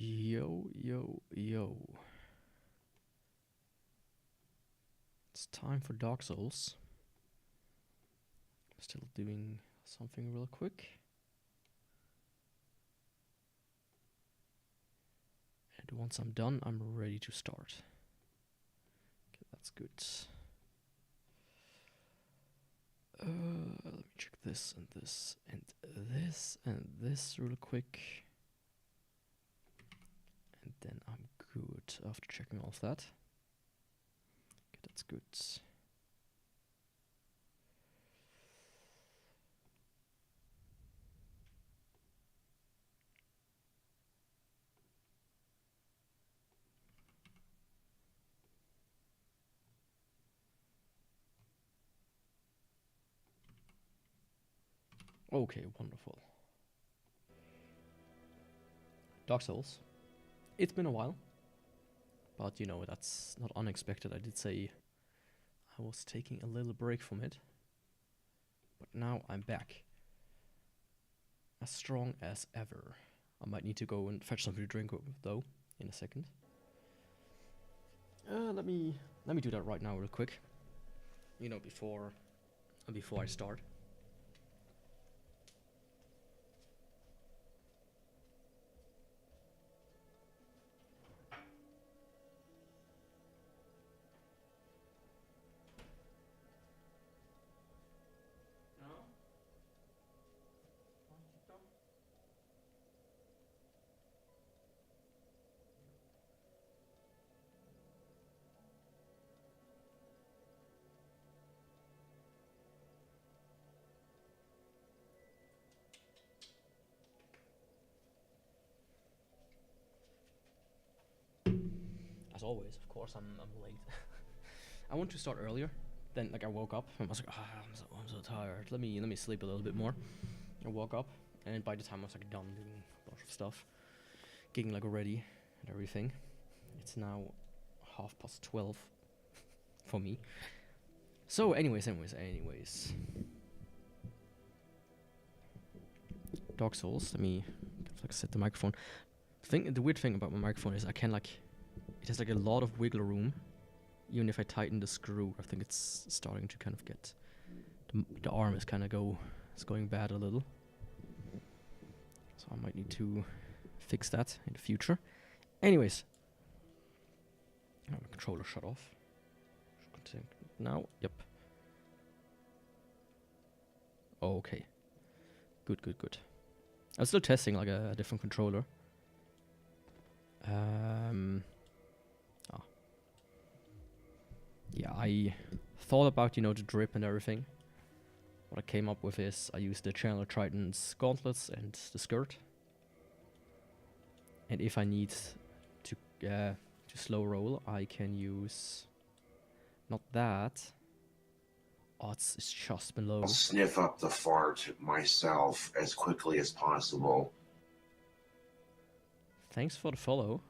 Yo. It's time for Dark Souls. Still doing something real quick. And once I'm done, I'm ready to start. Okay, that's good. Let me check this and this and this and this real quick. And then I'm good after checking all of that. Okay, that's good. Okay, wonderful. Dark Souls. It's been a while. But, you know, that's not unexpected. I did say I was taking a little break from it. But now I'm back. As strong as ever. I might need to go and fetch something to drink though, in a second. Let me do that right now real quick. You know, before I start. As always, of course, I'm late. I want to start earlier. Then, like, I woke up and I was like, I'm so tired. Let me sleep a little bit more. I woke up, and by the time I was like done doing a bunch of stuff, getting like ready and everything, it's now 12:30 for me. So, anyways. Dark Souls. Let me like set the microphone. The weird thing about my microphone is I can like. It has like a lot of wiggle room. Even if I tighten the screw, I think it's starting to kind of get... The arm is kind of going bad a little. So I might need to fix that in the future. Anyways. Oh, the controller shut off. Now, yep. Oh, okay. Good. I'm still testing like a different controller. Yeah, I thought about, you know, the drip and everything. What I came up with is I used the channel Trident's gauntlets and the skirt. And if I need to slow roll, I can use not that. Oh, it's just below. I'll sniff up the fart myself as quickly as possible. Thanks for the follow.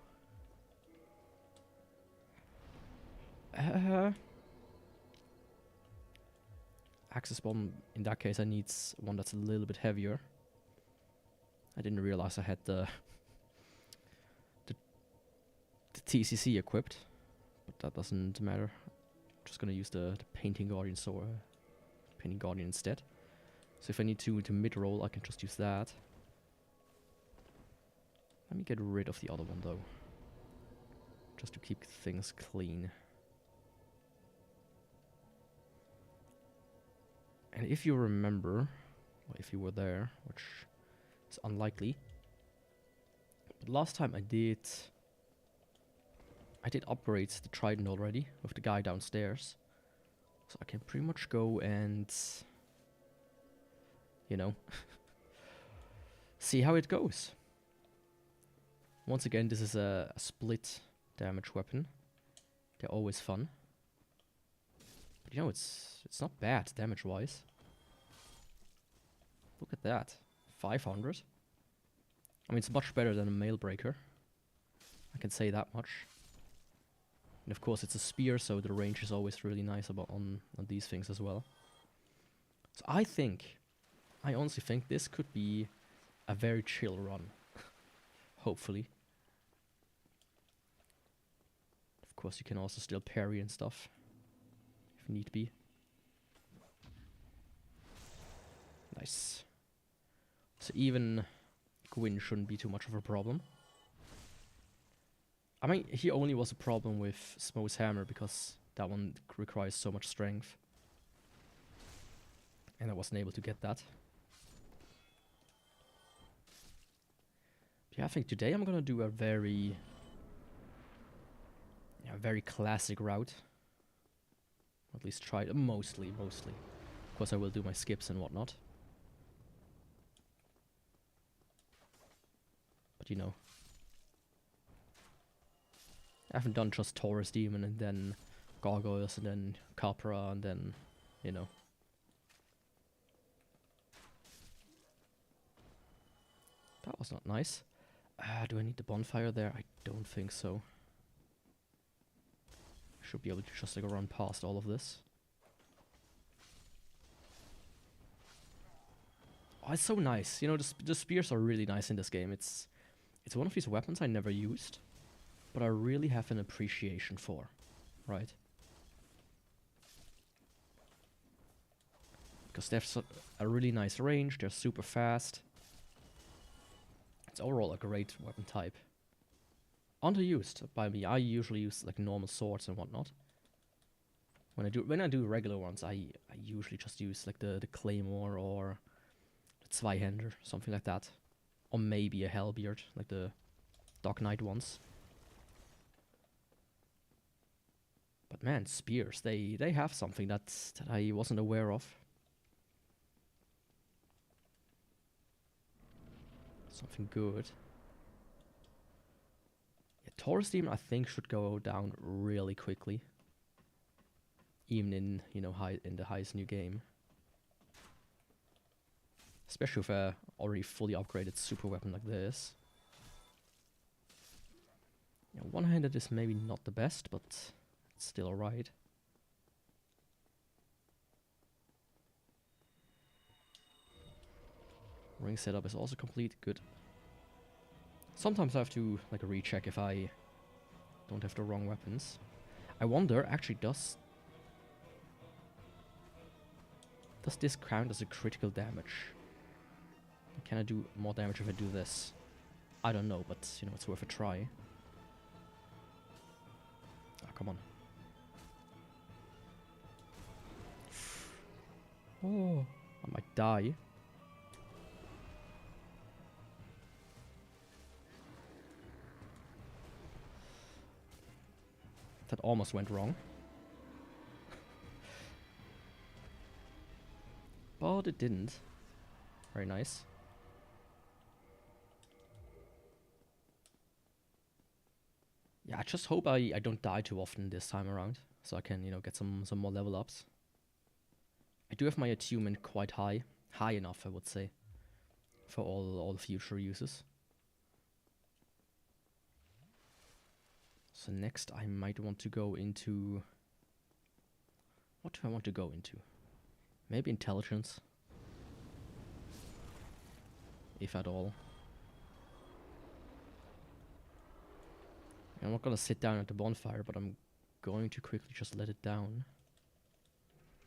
Access bomb, in that case I need one that's a little bit heavier. I didn't realize I had the TCC equipped, but that doesn't matter. I'm just gonna use the Painting Guardian instead. So if I need to mid-roll, I can just use that. Let me get rid of the other one though, just to keep things clean. And if you remember, or if you were there, which is unlikely, but last time I did upgrade the Trident already with the guy downstairs, so I can pretty much go and, you know, see how it goes. Once again, this is a split damage weapon. They're always fun. But you know, it's not bad damage-wise. Look at that. 500. I mean, it's much better than a mail breaker. I can say that much. And of course, it's a spear, so the range is always really nice on these things as well. So I honestly think this could be a very chill run. Hopefully. course, you can also still parry and stuff, if need be. Nice. So even Gwyn shouldn't be too much of a problem. I mean, he only was a problem with Smo's hammer because that one requires so much strength. And I wasn't able to get that. Yeah, I think today I'm gonna do a very classic route. At least try it, mostly. Of course I will do my skips and whatnot. But you know. I haven't done just Taurus Demon and then Gargoyles and then Capra and then, you know. That was not nice. Do I need the bonfire there? I don't think so. Should be able to just like run past all of this. Oh, it's so nice. You know, the spears are really nice in this game. It's one of these weapons I never used, but I really have an appreciation for, right? Because they have a really nice range. They're super fast. It's overall a great weapon type. Underused by me. I usually use like normal swords and whatnot. When I do regular ones, I usually just use like the claymore or the Zweihänder, something like that, or maybe a Hellbeard, like the Dark Knight ones. But man, spears, they have something that I wasn't aware of. Something good. Yeah, Taurus Demon I think should go down really quickly. Even in, you know, in the highest new game. Especially with a already fully upgraded super weapon like this. Yeah, one-handed is maybe not the best, but it's still alright. Ring setup is also complete, good. Sometimes I have to like recheck if I don't have the wrong weapons. I wonder, actually, does this count as a critical damage? Can I do more damage if I do this? I don't know, but you know, it's worth a try. Ah, come on. Oh, I might die. That almost went wrong. But it didn't. Very nice. Yeah, I just hope I don't die too often this time around, so I can, you know, get some more level ups. I do have my attunement quite high enough, I would say, for all future uses. So next I might want to go into... What do I want to go into? Maybe intelligence. If at all. I'm not gonna sit down at the bonfire, but I'm going to quickly just let it down.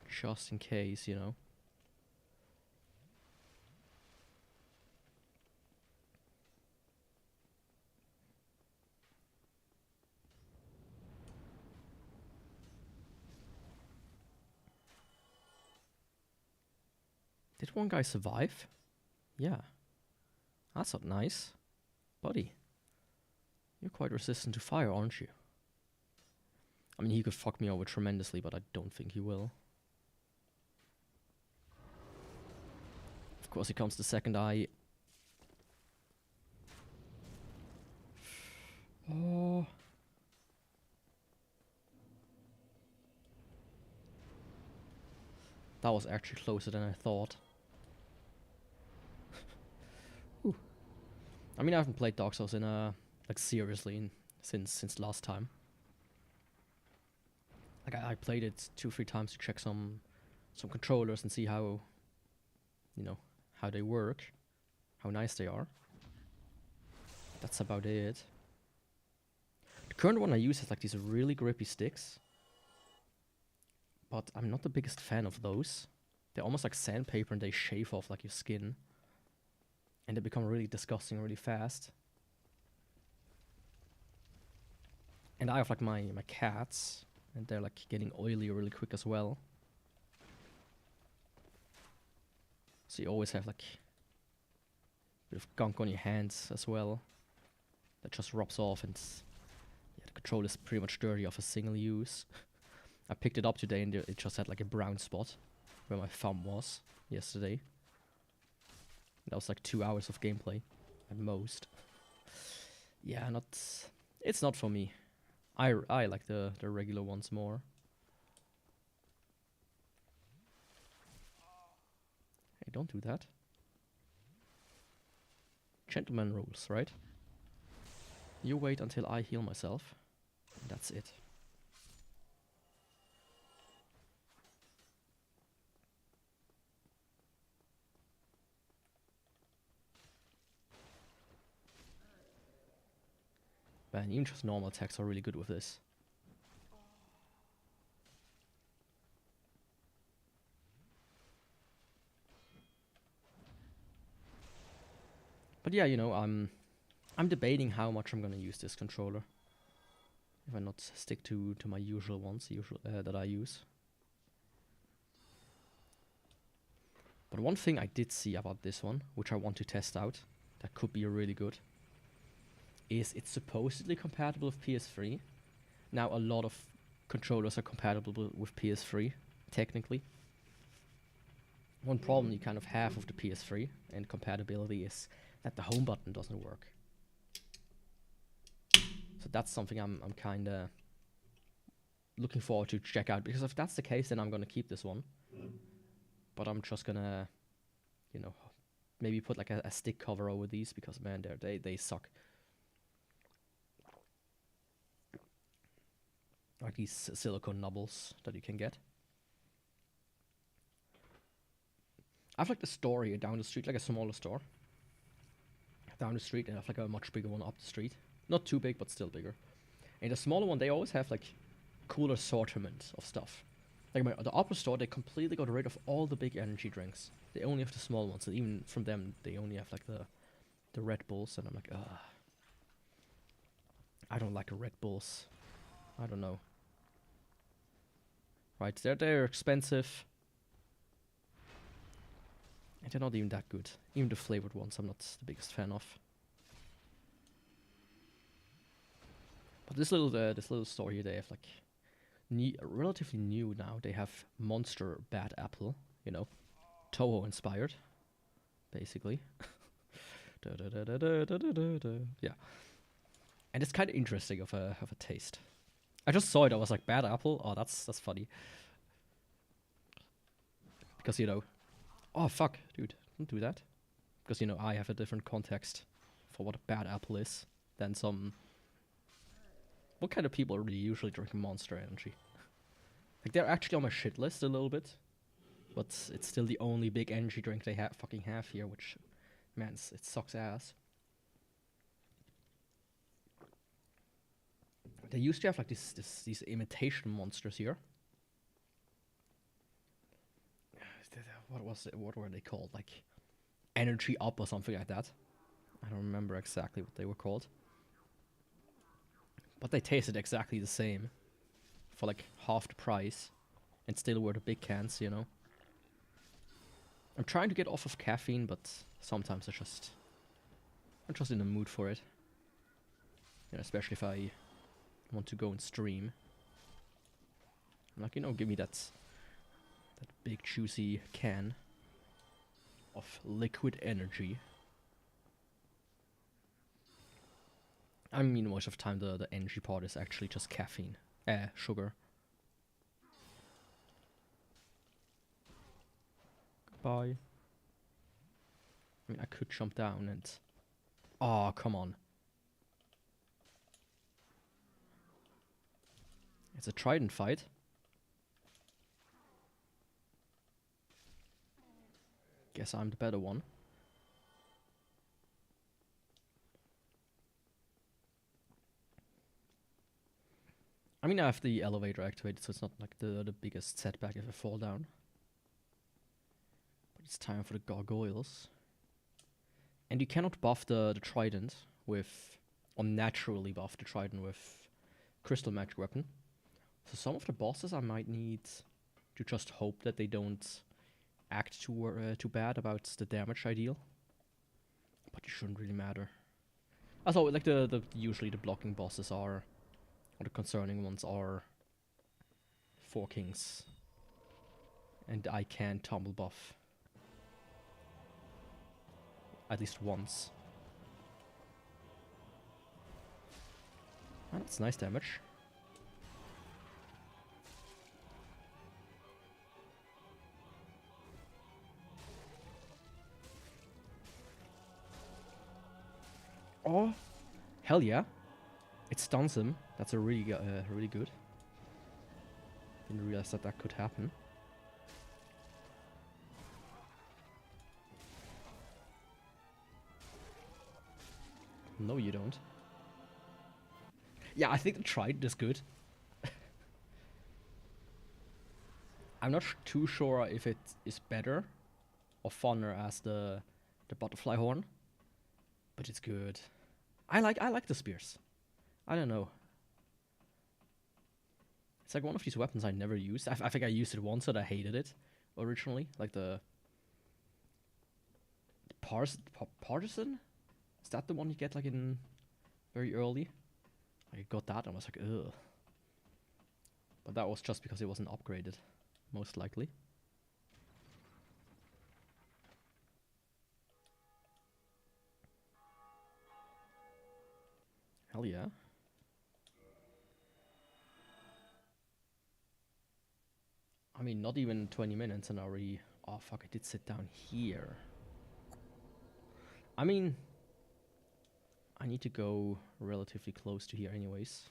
Just in case, you know. Did one guy survive? Yeah. That's not nice. Buddy. You're quite resistant to fire, aren't you? I mean, he could fuck me over tremendously, but I don't think he will. Of course, here comes the second eye. Oh. That was actually closer than I thought. I mean, I haven't played Dark Souls in like seriously since last time. Like I played it 2-3 times to check some controllers and see how, you know, how they work, how nice they are. That's about it. The current one I use has like these really grippy sticks, but I'm not the biggest fan of those. They're almost like sandpaper and they shave off like your skin. And they become really disgusting really fast. And I have like my cats, and they're like getting oily really quick as well. So you always have like a bit of gunk on your hands as well. That just rubs off, and yeah, the controller is pretty much dirty off a single use. I picked it up today and it just had like a brown spot where my thumb was yesterday. That was like 2 hours of gameplay at most. Yeah, it's not for me. I like the regular ones more. Hey, don't do that. Gentleman rules, right? You wait until I heal myself. And that's it. Man, even just normal attacks are really good with this. But yeah, you know, I'm debating how much I'm gonna use this controller. If I not stick to my usual ones, that I use. But one thing I did see about this one, which I want to test out, that could be really good, is it's supposedly compatible with PS3. Now a lot of controllers are compatible with PS3, technically. One problem you kind of have with the PS3 and compatibility is that the home button doesn't work. So that's something I'm kinda looking forward to check out, because if that's the case, then I'm gonna keep this one. But I'm just gonna, you know, maybe put like a stick cover over these, because man, they suck. Like these silicone nubbles that you can get. I have like the store here down the street, like a smaller store down the street, and I have like a much bigger one up the street. Not too big, but still bigger. And the smaller one, they always have like cooler assortment of stuff. Like the upper store, they completely got rid of all the big energy drinks. They only have the small ones, and even from them, they only have like the Red Bulls, and I'm like, ugh. I don't like Red Bulls. I don't know. Right, they're expensive. And they're not even that good. Even the flavored ones I'm not the biggest fan of. But this little store here, they have like relatively new now. They have Monster Bad Apple, you know, Toho inspired, basically. Yeah, and it's kind of interesting of a taste. I just saw it. I was like, Bad Apple. Oh, that's funny. Because you know, oh fuck, dude, don't do that. Because you know, I have a different context for what a bad apple is than some. What kind of people really usually drink Monster Energy? Like, they're actually on my shit list a little bit, but it's still the only big energy drink they fucking have here, which, man, it sucks ass. They used to have like these imitation monsters here. What were they called? Like Energy Up or something like that. I don't remember exactly what they were called. But they tasted exactly the same for like half the price, and still were the big cans, you know. I'm trying to get off of caffeine, but sometimes I'm just in the mood for it. You know, especially if I want to go and stream. I'm like, you know, give me that big juicy can of liquid energy. I mean, most of the time the energy part is actually just caffeine, sugar. Goodbye. I mean, I could jump down and... Oh, come on. It's a Trident fight. Guess I'm the better one. I mean, I have the elevator activated, so it's not like the biggest setback if I fall down. But it's time for the gargoyles. And you cannot buff the Trident with, or naturally buff the Trident with Crystal Magic Weapon. So some of the bosses I might need to just hope that they don't act too bad about the damage I deal. But it shouldn't really matter. As always, like usually the blocking bosses are, or the concerning ones are, 4 kings. And I can tumble buff. At least once. Oh, that's nice damage. Oh, hell yeah. It stuns him. That's a really good. Didn't realize that could happen. No, you don't. Yeah, I think the Trident is good. I'm not too sure if it is better or funner as the butterfly horn, but it's good. I like the spears. I don't know. It's like one of these weapons I never used. I think I used it once and I hated it originally. Like the partisan? Is that the one you get like in very early? I got that and I was like, ugh. But that was just because it wasn't upgraded, most likely. Hell yeah. I mean, not even 20 minutes and already... Oh, fuck, I did sit down here. I mean... I need to go relatively close to here anyways.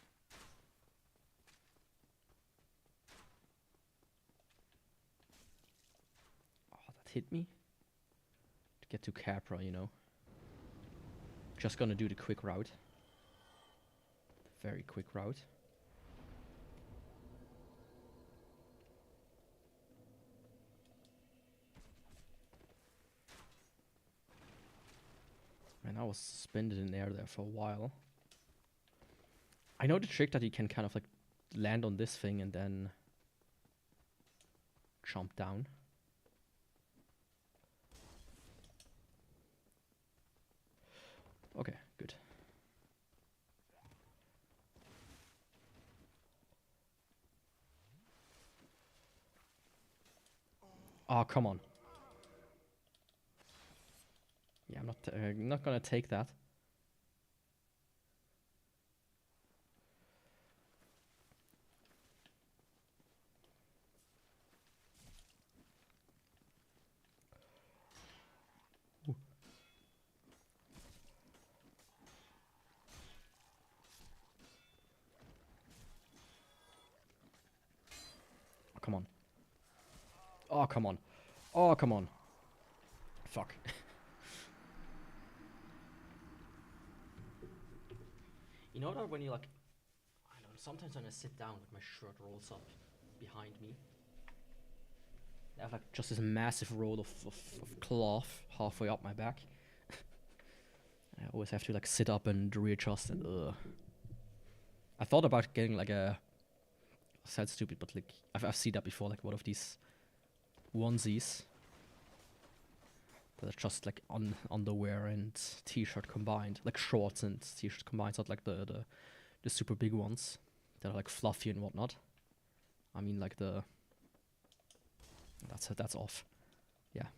Oh, that hit me. To get to Capra, you know. Just gonna do the quick route. The very quick route. Man, I was suspended in air there for a while. I know the trick that you can kind of like land on this thing and then jump down. Okay, good. Oh, come on. Yeah, I'm not gonna take that. Ooh. Oh, come on. Oh, come on. Oh, come on. Fuck. You know that when you like, I don't know, sometimes when I sit down, like my shirt rolls up behind me. I have like just this massive roll of cloth halfway up my back. I always have to like sit up and readjust and I thought about getting like a, sounds stupid, but like I've seen that before, like one of these onesies that are just like underwear and t-shirt combined, like shorts and t-shirt combined, not like the super big ones that are like fluffy and whatnot. I mean like that's off. Yeah.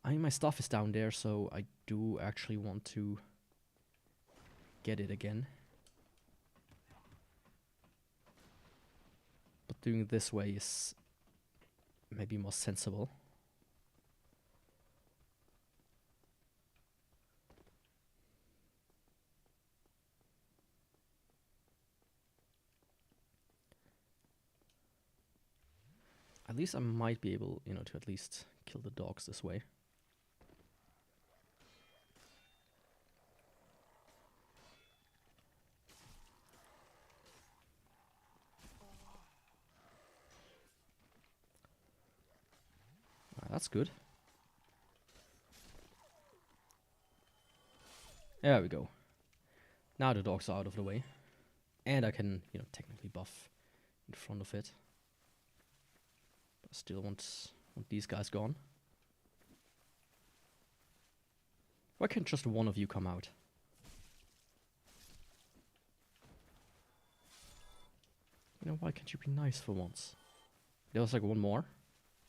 I mean my stuff is down there, so I do actually want to get it again. But doing it this way is maybe more sensible. At least I might be able, you know, to at least kill the dogs this way. That's good. There we go. Now the dogs are out of the way. And I can, you know, technically buff in front of it. But I still want these guys gone. Why can't just one of you come out? You know, why can't you be nice for once? There was like one more.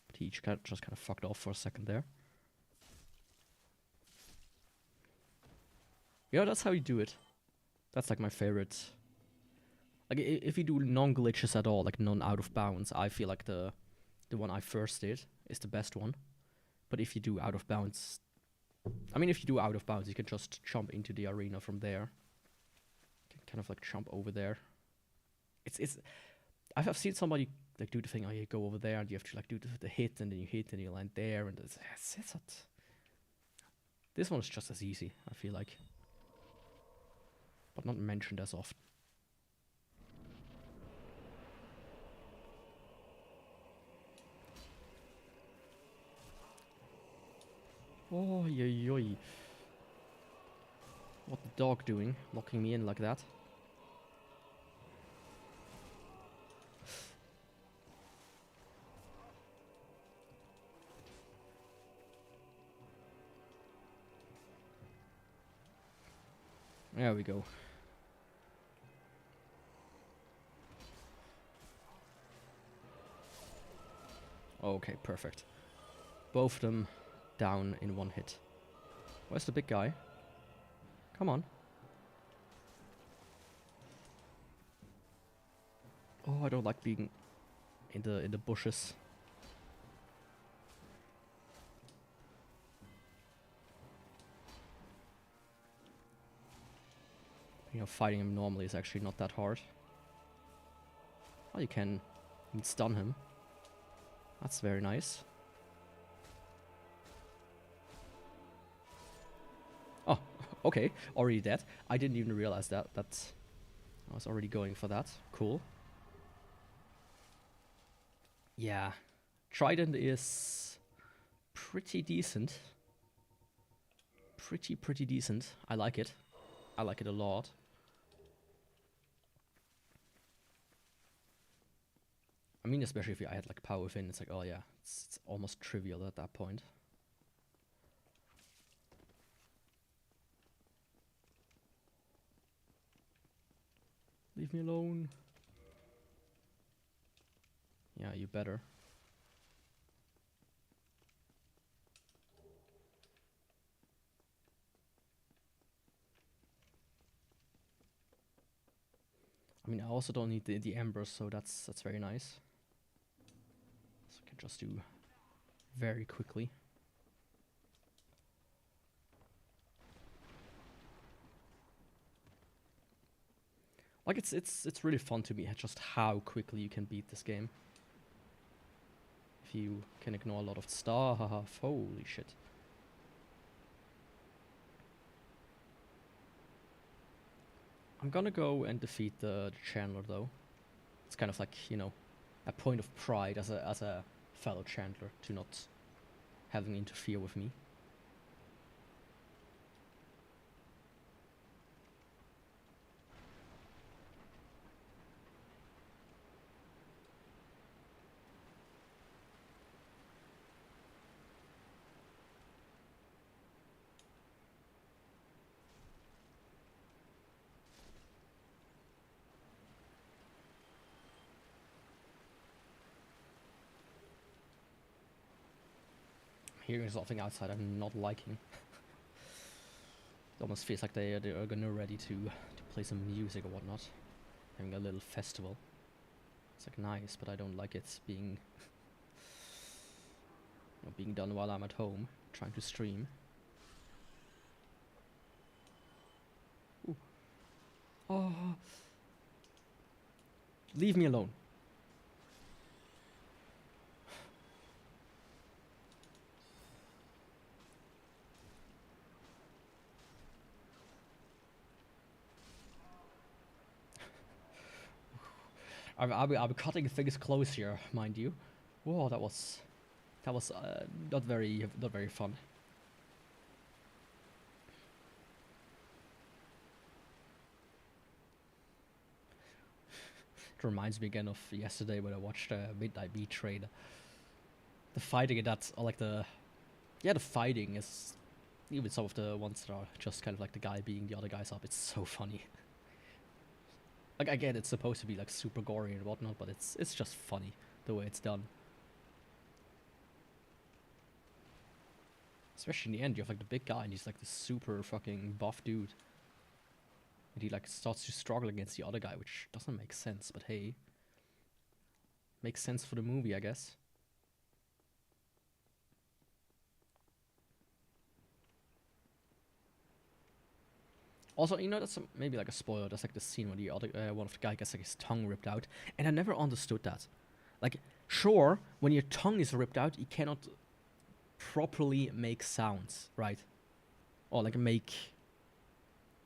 But he just kind of fucked off for a second there. Yeah, that's how you do it. That's like my favorite. Like if you do non-glitches at all, like non-out of bounds, I feel like the one I first did is the best one. But if you do out of bounds, I mean, if you do out of bounds, you can just jump into the arena from there. You can kind of like jump over there. I've seen somebody like do the thing. Oh, you go over there and you have to like do the hit, and then you hit and you land there, and it's not. This one is just as easy, I feel like, but not mentioned as often. Oh, yoy. What the dog doing? Locking me in like that? There we go. Okay, perfect. Both of them down in one hit. Where's the big guy? Come on. Oh, I don't like being in the bushes. You know, fighting him normally is actually not that hard. Oh, you can stun him. That's very nice. Oh, okay, already dead. I didn't even realize that. I was already going for that. Cool. Yeah, Trident is pretty decent. Pretty decent. I like it. I like it a lot. I mean, especially if I had like power within, it's like, oh yeah, it's almost trivial at that point. Leave me alone. Yeah, you better. I mean, I also don't need the embers, so that's very nice. So I can just do very quickly. Like it's really fun to me just how quickly you can beat this game. If you can ignore a lot of stuff. Holy shit. I'm gonna go and defeat the Chandler though. It's kind of like, you know, a point of pride as a fellow Chandler to not having interfere with me. Hearing something outside I'm not liking. It almost feels like they're gonna ready to play some music or whatnot. Having a little festival. It's like nice, but I don't like it being being done while I'm at home trying to stream. Ooh. Oh, leave me alone. I'll be cutting things close here, mind you. Whoa, that was That was not very fun. It reminds me again of yesterday when I watched Midnight Meat Train. The fighting in that, or like the fighting is, even some of the ones that are just kind of like the guy beating the other guys up, it's so funny. Like, again, it's supposed to be like super gory and whatnot, but it's just funny the way it's done. Especially in the end, you have like the big guy and he's like the super fucking buff dude. And he like starts to struggle against the other guy, which doesn't make sense, but hey. Makes sense for the movie, I guess. Also, you know, that's maybe like a spoiler. That's like the scene where the other one of the guy gets like his tongue ripped out, and I never understood that. Like, sure, when your tongue is ripped out, you cannot properly make sounds, right? Or like make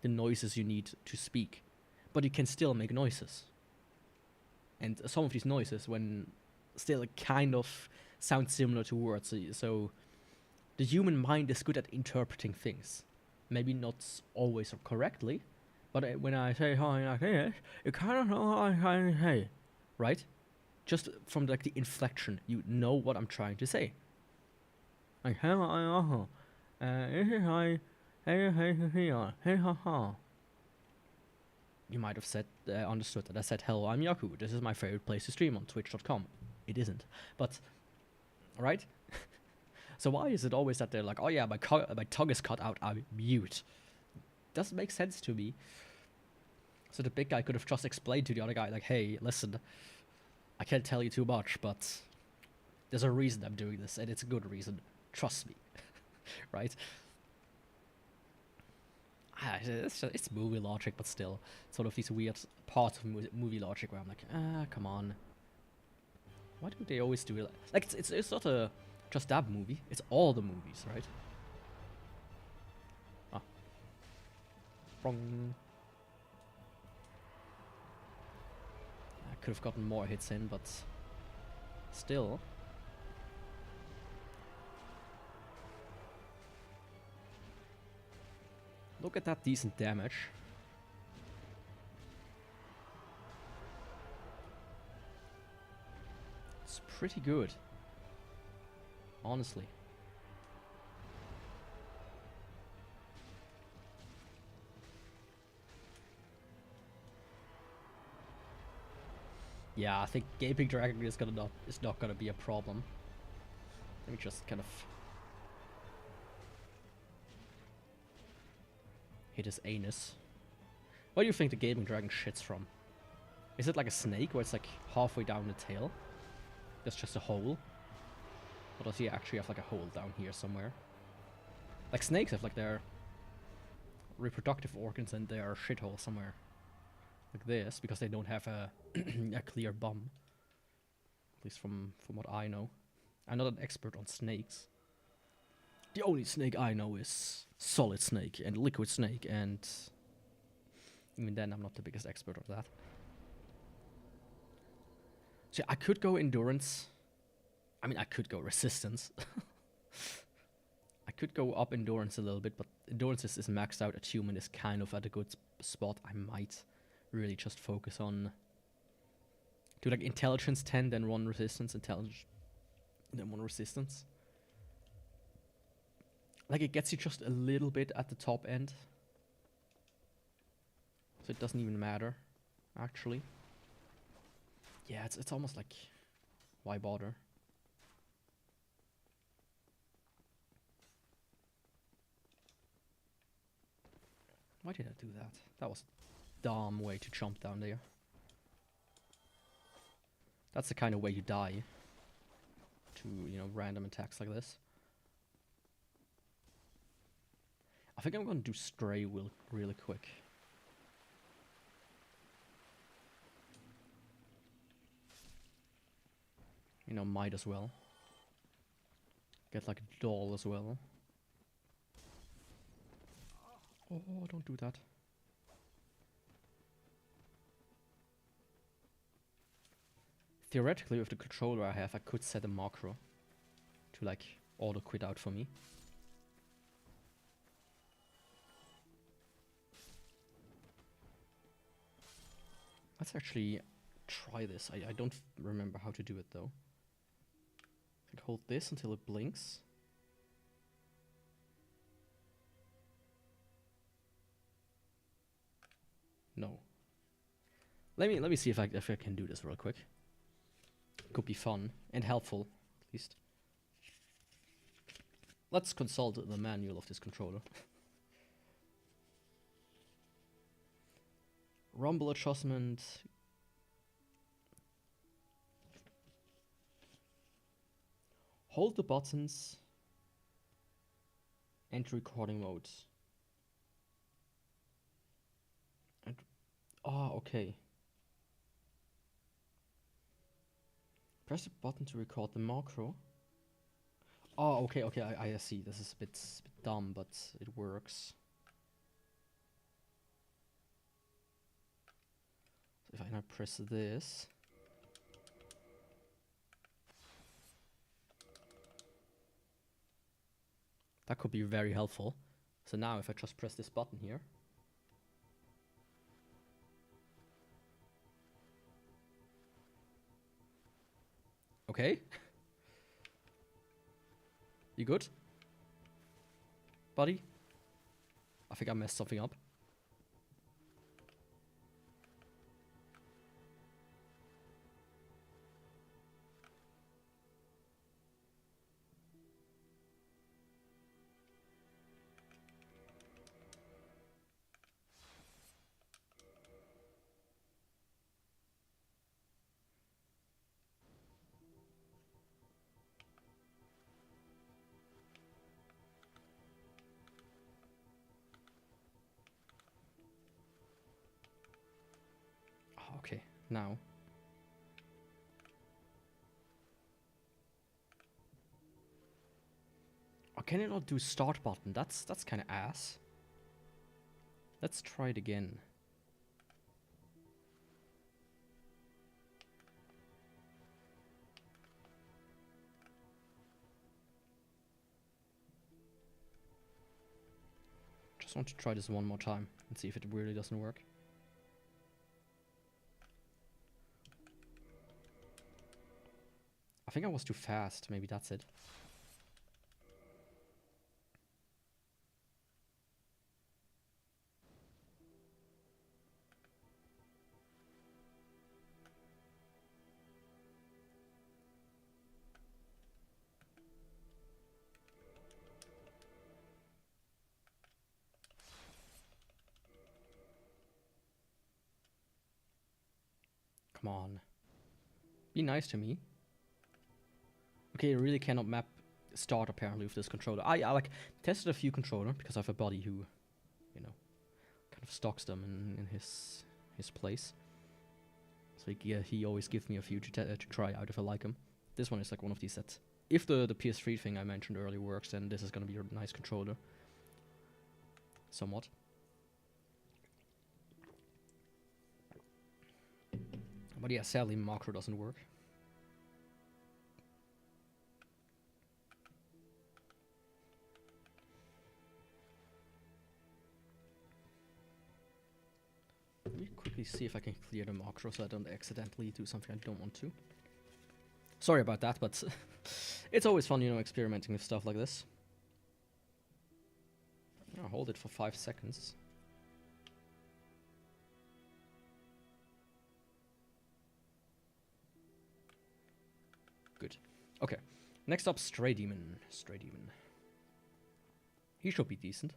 the noises you need to speak, but you can still make noises. And some of these noises, when still kind of sound similar to words, so the human mind is good at interpreting things. Maybe not always or correctly, but when I say hi like this, you kind of know how I say, right? Just from like the inflection, you know what I'm trying to say. Like Heya I'm Yaku, you might have said understood that I said hello, I'm Yaku. This is my favorite place to stream on Twitch.com. It isn't, but right. So why is it always that they're like, oh yeah, my tongue is cut out, I'm mute? Doesn't make sense to me. So the big guy could have just explained to the other guy, like, hey, listen, I can't tell you too much, but there's a reason I'm doing this, and it's a good reason. Trust me. Right? It's movie logic, but still. Sort of these weird parts of movie logic where I'm like, come on. Why do they always do it? Like, it's not a just that movie. It's all the movies, right? Ah. Wrong. I could have gotten more hits in, but still. Look at that decent damage. It's pretty good. Honestly. Yeah, I think Gaping Dragon is not gonna be a problem. Let me just kind of hit his anus. What do you think the Gaping Dragon shits from? Is it like a snake where it's like halfway down the tail? There's just a hole? Or does he actually have like a hole down here somewhere? Like snakes have like their reproductive organs in their shithole somewhere. Like this, because they don't have a, a clear bum. At least from what I know. I'm not an expert on snakes. The only snake I know is Solid Snake and Liquid Snake, and even then I'm not the biggest expert of that. So I could go Endurance. I mean, I could go Resistance. I could go up Endurance a little bit, but Endurance is maxed out. Attunement is kind of at a good spot. I might really just focus on... do like Intelligence 10, then 1 Resistance, Intelligence, then 1 Resistance. Like, it gets you just a little bit at the top end. So it doesn't even matter, actually. Yeah, it's almost like... why bother? Why did I do that? That was a dumb way to jump down there. That's the kind of way you die. To, you know, random attacks like this. I think I'm gonna do Stray really quick. You know, might as well. Get like a doll as well. Oh, don't do that. Theoretically, with the controller I have, I could set a macro to like auto quit out for me. Let's actually try this. I don't remember how to do it though. Like hold this until it blinks. No. Let me see if I can do this real quick. Could be fun and helpful, at least. Let's consult the manual of this controller. Rumble adjustment. Hold the buttons. Enter recording mode. And okay. Press the button to record the macro. Oh, okay, I see. This is a bit dumb, but it works. So if I now press this. That could be very helpful. So now if I just press this button here. Okay. You good? Buddy? I think I messed something up. Okay, now. Oh, can it not do start button? That's kind of ass. Let's try it again. Just want to try this one more time and see if it really doesn't work. I think I was too fast. Maybe that's it. Come on. Be nice to me. Okay, you really cannot map start apparently with this controller. I like tested a few controllers because I have a buddy who, you know, kind of stocks them in his place. So he always gives me a few to try out if I like them. This one is like one of these sets. If the PS3 thing I mentioned earlier works, then this is gonna be a nice controller. Somewhat. But yeah, sadly macro doesn't work. Let me quickly see if I can clear the macro so I don't accidentally do something I don't want to. Sorry about that, but it's always fun, you know, experimenting with stuff like this. I'll hold it for 5 seconds. Good. Okay. Next up, Stray Demon. Stray Demon. He should be decent.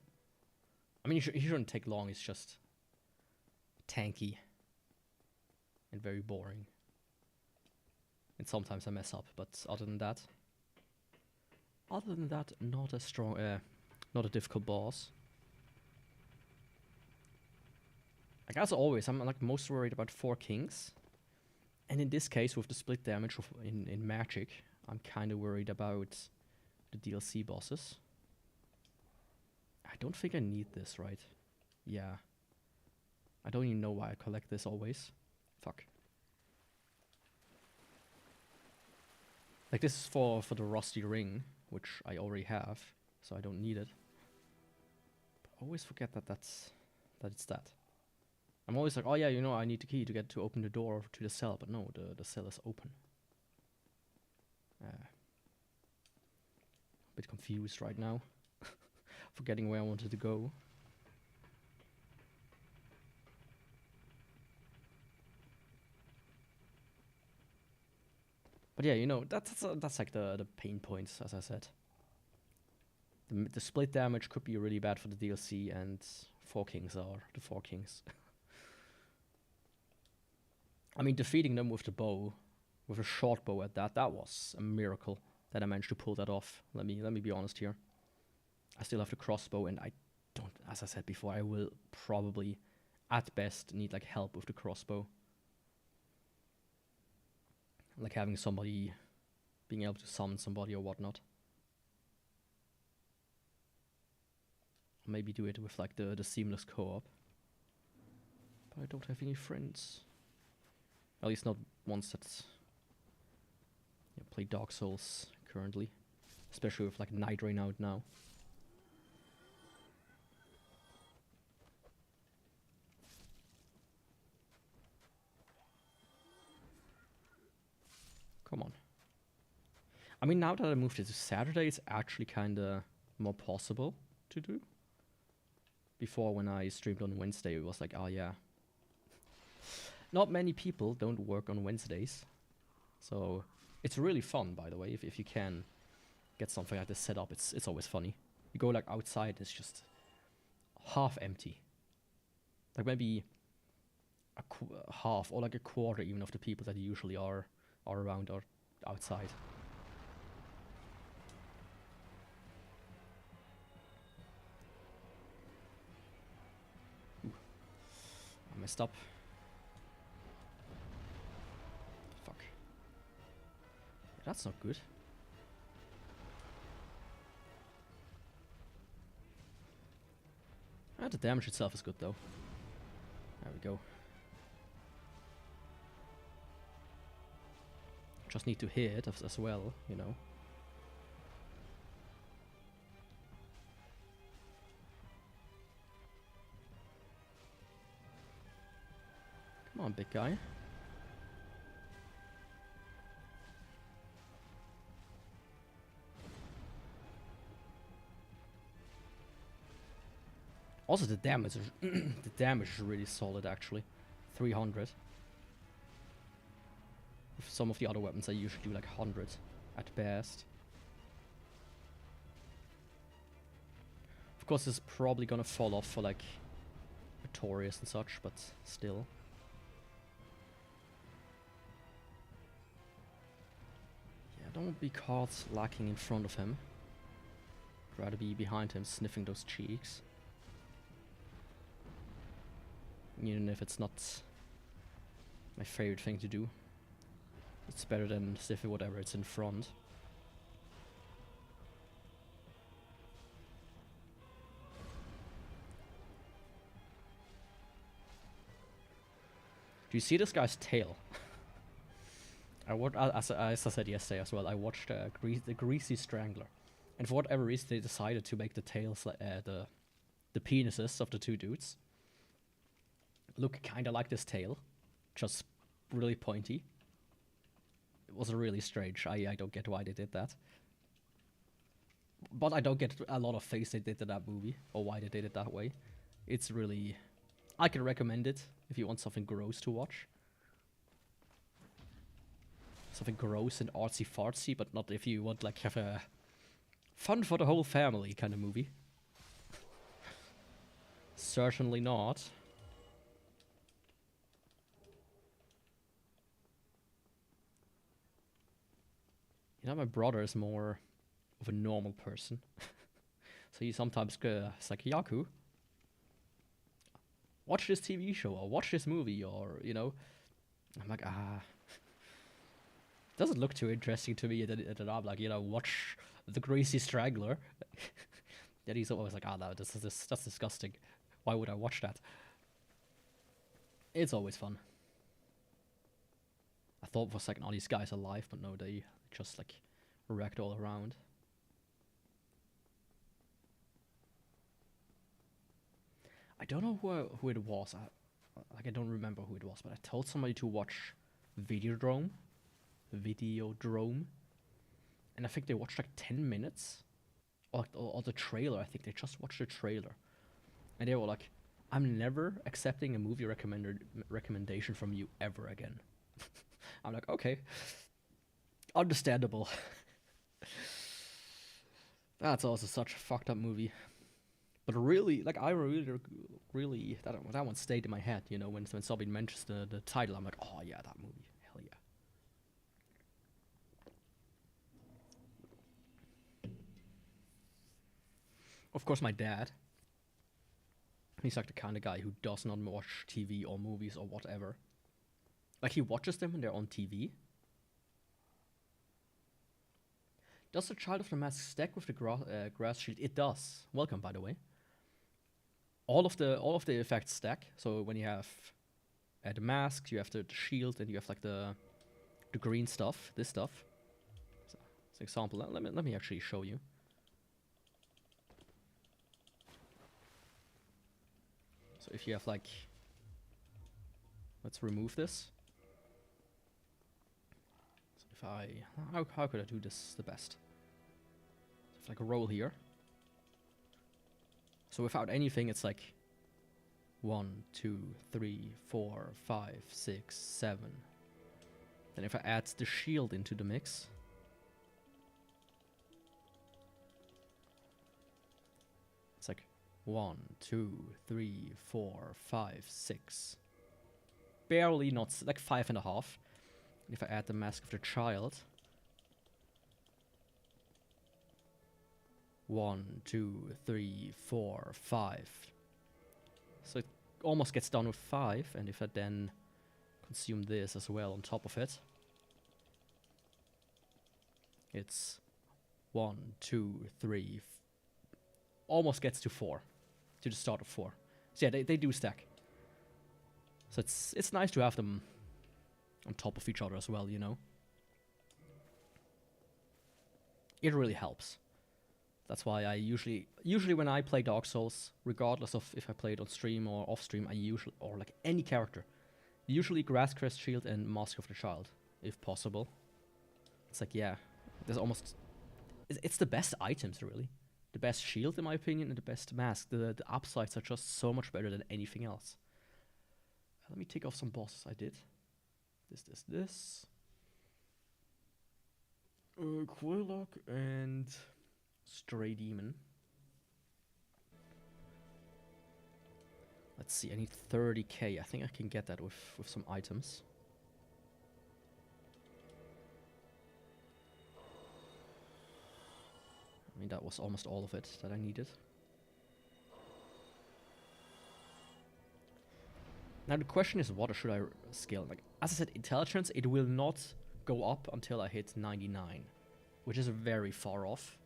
I mean, he shouldn't take long. It's just tanky and very boring. And sometimes I mess up, but other than that, not a strong, not a difficult boss. Like as always, I'm like most worried about 4 kings. And in this case, with the split damage in magic, I'm kind of worried about the DLC bosses. I don't think I need this, right? Yeah. I don't even know why I collect this always. Fuck. Like, this is for the rusty ring, which I already have, so I don't need it. But I always forget that it's that. I'm always like, oh yeah, you know, I need the key to get to open the door to the cell, but no, the cell is open. A bit confused right now, forgetting where I wanted to go. But yeah, you know, that's like the pain points, as I said. The split damage could be really bad for the DLC, and 4 kings are the 4 kings. I mean, defeating them with the bow, with a short bow at that was a miracle that I managed to pull that off. Let me be honest here. I still have the crossbow, and I don't, as I said before, I will probably, at best, need like help with the crossbow. Like having somebody, being able to summon somebody or whatnot. Maybe do it with like the seamless co-op. But I don't have any friends. At least not ones that play Dark Souls currently. Especially with like Night Rain out now. Come on. I mean, now that I moved it to Saturday, it's actually kinda more possible to do. Before, when I streamed on Wednesday, it was like, oh yeah. Not many people don't work on Wednesdays. So, it's really fun, by the way, if you can get something like this set up. It's always funny. You go like outside, it's just half empty. Like maybe half or like a quarter even of the people that usually are around or outside. Ooh. I messed up. Fuck. Yeah, that's not good. The damage itself is good though. There we go. Just need to hit as well, you know. Come on, big guy. Also, the damage is the damage is really solid actually. 300. With some of the other weapons I usually do like 100 at best. Of course, it's probably gonna fall off for like Victorious and such, but still. Yeah, don't be caught lacking in front of him. I'd rather be behind him, sniffing those cheeks. Even if it's not my favorite thing to do. It's better than sniffing whatever it's in front. Do you see this guy's tail? As I said yesterday as well, I watched the Greasy Strangler. And for whatever reason, they decided to make the tails, the penises of the two dudes look kind of like this tail, just really pointy. It was really strange. I don't get why they did that. But I don't get a lot of things they did in that movie, or why they did it that way. It's really... I can recommend it if you want something gross to watch. Something gross and artsy-fartsy, but not if you want like have a fun for the whole family kind of movie. Certainly not. You know, my brother is more of a normal person. So he sometimes it's like, Yaku, watch this TV show, or watch this movie, or, you know. I'm like, doesn't look too interesting to me, and then I'm like, you know, watch The Greasy Strangler. Then he's always like, no, that's disgusting. Why would I watch that? It's always fun. I thought for a second, all these guys are alive, but no, they just like wrecked all around. I don't know who it was. I don't remember who it was, but I told somebody to watch Videodrome, and I think they watched like 10 minutes, or the trailer. I think they just watched the trailer, and they were like, "I'm never accepting a movie recommendation from you ever again." I'm like, okay, understandable. That's also such a fucked up movie. But really, like, I really, that one stayed in my head, you know, when somebody mentions the title, I'm like, oh yeah, that movie, hell yeah. Of course, my dad, he's like the kind of guy who does not watch TV or movies or whatever. Like, he watches them when they're on TV. Does the Child of the Mask stack with the grass shield? It does. Welcome, by the way. All of the effects stack. So when you have the mask, you have the shield, and you have like the green stuff. This stuff. So, as an example, let me actually show you. So if you have like, let's remove this. So if how could I do this the best? So if like a roll here. So without anything, it's like 1, 2, 3, 4, 5, 6, 7. Then if I add the shield into the mix, it's like 1, 2, 3, 4, 5, 6. Barely not, like 5.5. If I add the Mask of the Child, 1, 2, 3, 4, 5. So it almost gets done with 5, and if I then consume this as well on top of it, it's 1, 2, 3, almost gets to 4, to the start of 4. So yeah, they do stack. So it's nice to have them on top of each other as well, you know. It really helps. That's why I usually when I play Dark Souls, regardless of if I play it on stream or off stream, or like any character, usually Grass Crest Shield and Mask of the Child, if possible. It's like, yeah, there's almost, it's the best items really, the best shield in my opinion, and the best mask. The upsides are just so much better than anything else. Let me take off some bosses I did. This. Quillock and Stray Demon. Let's see, I need 30k. I think I can get that with some items. I mean, that was almost all of it that I needed. Now the question is, what should I scale? Like, as I said, intelligence, it will not go up until I hit 99, which is very far off.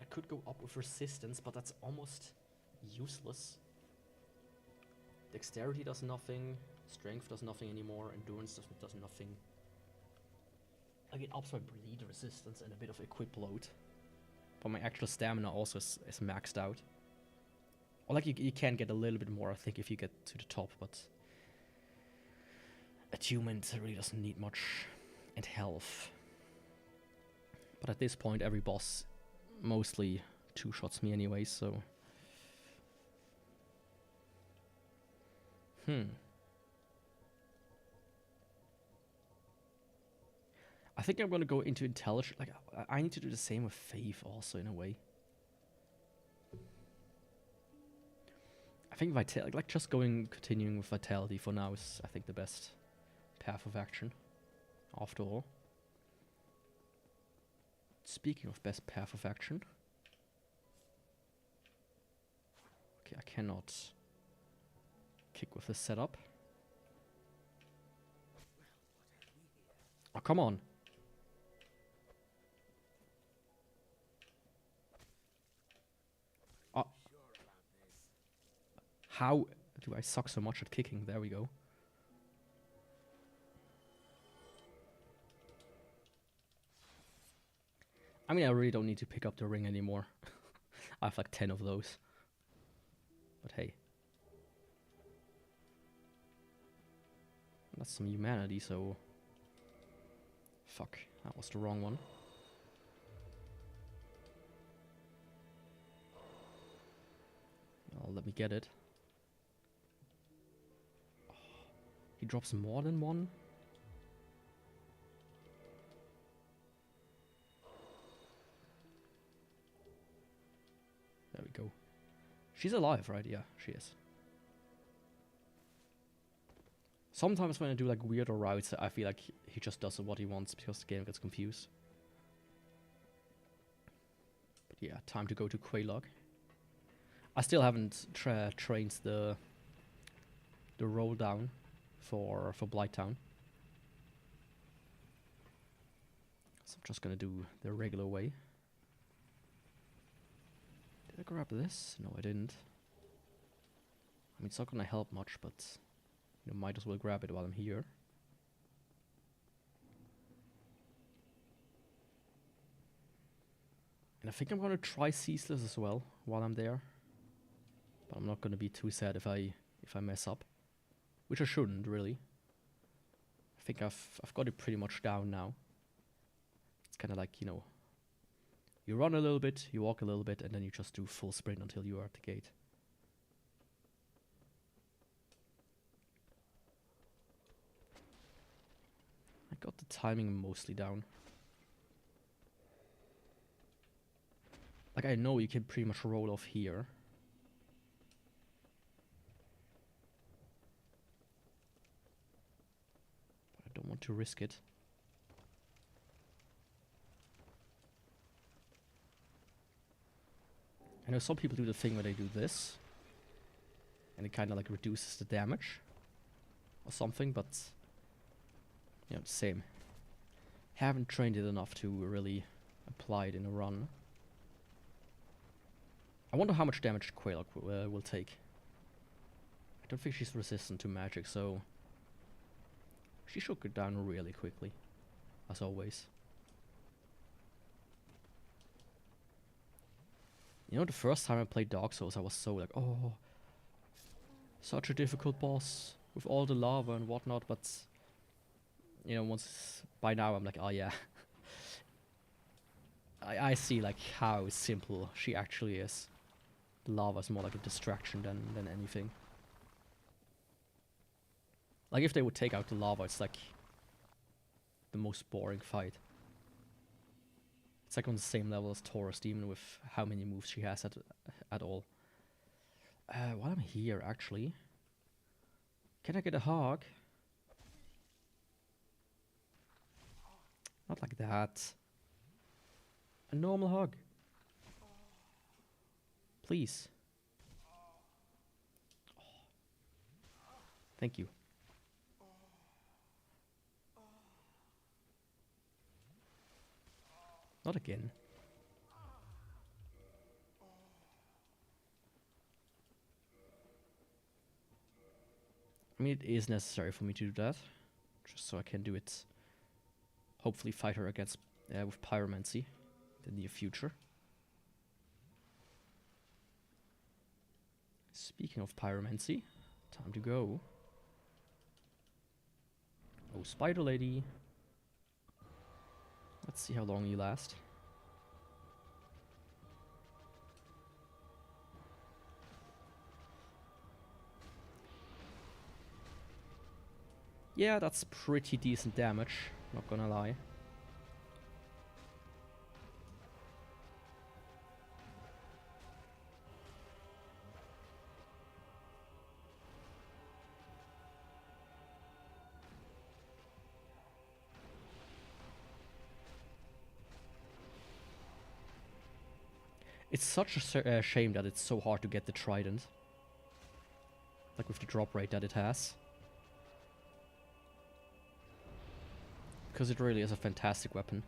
I could go up with resistance, but that's almost useless. Dexterity does nothing, strength does nothing anymore, endurance does nothing. Like, it ups my bleed resistance and a bit of equip load. But my actual stamina also is maxed out. Or like, you can get a little bit more, I think, if you get to the top, but attunement really doesn't need much, and health. But at this point, every boss mostly two-shots me anyway, so... I think I'm gonna go into intelligence. Like, I need to do the same with faith also, in a way. I think like just continuing with vitality for now is, I think, the best path of action, after all. Speaking of best path of action. Okay, I cannot kick with this setup. Oh, come on. Oh. How do I suck so much at kicking? There we go. I mean, I really don't need to pick up the ring anymore. I have like 10 of those. But hey. That's some humanity, so... Fuck, that was the wrong one. Well, let me get it. Oh, he drops more than one? There we go. She's alive, right? Yeah, she is. Sometimes when I do like weirder routes, I feel like he just does what he wants because the game gets confused. But yeah, time to go to Quelaag. I still haven't trained the roll down for Blighttown. So I'm just gonna do the regular way. Did I grab this? No, I didn't. I mean, it's not gonna help much, but you know, might as well grab it while I'm here. And I think I'm gonna try Ceaseless as well while I'm there. But I'm not gonna be too sad if I mess up. Which I shouldn't, really. I think I've got it pretty much down now. It's kinda like, you know, you run a little bit, you walk a little bit, and then you just do full sprint until you are at the gate. I got the timing mostly down. Like, I know you can pretty much roll off here. But I don't want to risk it. I know some people do the thing where they do this. And it kind of like reduces the damage. Or something, but... you know, same. Haven't trained it enough to really apply it in a run. I wonder how much damage Quelaag will take. I don't think she's resistant to magic, so... she should go down really quickly. As always. You know, the first time I played Dark Souls, I was so like, oh... such a difficult boss. With all the lava and whatnot, but... you know, once... by now I'm like, oh yeah. I see like how simple she actually is. The lava is more like a distraction than anything. Like if they would take out the lava, it's like the most boring fight. It's like on the same level as Taurus Demon with how many moves she has at all. While I'm here, actually, can I get a hug? Not like that. A normal hug. Please. Oh. Thank you. Not again. I mean, it is necessary for me to do that. Just so I can do it. Hopefully fight her against with Pyromancy in the near future. Speaking of Pyromancy, time to go. Oh, Spider Lady. Let's see how long you last. Yeah, that's pretty decent damage, not gonna lie. It's such a shame that it's so hard to get the Trident. Like with the drop rate that it has. Because it really is a fantastic weapon.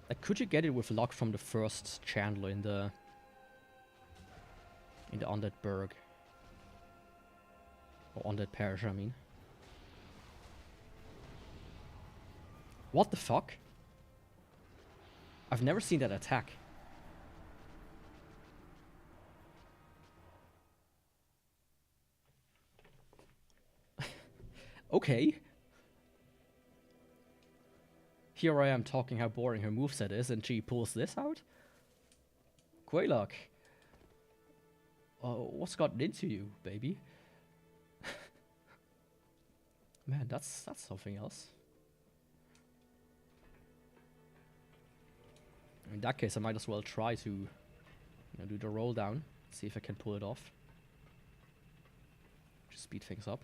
Like, could you get it with luck from the first Chandler in the Undead Burg? Or Undead Parish, I mean. What the fuck? I've never seen that attack. Okay. Here I am talking how boring her moveset is, and she pulls this out? Quaylock. What's gotten into you, baby? Man, that's something else. In that case, I might as well try to do the roll down, see if I can pull it off. Just speed things up.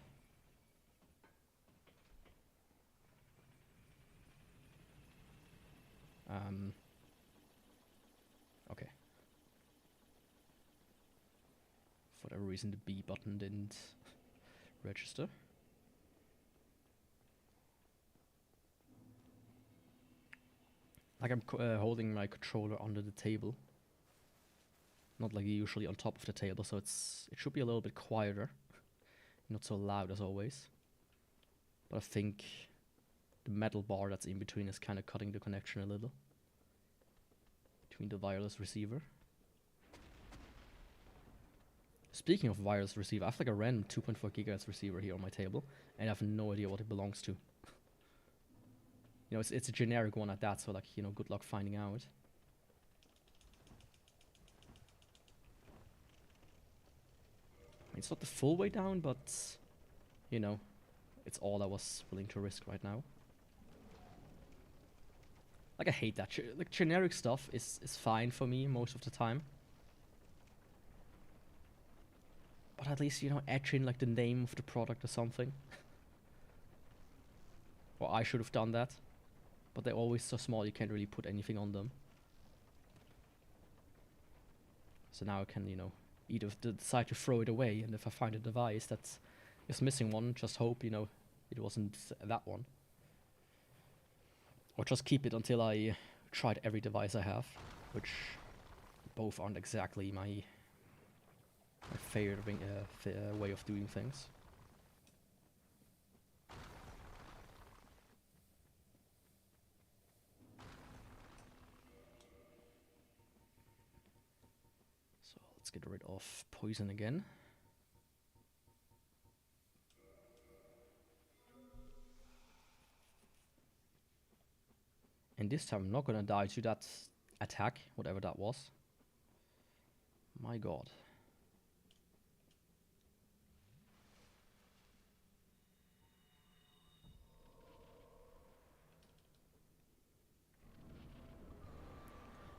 Okay. For whatever reason, the B button didn't register. Like I'm holding my controller under the table, not like usually on top of the table, so it should be a little bit quieter, not so loud as always. But I think the metal bar that's in between is kind of cutting the connection a little between the wireless receiver. Speaking of wireless receiver, I have like a random 2.4 GHz receiver here on my table, and I have no idea what it belongs to. It's a generic one at that, so like, good luck finding out. It's not the full way down, but, it's all I was willing to risk right now. Like, I hate that. Like, generic stuff is fine for me most of the time. But at least, etch in, like, the name of the product or something. Or I should have done that. But they're always so small you can't really put anything on them. So now I can, either decide to throw it away, and if I find a device that is missing one, just hope, it wasn't that one. Or just keep it until I tried every device I have, which both aren't exactly my favorite way of doing things. So let's get rid of poison again. And this time I'm not gonna die to that attack, whatever that was. My god.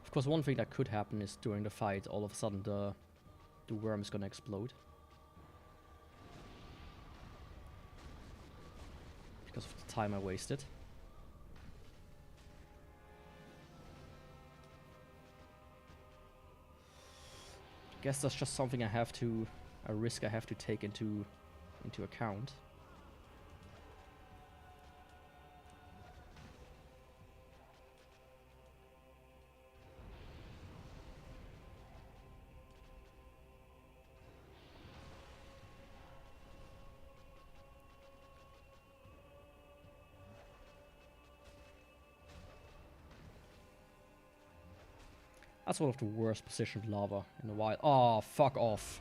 Of course, one thing that could happen is during the fight, all of a sudden the worm is gonna explode. Because of the time I wasted. Guess that's just something a risk I have to take into account. That's one of the worst positioned lava in a while. Oh, fuck off.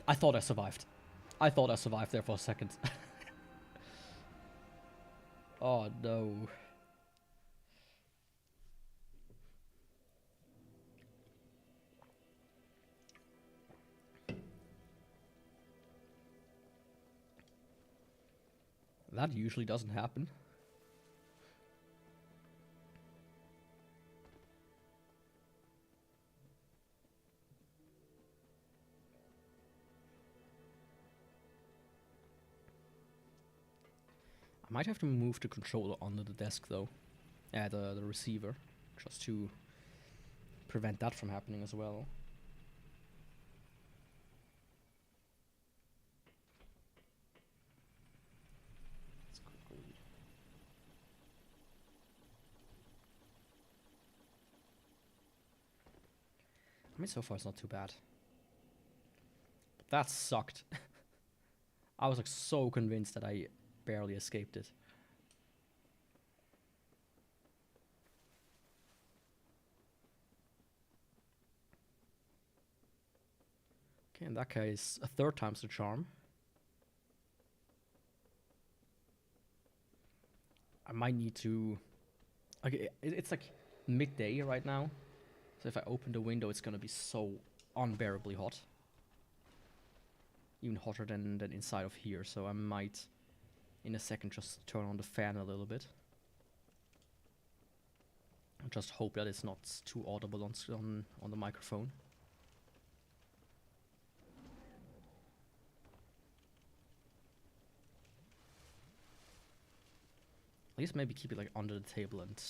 I thought I survived. I thought I survived there for a second. Oh, no. That usually doesn't happen. I might have to move the controller under the desk though. The receiver. Just to prevent that from happening as well. I mean, so far it's not too bad. But that sucked. I was like so convinced that I barely escaped it. Okay, in that case, a third time's the charm. I might need to... Okay, it's like midday right now. So if I open the window, it's gonna be so unbearably hot. Even hotter than inside of here. So I might, in a second, just turn on the fan a little bit. I just hope that it's not too audible on the microphone. At least maybe keep it like under the table and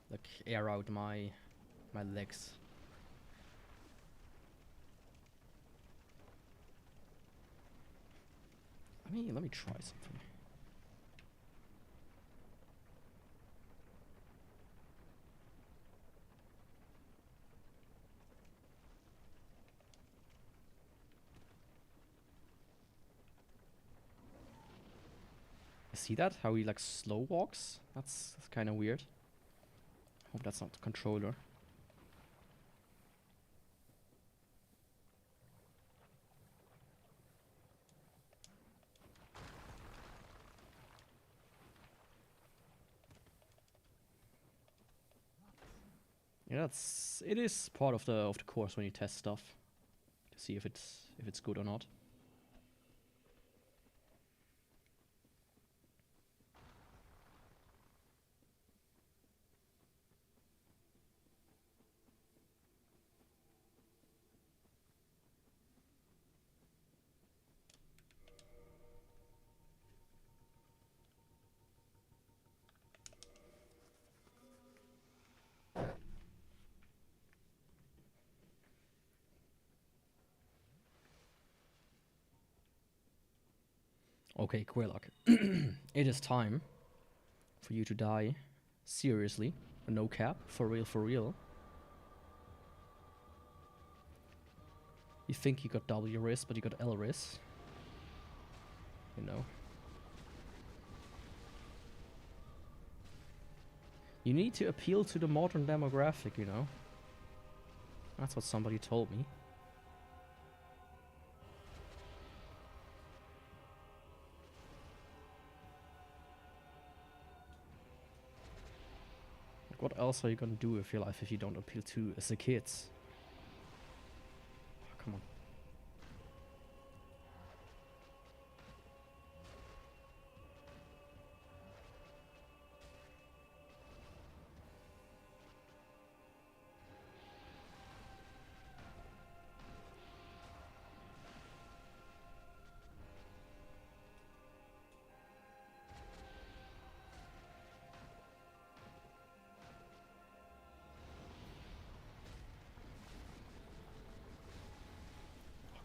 like air out my legs. Let me try something. See that? How he like slow walks? That's kind of weird. Hope that's not the controller. Yeah, it is part of the course when you test stuff to see if it's good or not. Okay, Quirlock. It is time for you to die. Seriously. No cap. For real, for real. You think you got W risk, but you got L risk. You know. You need to appeal to the modern demographic, you know. That's what somebody told me. Like, what else are you gonna do with your life if you don't appeal to as the kids? Oh, come on.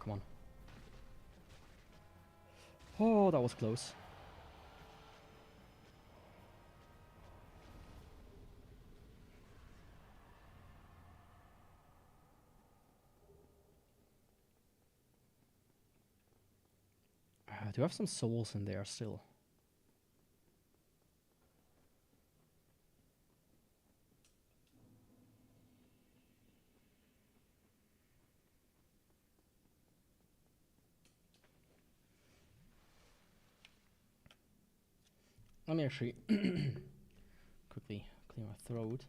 Come on. Oh, that was close. Do I have some souls in there still? Let me actually quickly clear my throat.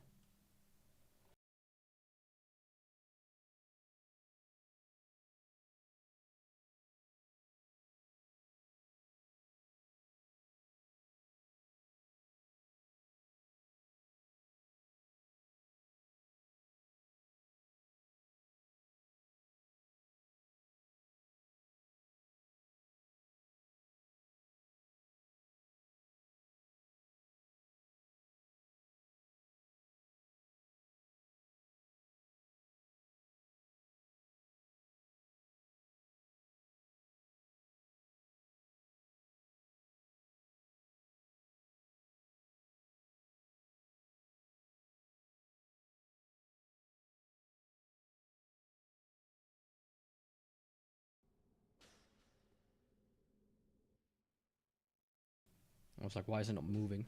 I was like, why is it not moving?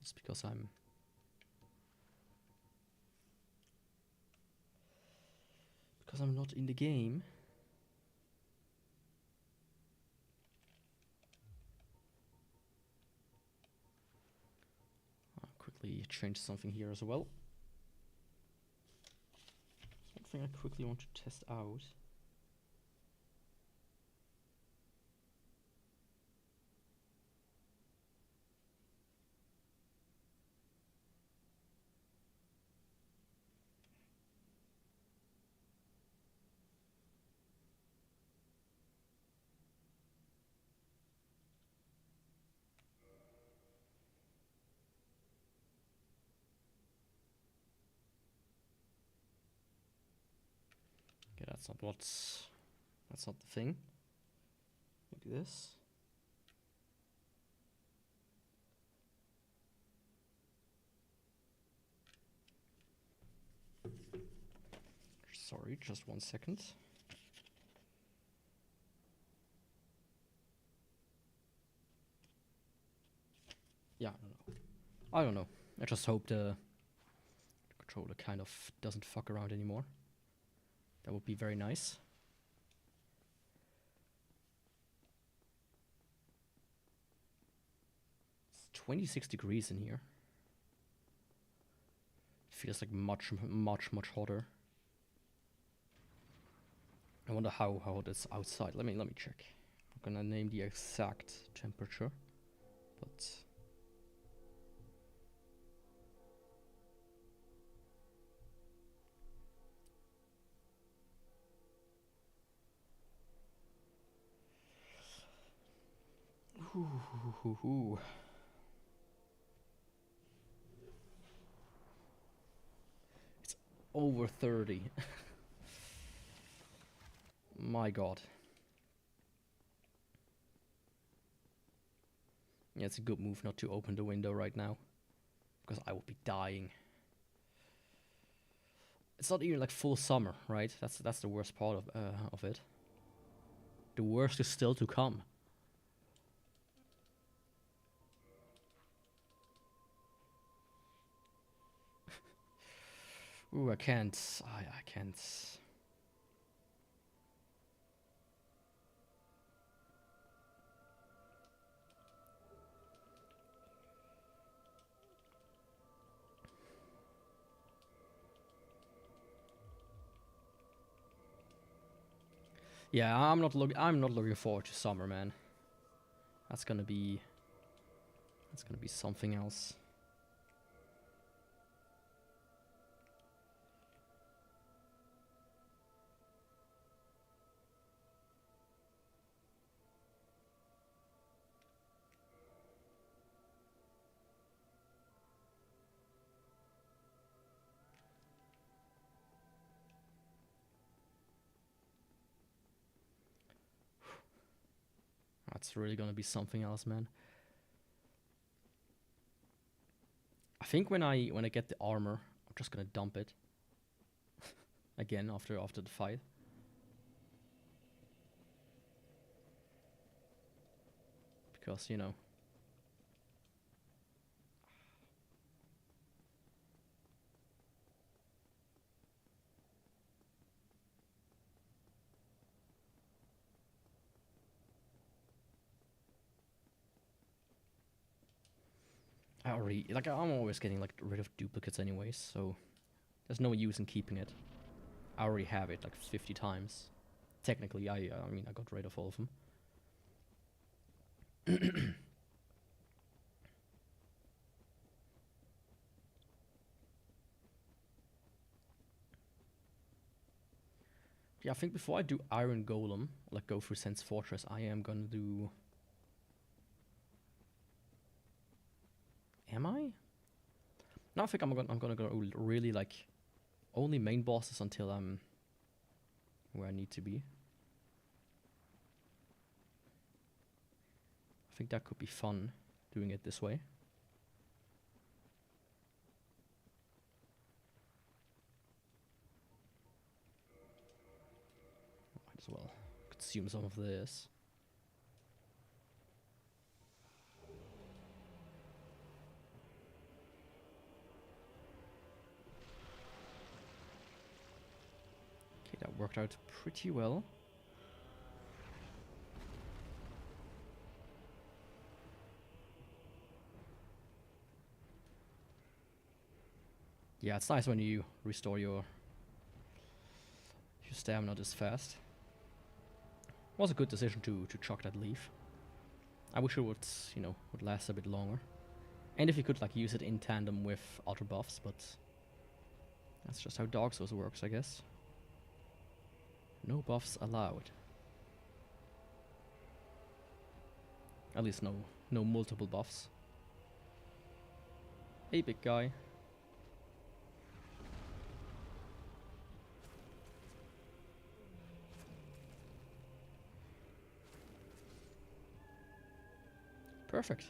It's because I'm... because I'm not in the game. I'll quickly change something here as well. Something I quickly want to test out. Okay, that's not the thing. Look at this. Sorry, just 1 second. Yeah, I don't know. I just hope the controller kind of doesn't fuck around anymore. That would be very nice. It's 26 degrees in here. Feels like much hotter. I wonder how hot it's outside. Let me check. I'm gonna name the exact temperature, but it's over 30. My god. Yeah, it's a good move not to open the window right now, because I would be dying. It's not even like full summer, right? That's the worst part of it. The worst is still to come. Ooh, I can't. I can't. Yeah, I'm not looking forward to summer, man. That's gonna be something else. That's really gonna be something else, man. I think when I get the armor, I'm just gonna dump it again after the fight. Because, you know, I'm always getting like rid of duplicates anyways, so there's no use in keeping it. I already have it like 50 times. Technically, I mean, I got rid of all of them. Yeah, I think before I do Iron Golem, like go through Sense Fortress, I am gonna do... Am I? No, I think I'm gonna go really like only main bosses until I'm where I need to be. I think that could be fun, doing it this way. Might as well consume some of this. Okay, that worked out pretty well. Yeah, it's nice when you restore your stamina this fast. Was a good decision to chuck that leaf. I wish it would, you know, would last a bit longer. And if you could like use it in tandem with other buffs, but that's just how Dark Souls works, I guess. No buffs allowed. At least no multiple buffs. Hey, big guy. Perfect.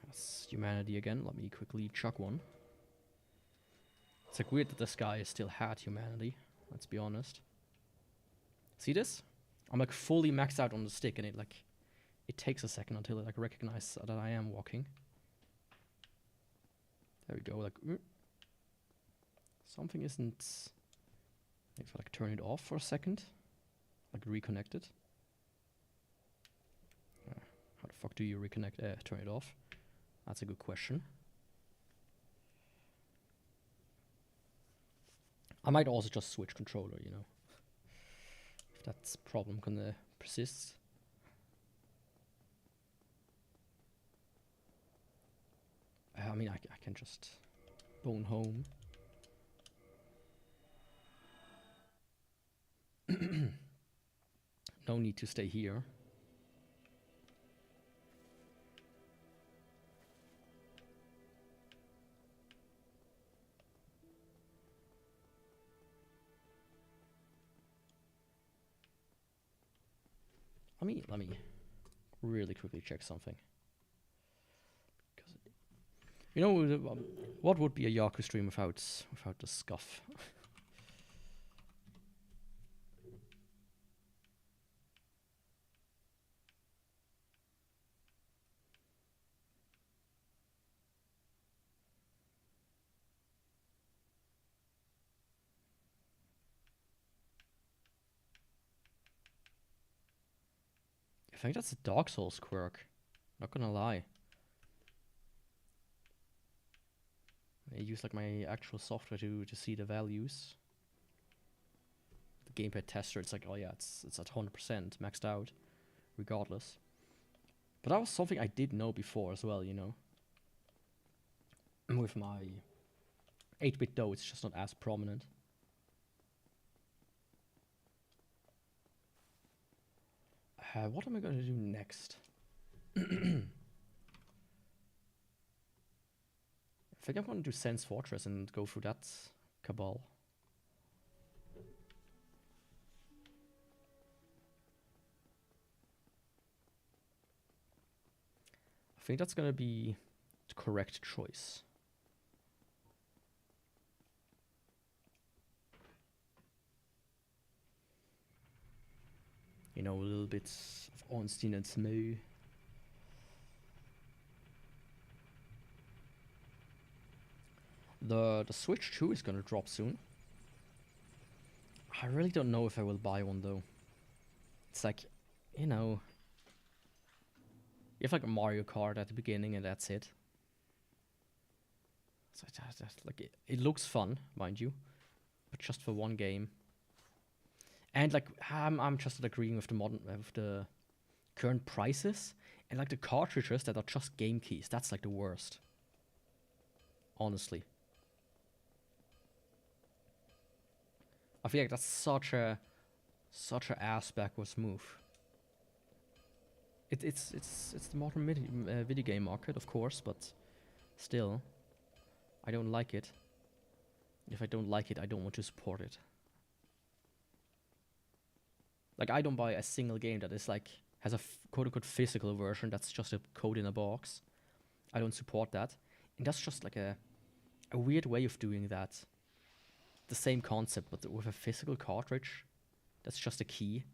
That's humanity again. Let me quickly chuck one. It's like weird that this guy still had humanity. Let's be honest. See this? I'm like fully maxed out on the stick, and it takes a second until it like recognizes that I am walking. There we go. Like something isn't. If I like turn it off for a second, like reconnect it. How the fuck do you reconnect? Turn it off. That's a good question. I might also just switch controller, you know, if that problem gonna persist. I mean, I can just bone home. No need to stay here. Let me really quickly check something. You know, what would be a Yaku stream without the scuff? I think that's a Dark Souls quirk. Not gonna lie. I use like my actual software to see the values. The gamepad tester, it's like, oh yeah, it's at 100% maxed out, regardless. But that was something I did know before as well, you know. With my 8-bit though, it's just not as prominent. What am I gonna do next? I think I'm gonna do Sense Fortress and go through that cabal. I think that's gonna be the correct choice. You know, a little bit of Ornstein and Smoo. The Switch 2 is gonna drop soon. I really don't know if I will buy one though. It's like, you know, you have like a Mario Kart at the beginning and that's it. So like it looks fun, mind you, but just for one game. And like I'm just agreeing with the current prices, and like the cartridges that are just game keys. That's like the worst. Honestly, I feel like that's such a ass backwards move. It's the modern video game market, of course, but still, I don't like it. If I don't like it, I don't want to support it. Like, I don't buy a single game that is like has a quote-unquote physical version that's just a code in a box. I don't support that. And that's just like a weird way of doing that. The same concept, but with a physical cartridge. That's just a key.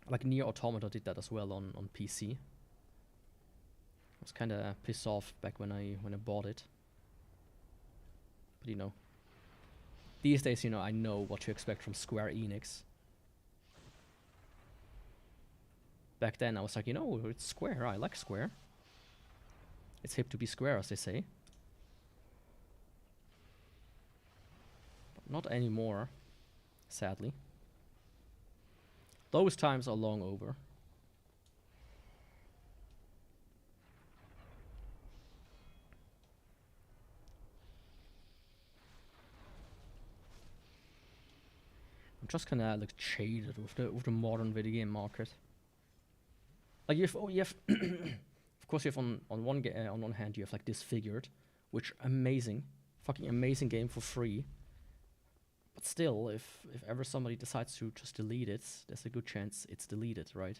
Like Nier Automata did that as well on PC. I was kind of pissed off back when I bought it. But you know, these days, you know, I know what to expect from Square Enix. Back then, I was like, you know, it's Square. I like Square. It's hip to be Square, as they say. But not anymore, sadly. Those times are long over. I'm just kind of like jaded with the modern video game market. Like you have of course you have on one hand you have like Disfigured, which fucking amazing game for free. But still, if ever somebody decides to just delete it, there's a good chance it's deleted, right?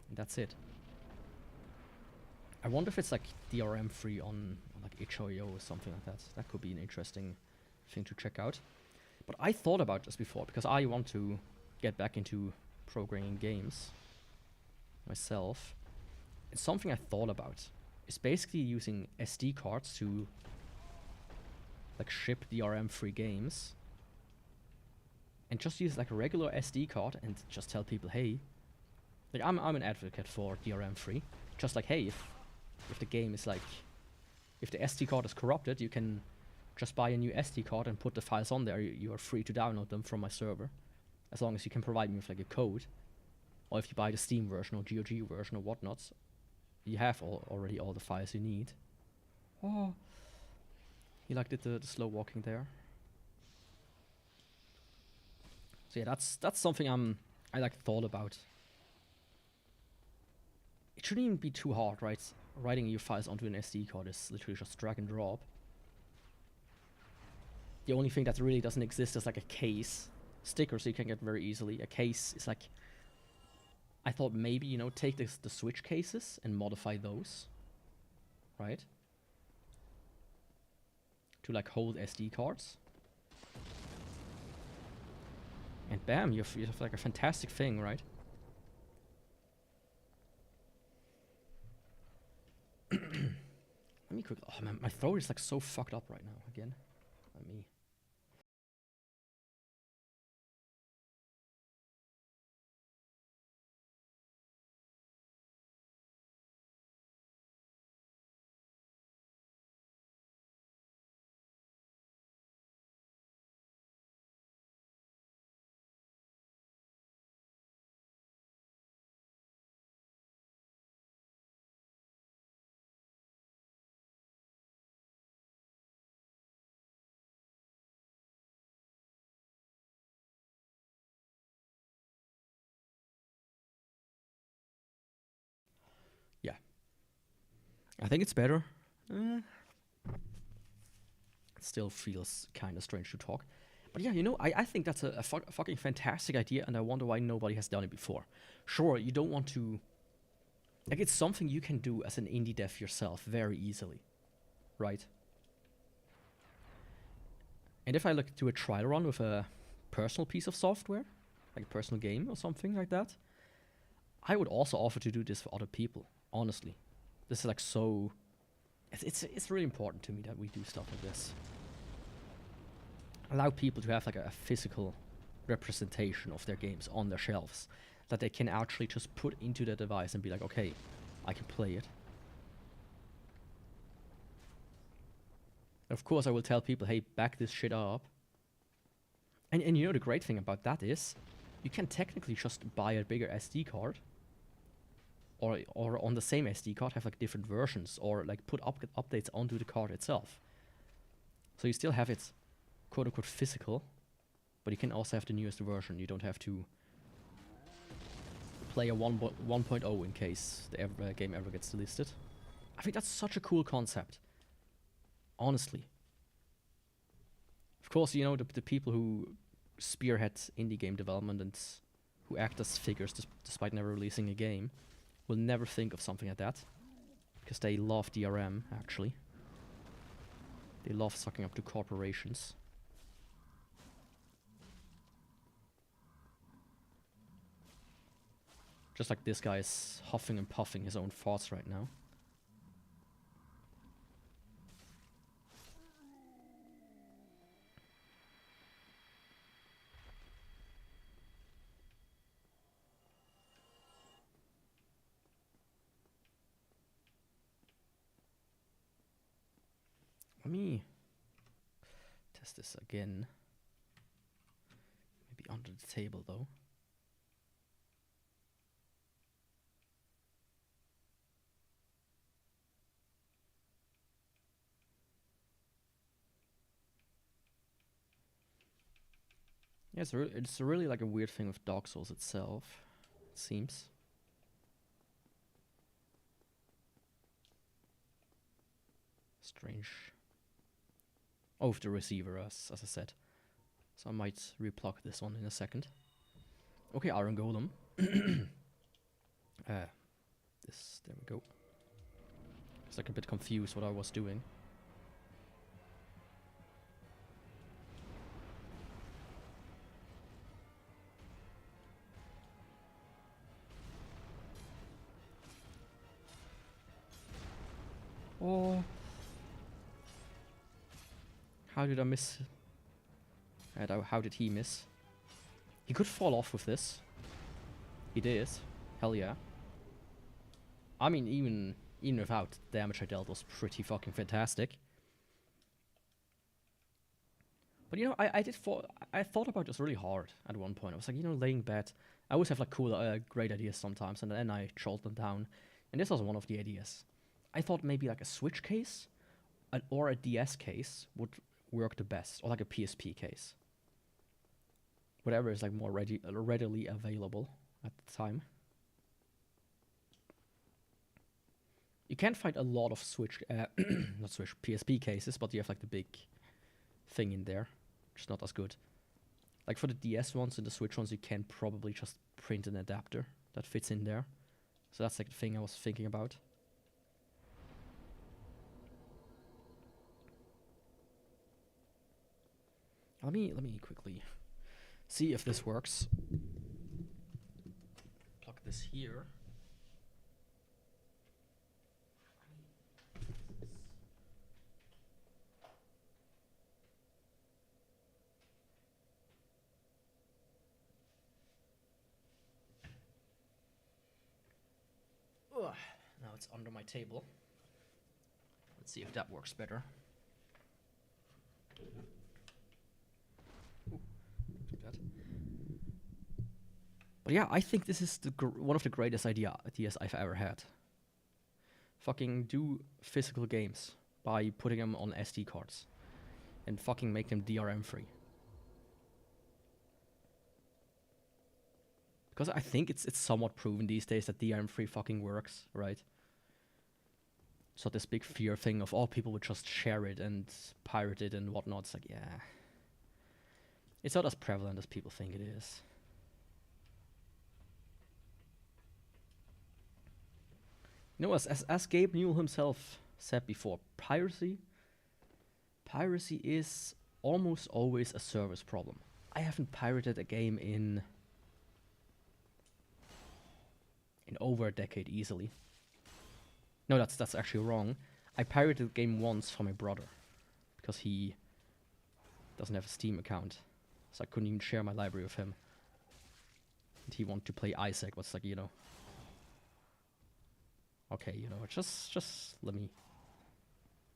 And that's it. I wonder if it's like DRM free on like itch.io or something like that. That could be an interesting thing to check out. But I thought about this before because I want to get back into programming games myself. And something I thought about is basically using SD cards to like ship DRM free games. And just use like a regular SD card and just tell people, hey, like I'm an advocate for DRM free. Just like, hey, if the game is like, if the SD card is corrupted, you can just buy a new SD card and put the files on there. You are free to download them from my server, as long as you can provide me with like a code. Or if you buy the Steam version or GOG version or whatnot, you have already all the files you need. Oh, he like did the slow walking there. So yeah, that's something I like thought about. It shouldn't even be too hard, right? Writing your files onto an SD card is literally just drag and drop. The only thing that really doesn't exist is like a case. Stickers you can get very easily. A case is like, I thought maybe, you know, take the Switch cases and modify those, right? To like hold SD cards. And bam, you have like a fantastic thing, right? Let me quick. Oh man, my throat is like so fucked up right now again. Let me. Yeah. I think it's better. It still feels kind of strange to talk. But yeah, you know, I think that's a fucking fantastic idea, and I wonder why nobody has done it before. Sure, you don't want to... Like, it's something you can do as an indie dev yourself very easily, right? And if I look to a trial run with a personal piece of software, like a personal game or something like that, I would also offer to do this for other people, honestly. This is like so... It's really important to me that we do stuff like this. Allow people to have like a physical representation of their games on their shelves that they can actually just put into their device and be like, okay, I can play it. Of course, I will tell people, hey, back this shit up. And you know the great thing about that is, you can technically just buy a bigger SD card, or on the same SD card have like different versions, or like put updates onto the card itself. So you still have it quote unquote physical, but you can also have the newest version. You don't have to play a 1.0 in case the game ever gets delisted. I think that's such a cool concept. Honestly. Of course, you know, the people who spearhead indie game development and who act as figures despite never releasing a game will never think of something like that. Because they love DRM, actually. They love sucking up to corporations. Just like this guy is huffing and puffing his own thoughts right now. Let me test this again. Maybe under the table though. Yeah, it's really like a weird thing with Dark Souls itself, it seems. Strange. Oh, with the receiver, as I said. So I might replug this one in a second. Okay, Iron Golem. There we go. It's like a bit confused what I was doing. Oh. How did I miss? How did he miss? He could fall off with this. He did. Hell yeah. I mean, even without the damage I dealt was pretty fucking fantastic. But you know, I thought about this really hard at one point. I was like, you know, laying bed. I always have like cool, great ideas sometimes, and then I trolled them down. And this was one of the ideas. I thought maybe like a Switch case or a DS case would work the best, or like a PSP case. Whatever is like more readily available at the time. You can't find a lot of Switch, not Switch, PSP cases, but you have like the big thing in there, which is not as good. Like for the DS ones and the Switch ones, you can probably just print an adapter that fits in there. So that's like the thing I was thinking about. Let me quickly see if this works. Plug this here. Ugh. Now it's under my table. Let's see if that works better. But yeah, I think this is one of the greatest ideas I've ever had. Fucking do physical games by putting them on SD cards. And fucking make them DRM free. Because I think it's somewhat proven these days that DRM free fucking works, right? So this big fear thing of all people would just share it and pirate it and whatnot. It's like, yeah. It's not as prevalent as people think it is. You know, as Gabe Newell himself said before, piracy is almost always a service problem. I haven't pirated a game in over a decade easily. No, that's actually wrong. I pirated the game once for my brother because he doesn't have a Steam account, so I couldn't even share my library with him. And he wanted to play Isaac, but it's like, you know. Okay, you know, just let me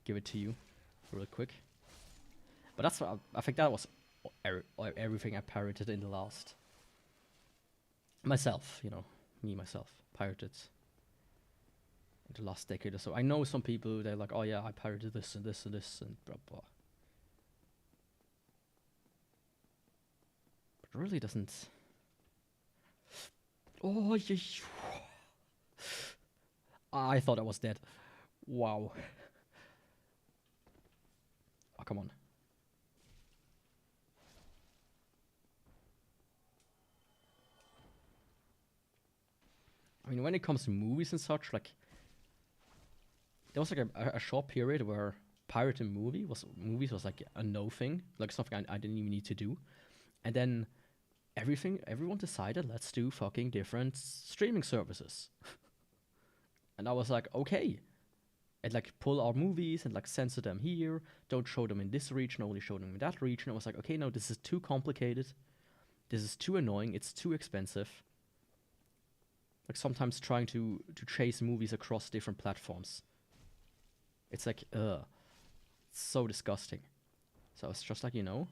give it to you real quick. But that's what I think that was everything I pirated in the last. Myself, you know, myself, pirated in the last decade or so. I know some people, they're like, oh yeah, I pirated this and this and this and blah blah. But it really doesn't. Oh, yeah. I thought I was dead. Wow. Oh, come on. I mean, when it comes to movies and such, like, there was like a short period where pirating movies was like a no thing, like something I didn't even need to do. And then everyone decided, let's do fucking different streaming services. And I was like, okay. And like pull our movies and like censor them here. Don't show them in this region, only show them in that region. I was like, okay, no, this is too complicated. This is too annoying. It's too expensive. Like sometimes trying to chase movies across different platforms. It's like, it's so disgusting. So it's just like, you know,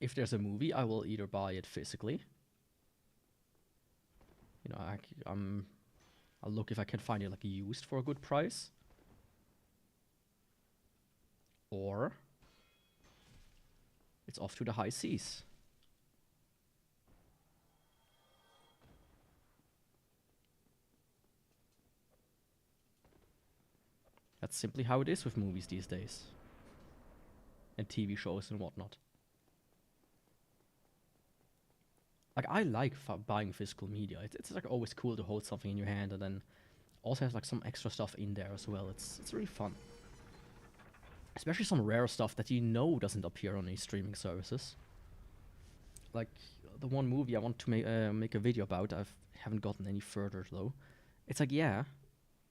if there's a movie, I will either buy it physically. You know, I'll look if I can find it like used for a good price. Or it's off to the high seas. That's simply how it is with movies these days. And TV shows and whatnot. Like, I like buying physical media. It's like always cool to hold something in your hand and then also have like some extra stuff in there as well. It's really fun. Especially some rare stuff that you know doesn't appear on any streaming services. Like, the one movie I want to make a video about, I haven't gotten any further though. It's like, yeah,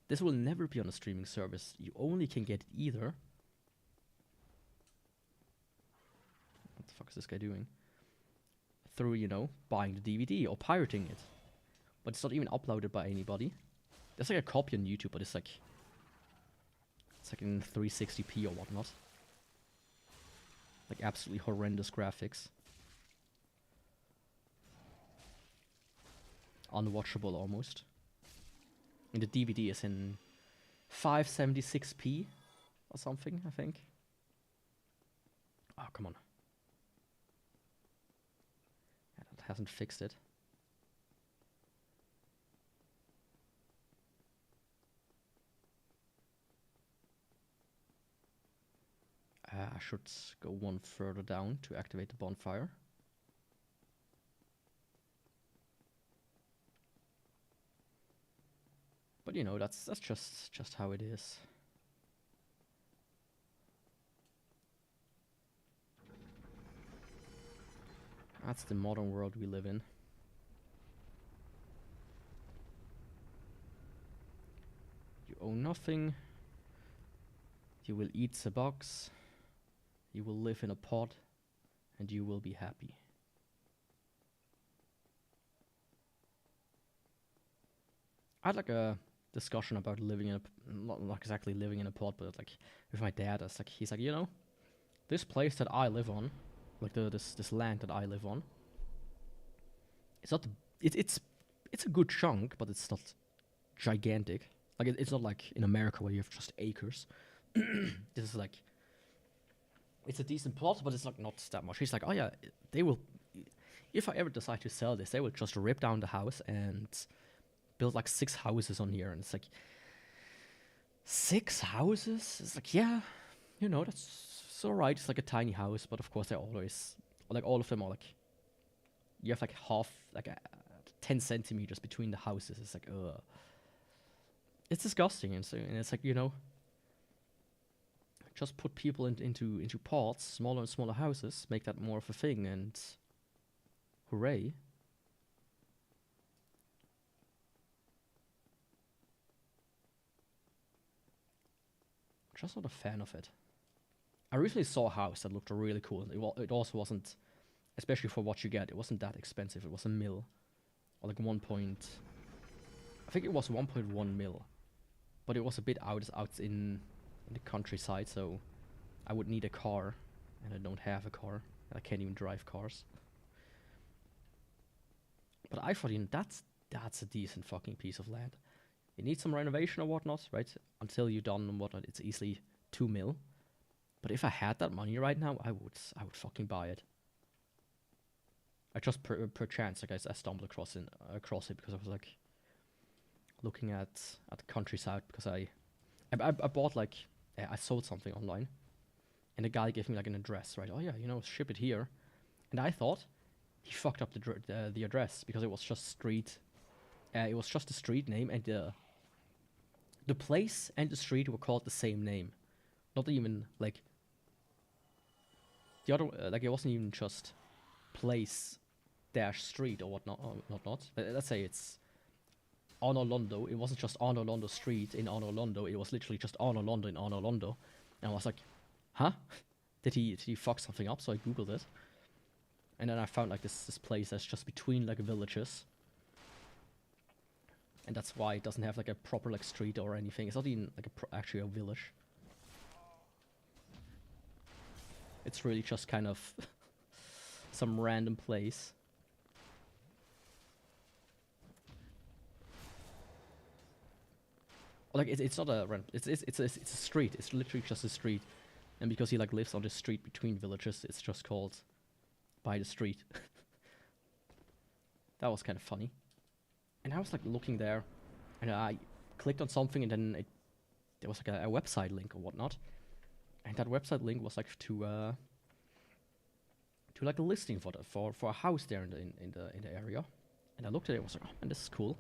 this will never be on a streaming service. You only can get it either. What the fuck is this guy doing? Through, you know, buying the DVD or pirating it. But it's not even uploaded by anybody. There's like a copy on YouTube, but it's like in 360p or whatnot. Like absolutely horrendous graphics. Unwatchable almost. And the DVD is in 576p or something, I think. Oh, come on. Yeah, that hasn't fixed it. I should go one further down to activate the bonfire. But you know, that's just how it is. That's the modern world we live in. You own nothing. You will eat the box. You will live in a pod. And you will be happy. I had like a discussion about living in a, not exactly living in a pod, but like with my dad. It's like, he's like, you know, this place that I live on, like this land that I live on, it's not, it's a good chunk, but it's not gigantic. Like it's not like in America where you have just acres. This is like, it's a decent plot, but it's like not that much. He's like, oh yeah, they will, if I ever decide to sell this, they will just rip down the house and build like 6 houses on here. And it's like, 6 houses? It's like, yeah, you know, that's alright. It's like a tiny house, but of course they're always, like all of them are like, you have like half, like 10 centimeters between the houses. It's like, it's disgusting. And it's like, you know, just put people into pods, smaller and smaller houses, make that more of a thing, and hooray. Just not a fan of it. I recently saw a house that looked really cool. It also wasn't, especially for what you get, it wasn't that expensive. It was a mil, or like I think it was 1.1 mil, but it was a bit out in the countryside, so I would need a car, and I don't have a car, and I can't even drive cars. But I thought, you know, that's a decent fucking piece of land. It needs some renovation or whatnot, right? Until you're done and whatnot, it's easily 2 mil. But if I had that money right now, I would fucking buy it. I just per chance, like I stumbled across it because I was like looking at the countryside, because I bought like I sold something online, and the guy gave me like an address, right? Oh yeah, you know, ship it here, and I thought he fucked up the address because it was just street. It was just the street name, and the place and the street were called the same name. Not even like the other, like it wasn't even just place dash street or whatnot, or whatnot. Let's say it's Onolondo. It wasn't just Onolondo Street in Onolondo. It was literally just Onolondo in Onolondo. And I was like, huh? Did he fuck something up? So I googled it. And then I found like this place that's just between like villages. And that's why it doesn't have like a proper like street or anything. It's not even like actually a village. It's really just kind of some random place. Like it's not a random. It's a street. It's literally just a street. And because he like lives on the street between villages, it's just called by the street. That was kind of funny. And I was like looking there, and I clicked on something, and then there was like a website link or whatnot, and that website link was like to like a listing for a house there in the area. And I looked at it, and was like, oh man, this is cool.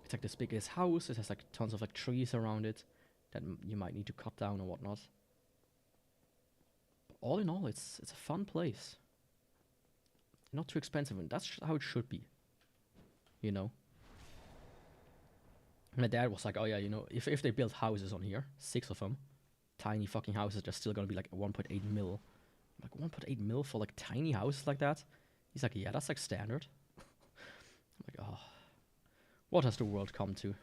It's like this biggest house. It has like tons of like trees around it that you might need to cut down or whatnot. But all in all, it's a fun place. Not too expensive, and that's how it should be. You know. My dad was like, oh yeah, you know, if they build houses on here, 6 of them, tiny fucking houses, they're still gonna be like 1.8 mil. I'm like, 1.8 mil for like tiny houses like that? He's like, yeah, that's like standard. I'm like, oh, what has the world come to?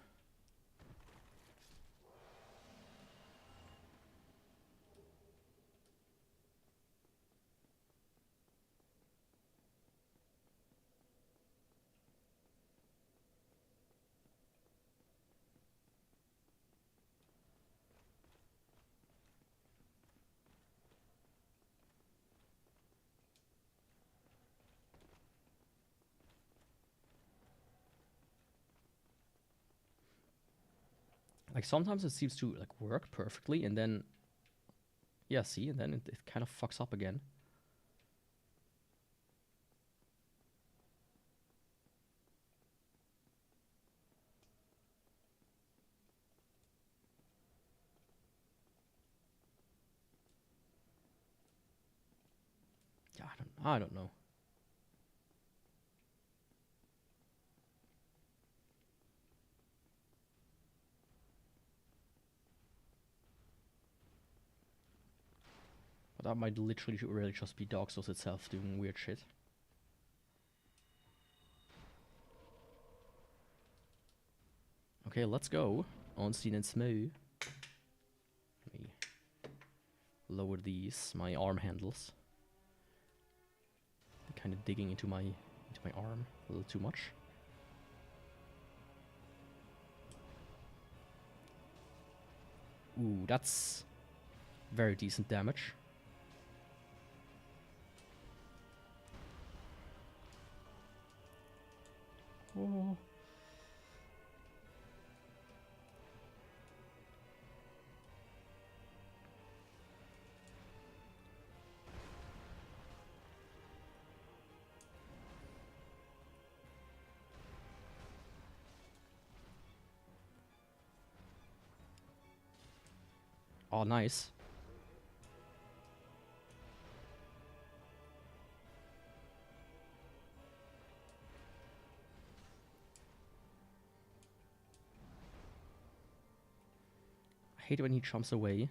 Like sometimes it seems to like work perfectly, and then yeah, see, and then it kind of fucks up again. Yeah, I don't know. But that might literally really just be Dark Souls itself doing weird shit. Okay, let's go. On scene and smooth. Let me lower these, my arm handles. Kind of digging into my arm a little too much. Ooh, that's very decent damage. Oh. Oh, nice. I hate when he jumps away.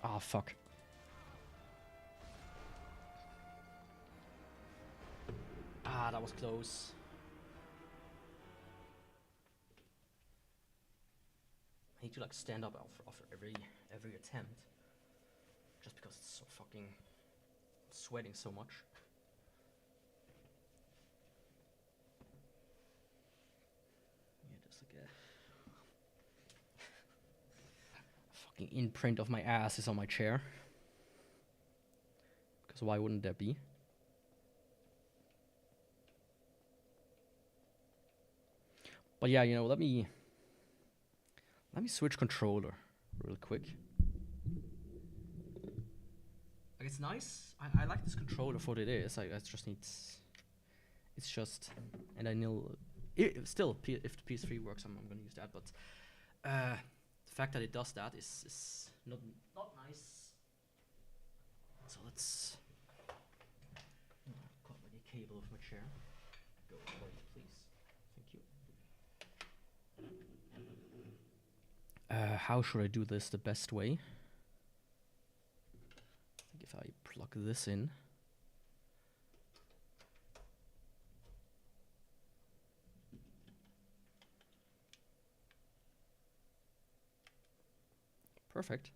Ah, fuck. Ah, that was close. I need to like stand up after every attempt. Just because it's so fucking sweating so much. Yeah, just like a fucking imprint of my ass is on my chair. Because why wouldn't there be? But yeah, you know, let me switch controller real quick. Like, it's nice. I like this controller for what it is. I just need... It's just... And I know... Still, if the PS3 works, I'm gonna use that, but... the fact that it does that is not nice. So let's... cut like a cable of my chair. Go away, please. Thank you. How should I do this the best way? I think if I plug this in. Perfect.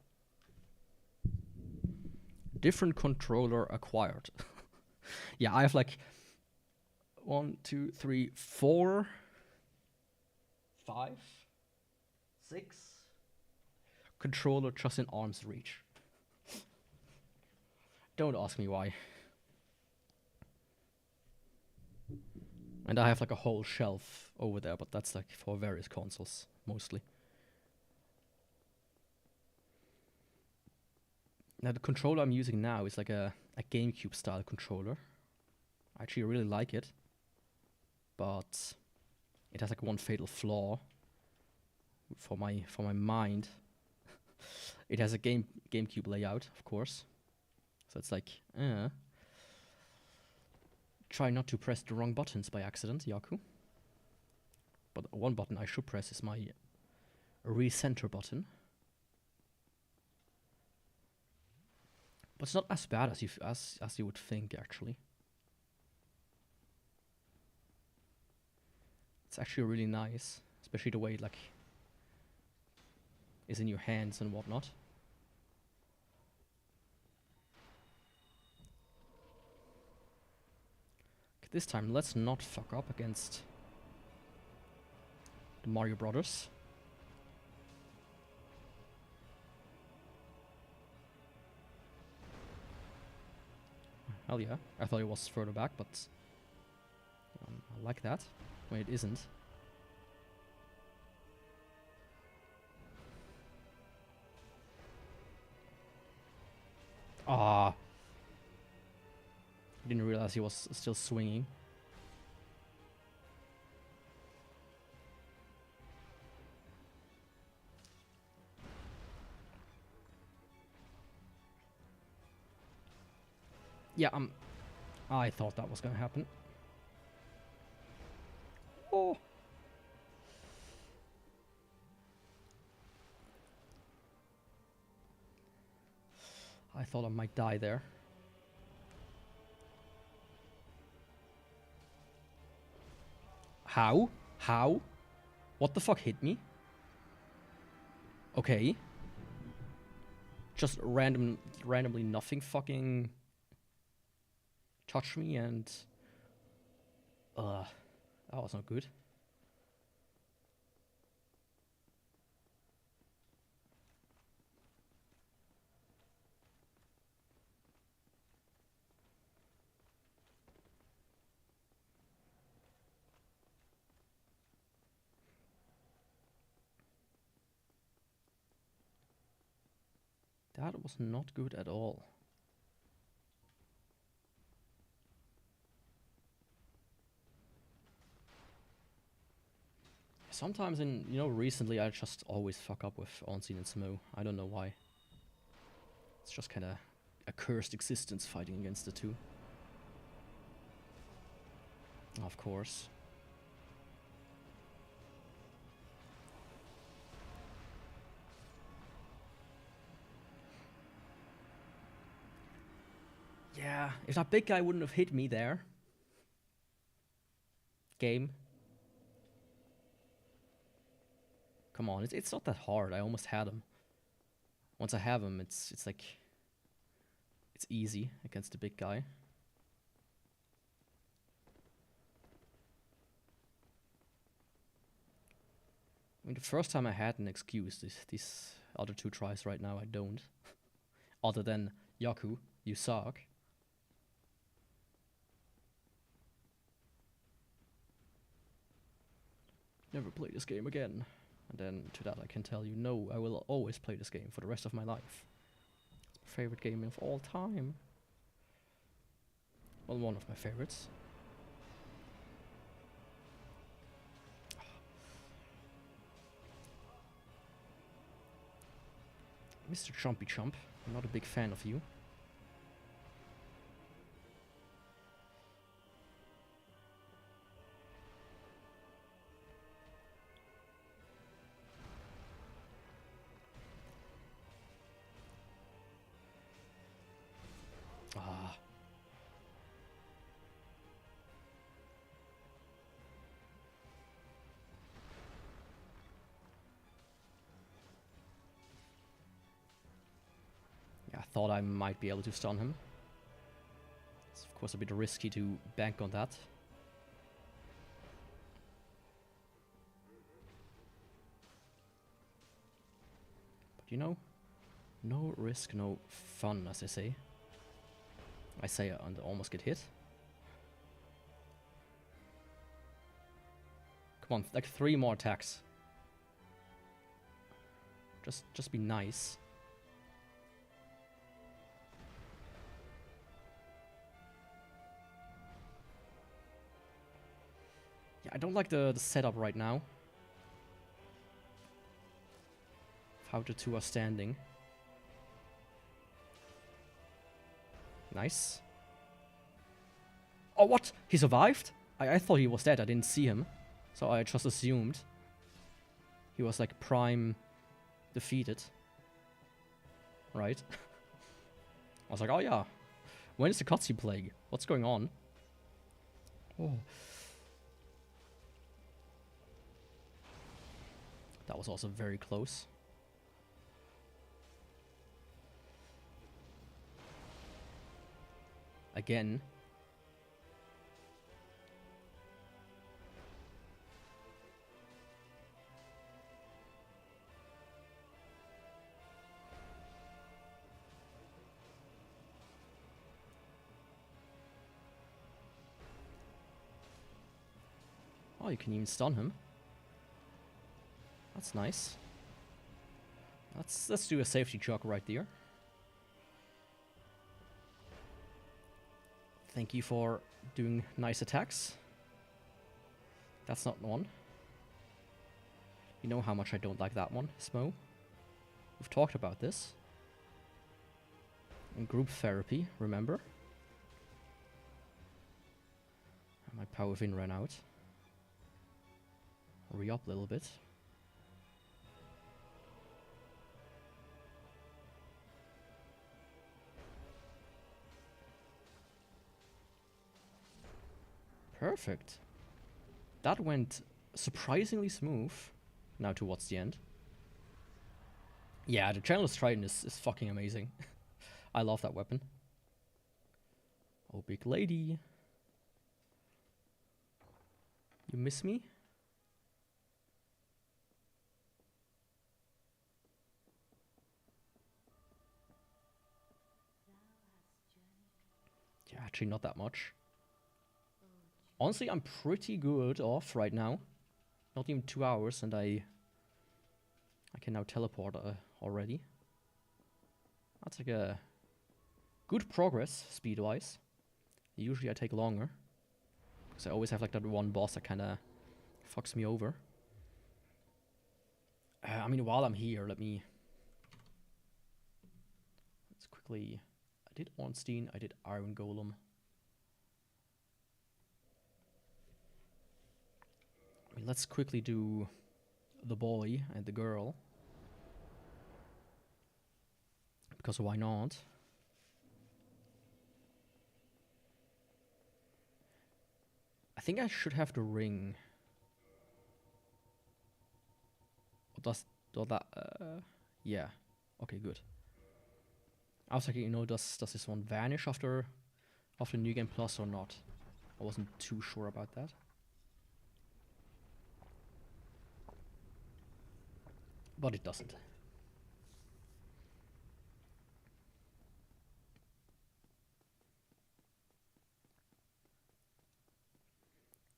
Different controller acquired. Yeah, I have like 1, 2, 3, 4, 5, 6 controller just in arm's reach. Don't ask me why. And I have like a whole shelf over there, but that's like for various consoles mostly. Now the controller I'm using now is like a GameCube style controller. I actually really like it, but it has like one fatal flaw for my mind. It has a GameCube layout, of course, so it's like try not to press the wrong buttons by accident, Yaku. But one button I should press is my recenter button. But it's not as bad as you would think, actually. It's actually really nice, especially the way it like is in your hands and whatnot. Okay, this time let's not fuck up against the Mario Brothers. Hell yeah, I thought it was further back, but I like that when it isn't. Ah, I didn't realize he was still swinging. Yeah, I thought that was gonna happen. Oh. I thought I might die there. How? How? What the fuck hit me? Okay. Just randomly nothing fucking touched me and... that was not good. That was not good at all. Sometimes recently I just always fuck up with Unseen and Smo. I don't know why. It's just kinda a cursed existence fighting against the two. Of course. Yeah, if that big guy wouldn't have hit me there. Game. Come on, it's not that hard. I almost had him. Once I have him, it's like... It's easy against the big guy. I mean, the first time I had an excuse, these other two tries right now, I don't. Other than, Yaku, you suck. Never play this game again. And then to that I can tell you, no, I will always play this game for the rest of my life. Favorite game of all time. Well, one of my favorites. Mr. Chompy Chomp, I'm not a big fan of you. Ah. Yeah, I thought I might be able to stun him. It's of course a bit risky to bank on that. But you know, no risk, no fun, as they say. I say and almost get hit. Come on, like 3 more attacks. Just be nice. Yeah, I don't like the setup right now. Of how the two are standing. Nice. Oh, what? He survived? I thought he was dead. I didn't see him. So I just assumed he was like prime defeated. Right? I was like, oh yeah. When is the cutscene playing? What's going on? Oh. That was also very close. Again. Oh, you can even stun him. That's nice. Let's do a safety jog right there. Thank you for doing nice attacks. That's not one. You know how much I don't like that one, Smo. We've talked about this. In group therapy, remember? My power within ran out. Hurry up a little bit. Perfect. That went surprisingly smooth. Now towards the end. Yeah, the Chandler's Trident is fucking amazing. I love that weapon. Oh, big lady. You miss me? Yeah, actually not that much. Honestly, I'm pretty good off right now. Not even 2 hours, and I can now teleport already. That's like a good progress, speed-wise. Usually I take longer. Because I always have like that one boss that kind of fucks me over. I mean, while I'm here, let's quickly... I did Ornstein, I did Iron Golem. I mean, let's quickly do the boy and the girl. Because why not? I think I should have the ring. Does that? Yeah. Okay, good. I was like, you know, does this one vanish after New Game Plus or not? I wasn't too sure about that. But it doesn't.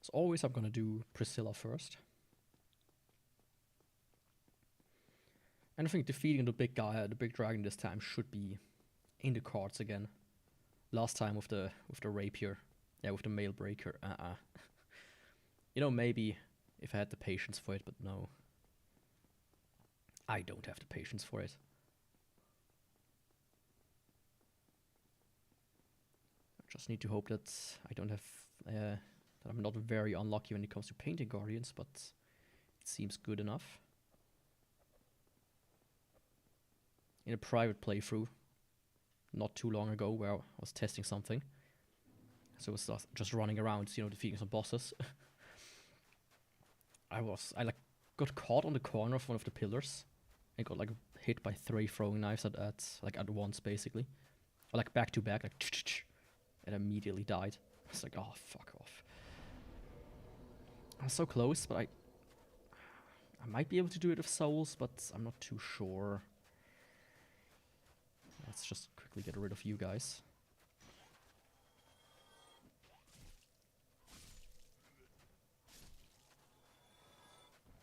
As always, I'm gonna do Priscilla first. And I think defeating the big guy, the big dragon this time should be in the cards again. Last time with the rapier. Yeah, with the mail breaker. You know, maybe if I had the patience for it, but no. I don't have the patience for it. I just need to hope that I don't have that I'm not very unlucky when it comes to painting guardians, but it seems good enough. In a private playthrough, not too long ago, where I was testing something, so I was just running around, you know, defeating some bosses. I like got caught on the corner of one of the pillars, and got like hit by 3 throwing knives at once, basically, or like back to back, like, and immediately died. I was like, oh, fuck off. I was so close, but I might be able to do it with souls, but I'm not too sure. Let's just quickly get rid of you guys.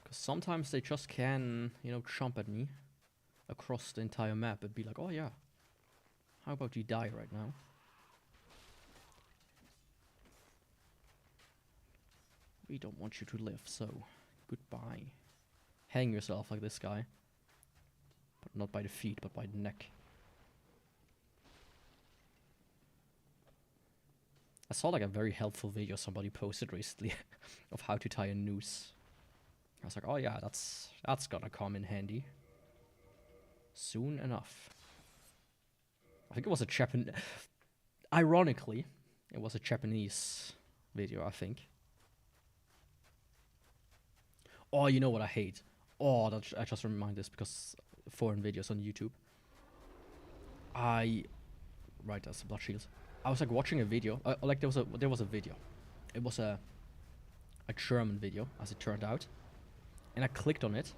Because sometimes they just can, you know, jump at me across the entire map and be like, oh yeah, how about you die right now? We don't want you to live, so goodbye. Hang yourself like this guy. But not by the feet, but by the neck. I saw like a very helpful video somebody posted recently of how to tie a noose. I was like, oh yeah, that's gonna come in handy soon enough. I think it was a Japanese. Ironically, it was a Japanese video, I think. Oh, you know what I hate? Oh, I just remind this because foreign videos on YouTube. Right, that's the blood shield. I was like watching a video. Like there was a video. It was a German video, as it turned out. And I clicked on it.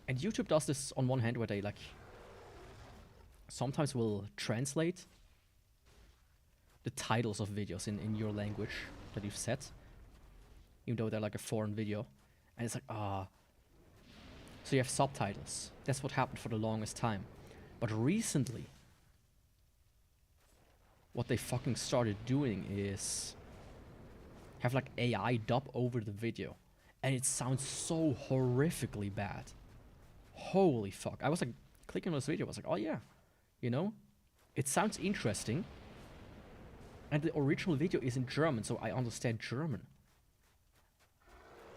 And YouTube does this on one hand where they like sometimes will translate the titles of videos in your language that you've set, even though they're like a foreign video. And it's like, so you have subtitles. That's what happened for the longest time. But recently, what they fucking started doing is have like AI dub over the video. And it sounds so horrifically bad. Holy fuck. I was like, clicking on this video, I was like, oh yeah, you know? It sounds interesting. And the original video is in German, so I understand German.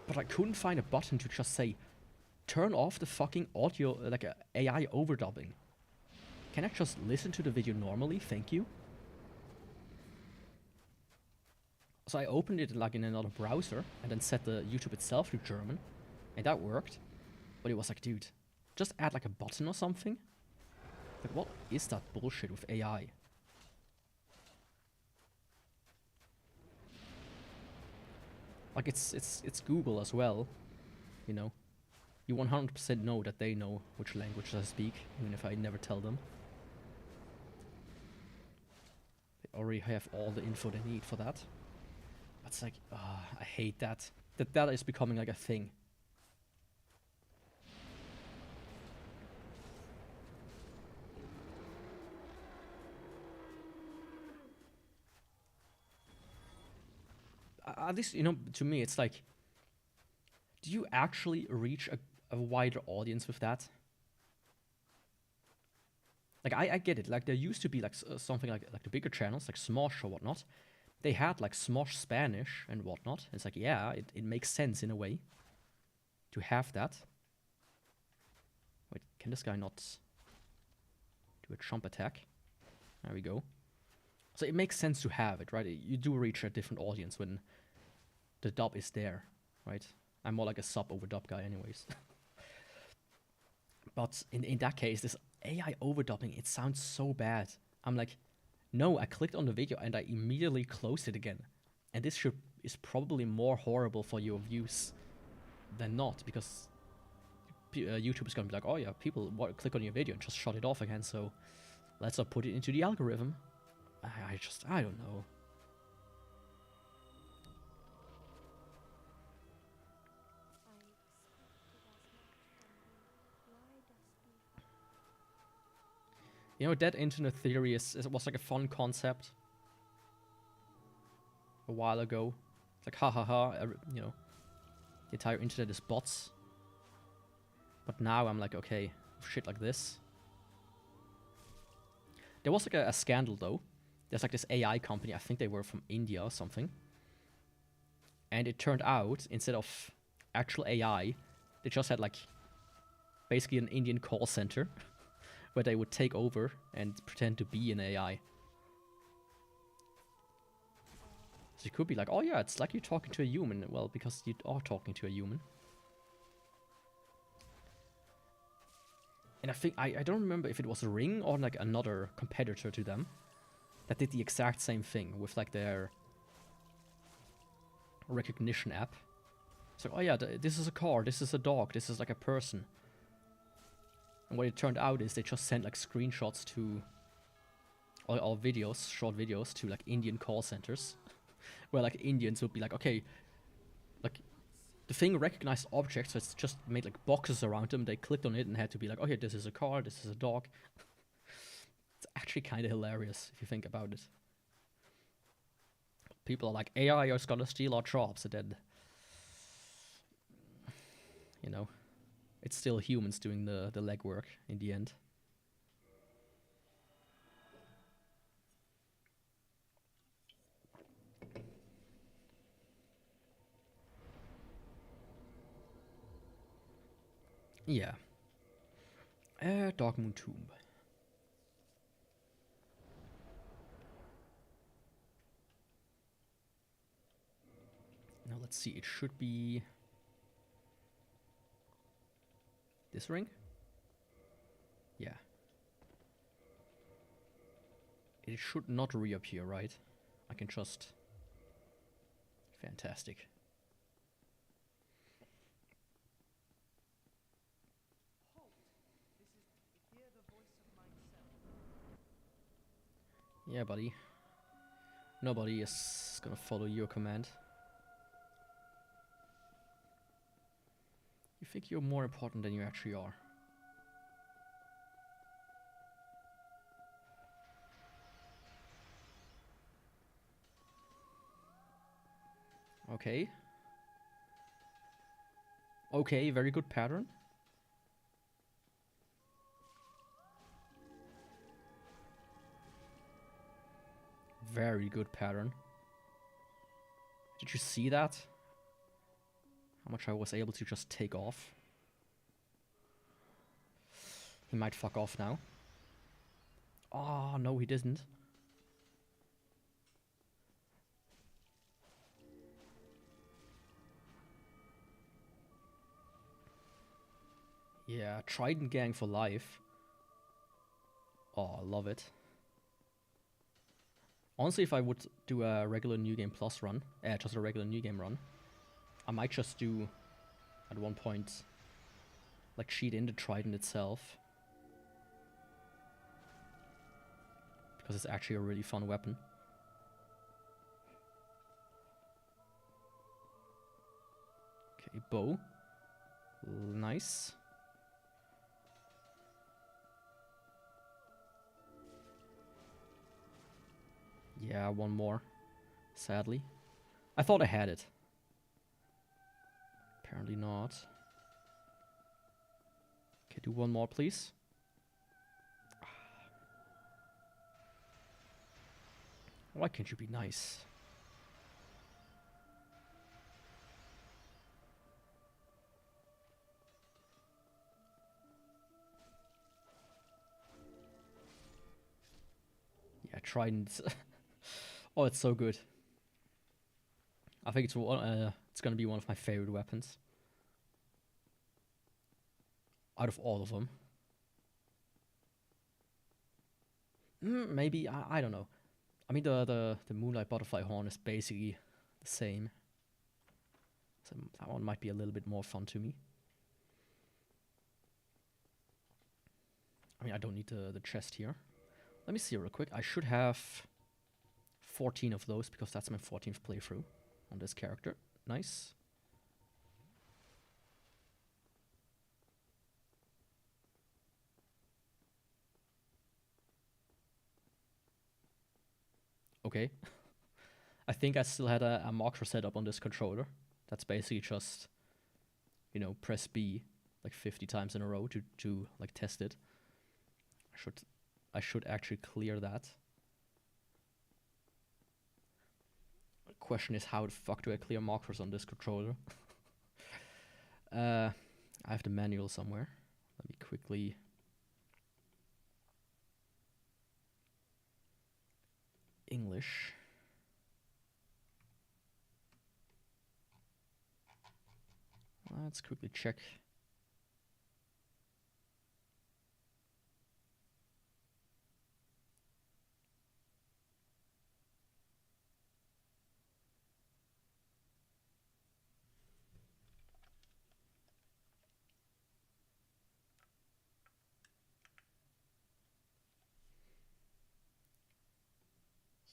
But I couldn't find a button to just say, turn off the fucking audio, like AI overdubbing. Can I just listen to the video normally? Thank you. So I opened it like in another browser and then set the YouTube itself to German. And that worked. But it was like, dude, just add like a button or something. Like, what is that bullshit with AI? Like, it's Google as well, you know. You 100% know that they know which language I speak, even if I never tell them. They already have all the info they need for that. But it's like, I hate that. That is becoming like a thing. At least, you know, to me, it's like, do you actually reach a wider audience with that? Like, I get it. Like, there used to be like something like the bigger channels, like Smosh or whatnot. They had like Smosh Spanish and whatnot. It's like, yeah, it makes sense in a way to have that. Wait, can this guy not do a jump attack? There we go. So it makes sense to have it, right? You do reach a different audience when the dub is there, right? I'm more like a sub over dub guy anyways. But in that case, this AI overdubbing, it sounds so bad. I'm like, no, I clicked on the video and I immediately closed it again. And this is probably more horrible for your views than not, because YouTube is gonna be like, oh yeah, people click on your video and just shut it off again, so let's not put it into the algorithm. I don't know. You know, that internet theory was like a fun concept a while ago. It's like, ha ha ha, you know, the entire internet is bots. But now I'm like, okay, shit like this. There was like a scandal though. There's like this AI company, I think they were from India or something. And it turned out, instead of actual AI, they just had like basically an Indian call center where they would take over and pretend to be an AI. So you could be like, oh yeah, it's like you're talking to a human. Well, because you are talking to a human. And I think, I don't remember if it was Ring or like another competitor to them that did the exact same thing with like their recognition app. So, oh yeah, this is a car, this is a dog, this is like a person. And what it turned out is they just sent like screenshots to, or videos, short videos to like Indian call centers. Where like Indians would be like, okay, like the thing recognized objects, so it's just made like boxes around them. They clicked on it and had to be like, okay, this is a car, this is a dog. It's actually kind of hilarious if you think about it. People are like, AI is gonna steal our jobs, and then, you know, it's still humans doing the legwork in the end. Yeah. Dark Moon Tomb. Now let's see, it should be this ring? Yeah. It should not reappear, right? I can just... Fantastic. Yeah, buddy. Nobody is gonna follow your command. You think you're more important than you actually are. Okay. Okay, very good pattern. Very good pattern. Did you see that? How much I was able to just take off. He might fuck off now. Oh, no, he didn't. Yeah, Trident gang for life. Oh, I love it. Honestly, if I would do a regular New Game Plus run, just a regular New Game run, I might just do, at one point, like cheat in the Trident itself. Because it's actually a really fun weapon. Okay, bow. Nice. Yeah, one more. Sadly. I thought I had it. Apparently not. Okay, do one more, please. Why can't you be nice? Yeah, Trident. Oh, it's so good. I think it's gonna be one of my favorite weapons. Out of all of them. Maybe, I don't know. I mean, the Moonlight Butterfly Horn is basically the same. So that one might be a little bit more fun to me. I mean, I don't need the chest here. Let me see real quick. I should have 14 of those because that's my 14th playthrough on this character. Nice. okay. I think I still had a marker set up on this controller. That's basically just, you know, press B like 50 times in a row to like test it. I should actually clear that. The question is, how the fuck do I clear markers on this controller? I have the manual somewhere. Let me quickly... English. Let's quickly check.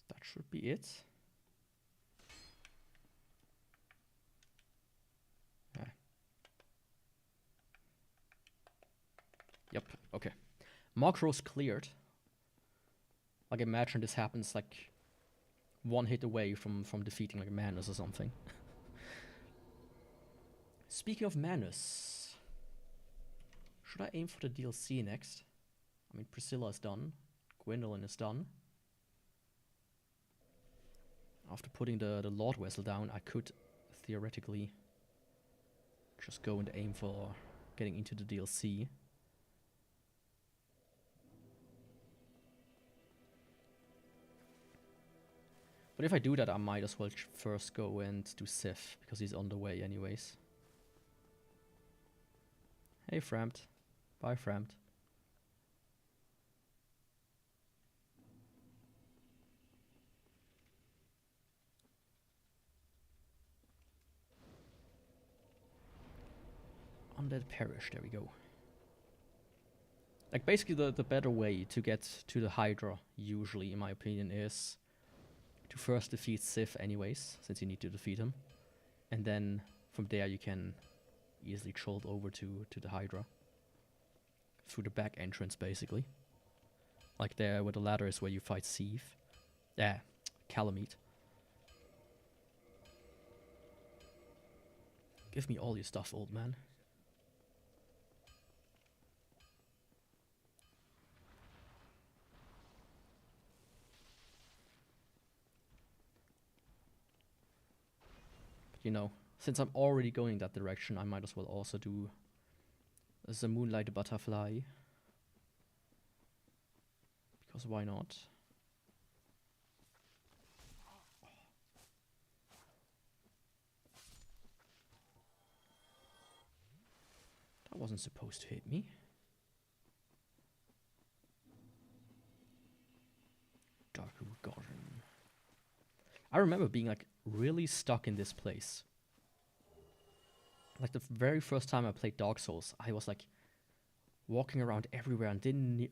That should be it. Yeah. Yep, okay. Macros cleared. Like, imagine this happens like one hit away from defeating like Manus or something. Speaking of Manus, should I aim for the DLC next? I mean, Priscilla is done. Gwendolyn is done. After putting the Lord Vessel down, I could theoretically just go and aim for getting into the DLC. But if I do that, I might as well first go and do Sif, because he's on the way anyways. Hey, Framt. Bye, Framt. Undead Parish, there we go. Like, basically the better way to get to the Hydra, usually, in my opinion, is to first defeat Sif anyways, since you need to defeat him. And then, from there, you can easily jolt over to the Hydra. Through the back entrance, basically. Like there, where the ladder is where you fight Seath. Yeah, Calamite. Give me all your stuff, old man. But you know, since I'm already going that direction, I might as well also do the Moonlight Butterfly. Because why not? That wasn't supposed to hit me. Darkwood Garden. I remember being like really stuck in this place. Like the very first time I played Dark Souls, I was like walking around everywhere and didn't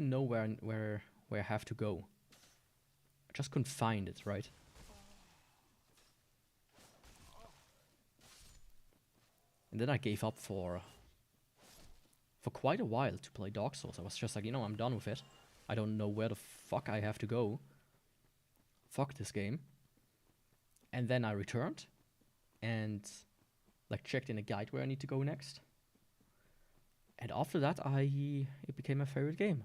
know where I have to go. I just couldn't find it, right? And then I gave up for quite a while to play Dark Souls. I was just like, you know, I'm done with it. I don't know where the fuck I have to go. Fuck this game. And then I returned and like checked in a guide where I need to go next. And after that, it became my favorite game.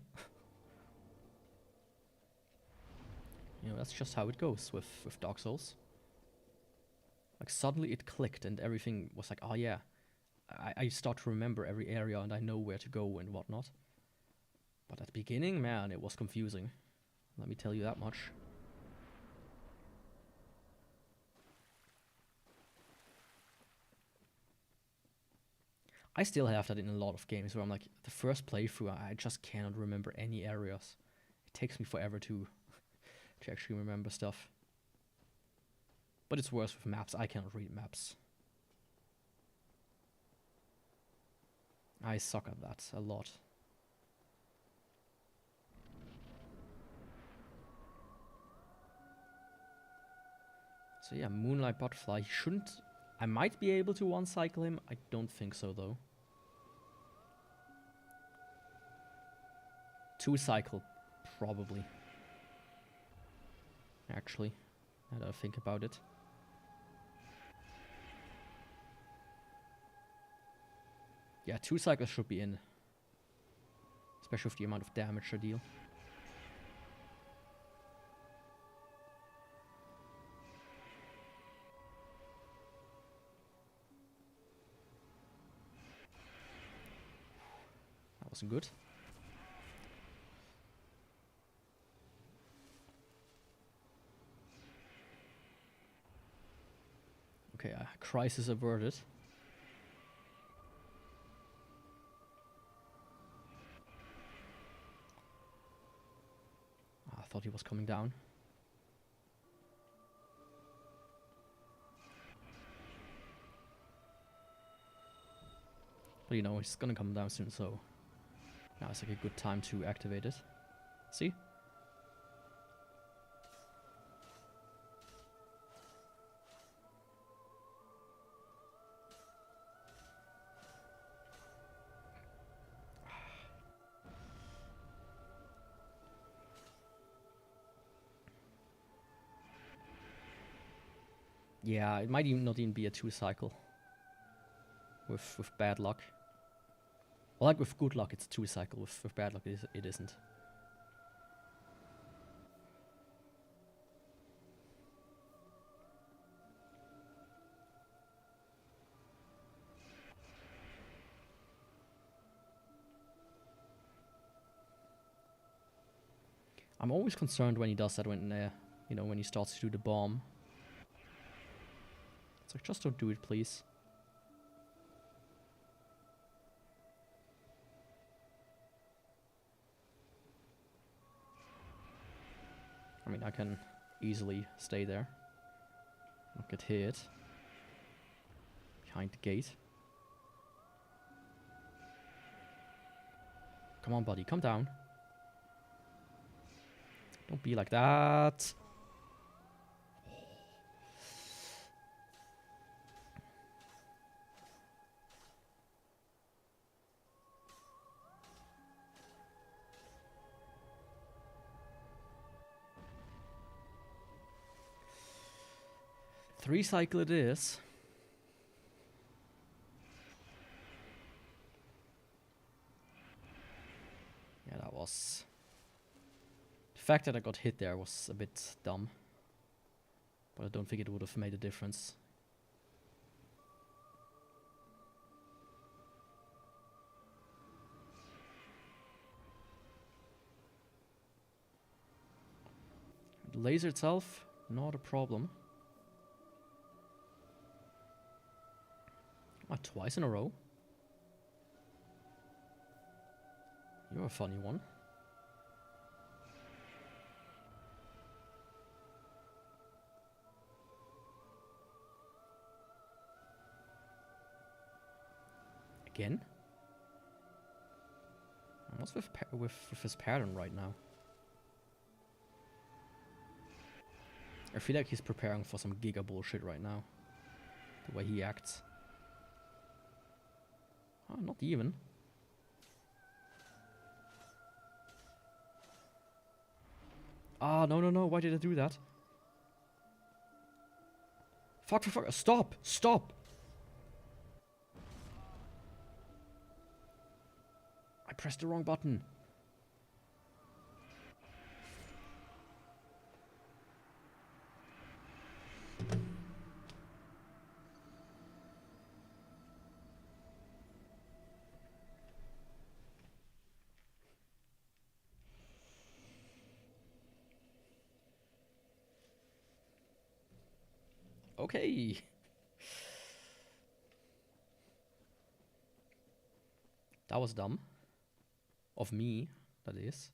You know, that's just how it goes with Dark Souls. Like suddenly it clicked and everything was like, oh yeah, I start to remember every area and I know where to go and whatnot. But at the beginning, man, it was confusing. Let me tell you that much. I still have that in a lot of games where I'm like, the first playthrough, I just cannot remember any areas. It takes me forever to actually remember stuff. But it's worse with maps. I cannot read maps. I suck at that a lot. So yeah, Moonlight Butterfly. He shouldn't... I might be able to one-cycle him. I don't think so, though. Two-cycle, probably. actually, now that I think about it. Yeah, 2 cycles should be in. Especially with the amount of damage I deal. That wasn't good. Okay, crisis averted. I thought he was coming down. But you know, he's gonna come down soon, so now it's like a good time to activate it. See? Yeah, it might even not even be a 2 cycle. With bad luck. Well, like with good luck, it's a 2 cycle. With bad luck, it isn't. I'm always concerned when he does that, when, you know, when he starts to do the bomb. It's like, just don't do it, please. I mean, I can easily stay there. Not get hit. Behind the gate. Come on, buddy, come down. Don't be like that. Three cycle it is. Yeah, that was... The fact that I got hit there was a bit dumb. But I don't think it would have made a difference. The laser itself, not a problem. Twice in a row. You're a funny one. Again? What's with his pattern right now? I feel like he's preparing for some giga bullshit right now. The way he acts. Oh, not even. Ah, no, no, no. Why did I do that? Fuck, fuck, fuck. Stop! Stop! I pressed the wrong button. Okay. That was dumb. Of me, that is.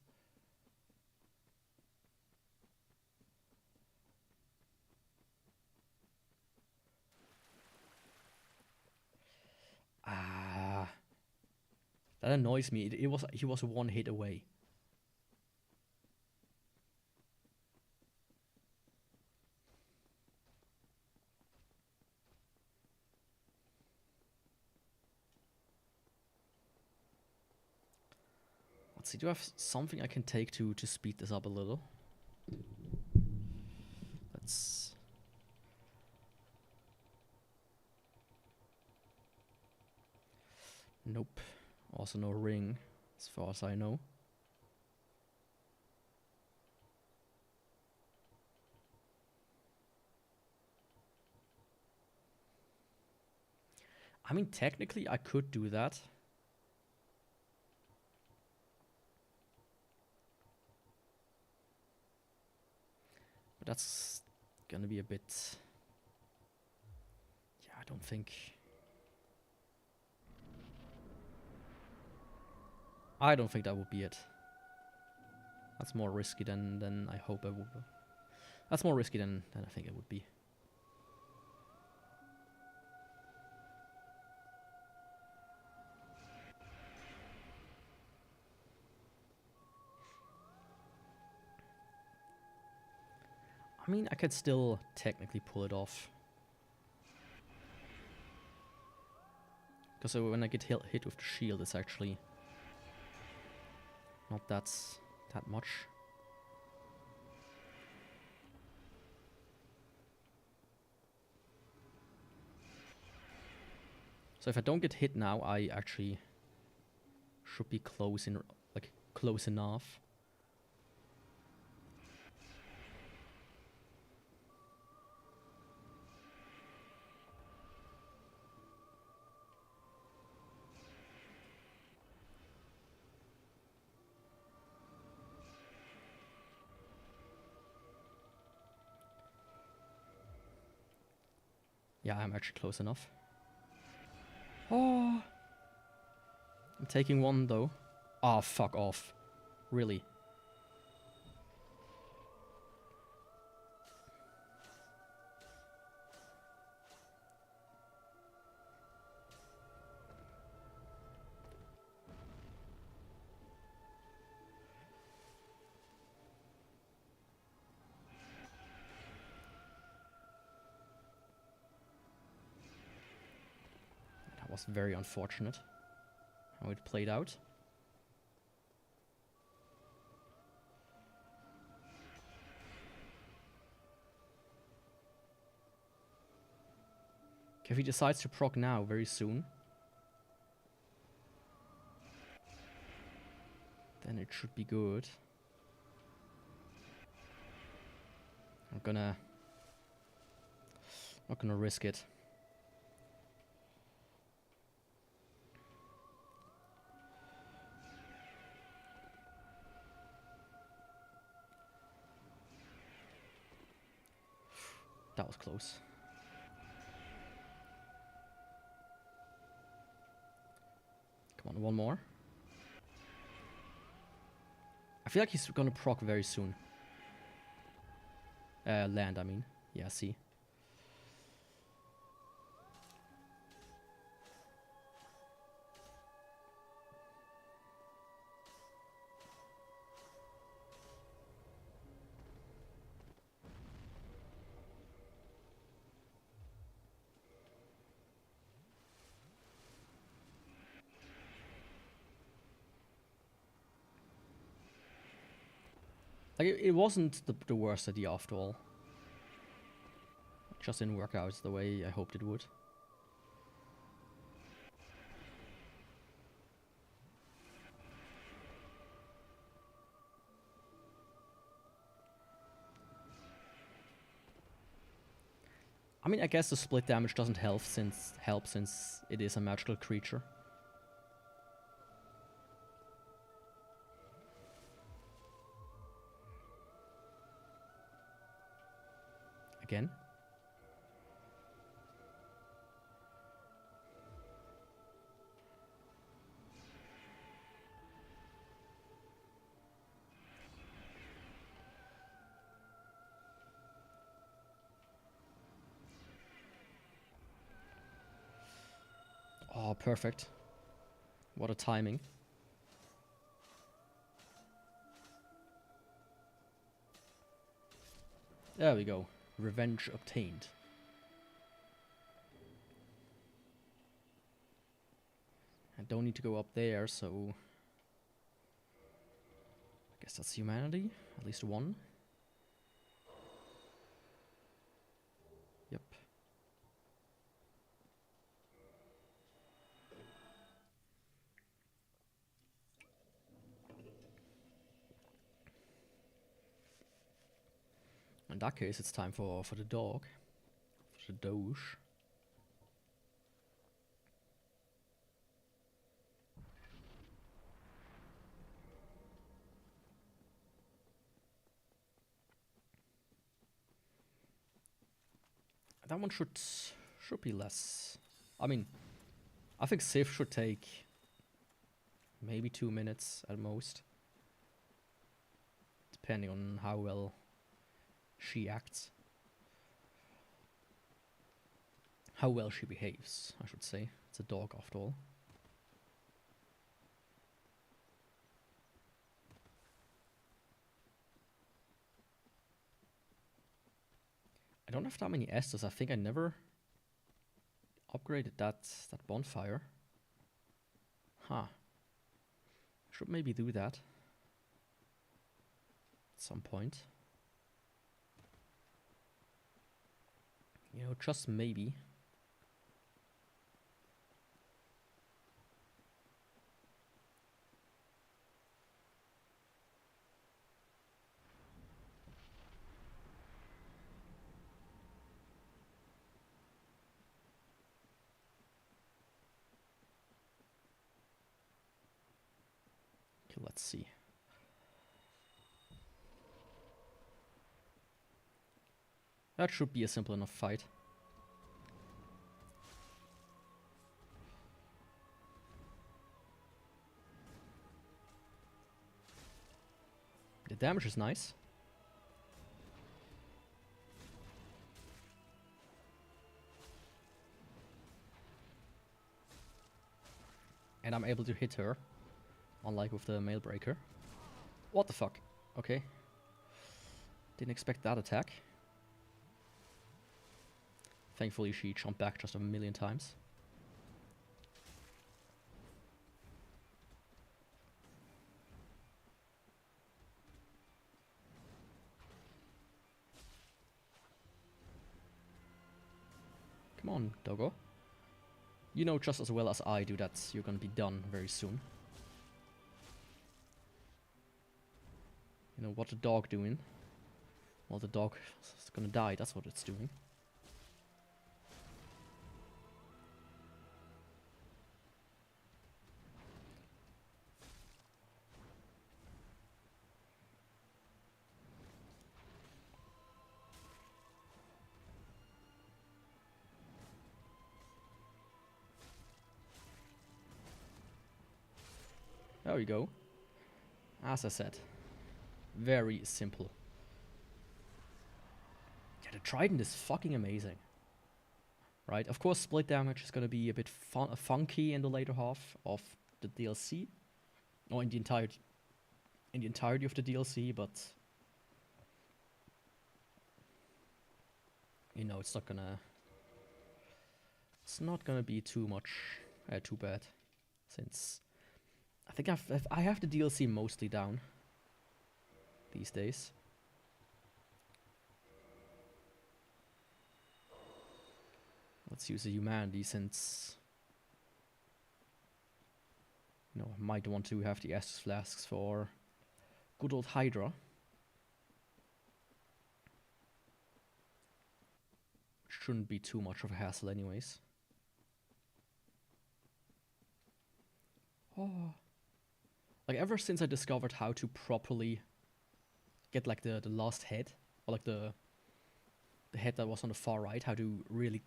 Ah. That annoys me. He was one hit away. Let's see, do I have something I can take to speed this up a little? That's... Nope. Also no ring, as far as I know. I mean, technically I could do that. But that's gonna be a bit... Yeah, I don't think... I don't think that would be it. That's more risky than I hope I would. That's more risky than I think it would be. I mean, I could still technically pull it off. Because when I get hit with the shield, it's actually not that much. So if I don't get hit now, I actually should be close enough. Yeah, I'm actually close enough. Oh! I'm taking one, though. Oh, fuck off. Really? That was very unfortunate how it played out. If he decides to proc now very soon, then it should be good. I'm not gonna risk it. That was close. Come on, one more. I feel like he's gonna proc very soon. Land, I mean. Yeah, see. Like, it wasn't the worst idea after all. It just didn't work out the way I hoped it would. I mean, I guess the split damage doesn't help since it is a magical creature. Again. Oh, perfect. What a timing. There we go. Revenge obtained. I don't need to go up there, so... I guess that's humanity. At least one. In that case, it's time for the dog. For the doge. That one should be less. I mean, I think Sif should take maybe 2 minutes at most, depending on how well she acts. How well she behaves, I should say. It's a dog after all. I don't have that many Estus. I think I never upgraded that bonfire. Huh. Should maybe do that at some point. You know, just maybe. Okay, let's see. That should be a simple enough fight. The damage is nice. And I'm able to hit her, unlike with the mail breaker. What the fuck? Okay. Didn't expect that attack. Thankfully she jumped back just a million times. Come on, doggo. You know just as well as I do that you're gonna be done very soon. You know what the dog doing? Well, the dog is gonna die, that's what it's doing. There we go. As I said, very simple. Yeah, the Trident is fucking amazing. Right, of course split damage is gonna be a bit funky in the later half of the DLC. Or in the entirety of the DLC, but you know, it's not gonna be too bad, since I think I have the DLC mostly down these days. Let's use the humanity, since you know, I might want to have the Estus flasks for good old Hydra. Shouldn't be too much of a hassle anyways. Oh. Like, ever since I discovered how to properly get like the last head, or like the head that was on the far right, how to really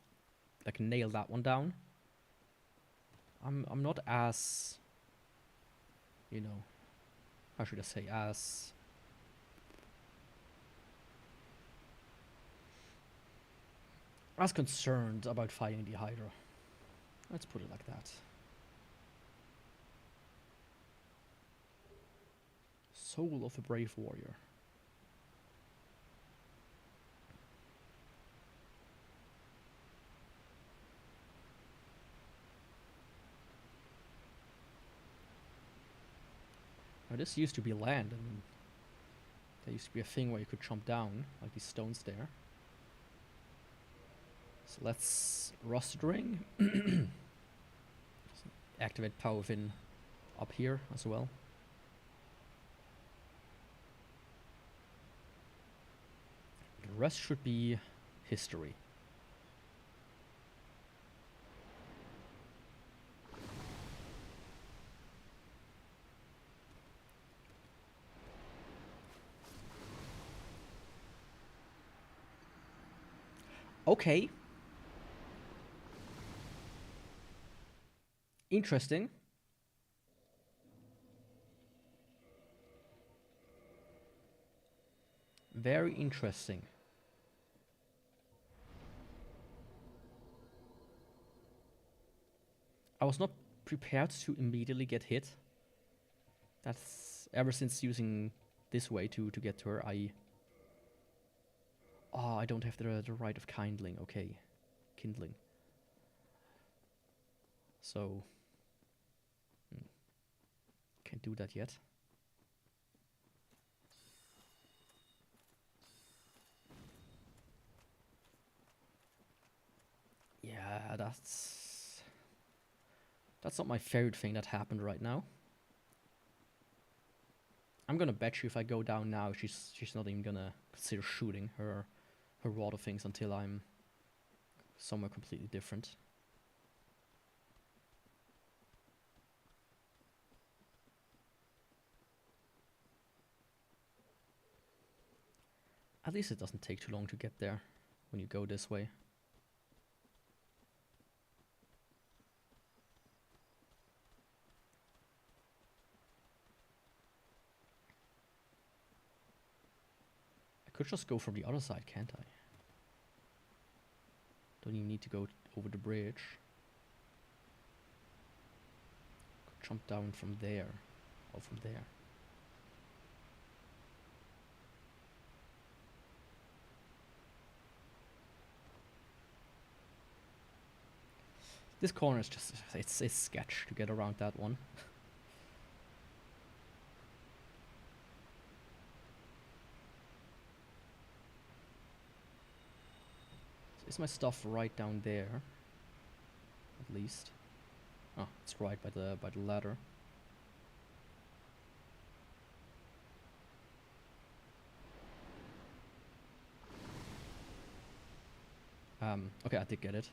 like nail that one down, I'm not as, you know, how should I say, as concerned about fighting the Hydra. Let's put it like that. Soul of a brave warrior. Now this used to be land, and there used to be a thing where you could jump down, like these stones there. So let's Rusted Ring. Activate Power Within up here as well. rest should be history. Okay. Interesting. Very interesting. I was not prepared to immediately get hit. That's ever since using this way to get to her, I don't have the right of kindling. Okay. Kindling. So can't do that yet. Yeah, that's not my favorite thing that happened right now. I'm gonna bet you if I go down now, she's not even gonna consider shooting her water things until I'm somewhere completely different. At least it doesn't take too long to get there when you go this way. I could just go from the other side, can't I? Don't even need to go over the bridge. Could jump down from there. Or from there. This corner is just, it's sketch to get around that one. So is my stuff right down there? At least. Oh, it's right by the ladder. Okay, I did get it.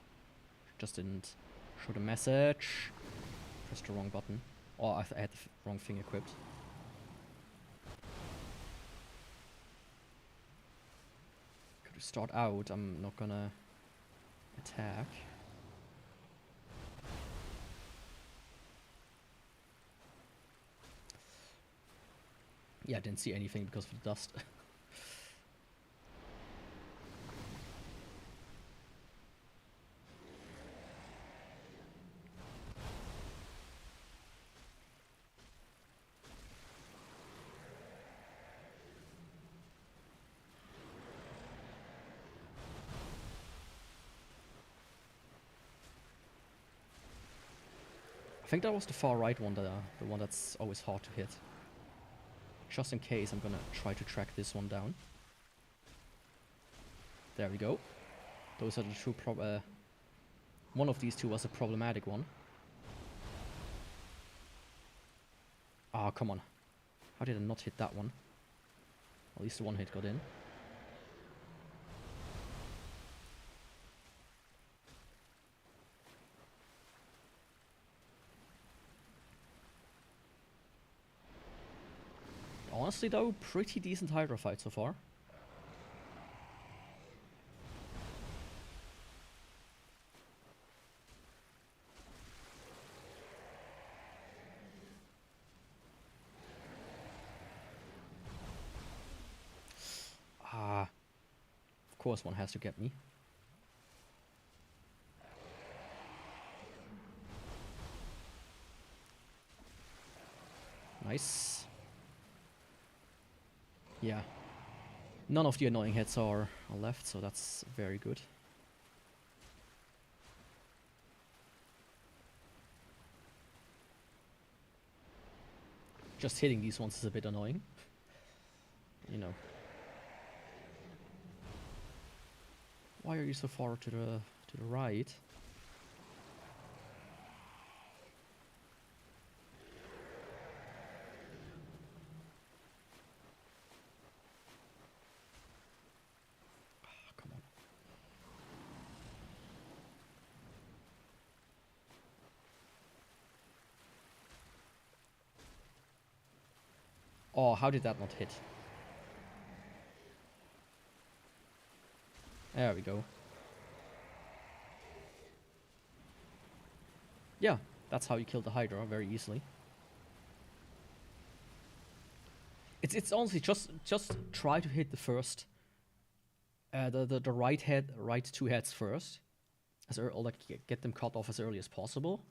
Just didn't show the message. Pressed the wrong button. Or I had the wrong thing equipped. Could we start out? I'm not gonna attack. Yeah, I didn't see anything because of the dust. I think that was the far right one, the one that's always hard to hit. Just in case, I'm gonna try to track this one down. There we go. Those are the two one of these two was a problematic one. Ah, come on. How did I not hit that one? At least the one hit got in. Honestly though, pretty decent Hydra fight so far. Ah, of course one has to get me. Nice. Yeah. None of the annoying hits are left, so that's very good. Just hitting these ones is a bit annoying. You know. Why are you so far to the right? Oh, how did that not hit? There we go. Yeah, that's how you kill the Hydra very easily. It's honestly just try to hit the first, the right two heads first, or like get them cut off as early as possible,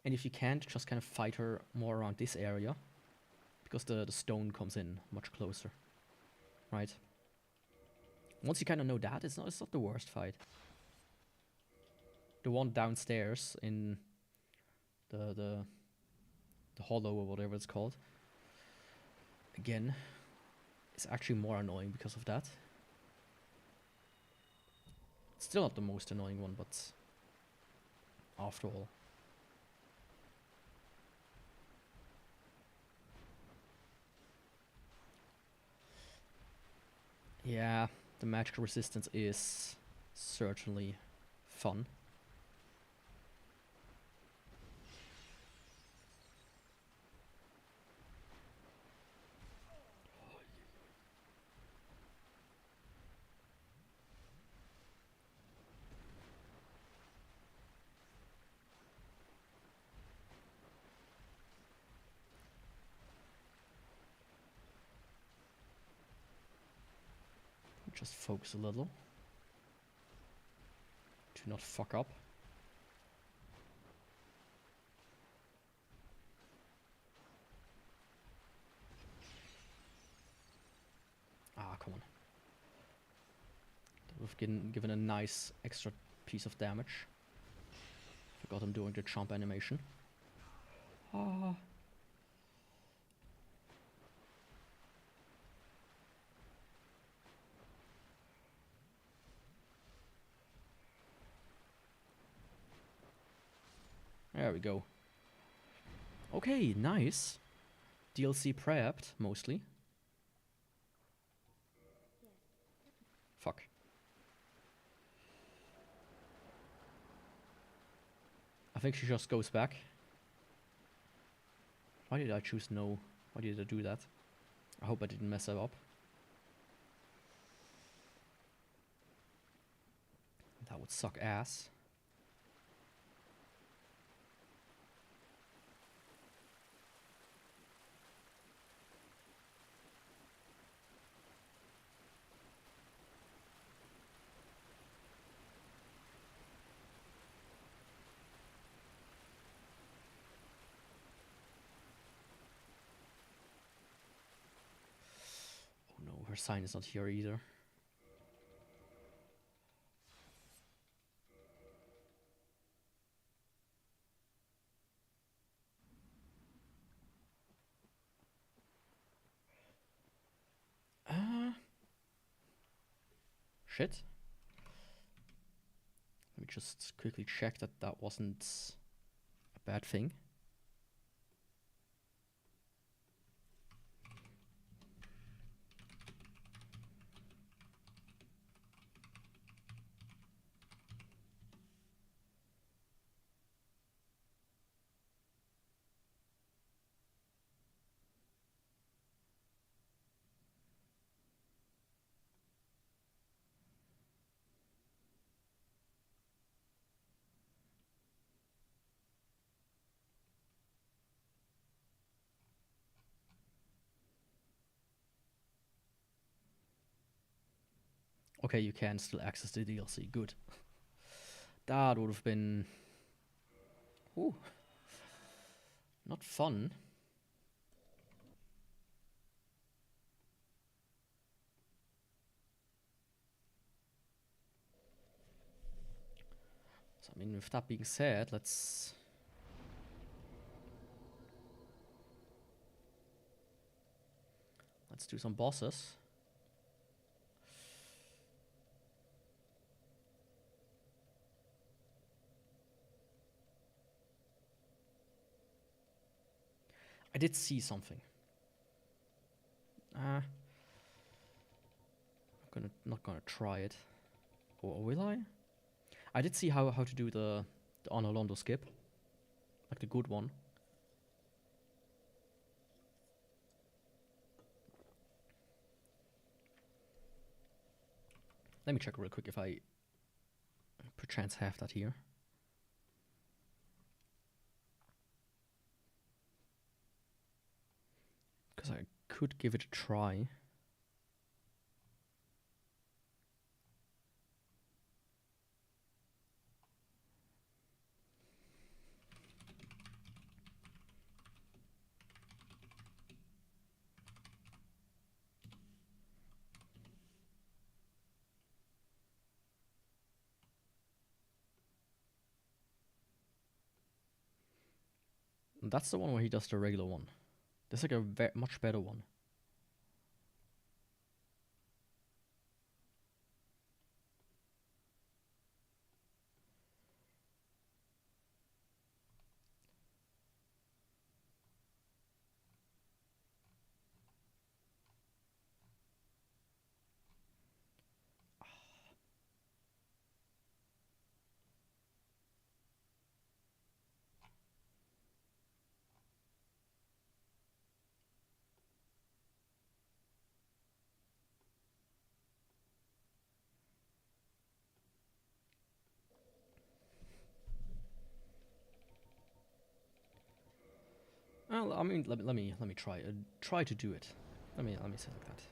and if you can't, just kind of fight her more around this area, because the stone comes in much closer, right? Once you kind of know that, it's not the worst fight. The one downstairs in the hollow or whatever it's called, again, is actually more annoying because of that. It's still not the most annoying one, but after all. Yeah, the magical resistance is certainly fun. Just focus a little to not fuck up. Ah, come on. We've given a nice extra piece of damage. Forgot him doing the chomp animation. Ah. There we go. Okay, nice. DLC prepped, mostly. Fuck. I think she just goes back. Why did I choose no? Why did I do that? I hope I didn't mess her up. That would suck ass. Oh no, her sign is not here either. Shit. Let me just quickly check that that wasn't a bad thing. Okay, you can still access the DLC. Good. That would have been... Ooh. Not fun. So, I mean, with that being said, let's do some bosses. I did see something. Not gonna try it. Or will I? I did see how to do the Honor Londo skip. Like the good one. Let me check real quick if I perchance have that here. Because I could give it a try. And that's the one where he does the regular one. There's like a much better one. Well, I mean, let me try to do it. Let me say like that.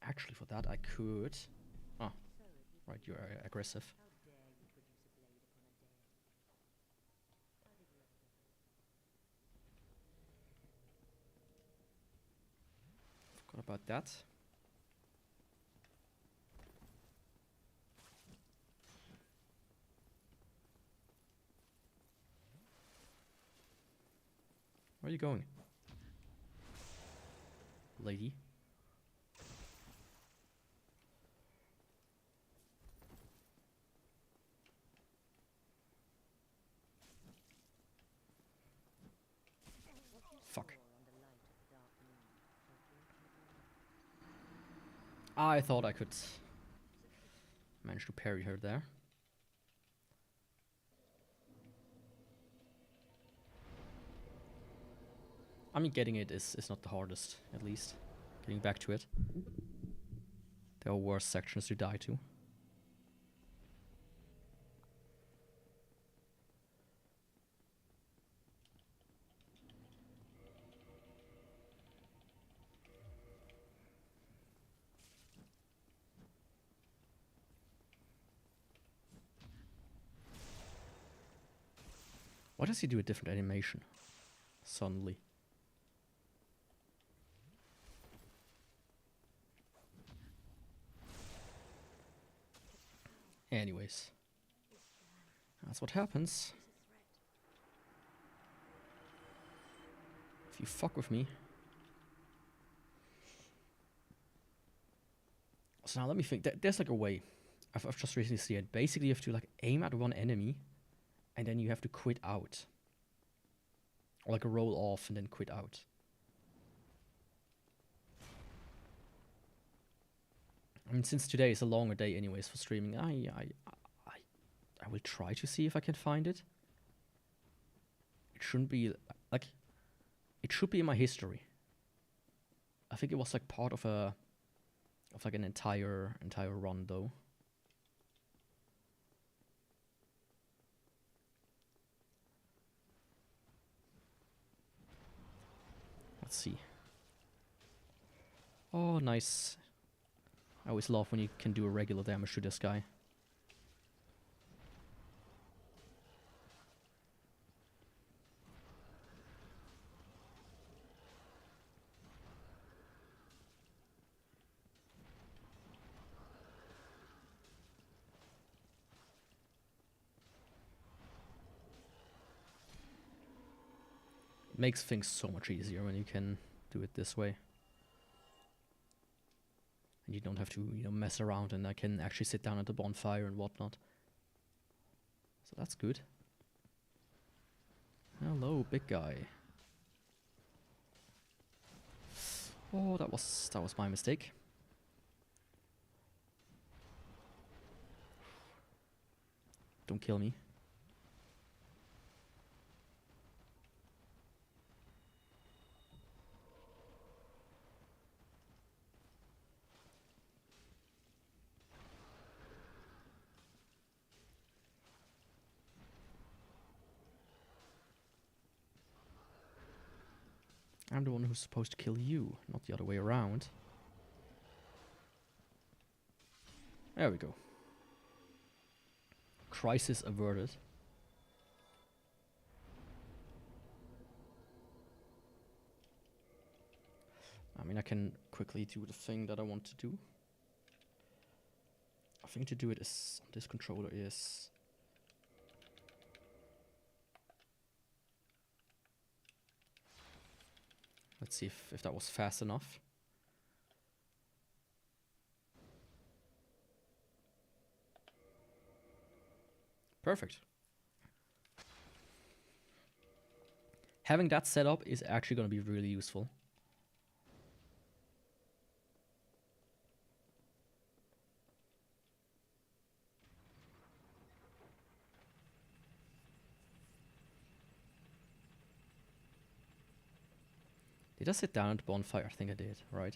Actually, for that I could. Oh, right, you're aggressive. Forgot about that. Where are you going, lady? Fuck. I thought I could manage to parry her there. I mean, getting it is not the hardest, at least. Getting back to it. There are worse sections to die to. Why does he do a different animation? Suddenly. Anyways. That's what happens. If you fuck with me. So now let me think. There's like a way. I've just recently seen it. Basically you have to like aim at one enemy and then you have to quit out. Or like a roll off and then quit out. I mean, since today is a longer day anyways for streaming, I will try to see if I can find it. It shouldn't be like, it should be in my history. I think it was like part of like an entire run though. Let's see. Oh, nice. I always love when you can do a regular damage to this guy. It makes things so much easier when you can do it this way. And you don't have to, you know, mess around, and I can actually sit down at the bonfire and whatnot. So that's good. Hello, big guy. Oh, that was my mistake. Don't kill me. I'm the one who's supposed to kill you, not the other way around. There we go. Crisis averted. I mean, I can quickly do the thing that I want to do. I think to do it is on this controller is... Let's see if that was fast enough. Perfect. Having that set up is actually going to be really useful. Did I sit down at the bonfire? I think I did, right?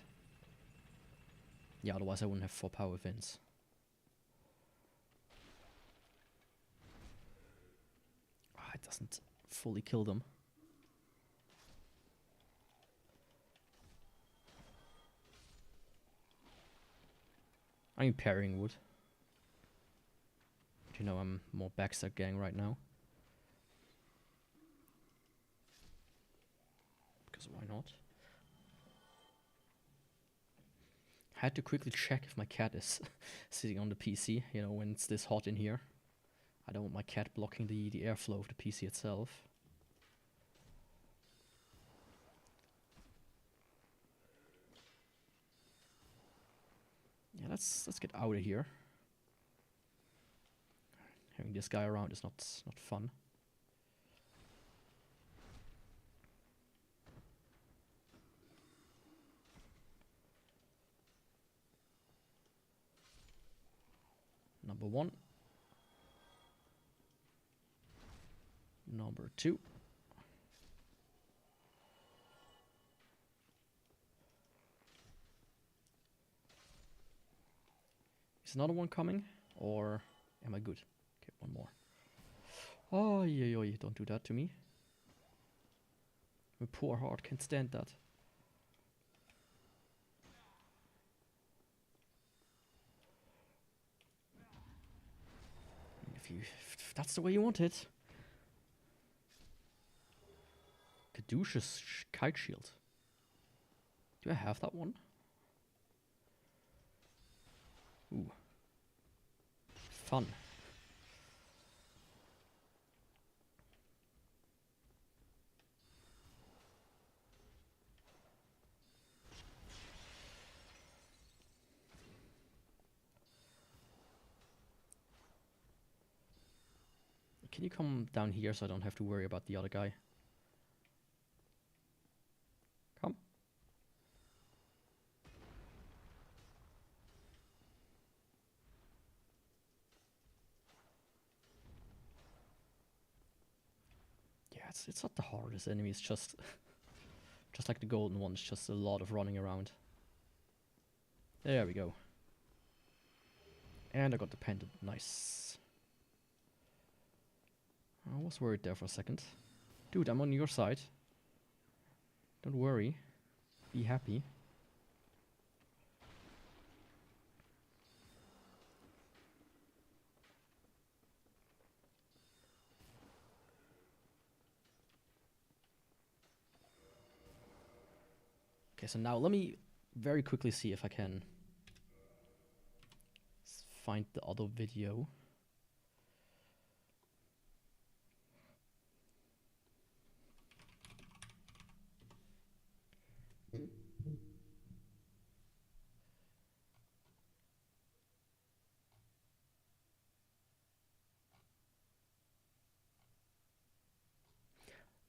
Yeah, otherwise I wouldn't have 4 power fins. Ah, it doesn't fully kill them. I'm parrying wood. But you know, I'm more Backseat gang right now. Because why not? Had to quickly check if my cat is sitting on the PC, you know, when it's this hot in here. I don't want my cat blocking the airflow of the PC itself. Yeah, let's get out of here. Having this guy around is not fun. Number 1. Number 2. Is another one coming? Or am I good? Okay, one more. Oh, yeah, don't do that to me. My poor heart can't stand that. If that's the way you want it. Caduceus kite shield. Do I have that one? Ooh. Fun. Can you come down here so I don't have to worry about the other guy? Come. Yeah, it's not the hardest enemy, it's just like the golden one, it's just a lot of running around. There we go. And I got the pendant, nice. I was worried there for a second. Dude, I'm on your side. Don't worry. Be happy. Okay, so now let me very quickly see if I can find the other video.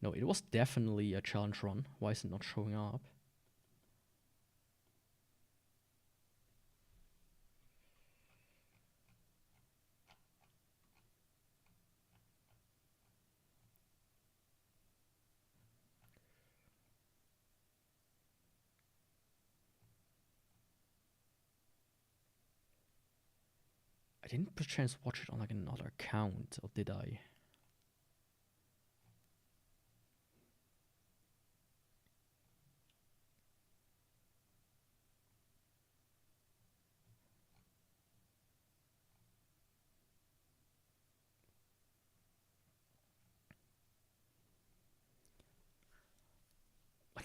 No, it was definitely a challenge run. Why is it not showing up? I didn't perchance watch it on like another account, or did I?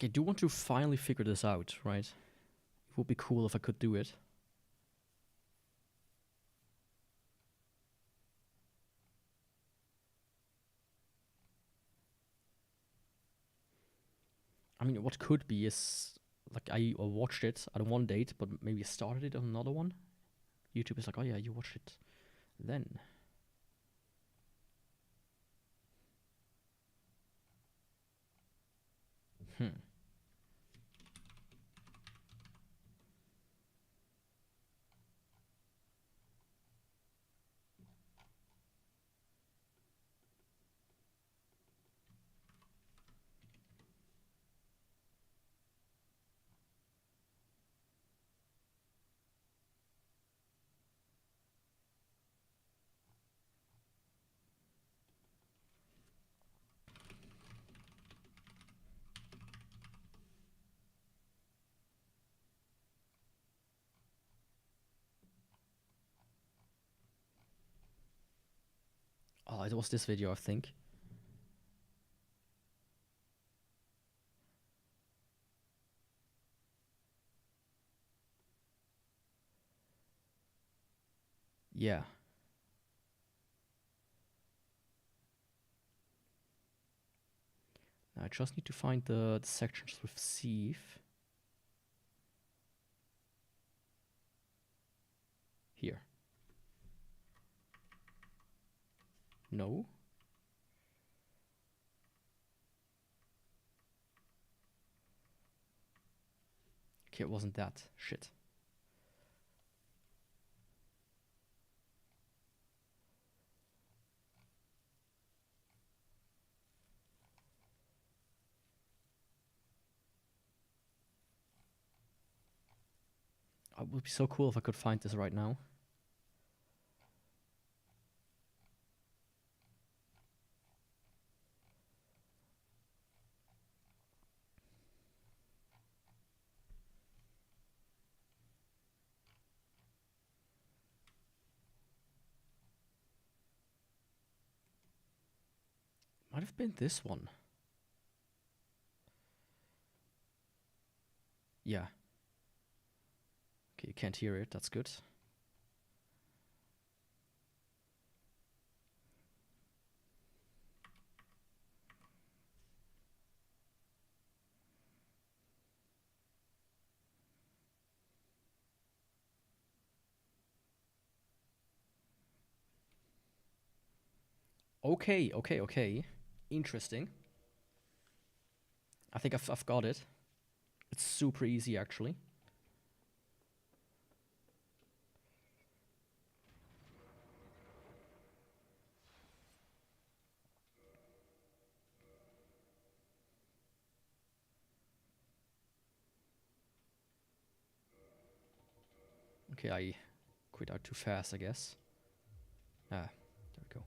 I do want to finally figure this out, right? It would be cool if I could do it. I mean, what could be is, like, I watched it on one date, but maybe started it on another one. YouTube is like, oh yeah, you watched it then. Oh, it was this video, I think. Yeah. Now I just need to find the sections with sieve. Here. No. Okay, it wasn't that. Shit. It would be so cool if I could find this right now. Might have been this one. Yeah. Okay, you can't hear it. That's good. Okay. Interesting. I think I've got it. It's super easy, actually. Okay, I quit out too fast, I guess. Ah, there we go.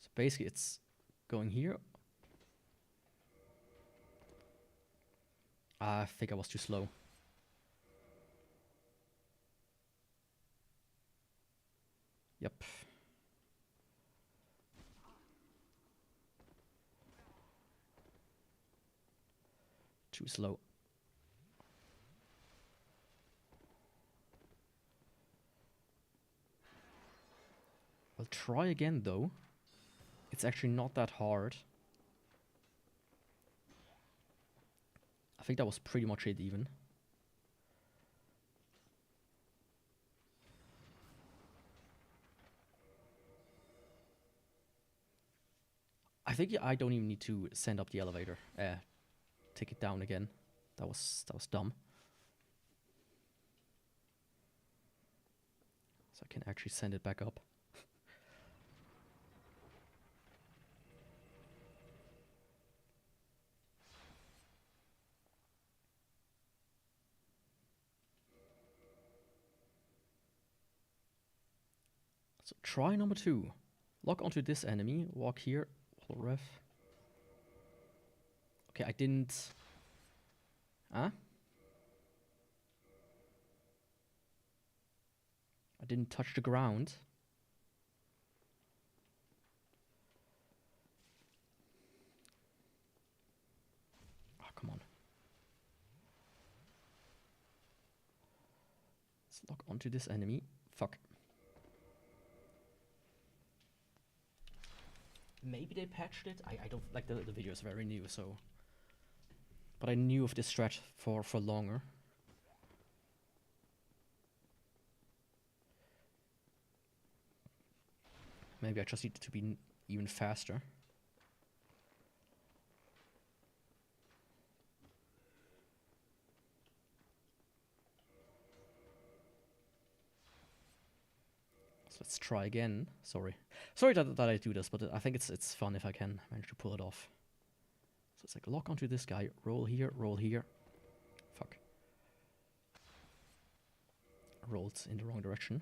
So basically it's going here. I think I was too slow. Yep. Too slow. I'll try again though. It's actually not that hard. I think that was pretty much it even. I think I don't even need to send up the elevator. Take it down again. That was dumb. So I can actually send it back up. So try number 2. Lock onto this enemy, walk here, ref. Okay, I didn't Huh? I didn't touch the ground. Oh, come on. Let's lock onto this enemy. Fuck. Maybe they patched it? I don't... Like, the video is very new, so... But I knew of this strat for longer. Maybe I just need to be even faster. So let's try again. Sorry that I do this, but I think it's fun if I can manage to pull it off. So it's like lock onto this guy, roll here, roll here. Fuck. Rolled in the wrong direction.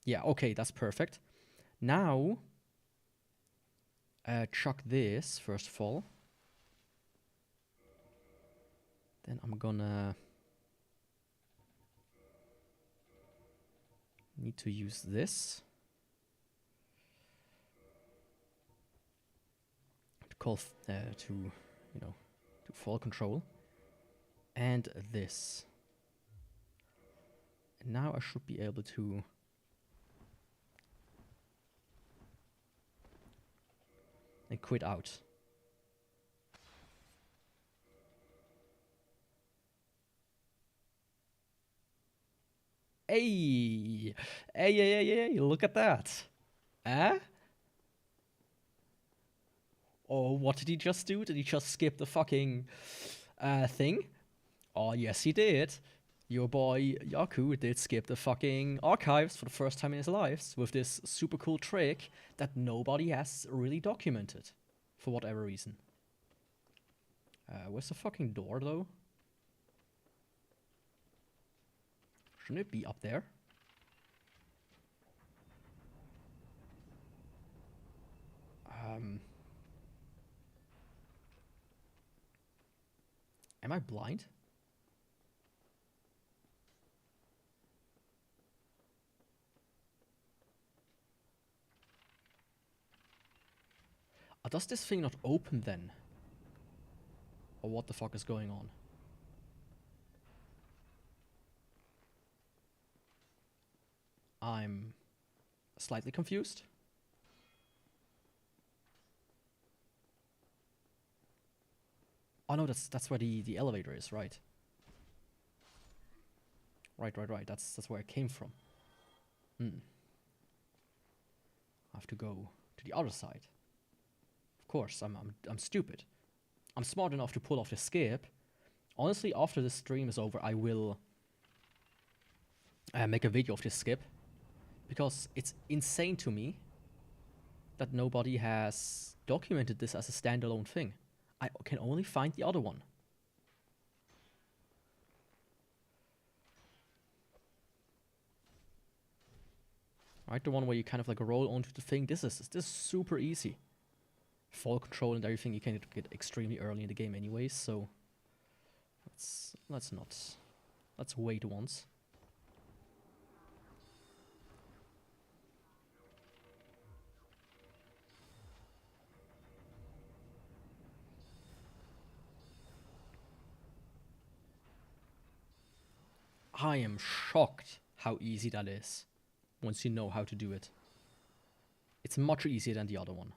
Yeah, okay, that's perfect. Now, chuck this first of all. Then I'm gonna need to use this to call to fall control, and this. And now I should be able to and quit out. Hey! Hey, look at that! Eh? Oh, what did he just do? Did he just skip the fucking thing? Oh, yes he did. Your boy Yaku did skip the fucking archives for the first time in his life with this super cool trick that nobody has really documented for whatever reason. Where's the fucking door though? Shouldn't it be up there? Am I blind? Does this thing not open then? Or what the fuck is going on? I'm slightly confused. Oh no, that's where the elevator is, right? Right. That's where it came from. I have to go to the other side. Of course, I'm stupid. I'm smart enough to pull off the skip. Honestly, after this stream is over, I will make a video of this skip. Because it's insane to me that nobody has documented this as a standalone thing. I can only find the other one. Right, the one where you kind of like roll onto the thing. This is super easy. Fall control and everything you can get extremely early in the game anyways, so let's wait once. I am shocked how easy that is once you know how to do it. It's much easier than the other one.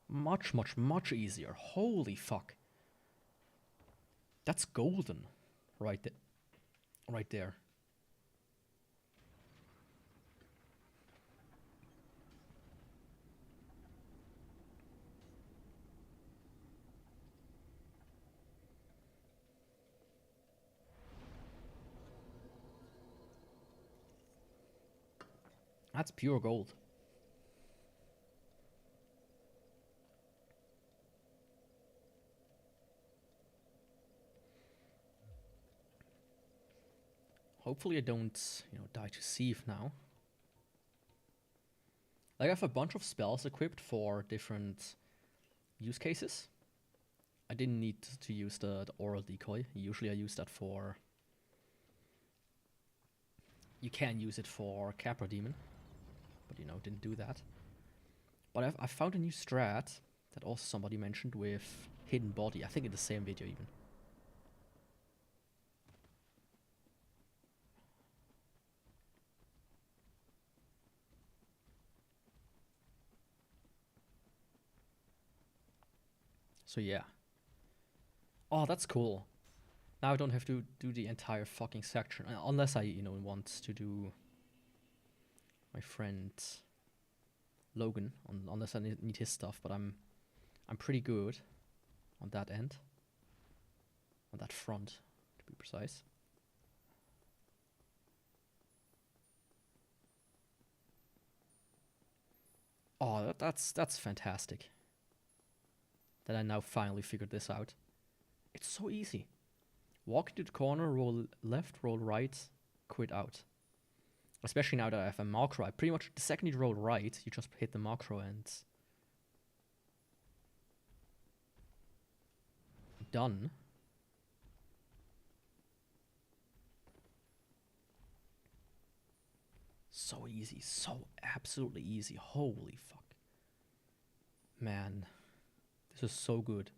Much easier. Holy fuck. That's golden. Right there. That's pure gold. Hopefully I don't, you know, die to Sieve now. Like, I have a bunch of spells equipped for different use cases. I didn't need to use the oral decoy. Usually I use that for... You can use it for Capra Demon. But, you know, didn't do that. But I found a new strat that also somebody mentioned with Hidden Body. I think in the same video even. So yeah. Oh, that's cool. Now I don't have to do the entire fucking section. Unless I, you know, want to do my friend Logan. Unless I need his stuff. But I'm pretty good on that end. On that front, to be precise. Oh, that's fantastic. That I now finally figured this out. It's so easy. Walk into the corner, roll left, roll right, quit out. Especially now that I have a macro. Pretty much the second you roll right, you just hit the macro and... done. So easy. So absolutely easy. Holy fuck. Man. This is so good.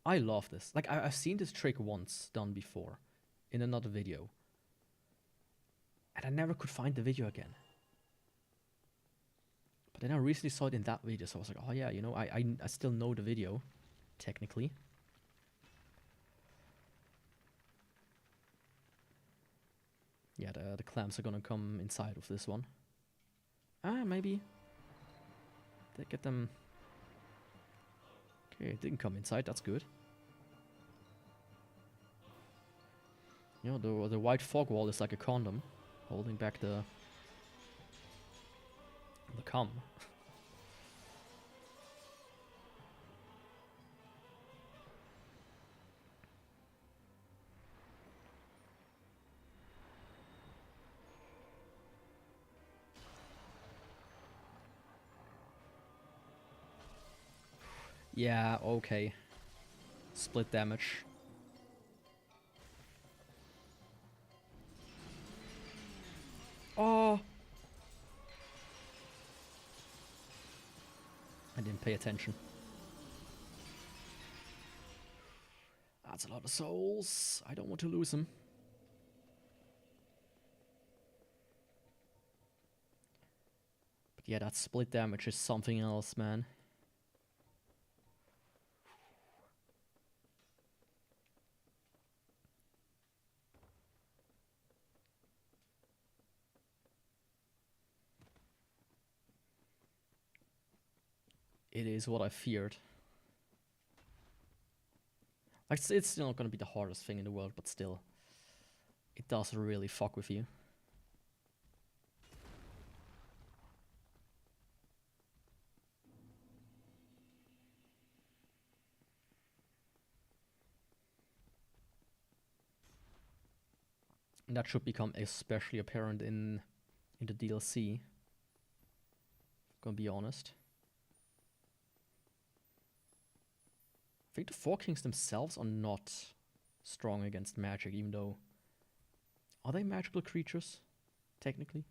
I love this. Like, I've seen this trick once done before. In another video. And I never could find the video again. But then I recently saw it in that video. So I was like, oh yeah, you know, I still know the video. Technically. Yeah, the clams are gonna come inside of this one. Ah, maybe. They get them... Okay, it didn't come inside, that's good. You know, the white fog wall is like a condom, holding back the cum. Yeah, okay. Split damage. Oh! I didn't pay attention. That's a lot of souls. I don't want to lose them. But yeah, that split damage is something else, man. It is what I feared. Like, it's still not gonna be the hardest thing in the world, but still. It does really fuck with you. And that should become especially apparent in the DLC. Gonna be honest. I think the Four Kings themselves are not strong against magic, even though... Are they magical creatures? Technically?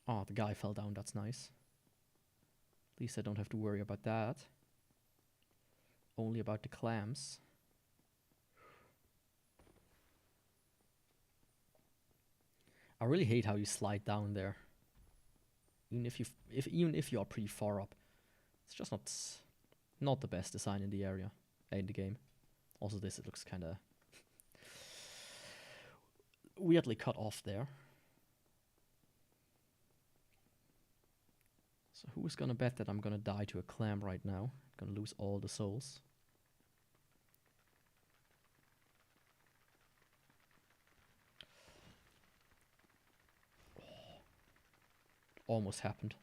Oh, the guy fell down, that's nice. At least I don't have to worry about that. Only about the clams. I really hate how you slide down there. Even if you are pretty far up. It's just not the best design in the area, in the game. Also this, it looks kinda weirdly cut off there. So who is gonna bet that I'm gonna die to a clam right now? I'm gonna lose all the souls. Oh. Almost happened.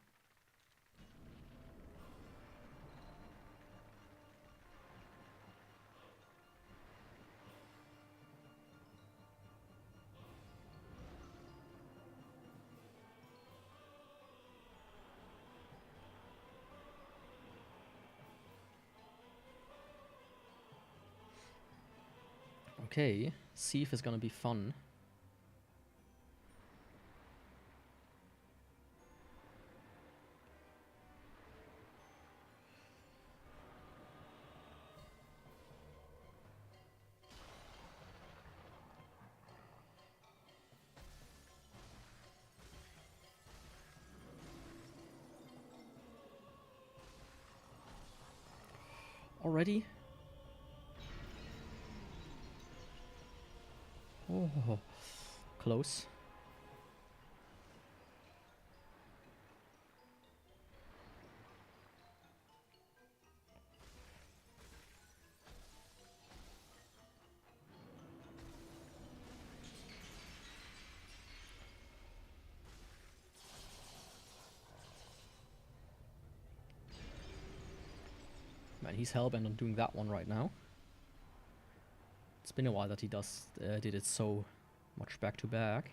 Okay, Sieve is gonna be fun. Already? Oh, close. Man, he's hellbent on doing that one right now. It's been a while that he did it so much back to back.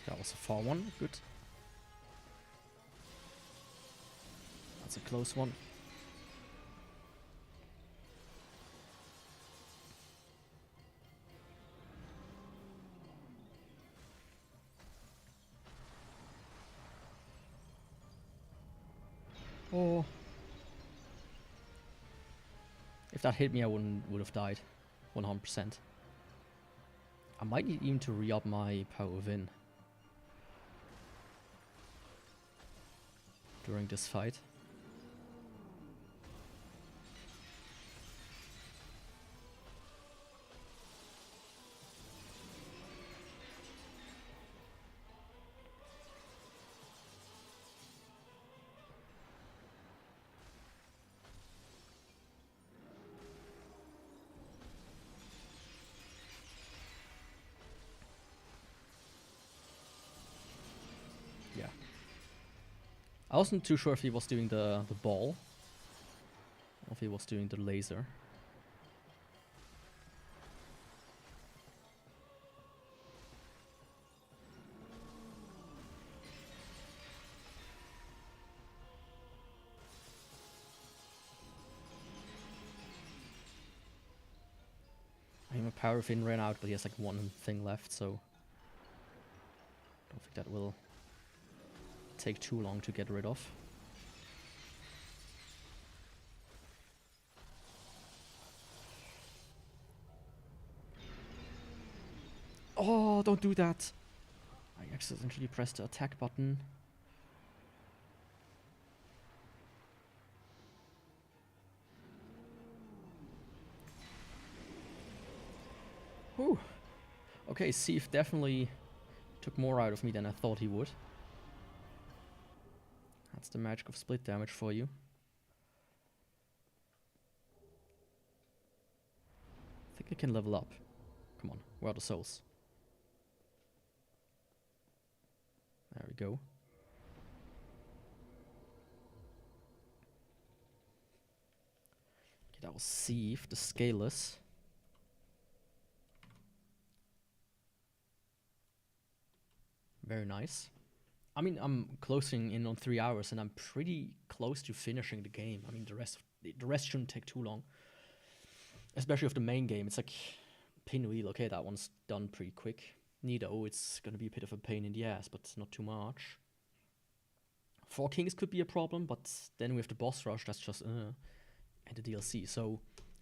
That was a far one. Good. That's a close one. Oh. If that hit me, I would have died. 100%. I might need even to re-up my power within during this fight. Yeah. I wasn't too sure if he was doing the ball or if he was doing the laser. I mean, my power fin ran out, but he has like one thing left, so I don't think that will take too long to get rid of. Oh, don't do that! I accidentally pressed the attack button. Whew. Okay, Sieve definitely took more out of me than I thought he would. That's the magic of split damage for you. I think I can level up. Come on, where are the souls? There we go. Okay, that was Sieve, the scaleless. Very nice. I mean, I'm closing in on 3 hours, and I'm pretty close to finishing the game. I mean, the rest shouldn't take too long. Especially with the main game. It's like Pinwheel. Okay, that one's done pretty quick. Nido, it's gonna be a bit of a pain in the ass, but not too much. 4 Kings could be a problem, but then with the boss rush, that's just and the DLC. So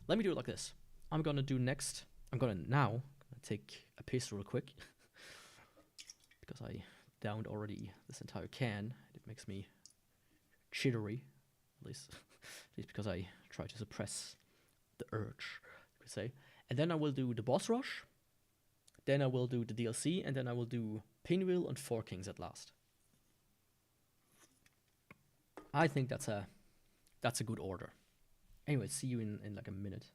let me do it like this. I'm gonna now take a piss real quick because I downed already this entire can. It makes me jittery, at least because I try to suppress the urge, you could say. And then I will do the boss rush, then I will do the DLC, and then I will do Pinwheel and 4 Kings at last. I think that's a good order. Anyway, see you in like a minute.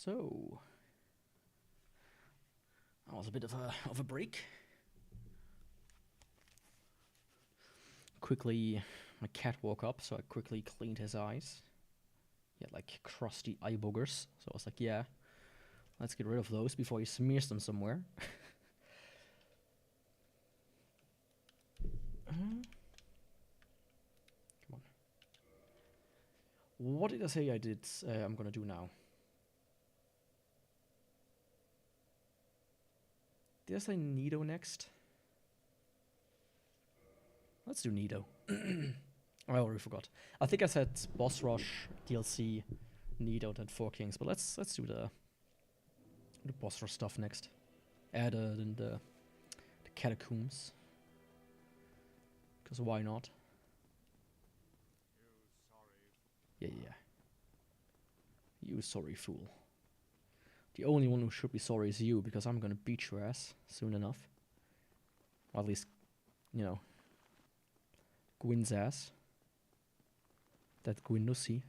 So that was a bit of a break. Quickly, my cat woke up, so I quickly cleaned his eyes. He had like crusty eye boogers, so I was like, yeah, let's get rid of those before he smears them somewhere. Come on. What did I say I did? I'm gonna do now. Did I say Nido next? Let's do Nido. I already forgot. I think I said Boss Rush, DLC, Nido, then 4 Kings, but let's do the Boss Rush stuff next. Add the catacombs. Because why not? Yeah. You sorry fool. The only one who should be sorry is you, because I'm gonna beat your ass soon enough. Or at least, you know, Gwyn's ass. That Gwynussi.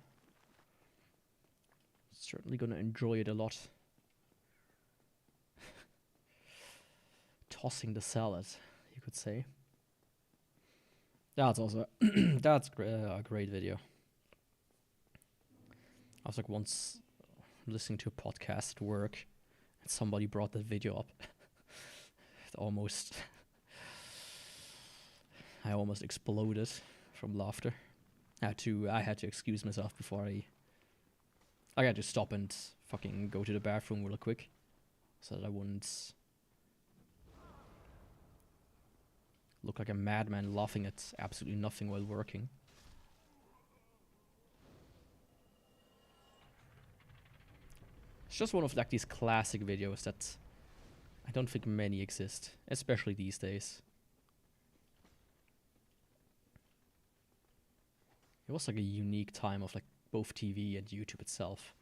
Certainly gonna enjoy it a lot. Tossing the salad, you could say. That's also that's a great video. I was like once listening to a podcast at work, and somebody brought that video up. I almost exploded from laughter. I had to excuse myself before I had to stop and fucking go to the bathroom real quick, so that I wouldn't look like a madman laughing at absolutely nothing while working. It's just one of like these classic videos that I don't think many exist, especially these days. It was like a unique time of like both TV and YouTube itself.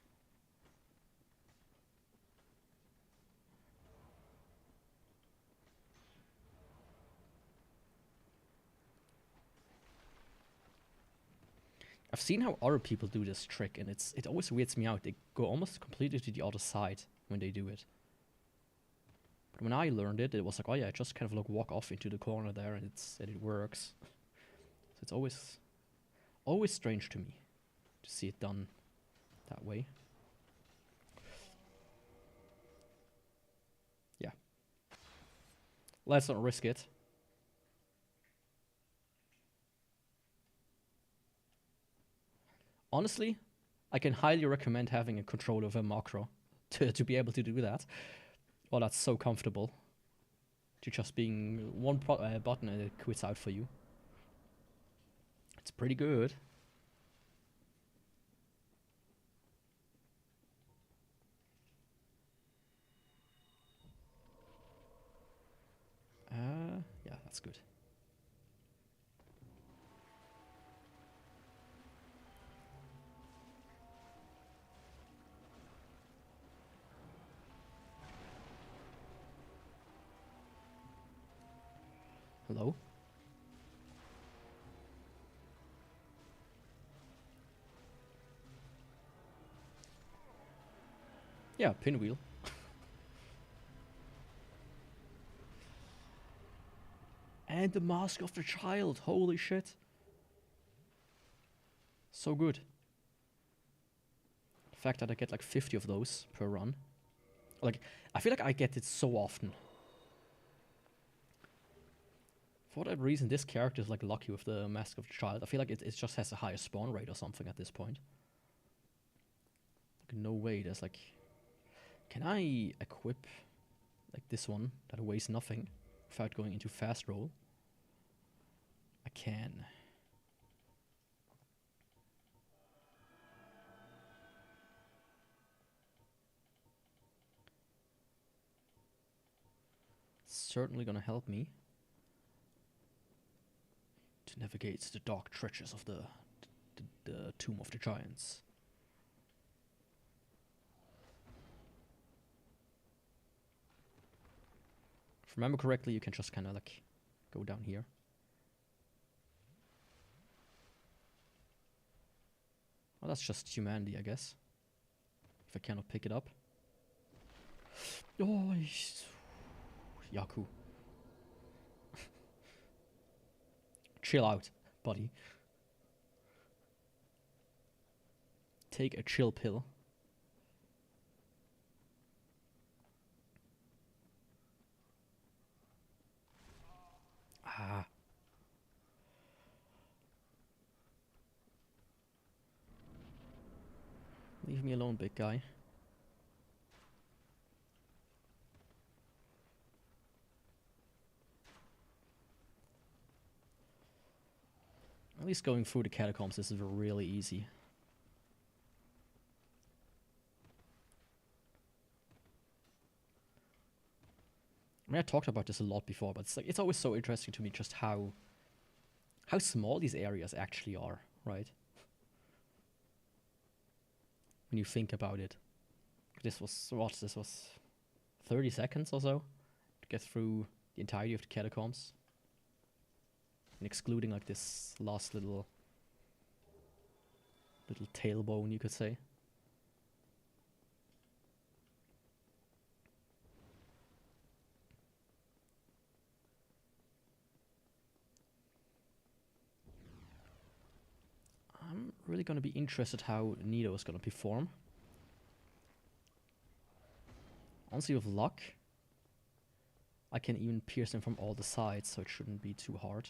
I've seen how other people do this trick, and it always weirds me out. They go almost completely to the other side when they do it. But when I learned it, it was like, oh yeah, just kind of like walk off into the corner there, and it works. So it's always strange to me to see it done that way. Yeah. Let's not risk it. Honestly, I can highly recommend having a control over macro to be able to do that. Well, that's so comfortable. To just being one button and it quits out for you. It's pretty good. Yeah, that's good. Hello? Yeah, pinwheel. And the Mask of the Child, holy shit. So good. The fact that I get like 50 of those per run. Like, I feel like I get it so often. For whatever reason, this character is like lucky with the Mask of the Child. I feel like it just has a higher spawn rate or something at this point. Like, no way, there's like... Can I equip like this one that weighs nothing without going into fast roll? I can. Certainly gonna help me to navigate the dark treacherous of the Tomb of the Giants. If I remember correctly, you can just kind of like go down here. Well, that's just humanity, I guess. If I cannot pick it up. Oh, Yaku. Chill out, buddy. Take a chill pill. Ah. Leave me alone, big guy. At least going through the catacombs is really easy. I mean, I talked about this a lot before, but it's always so interesting to me just how small these areas actually are, right? When you think about it. This was, what, this was 30 seconds or so to get through the entirety of the catacombs. And excluding like this last little tailbone, you could say. I'm really gonna be interested how Nido is gonna perform. Honestly, with luck, I can even pierce him from all the sides, so it shouldn't be too hard.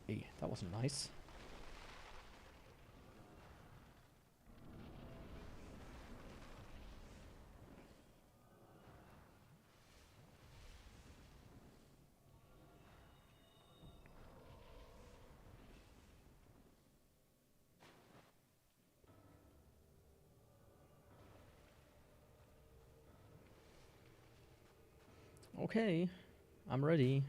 Hey, that wasn't nice. Okay, I'm ready.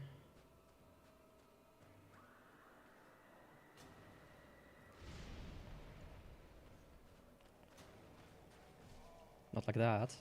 Not like that.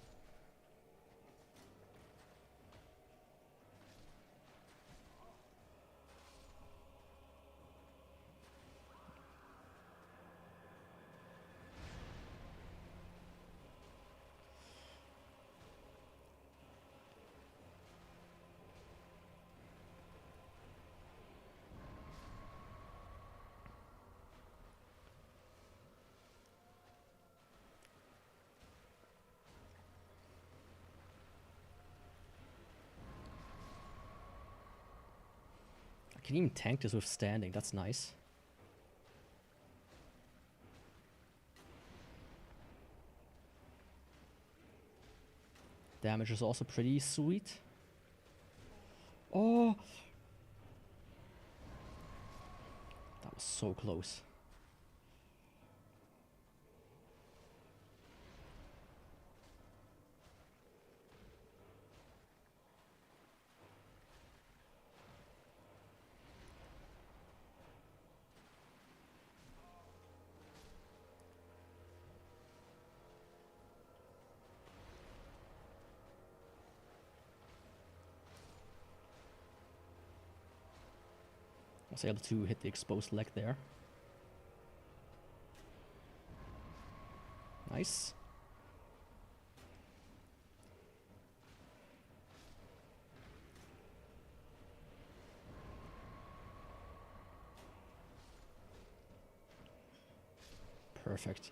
I can even tank this with standing, that's nice. Damage is also pretty sweet. Oh! That was so close. I was able to hit the exposed leg there. Nice. Perfect.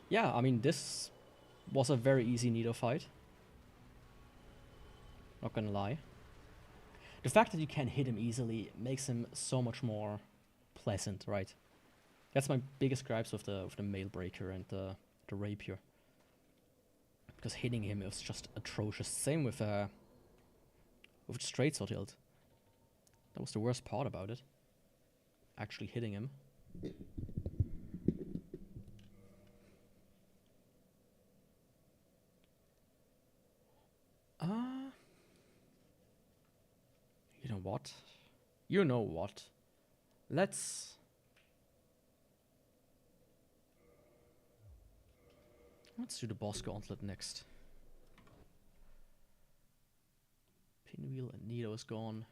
Yeah, I mean, this was a very easy Nido fight. Not gonna lie. The fact that you can hit him easily makes him so much more pleasant, right? That's my biggest gripes with the Mail Breaker and the Rapier. Because hitting him is just atrocious. Same with straight sword hilt. That was the worst part about it. Actually hitting him. You know what? You know what? Let's do the boss gauntlet next. Pinwheel and Nido is gone.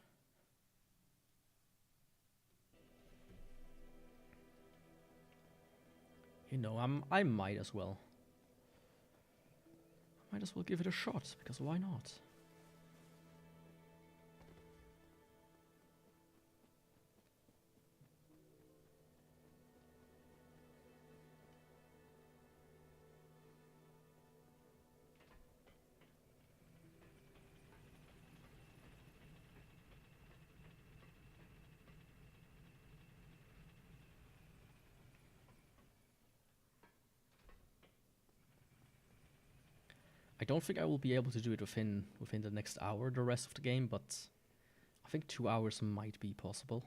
You know, I might as well. Might as well give it a shot, because why not? I don't think I will be able to do it within the next hour, the rest of the game, but I think 2 hours might be possible.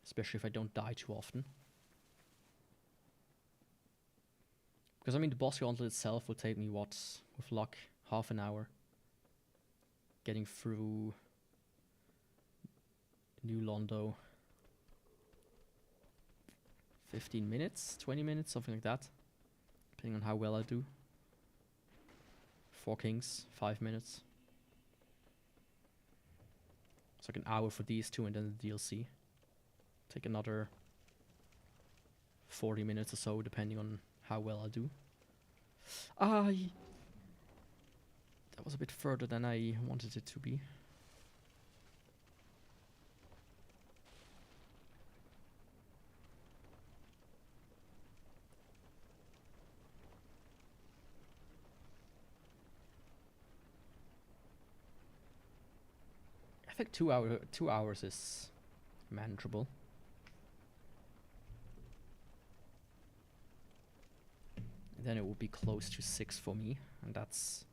Especially if I don't die too often. Because I mean the boss gauntlet itself will take me, what, with luck, half an hour. Getting through New Londo. 15 minutes, 20 minutes, something like that. Depending on how well I do. 4 Kings, 5 minutes. It's like an hour for these two and then the DLC. Take another 40 minutes or so, depending on how well I do. That was a bit further than I wanted it to be. I think 2 hours is manageable. And then it will be close to 6 for me, and that's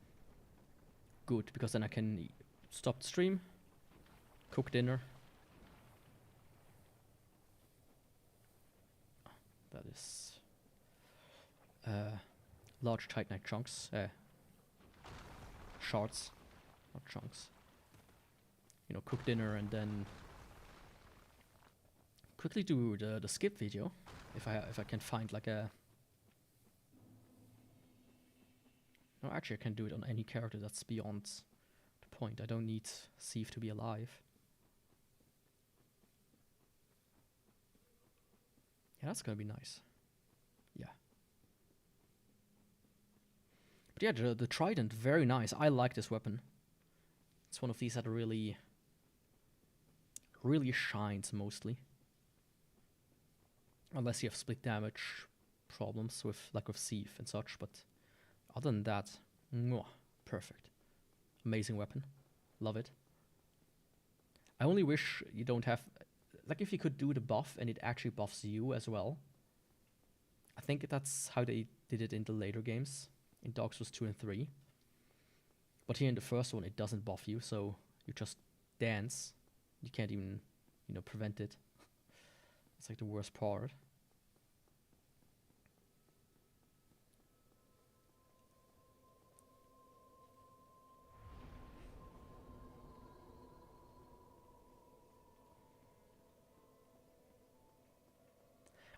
good because then I can stop the stream, cook dinner. That is large Titanite chunks, shards, not chunks. You know, cook dinner and then quickly do the skip video if I can find like a. No, actually I can do it on any character that's beyond the point. I don't need Seath to be alive. Yeah, that's gonna be nice. Yeah. But yeah, the Trident, very nice. I like this weapon. It's one of these that really shines mostly. Unless you have split damage problems with Seath and such, but other than that, mwah, perfect. Amazing weapon. Love it. I only wish you don't have, like if you could do the buff and it actually buffs you as well. I think that's how they did it in the later games, in Dark Souls 2 and 3. But here in the first one, it doesn't buff you, so you just dance. You can't even, you know, prevent it. It's like the worst part.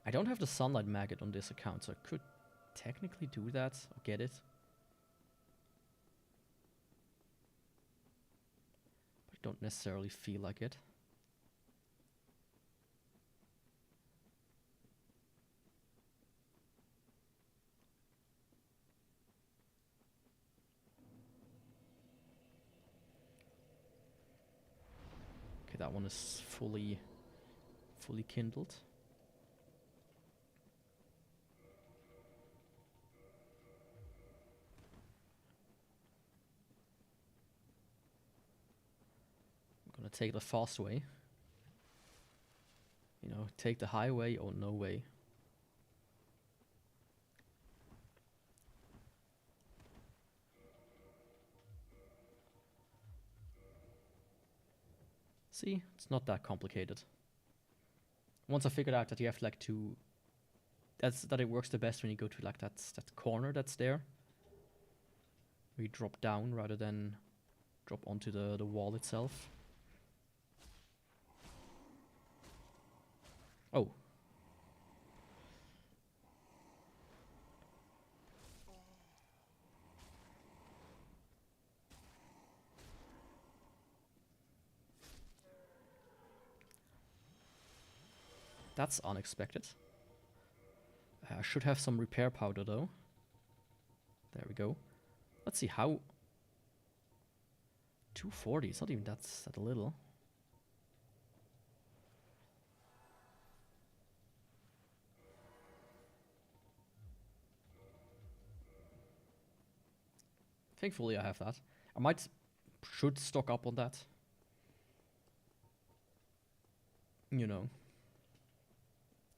I don't have the Sunlight Maggot on this account, so I could technically do that or get it. But I don't necessarily feel like it. Okay, that one is fully kindled. I'm gonna take the fast way. You know, take the highway or no way. See, it's not that complicated. Once I figured out that you have like to, that it works the best when you go to like that corner that's there. We drop down rather than drop onto the wall itself. Oh. That's unexpected. I should have some repair powder though. There we go. Let's see how... 240, it's not even that little. Thankfully I have that. I should stock up on that. You know.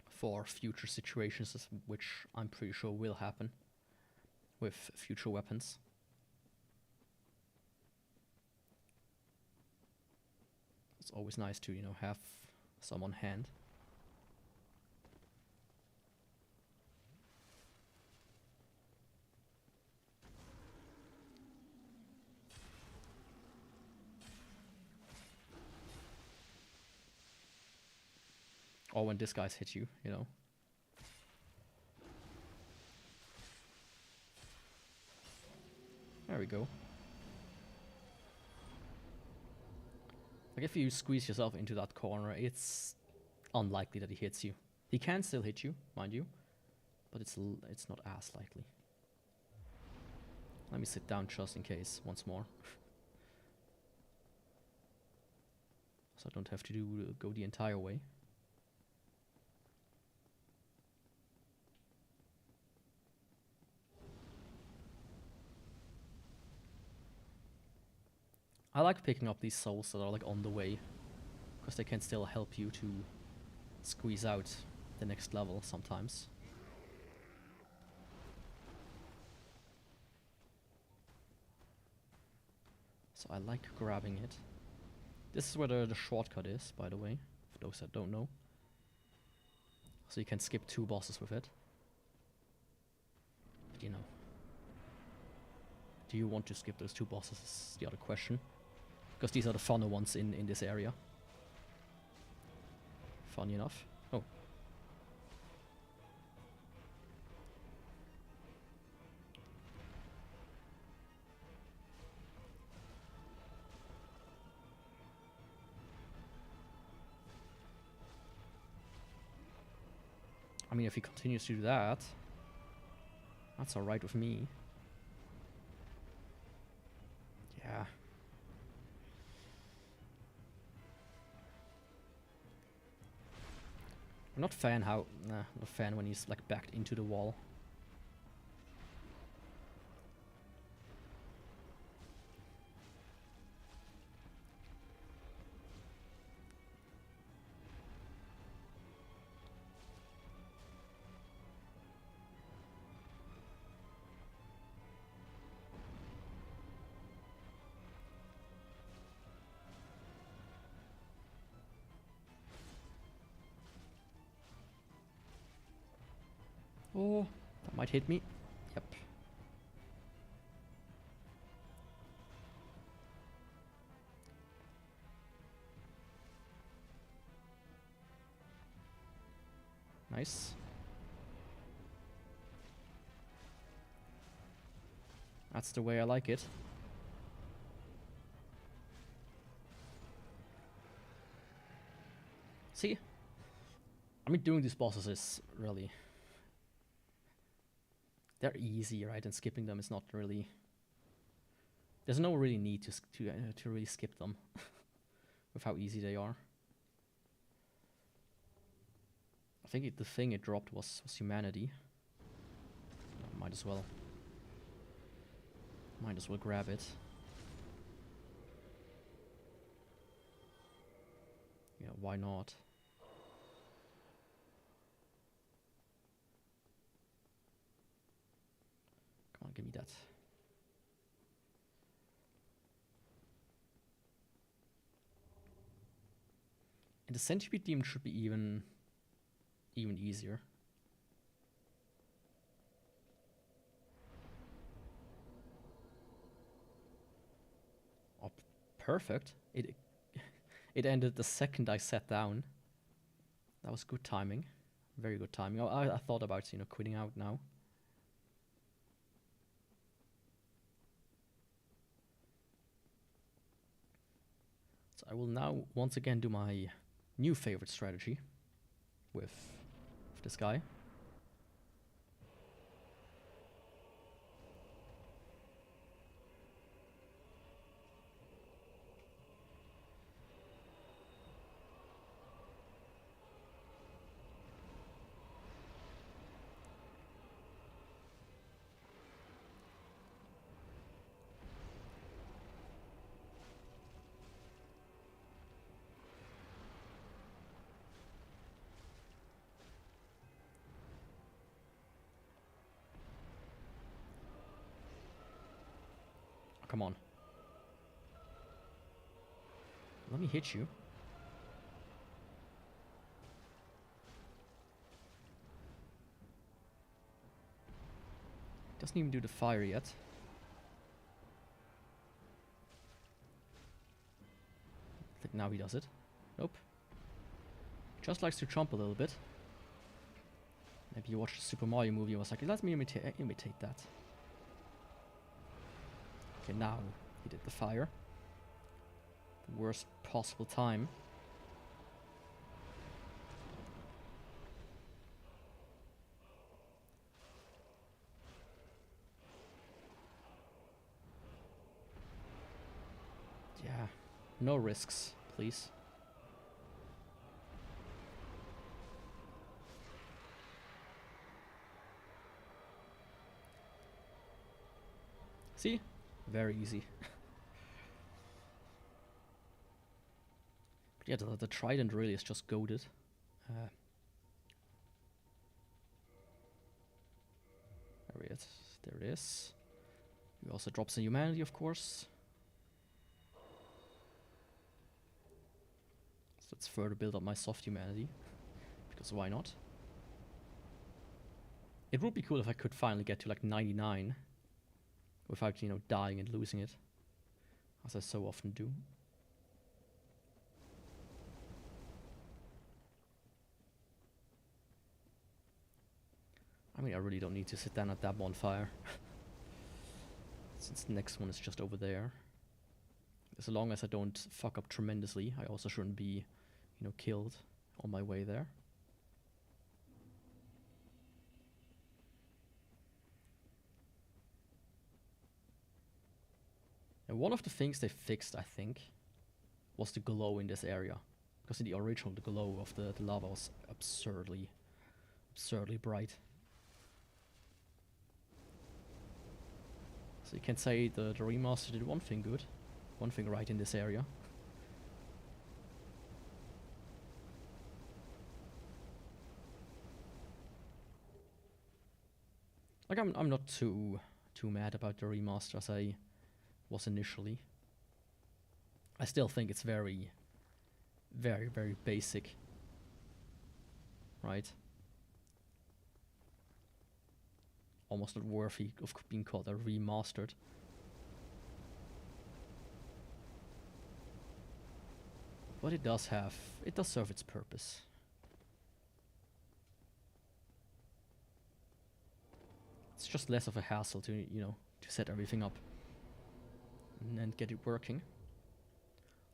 For future situations, which I'm pretty sure will happen. With future weapons. It's always nice to, you know, have some on hand. Or when this guy's hit you, you know. There we go. Like if you squeeze yourself into that corner, it's unlikely that he hits you. He can still hit you, mind you, but it's not as likely. Let me sit down just in case once more. So I don't have to go the entire way. I like picking up these souls that are like on the way, because they can still help you to squeeze out the next level sometimes. So I like grabbing it. This is where the shortcut is, by the way, for those that don't know. So you can skip 2 bosses with it. But you know, do you want to skip those 2 bosses is the other question. Because these are the funner ones in this area. Funny enough. Oh. I mean, if he continues to do that, that's alright with me. Yeah. I'm not a fan when he's like backed into the wall. Oh, that might hit me. Yep. Nice. That's the way I like it. See? I mean, doing these bosses is really... They're easy, right? And skipping them is not really... There's no really need to really skip them. With how easy they are. I think the thing it dropped was humanity. Might as well grab it. Yeah, why not? Come on, give me that. And the centipede demon should be even easier. Oh, perfect. It ended the second I sat down. That was good timing. Very good timing. I thought about, you know, quitting out now. So I will now once again do my new favorite strategy. with this guy. Come on. Let me hit you. Doesn't even do the fire yet. I think now he does it. Nope. Just likes to jump a little bit. Maybe you watched the Super Mario movie and was like, let me imitate that. Okay, now he did the fire. The worst possible time. Yeah, no risks, please. See? Very easy. But yeah, the Trident really is just goated. There it is. There it is. He also drops in humanity, of course. So let's further build up my soft humanity. Because why not? It would be cool if I could finally get to like 99. Without, you know, dying and losing it. As I so often do. I mean, I really don't need to sit down at that bonfire. Since the next one is just over there. As long as I don't fuck up tremendously, I also shouldn't be, you know, killed on my way there. And one of the things they fixed, I think, was the glow in this area. Because in the original, the glow of the lava was absurdly bright. So you can say the remaster did one thing good, one thing right in this area. Like I'm not too mad about the remaster as I was initially. I still think it's very basic. Right? Almost not worthy of being called a remastered. But it does serve its purpose. It's just less of a hassle to, you know, to set everything up and get it working.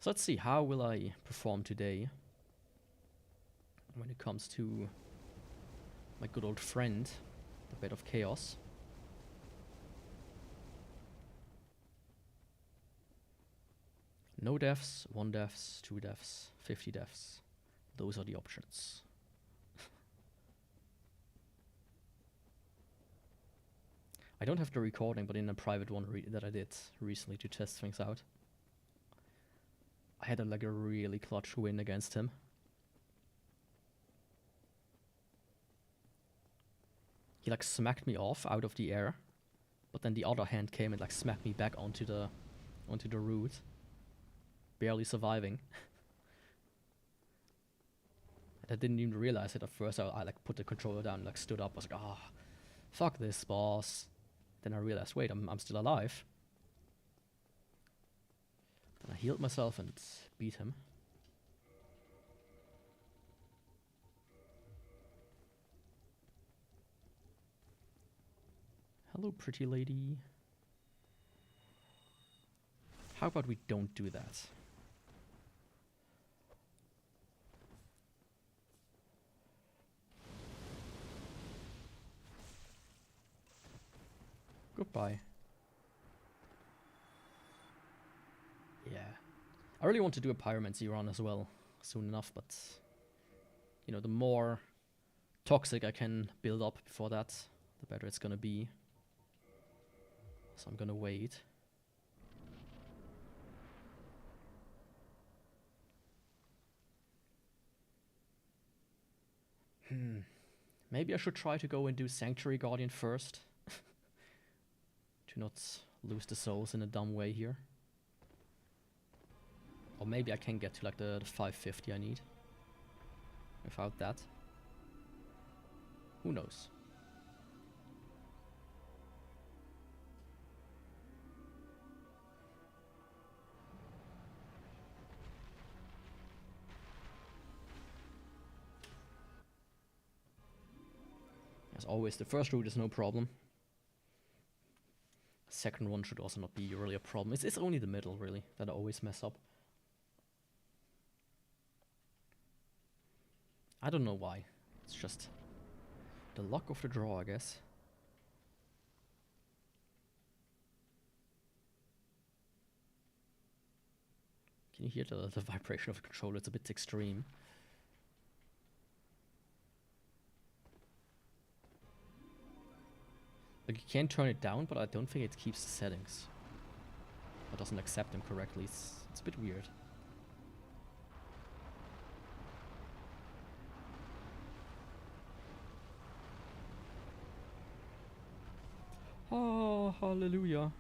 So let's see, how will I perform today when it comes to my good old friend, the Bed of Chaos. No deaths, 1 deaths, 2 deaths, 50 deaths. Those are the options. I don't have the recording, but in a private one that I did recently to test things out, I had like a really clutch win against him. He like smacked me off out of the air, but then the other hand came and like smacked me back onto the root, barely surviving. And I didn't even realize it at first. I like put the controller down, and, like stood up, was like, ah, oh, fuck this, boss. Then I realized, wait, I'm still alive. Then I healed myself and beat him. Hello, pretty lady. How about we don't do that? Goodbye. Yeah. I really want to do a Pyromancy run as well soon enough, but you know, the more toxic I can build up before that, the better it's gonna be. So I'm gonna wait. Maybe I should try to go and do Sanctuary Guardian first. To not lose the souls in a dumb way here. Or maybe I can get to like the 550 I need. Without that. Who knows? As always, the first route is no problem. Second one should also not be really a problem. It's only the middle, really, that I always mess up. I don't know why. It's just the luck of the draw, I guess. Can you hear the vibration of the controller? It's a bit extreme. Like, you can turn it down, but I don't think it keeps the settings. Or doesn't accept them correctly. It's a bit weird. Oh, hallelujah.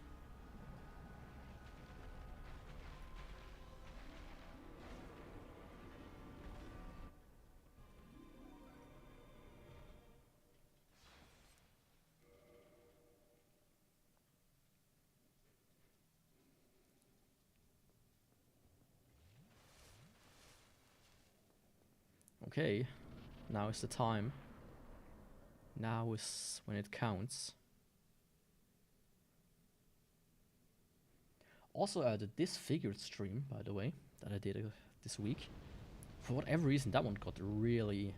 Okay, now is the time. Now is when it counts. Also, the disfigured stream, by the way, that I did this week. For whatever reason, that one got really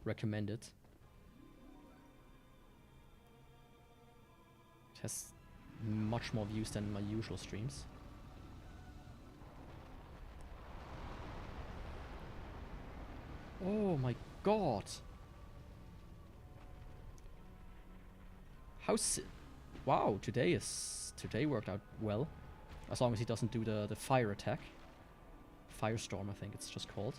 recommended. It has much more views than my usual streams. Oh my god! Wow, today worked out well. As long as he doesn't do the fire attack. Firestorm, I think it's just called.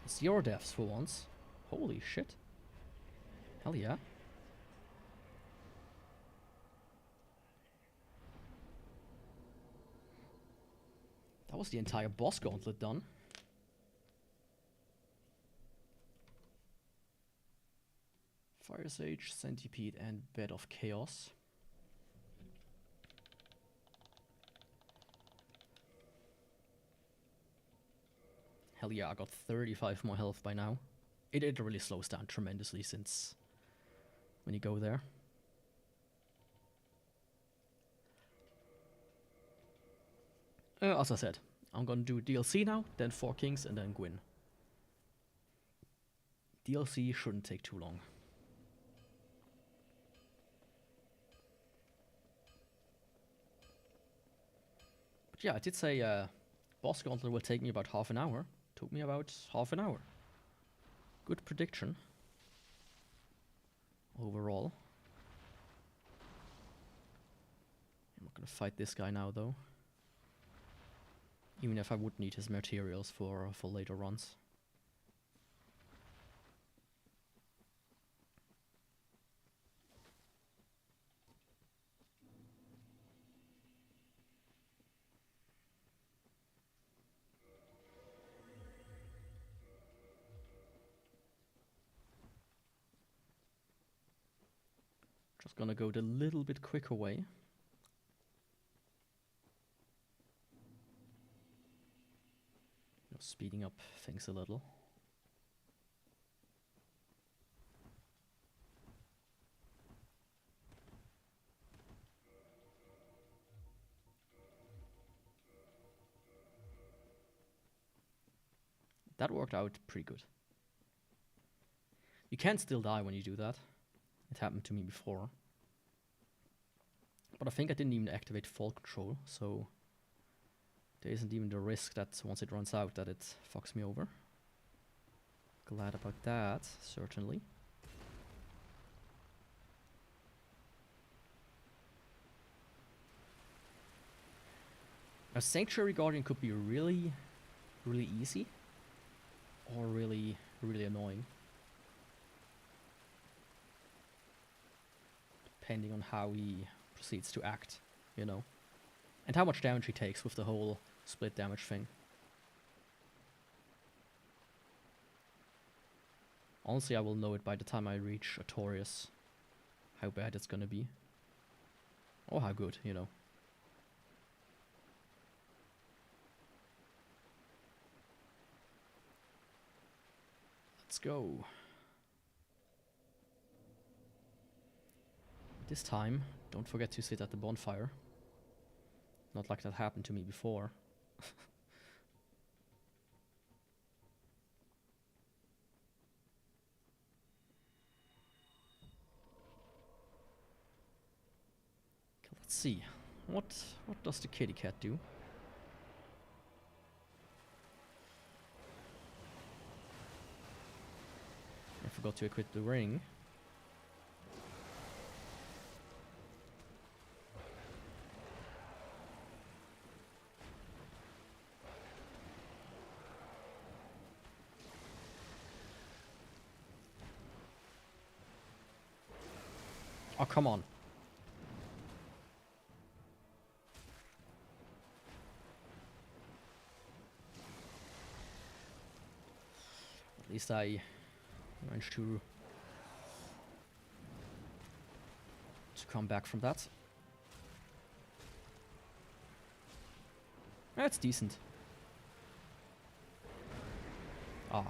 It's your deaths for once. Holy shit. Hell yeah. That was the entire boss gauntlet done. Fire Sage, Centipede, and Bed of Chaos. Hell yeah, I got 35 more health by now. It really slows down tremendously since when you go there. As I said, I'm gonna do DLC now, then 4 Kings, and then Gwyn. DLC shouldn't take too long. But yeah, I did say boss gauntlet will take me about half an hour. Took me about half an hour. Good prediction. Overall. I'm not gonna fight this guy now though. Even if I would need his materials for later runs. Just gonna go the little bit quicker way. Speeding up things a little. That worked out pretty good. You can still die when you do that. It happened to me before. But I think I didn't even activate fall control, so there isn't even the risk that once it runs out that it fucks me over. Glad about that, certainly. Now, Sanctuary Guardian could be really, really easy, or really, really annoying. Depending on how he proceeds to act, you know. And how much damage he takes with the whole split damage thing. Honestly, I will know it by the time I reach Artorias. How bad it's gonna be. Or how good, you know. Let's go. This time, don't forget to sit at the bonfire. Not like that happened to me before. Okay, let's see. What does the kitty cat do? I forgot to equip the ring. Oh, come on. At least I managed to come back from that. That's decent. Ah.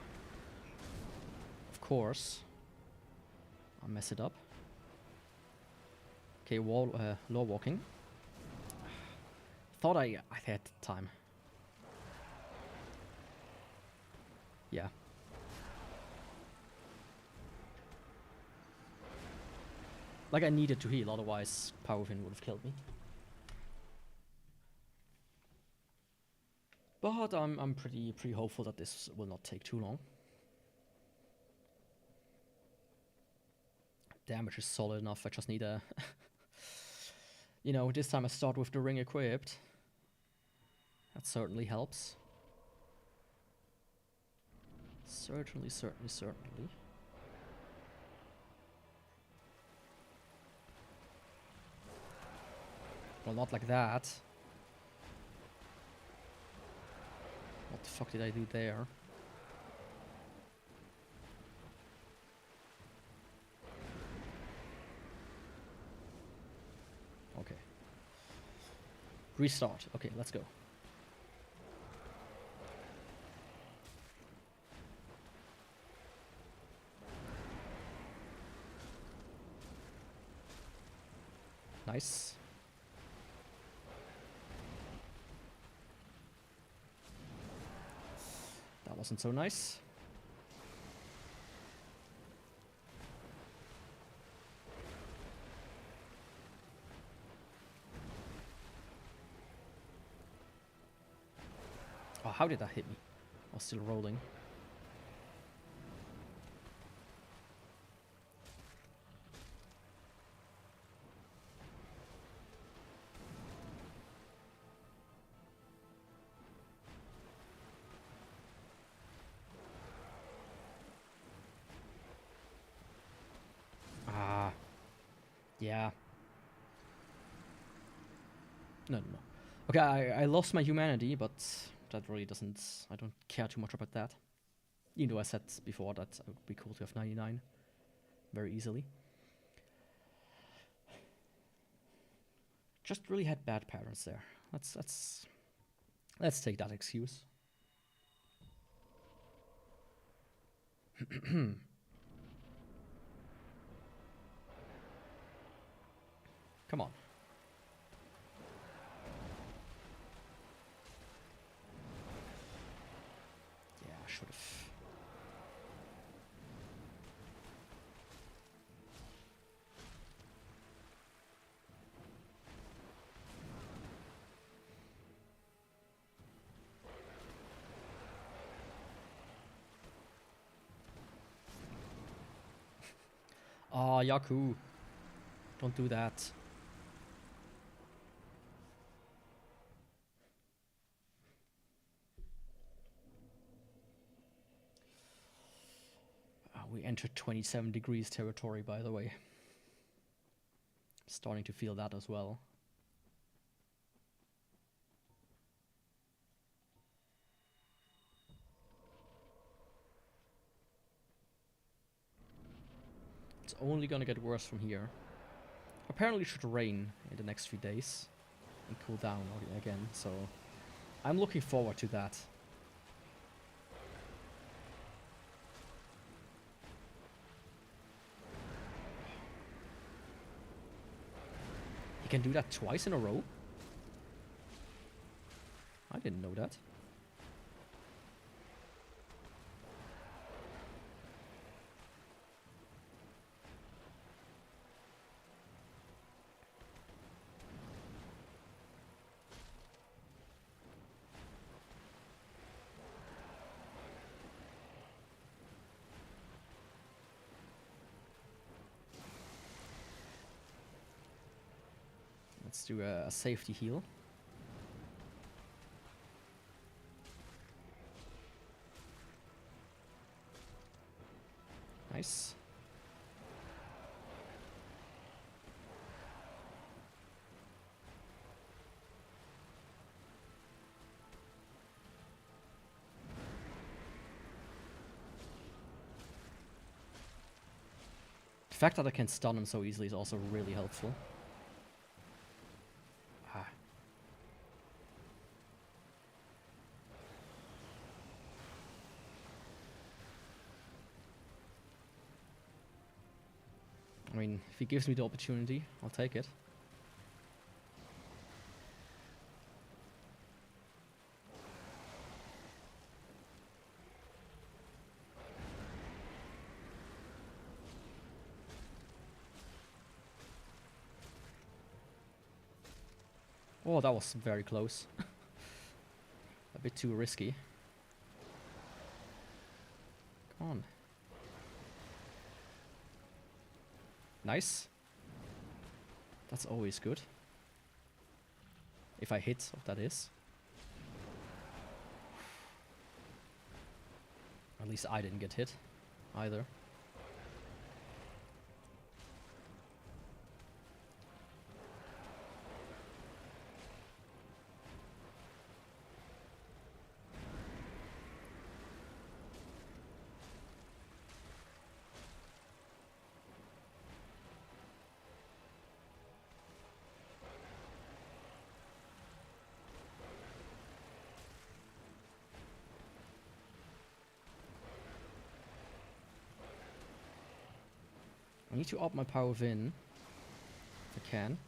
Of course. I'll mess it up. Okay, law walking. Thought I had time. Yeah. Like I needed to heal, otherwise Power Within would have killed me. But I'm pretty hopeful that this will not take too long. Damage is solid enough. I just need a you know, this time I start with the ring equipped. That certainly helps. Certainly. Well, not like that. What the fuck did I do there? Okay. Restart. Okay, let's go. Nice. That wasn't so nice. Oh, how did that hit me? I was still rolling. Ah. Yeah. No. Okay, I lost my humanity, but that really doesn't... I don't care too much about that. Even though I said before that it would be cool to have 99 very easily. Just really had bad patterns there. Let's take that excuse. Come on. Yeah, I should have. Ah, Yaku. Don't do that. We entered 27 degrees territory, by the way. Starting to feel that as well. It's only gonna get worse from here. Apparently it should rain in the next few days and cool down again, so I'm looking forward to that. He can do that twice in a row? I didn't know that. Let's do a safety heal. Nice. The fact that I can stun him so easily is also really helpful. Ah. I mean, if he gives me the opportunity, I'll take it. Oh, that was very close. A bit too risky. Come on. Nice. That's always good. If I hit, that is. At least I didn't get hit either. I need to up my power within, if I can.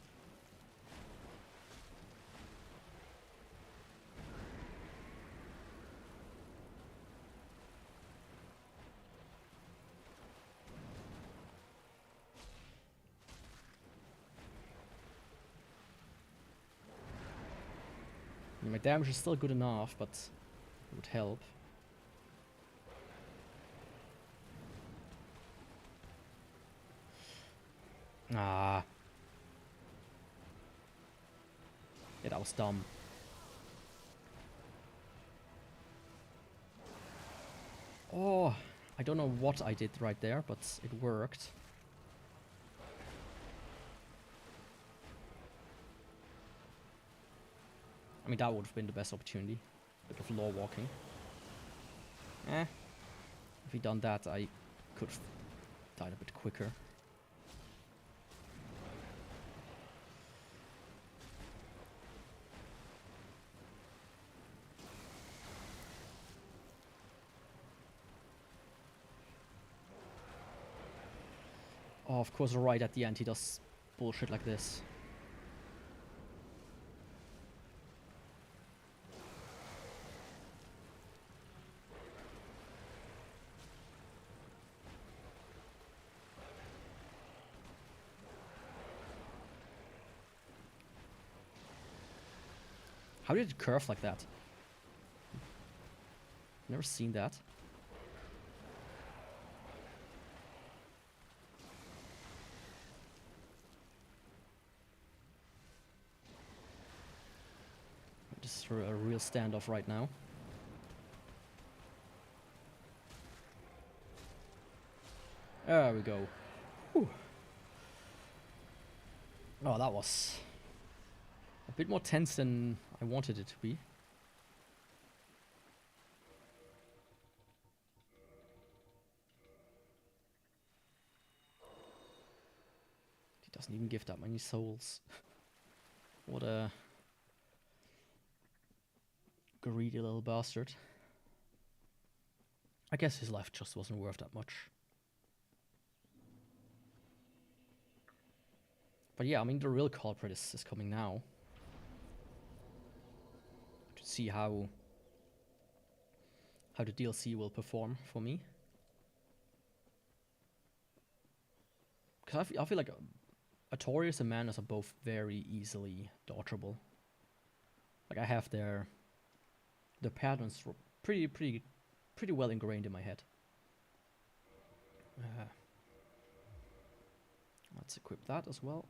My damage is still good enough, but it would help. Ah. Yeah, that was dumb. Oh, I don't know what I did right there, but it worked. I mean, that would have been the best opportunity. Bit of law walking. If he'd done that, I could have died a bit quicker. Oh, of course, right at the end he does bullshit like this. How did it curve like that? Never seen that. for a real standoff right now. There we go. Whew. Oh, that was a bit more tense than I wanted it to be. He doesn't even give that many souls. What a greedy little bastard. I guess his life just wasn't worth that much. But yeah, I mean, the real culprit is coming now. To see how the DLC will perform for me. Because I feel like Artorias and Manus are both very easily dodgeable. Like, I have their patterns pretty well ingrained in my head. Let's equip that as well.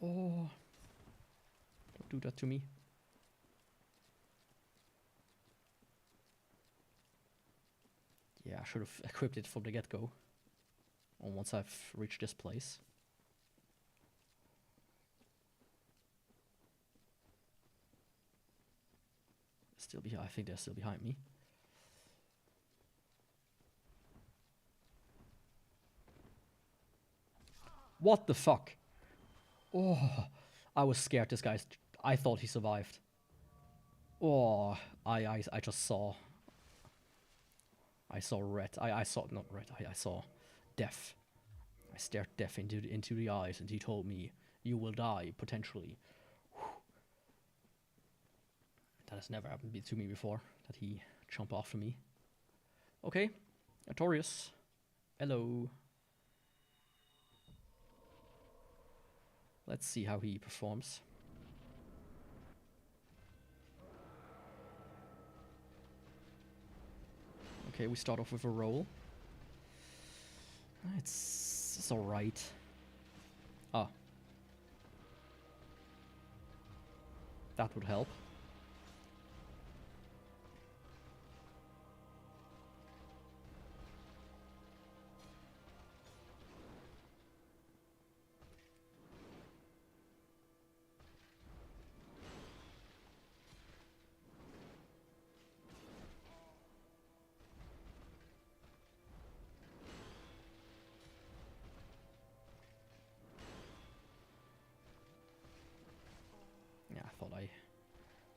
Oh, don't do that to me. Yeah, I should have equipped it from the get-go. Or once I've reached this place. Still behind. I think they're still behind me. What the fuck? Oh, I was scared. This guy's. I thought he survived. Oh, I just saw. I saw red. I saw not red. I saw death. I stared death into the eyes, and he told me, "You will die potentially." Whew. That has never happened to me before. That he jumped after me. Okay, Artorias. Hello. Let's see how he performs. Okay, we start off with a roll. It's alright. Ah. That would help.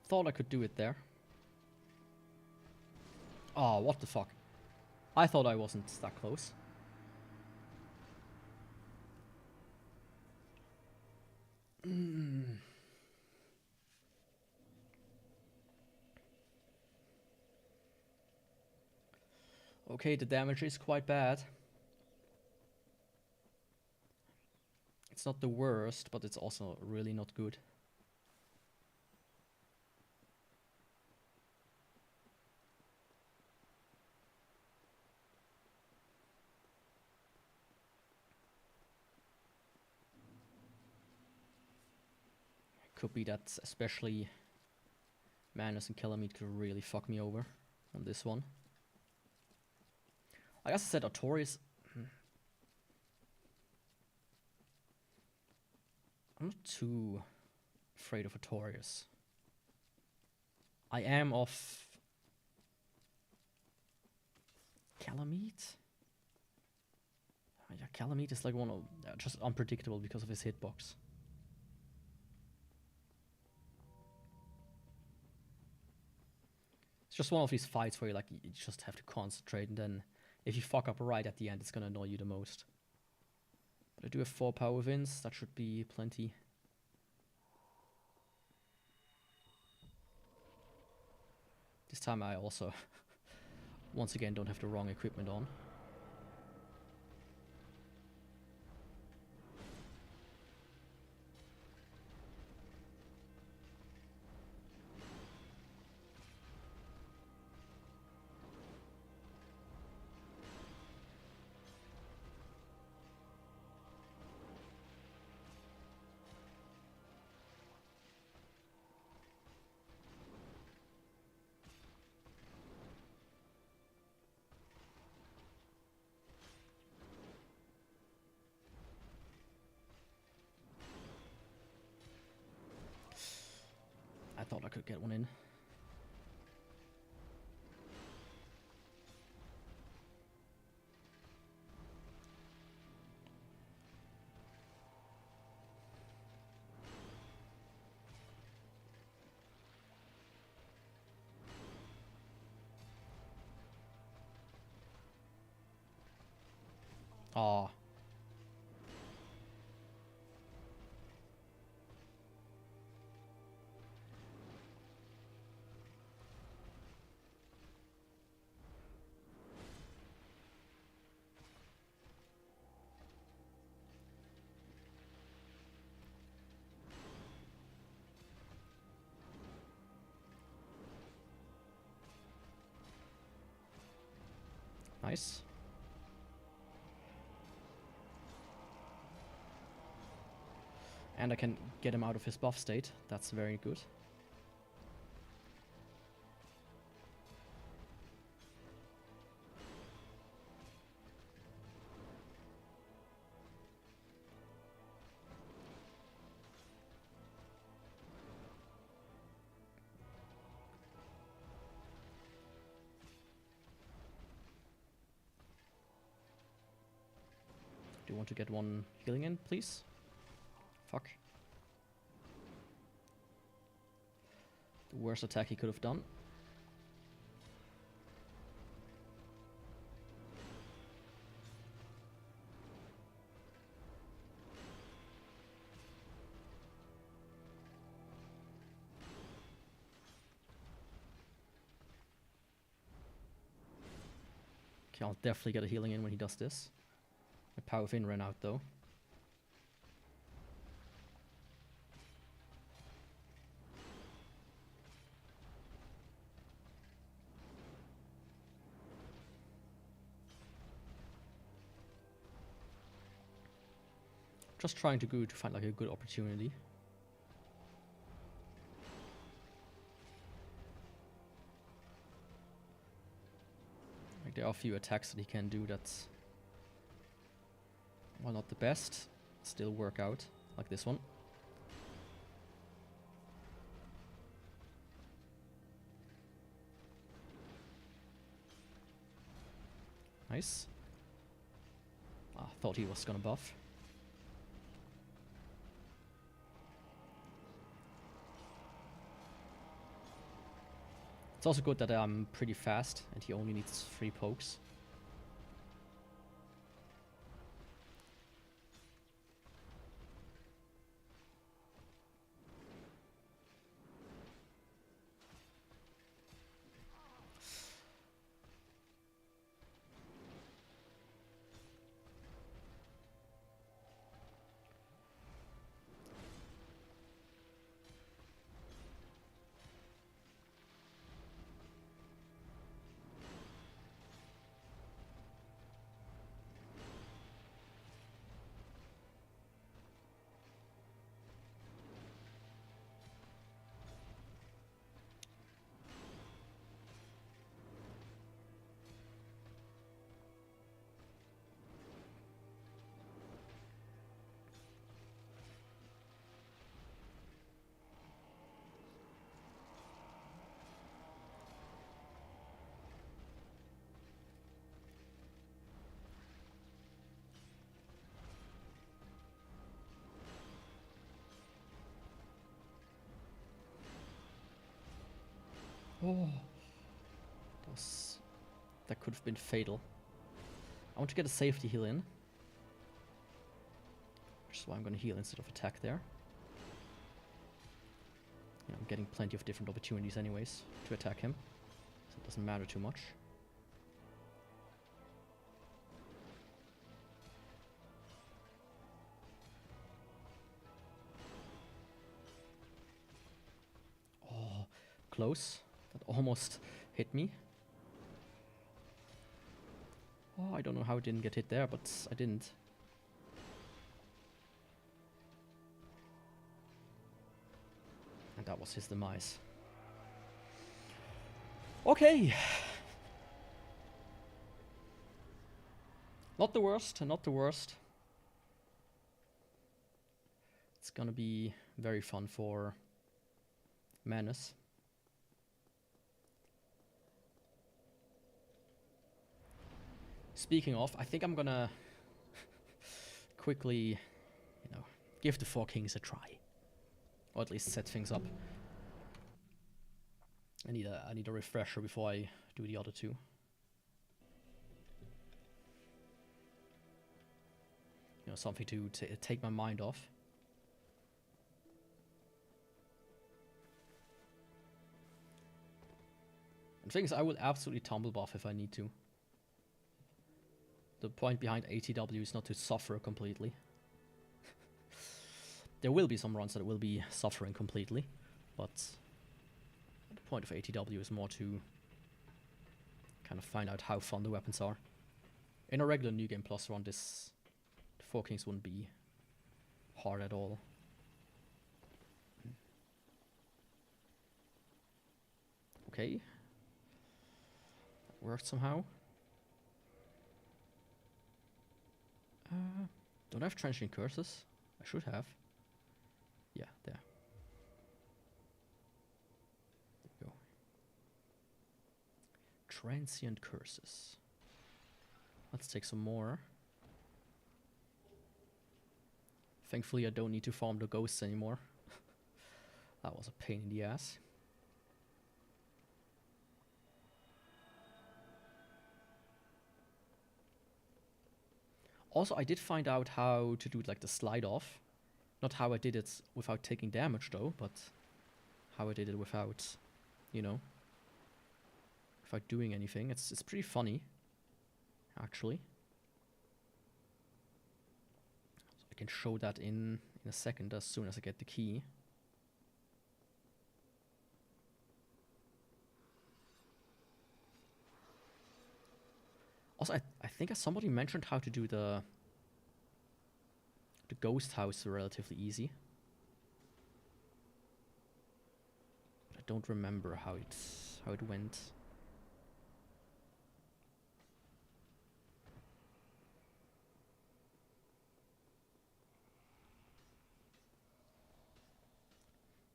Thought I could do it there. Oh, what the fuck? I thought I wasn't that close. Okay, the damage is quite bad. It's not the worst, but it's also really not good. Could be that especially Manus and Calamite could really fuck me over on this one. I guess I said Artorias. I'm not too afraid of Artorias. I am of Calamite. Yeah, Calamite is like one of just unpredictable because of his hitbox. It's just one of these fights where you just have to concentrate, and then if you fuck up right at the end, it's gonna annoy you the most. But I do have 4 power wins. That should be plenty. This time I also, once again, don't have the wrong equipment on. Thought I could get one in. Aw. Nice. And I can get him out of his buff state. That's very good. Do you want to get one healing in, please? Fuck. The worst attack he could have done. Okay, I'll definitely get a healing in when he does this. My power of in ran out though. Just trying to go to find like a good opportunity. Like there are a few attacks that he can do that's, well, not the best, still work out, like this one. Nice. Ah, thought he was gonna buff. It's also good that I'm pretty fast and he only needs 3 pokes. Oh, that could have been fatal. I want to get a safety heal in, which is why I'm going to heal instead of attack there. You know, I'm getting plenty of different opportunities anyways to attack him, so it doesn't matter too much. Oh, close. That almost hit me. Oh, I don't know how it didn't get hit there, but I didn't. And that was his demise. Okay. Not the worst, not the worst. It's gonna be very fun for Menace. Speaking of, I think I'm gonna quickly, you know, give the Four Kings a try. Or at least set things up. I need a refresher before I do the other two. You know, something to take my mind off. And the thing is, I will absolutely tumble buff if I need to. The point behind ATW is not to suffer completely. There will be some runs that will be suffering completely, but the point of ATW is more to kind of find out how fun the weapons are. In a regular New Game Plus run, the Four Kings wouldn't be hard at all. Okay. That worked somehow. Don't I have Trenching Curses? I should have. Yeah, there. There we go. Transient Curses. Let's take some more. Thankfully I don't need to farm the ghosts anymore. That was a pain in the ass. Also, I did find out how to do like the slide off. Not how I did it without taking damage though, but how I did it without, you know, without doing anything. It's pretty funny, actually. So I can show that in a second as soon as I get the key. Also, I think somebody mentioned how to do the ghost house relatively easy. But I don't remember how it went.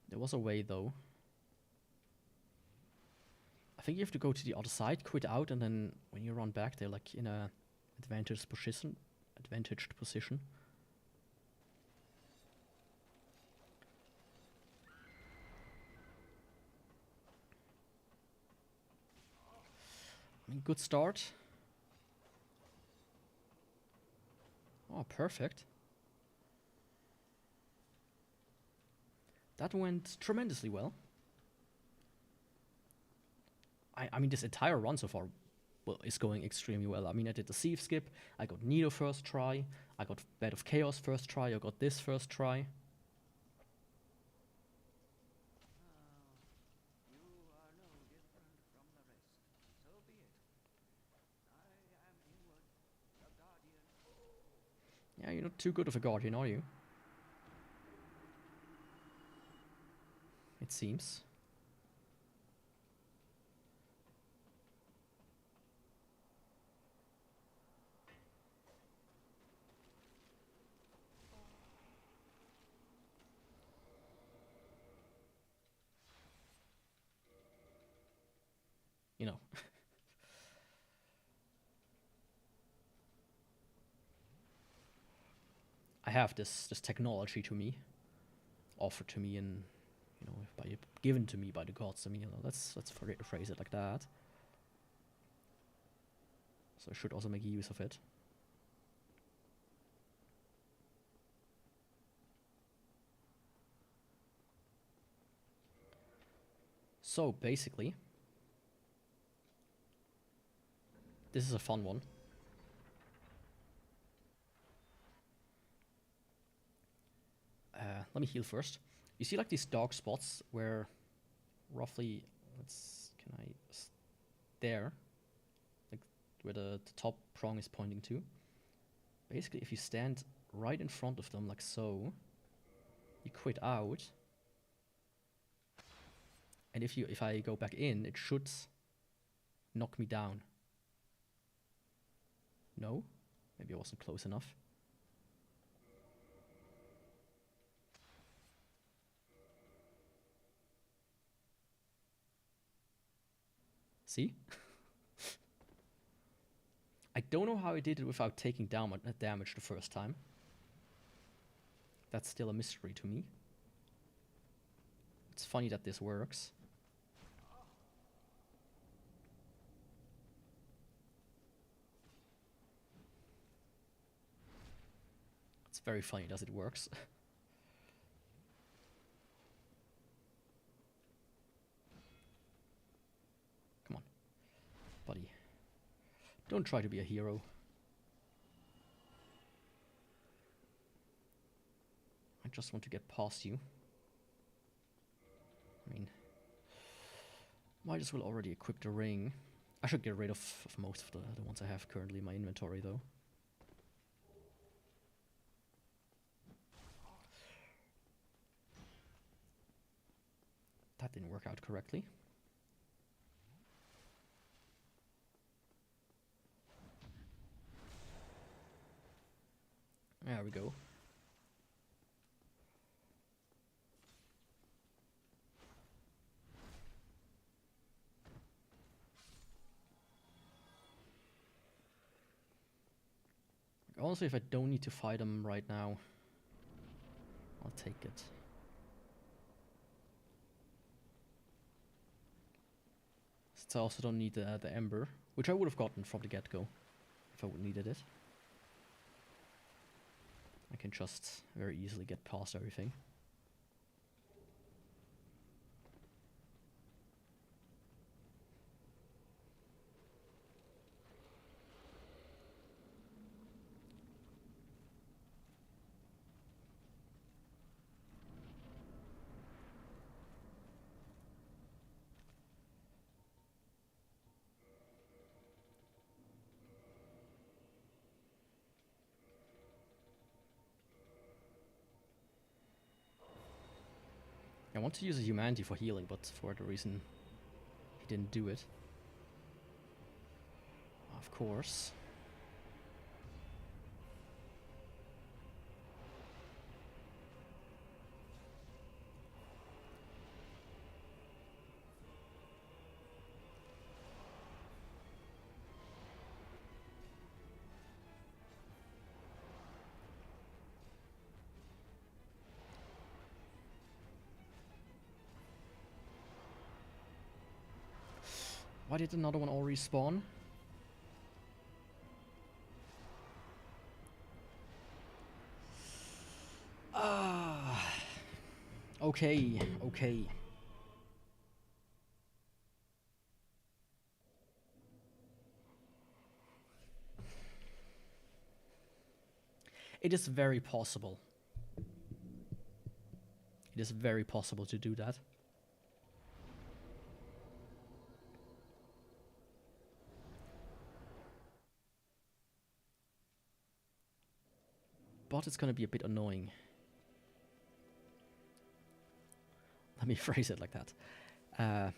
There was a way though. I think you have to go to the other side, quit out, and then when you run back, they're like in a advantaged position. I mean, good start. Oh, perfect. That went tremendously well. I mean, this entire run so far is going extremely well. I mean, I did the Sieve skip, I got Nido first try, I got Bed of Chaos first try, I got this first try. Yeah, you're not too good of a guardian, are you? It seems. You know. I have this technology to me, offered to me, and you know, given to me by the gods. I mean, you know, let's phrase it like that. So I should also make use of it. So basically, this is a fun one. Let me heal first. You see like these dark spots where roughly, there, like where the top prong is pointing to. Basically, if you stand right in front of them like so, you quit out, and if I go back in, it should knock me down. No? Maybe I wasn't close enough. See? I don't know how I did it without taking down damage the first time. That's still a mystery to me. It's funny that this works. It's very funny that it works. Come on, buddy. Don't try to be a hero. I just want to get past you. I mean, might as well already equip the ring. I should get rid of most of the ones I have currently in my inventory, though. That didn't work out correctly. There we go. Honestly, if I don't need to fight him right now, I'll take it. Since I also don't need the Ember, which I would have gotten from the get-go if I would needed it. I can just very easily get past everything. I want to use his humanity for healing, but for the reason he didn't do it. Of course. Why did another one all respawn? Ah. Okay, okay. It is very possible. It is very possible to do that. But it's gonna be a bit annoying. Let me phrase it like that.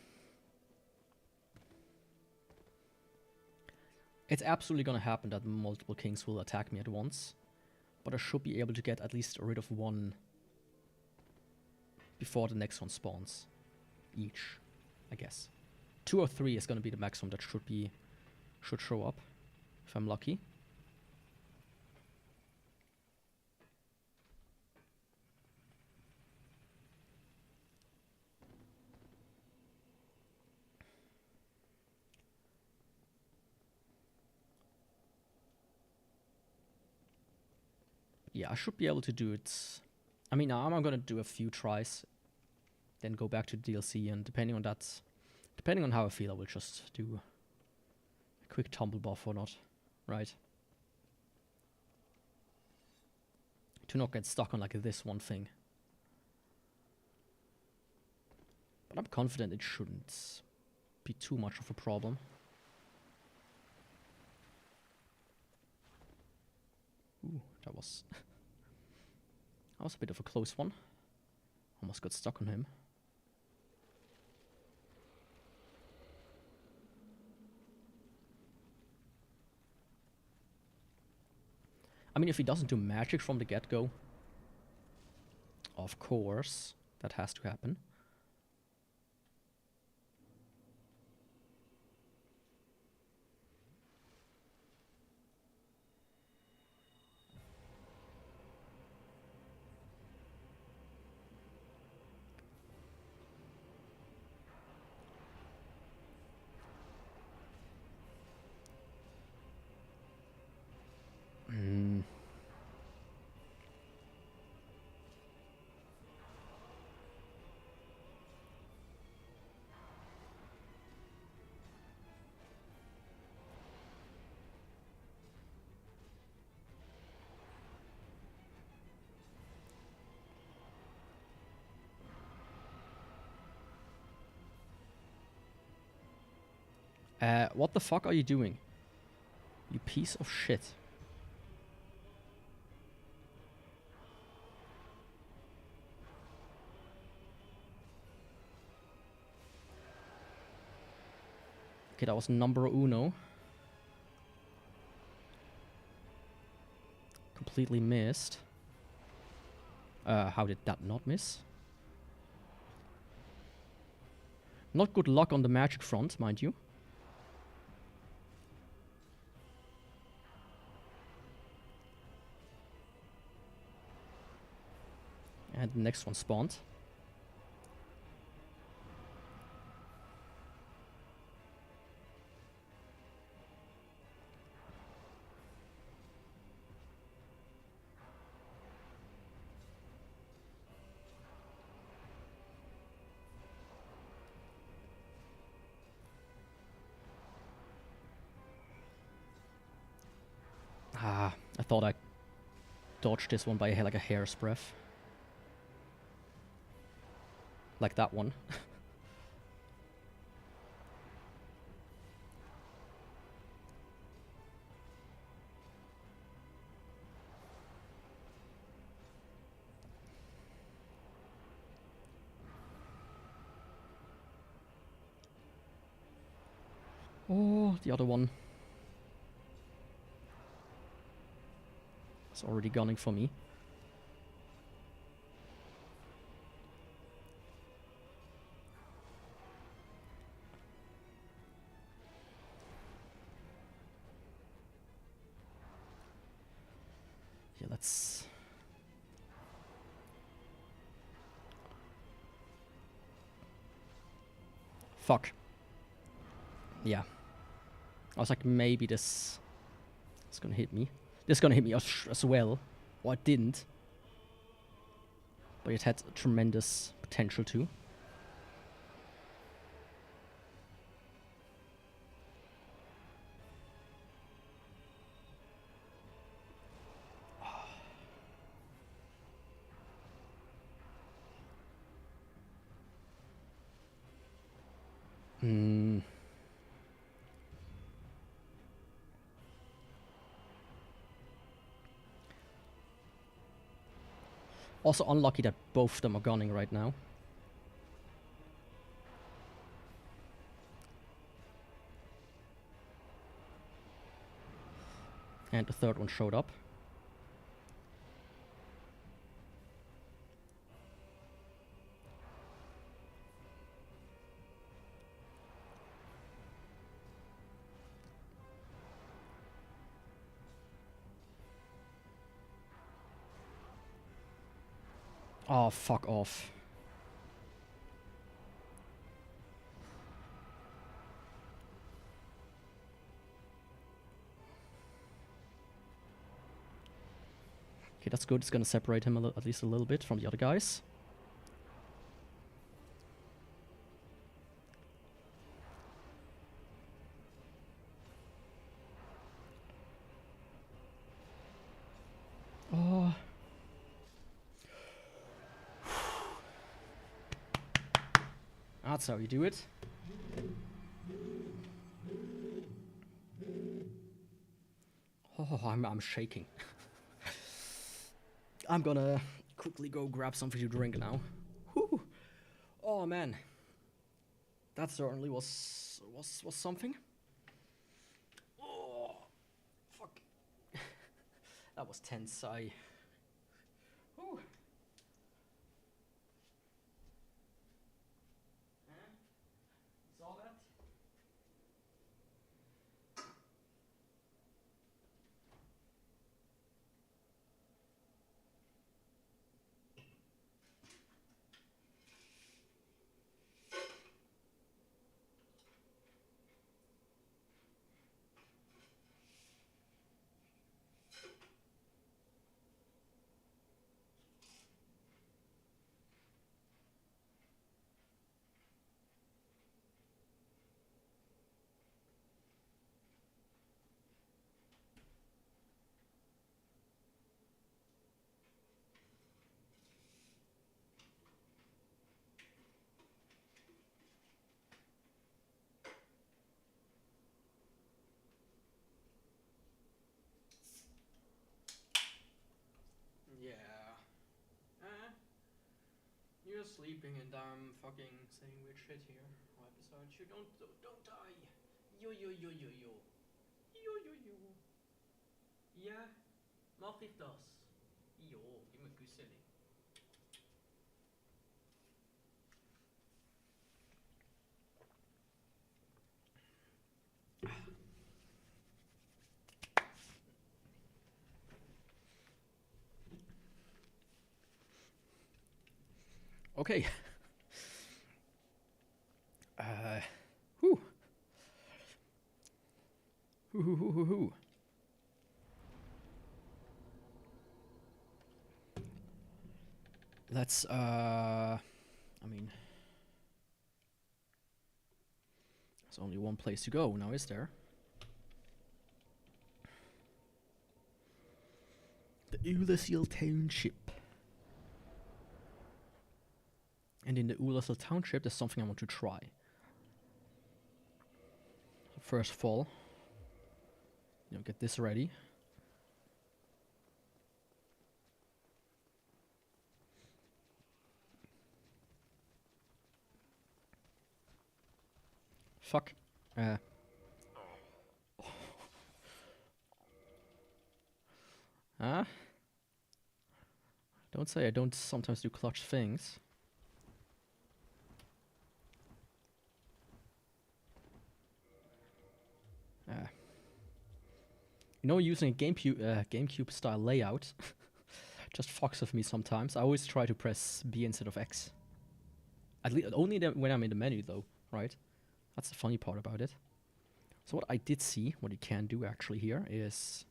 It's absolutely gonna happen that multiple kings will attack me at once. But I should be able to get at least rid of one before the next one spawns. Each, I guess. 2 or 3 is gonna be the maximum that should show up, if I'm lucky. Yeah, I should be able to do it. I mean, I'm gonna do a few tries, then go back to the DLC, and depending on how I feel, I will just do a quick tumble buff or not, right? To not get stuck on like this one thing. But I'm confident it shouldn't be too much of a problem. Ooh, that was a bit of a close one. Almost got stuck on him. I mean, if he doesn't do magic from the get-go, of course, that has to happen. What the fuck are you doing? You piece of shit. Okay, that was number uno. Completely missed. How did that not miss? Not good luck on the magic front, mind you. And the next one spawned. Ah, I thought I dodged this one by like a hair's breadth. Like that one. Oh, the other one. It's already gunning for me. Yeah, let's... Fuck. Yeah. I was like, maybe this is gonna hit me. This is gonna hit me as well. Or it didn't. But it had tremendous potential too. Hmm. Also unlucky that both of them are gunning right now. And the third one showed up. Oh, fuck off. Okay, that's good. It's gonna separate him at least a little bit from the other guys. Oh. That's how you do it. Oh, I'm shaking. I'm gonna quickly go grab something to drink now. Whew. Oh man, that certainly was something. Oh, fuck. That was tense. Whew. Saw that? sleeping and I'm fucking saying weird shit here. Right beside you. Don't die. Yo. Ja, mag ik das? Jo, gib mir Küsseli. Okay. Whew. Hoo. Let's, I mean, there's only one place to go now, is there? The Ulysal Township. And in the Ulysal Township, there's something I want to try. First of all, get this ready. Fuck. Don't say I don't sometimes do clutch things. Using a GameCube style layout just fucks with me sometimes. I always try to press B instead of X. At least only when I'm in the menu, though, right? That's the funny part about it. So what I did see, what you can do actually here is...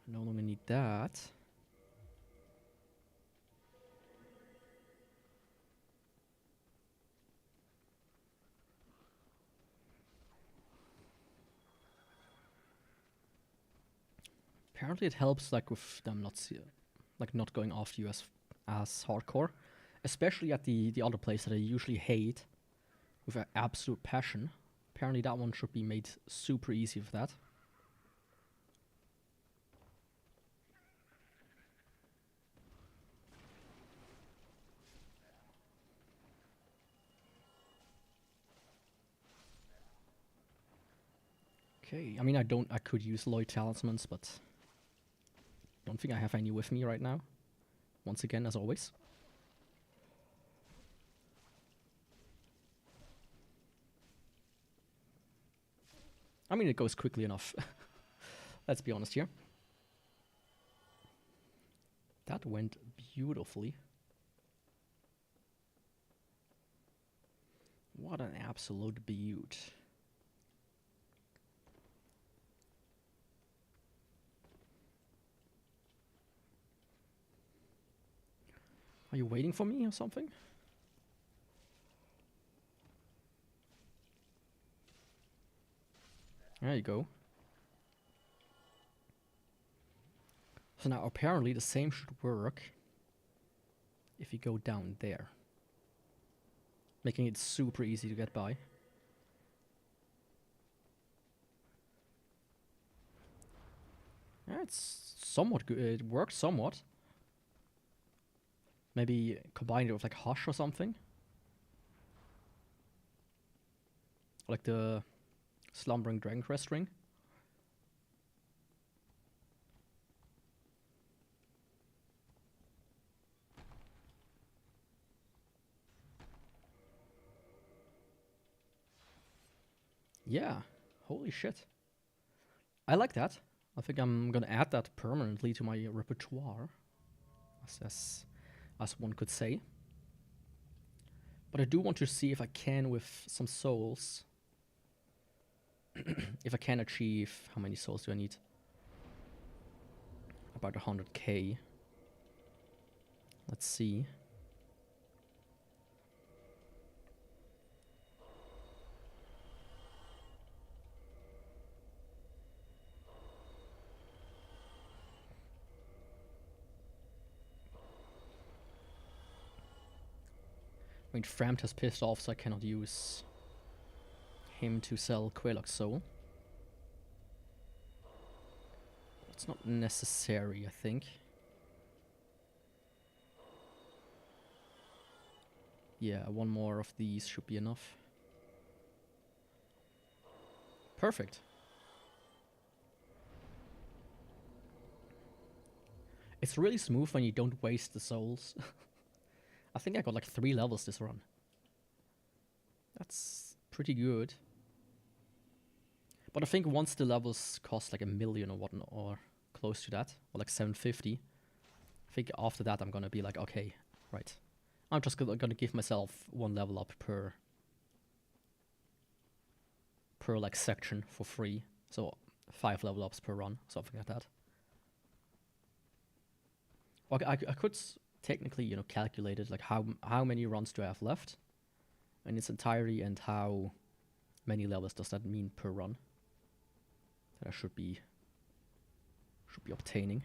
I no longer need that. Apparently it helps like with them not going after you as hardcore. Especially at the other place that I usually hate with an absolute passion. Apparently that one should be made super easy for that. Okay, I mean I could use Lloyd talismans, but don't think I have any with me right now. Once again, as always. I mean, it goes quickly enough. Let's be honest here. That went beautifully. What an absolute beaut. Are you waiting for me or something? There you go. So now apparently the same should work if you go down there. Making it super easy to get by. Yeah, it's somewhat good. It works somewhat. Maybe combine it with like Hush or something. Like the Slumbering Dragon Crest ring. Yeah, holy shit. I like that. I think I'm gonna add that permanently to my repertoire, as one could say. But I do want to see if I can, with some souls, if I can achieve, how many souls do I need? About 100k. Let's see. I mean, Framt has pissed off, so I cannot use him to sell Quailok's soul. It's not necessary, I think. Yeah, one more of these should be enough. Perfect. It's really smooth when you don't waste the souls. I think I got like 3 levels this run. That's pretty good. But I think once the levels cost like 1 million or whatnot, or close to that, or like 750, I think after that I'm gonna be like, okay, right. I'm just gonna give myself 1 level up per like section for free. So 5 level ups per run, something like that. Okay, I could technically, you know, calculate it, like how many runs do I have left in its entirety, and how many levels does that mean per run that I should be obtaining.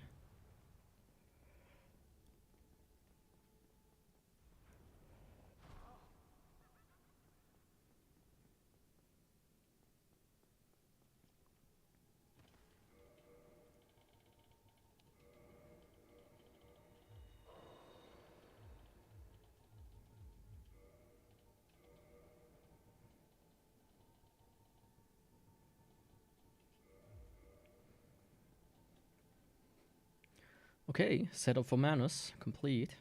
Okay, setup for Manus complete.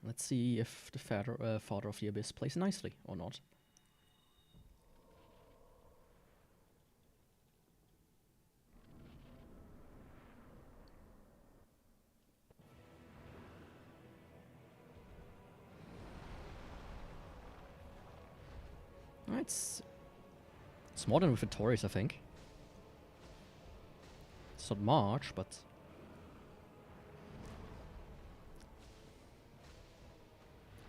Let's see if the Father of the Abyss plays nicely or not. It's more than with Victorious, I think. It's not much, but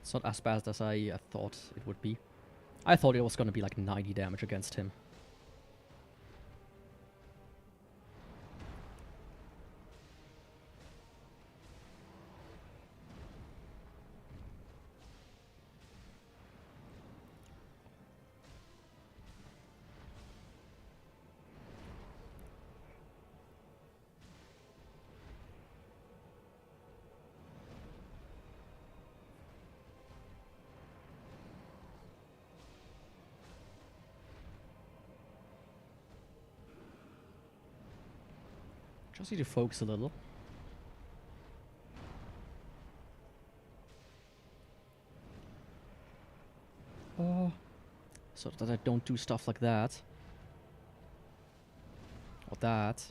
it's not as bad as I thought it would be. I thought it was gonna be like 90 damage against him. Just need to focus a little. Oh, so that I don't do stuff like that. Or that.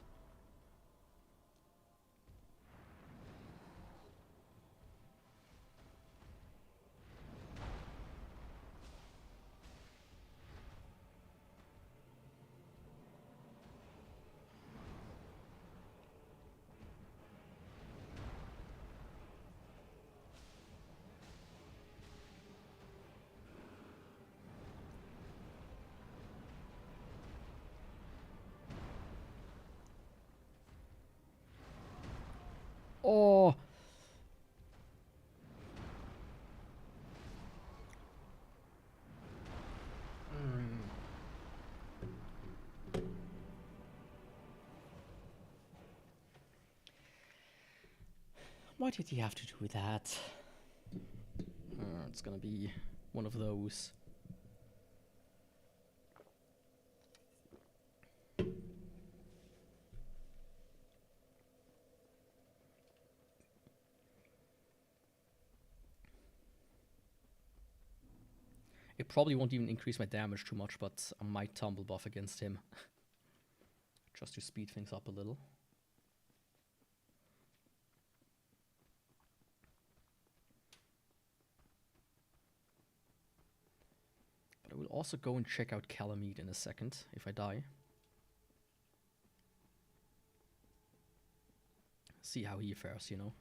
Oh! Why did he have to do that? It's gonna be one of those. It probably won't even increase my damage too much, but I might tumble buff against him. Just to speed things up a little. But I will also go and check out Calamite in a second, if I die. See how he fares, you know.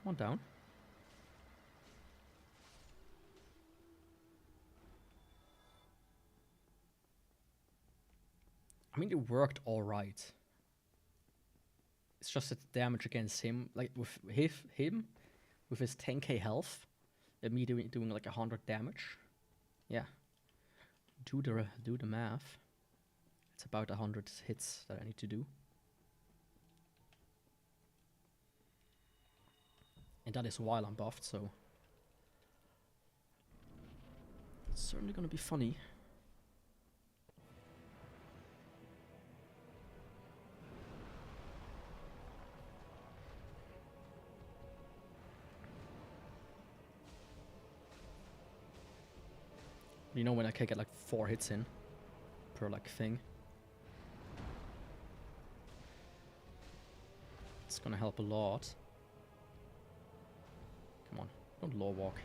Come on down. I mean, it worked alright. It's just that the damage against him, like with him, with his 10k health, and me doing like 100 damage. Yeah. Do the math. It's about 100 hits that I need to do. And that is while I'm buffed, so it's certainly gonna be funny. You know, when I can get like 4 hits in per like thing, it's gonna help a lot. Come on, don't law walk.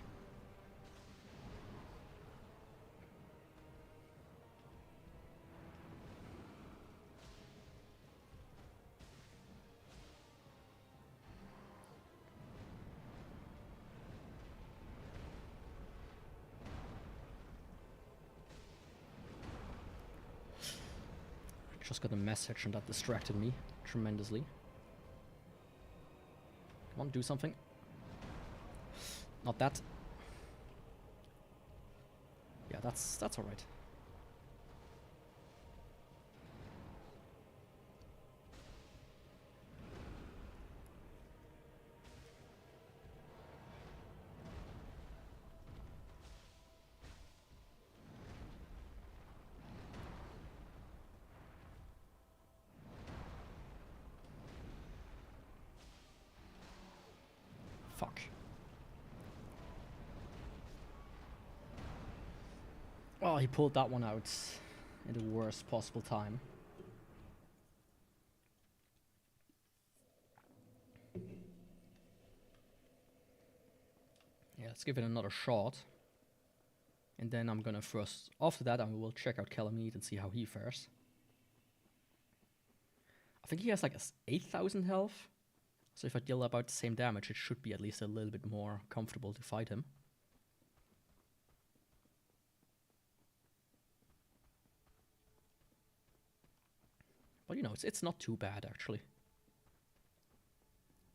Just got a message and that distracted me tremendously. Come on, do something. Not that. Yeah, that's alright. Fuck. Oh, he pulled that one out in the worst possible time. Yeah, let's give it another shot. And then I'm gonna first, after that, I will check out Calamite and see how he fares. I think he has like 8,000 health. So if I deal about the same damage, it should be at least a little bit more comfortable to fight him. But you know, it's not too bad actually.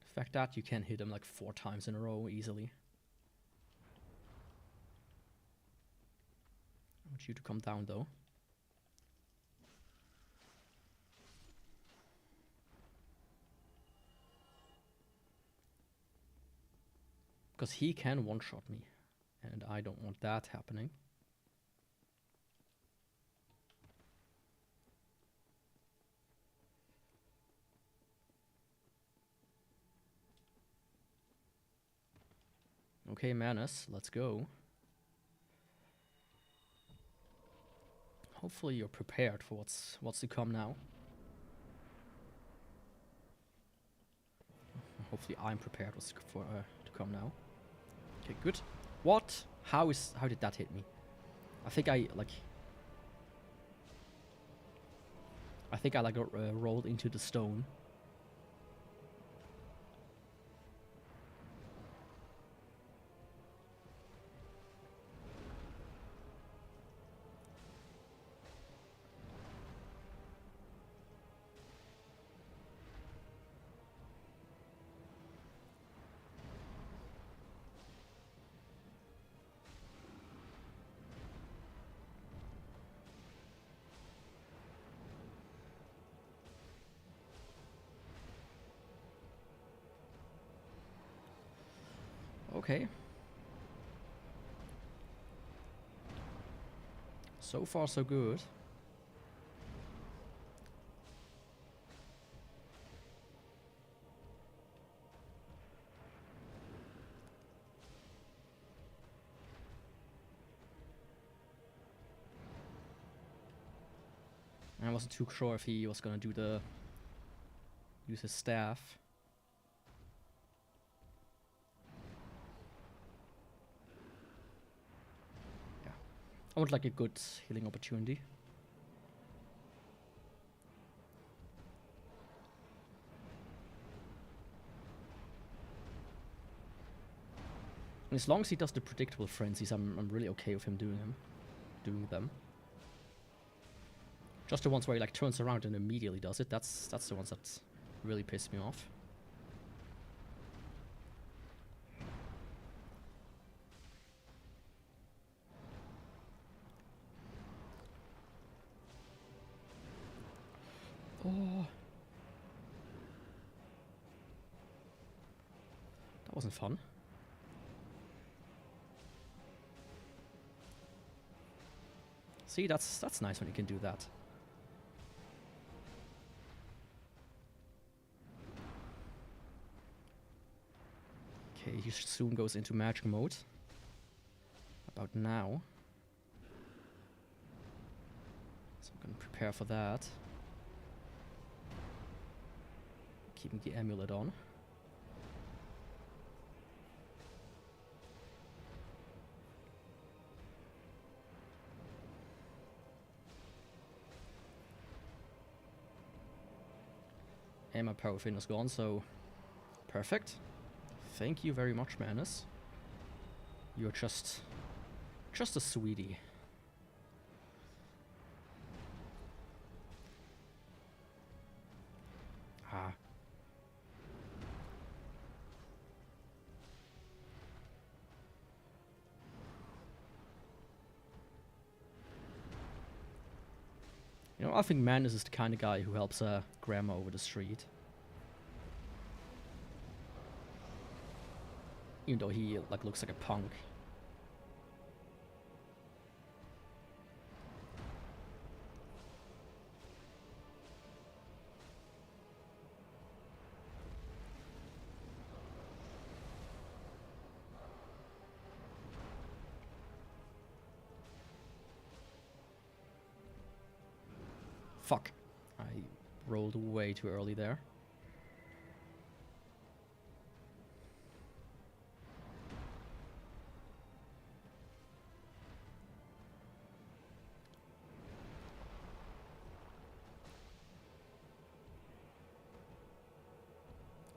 The fact that you can hit him like 4 times in a row easily. I want you to come down though. Because he can one-shot me, and I don't want that happening. Okay, Manus, let's go. Hopefully you're prepared for what's to come now. Hopefully I'm prepared for to come now. Okay, good. What? How did that hit me? I think I rolled into the stone. Okay. So far, so good. I wasn't too sure if he was gonna use his staff. Yeah. I would like a good healing opportunity. And as long as he does the predictable frenzies, I'm really okay with him doing them. Just the ones where he like turns around and immediately does it. That's the ones that really piss me off. Oh. wasn't fun. See, that's nice when you can do that. Okay, he soon goes into magic mode. About now. So I'm gonna prepare for that. Keeping the amulet on. And my power fin is gone, so perfect. Thank you very much, Manus. You're just a sweetie. Ah. You know, I think Manus is the kind of guy who helps grandma over the street. Even though he like looks like a punk. Fuck. I rolled way too early there.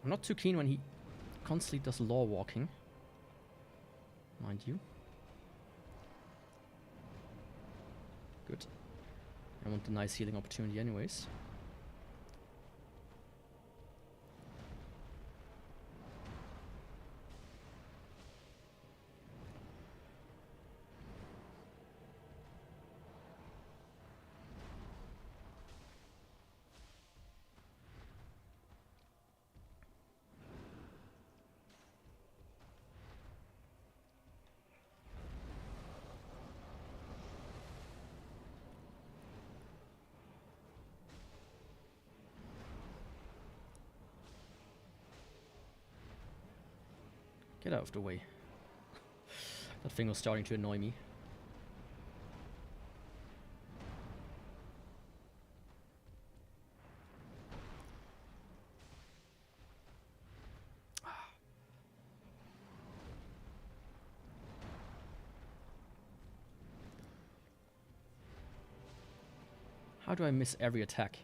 I'm not too keen when he constantly does law walking. Mind you. Good. I want the nice healing opportunity anyways. Get out of the way. That thing was starting to annoy me. How do I miss every attack?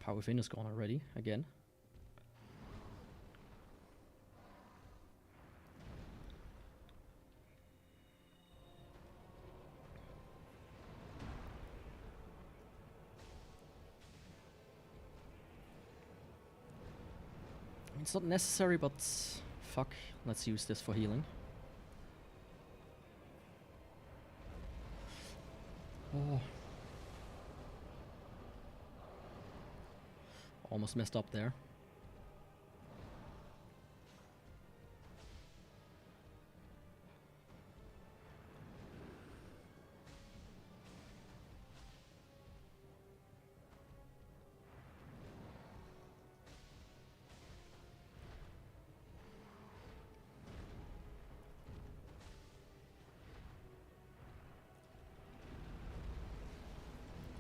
Power fin is gone already, again. It's not necessary, but fuck, let's use this for healing. Oh. Almost messed up there.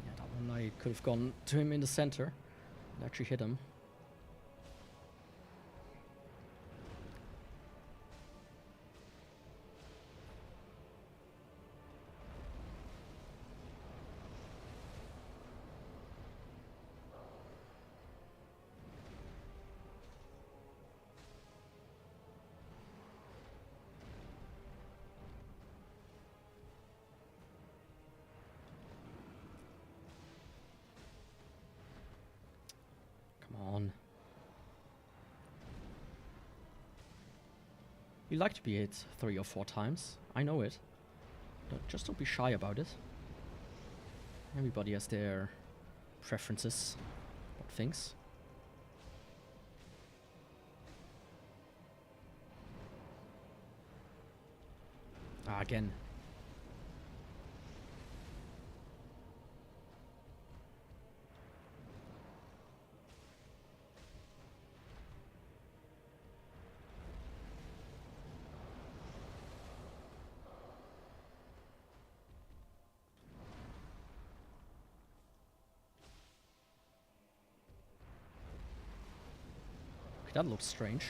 Yeah, that one I could have gone to him in the center and actually hit him. Come on. You like to be hit 3 or 4 times. I know it. Just don't be shy about it. Everybody has their preferences about things. Ah, again. Okay, that looks strange.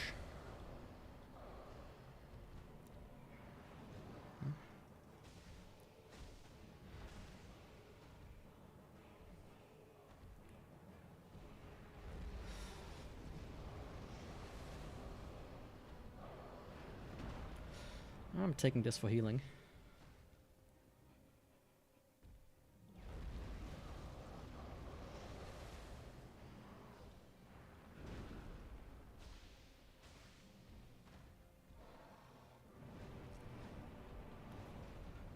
I'm taking this for healing.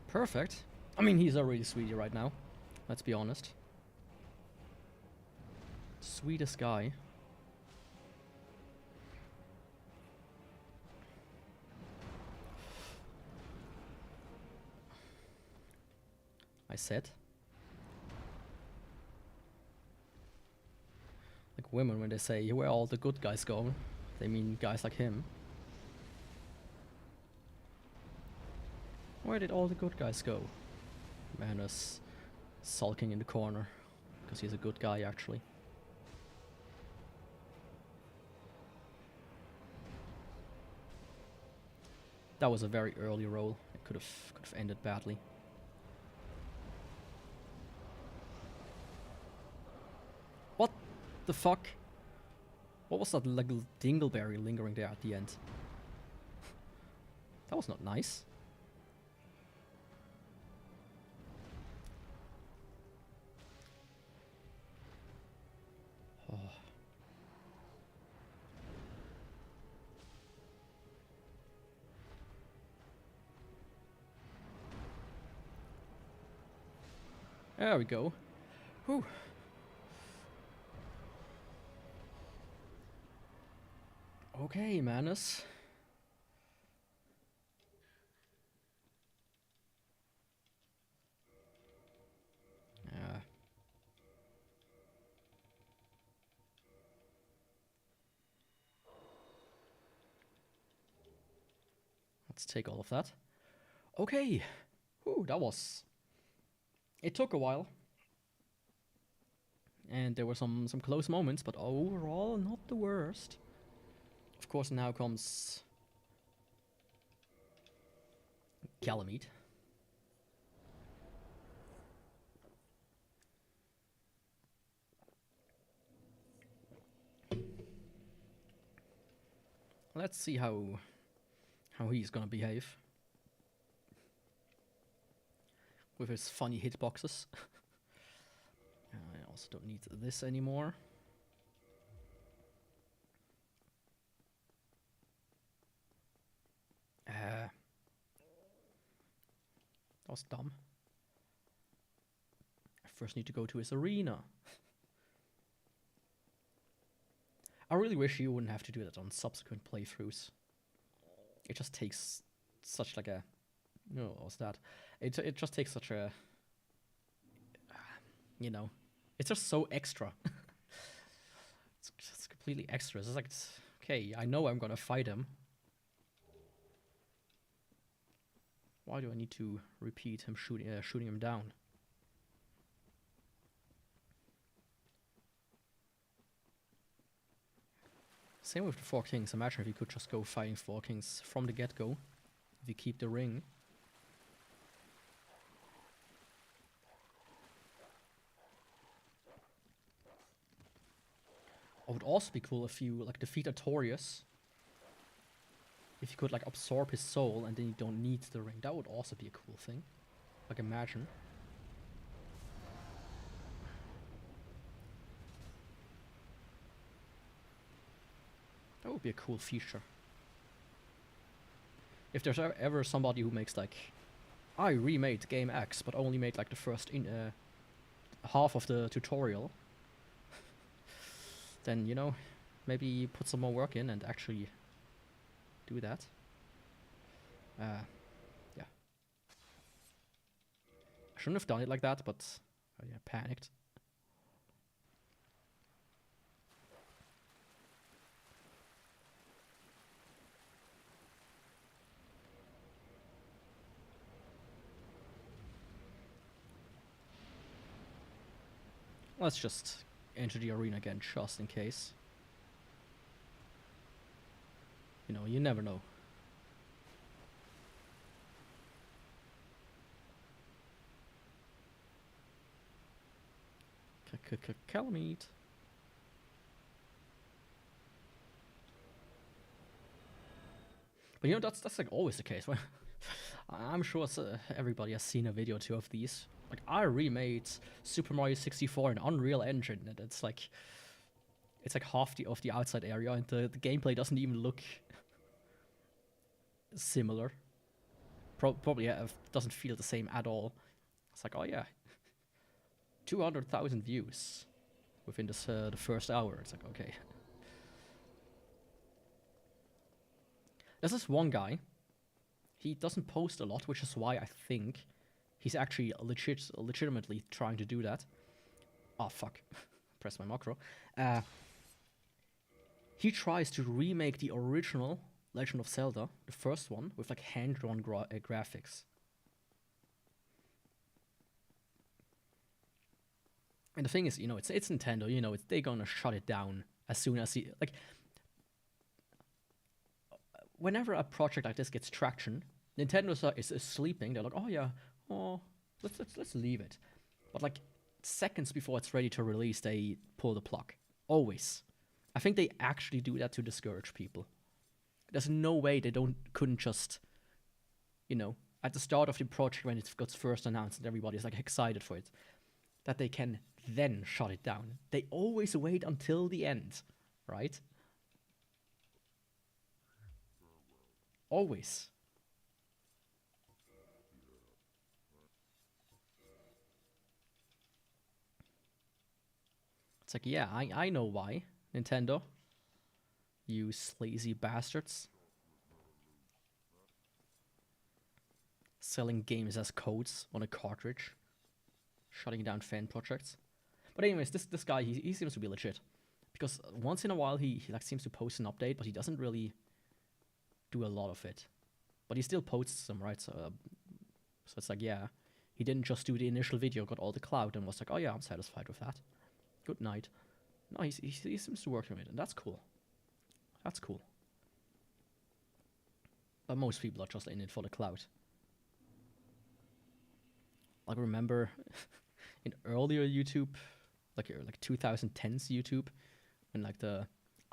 Perfect. I mean, he's already sweetie right now. Let's be honest. Sweetest guy. I said. Like women, when they say where all the good guys go, they mean guys like him. Where did all the good guys go? Man is sulking in the corner because he's a good guy, actually. That was a very early roll. It could have ended badly. What the fuck? What was that little dingleberry lingering there at the end? That was not nice. Oh. There we go. Whew. Okay, Manus. Yeah. Let's take all of that. Okay. Whew, that was... It took a while. And there were some close moments, but overall not the worst. Of course, now comes Calamite. Let's see how he's gonna behave with his funny hitboxes. I also don't need this anymore. That was dumb. I first need to go to his arena. I really wish you wouldn't have to do that on subsequent playthroughs. It just takes such like a... No, what was that? It just takes such a... You know, it's just so extra. It's just completely extra. It's like, okay, I know I'm gonna fight him. Why do I need to repeat him shooting him down? Same with the 4 Kings. Imagine if you could just go fighting 4 Kings from the get-go. If you keep the ring. It would also be cool if you like defeat Artorias. If you could like absorb his soul and then you don't need the ring. That would also be a cool thing. Like imagine. That would be a cool feature. if there's ever somebody who makes like, I remade game X, but only made like the first half of the tutorial, then, you know, maybe put some more work in and actually do that. Yeah. I shouldn't have done it like that, but yeah, panicked. Let's just enter the arena again, just in case. You know, you never know. Calamite. But you know, that's like always the case. I'm sure everybody has seen a video or two of these. Like, I remade Super Mario 64 in Unreal Engine, and it's like half of the outside area, and the gameplay doesn't even look similar. Probably doesn't feel the same at all. It's like, oh yeah, 200,000 views within this the first hour. It's like, okay. There's this one guy. He doesn't post a lot, which is why I think he's actually legitimately trying to do that. Oh fuck! Press my macro. He tries to remake the original Legend of Zelda, the first one, with like hand-drawn graphics. And the thing is, you know, it's Nintendo. You know, they're gonna shut it down as soon as like. Whenever a project like this gets traction, Nintendo is sleeping. They're like, oh yeah, let's leave it. But like seconds before it's ready to release, they pull the plug. Always. I think they actually do that to discourage people. There's no way they couldn't just, you know, at the start of the project when it got first announced and everybody's like excited for it, that they can then shut it down. They always wait until the end, right? Always. It's like, yeah, I know why, Nintendo. You lazy bastards. Selling games as codes on a cartridge. Shutting down fan projects. But anyways, this guy, he seems to be legit. Because once in a while he like seems to post an update, but he doesn't really do a lot of it. But he still posts them, right? So it's like, yeah, he didn't just do the initial video, got all the clout, and was like, oh yeah, I'm satisfied with that. Good night. No, he seems to work on it, and that's cool. That's cool. But most people are just in it for the clout. Like, remember in earlier YouTube, like 2010s YouTube, when like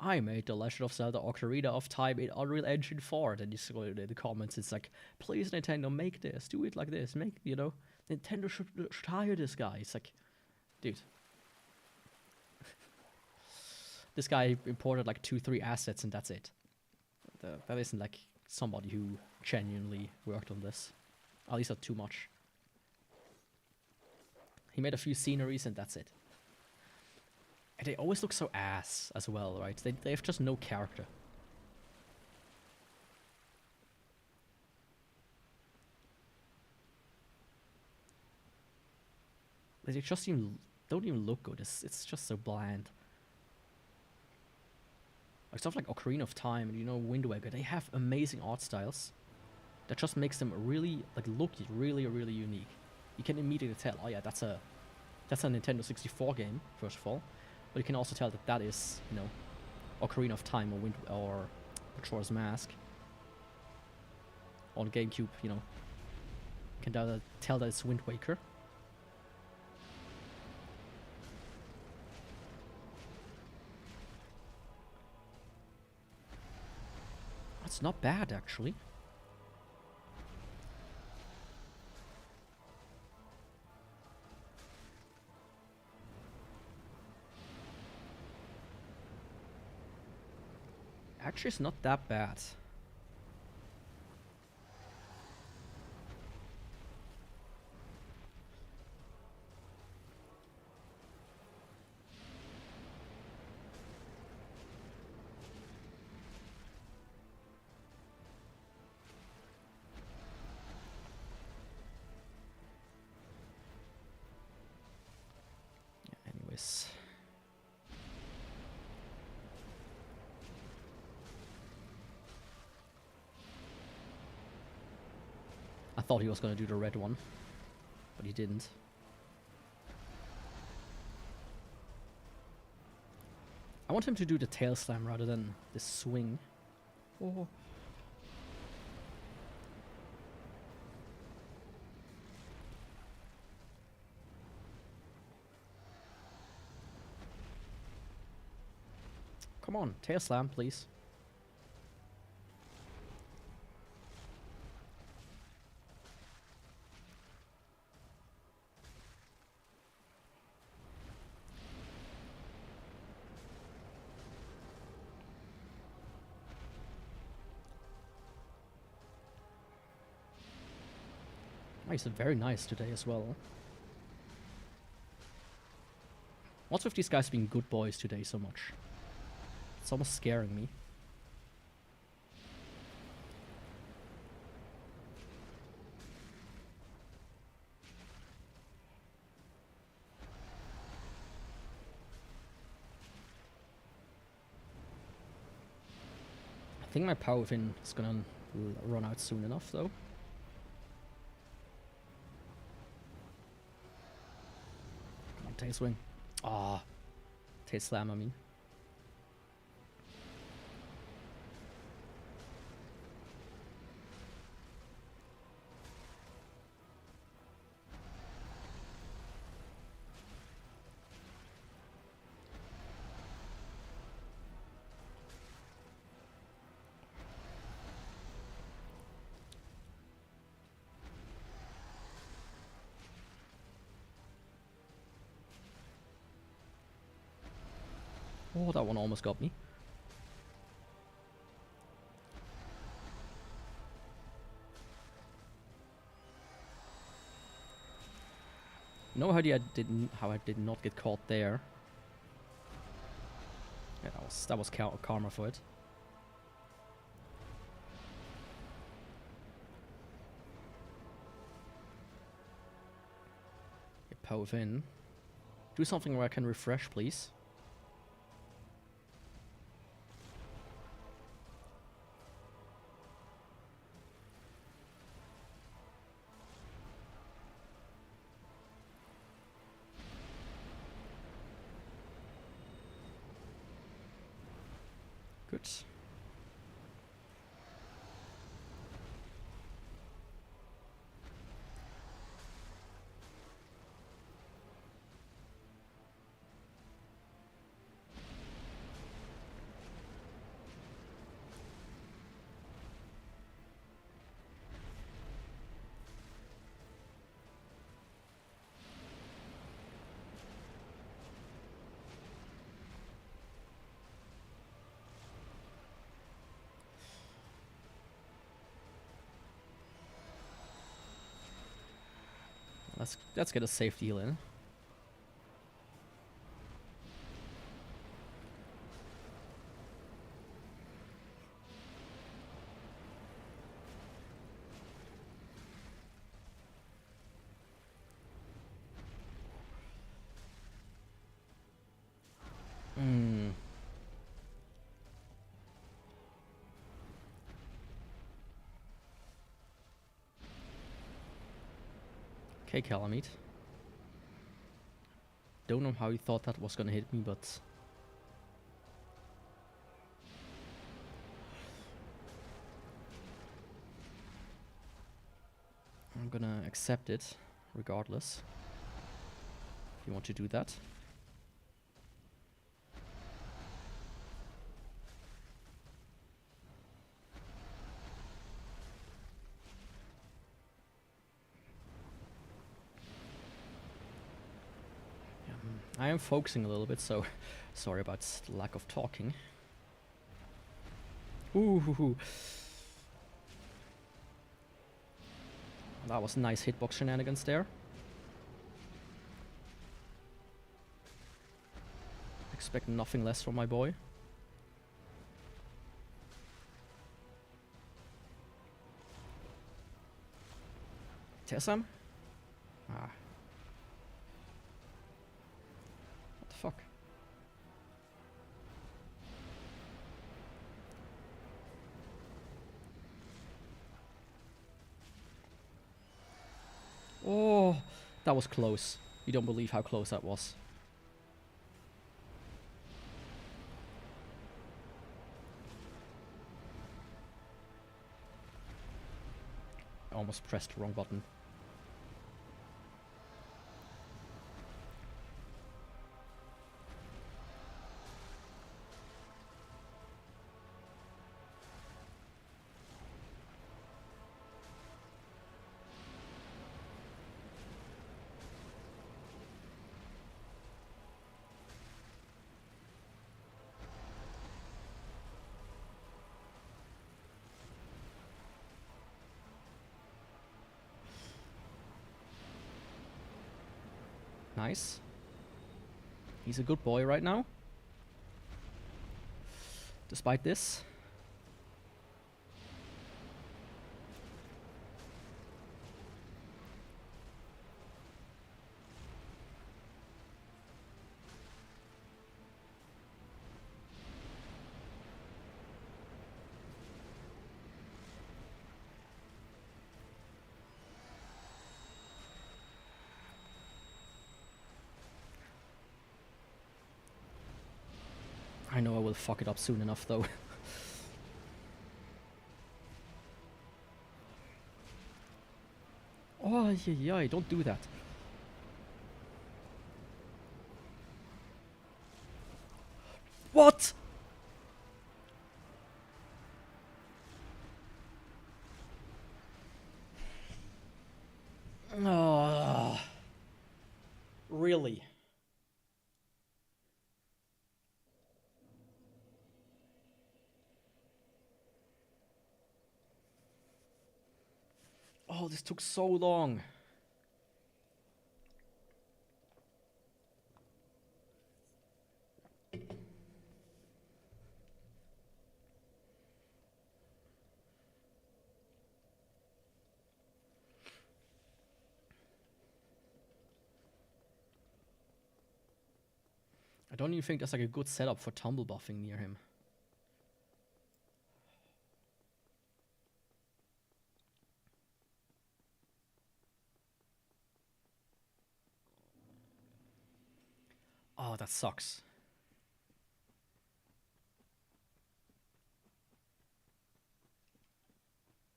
I made the Legend of Zelda Ocarina of Time in Unreal Engine 4. Then you scroll in the comments, it's like, please Nintendo, make this, do it like this, make, you know, Nintendo should hire this guy. It's like, dude. This guy imported like 2-3 assets and that's it. That isn't like somebody who genuinely worked on this. At least not too much. He made a few sceneries and that's it. And they always look so ass as well, right? They have just no character. They just don't even look good. It's just so bland. Like stuff like Ocarina of Time and, you know, Wind Waker, they have amazing art styles that just makes them really, like, look really, really unique. You can immediately tell, oh yeah, that's a Nintendo 64 game, first of all. But you can also tell that that is, you know, Ocarina of Time or Majora's Mask. On GameCube, you know, you can tell that it's Wind Waker. That's not bad, actually. Actually, it's not that bad. Nice. I thought he was gonna do the red one, but he didn't. I want him to do the tail slam rather than the swing. Oh. Come on, tail slam, please. He's very nice today as well. What's with these guys being good boys today so much? It's almost scaring me. I think my power within is gonna run out soon enough though. Come on, tail swing. Ah, tail slam, I mean. Oh, that one almost got me. No idea how I did not get caught there. Yeah, that was karma for it. Get power within. Do something where I can refresh, please. Good. Let's get a safe deal in. Okay, Calamite. Don't know how you thought that was gonna hit me, but... I'm gonna accept it, regardless. If you want to do that. I am focusing a little bit, so sorry about the lack of talking. Ooh, that was nice hitbox shenanigans there. Expect nothing less from my boy. Tessam? Ah. fuck? Oh, that was close. You don't believe how close that was. I almost pressed the wrong button. Nice. He's a good boy right now. Despite this. I know I will fuck it up soon enough, though. Oh, yeah, don't do that. What? Oh, really? Oh, this took so long. I don't even think that's like a good setup for tumble buffing near him. Oh, that sucks.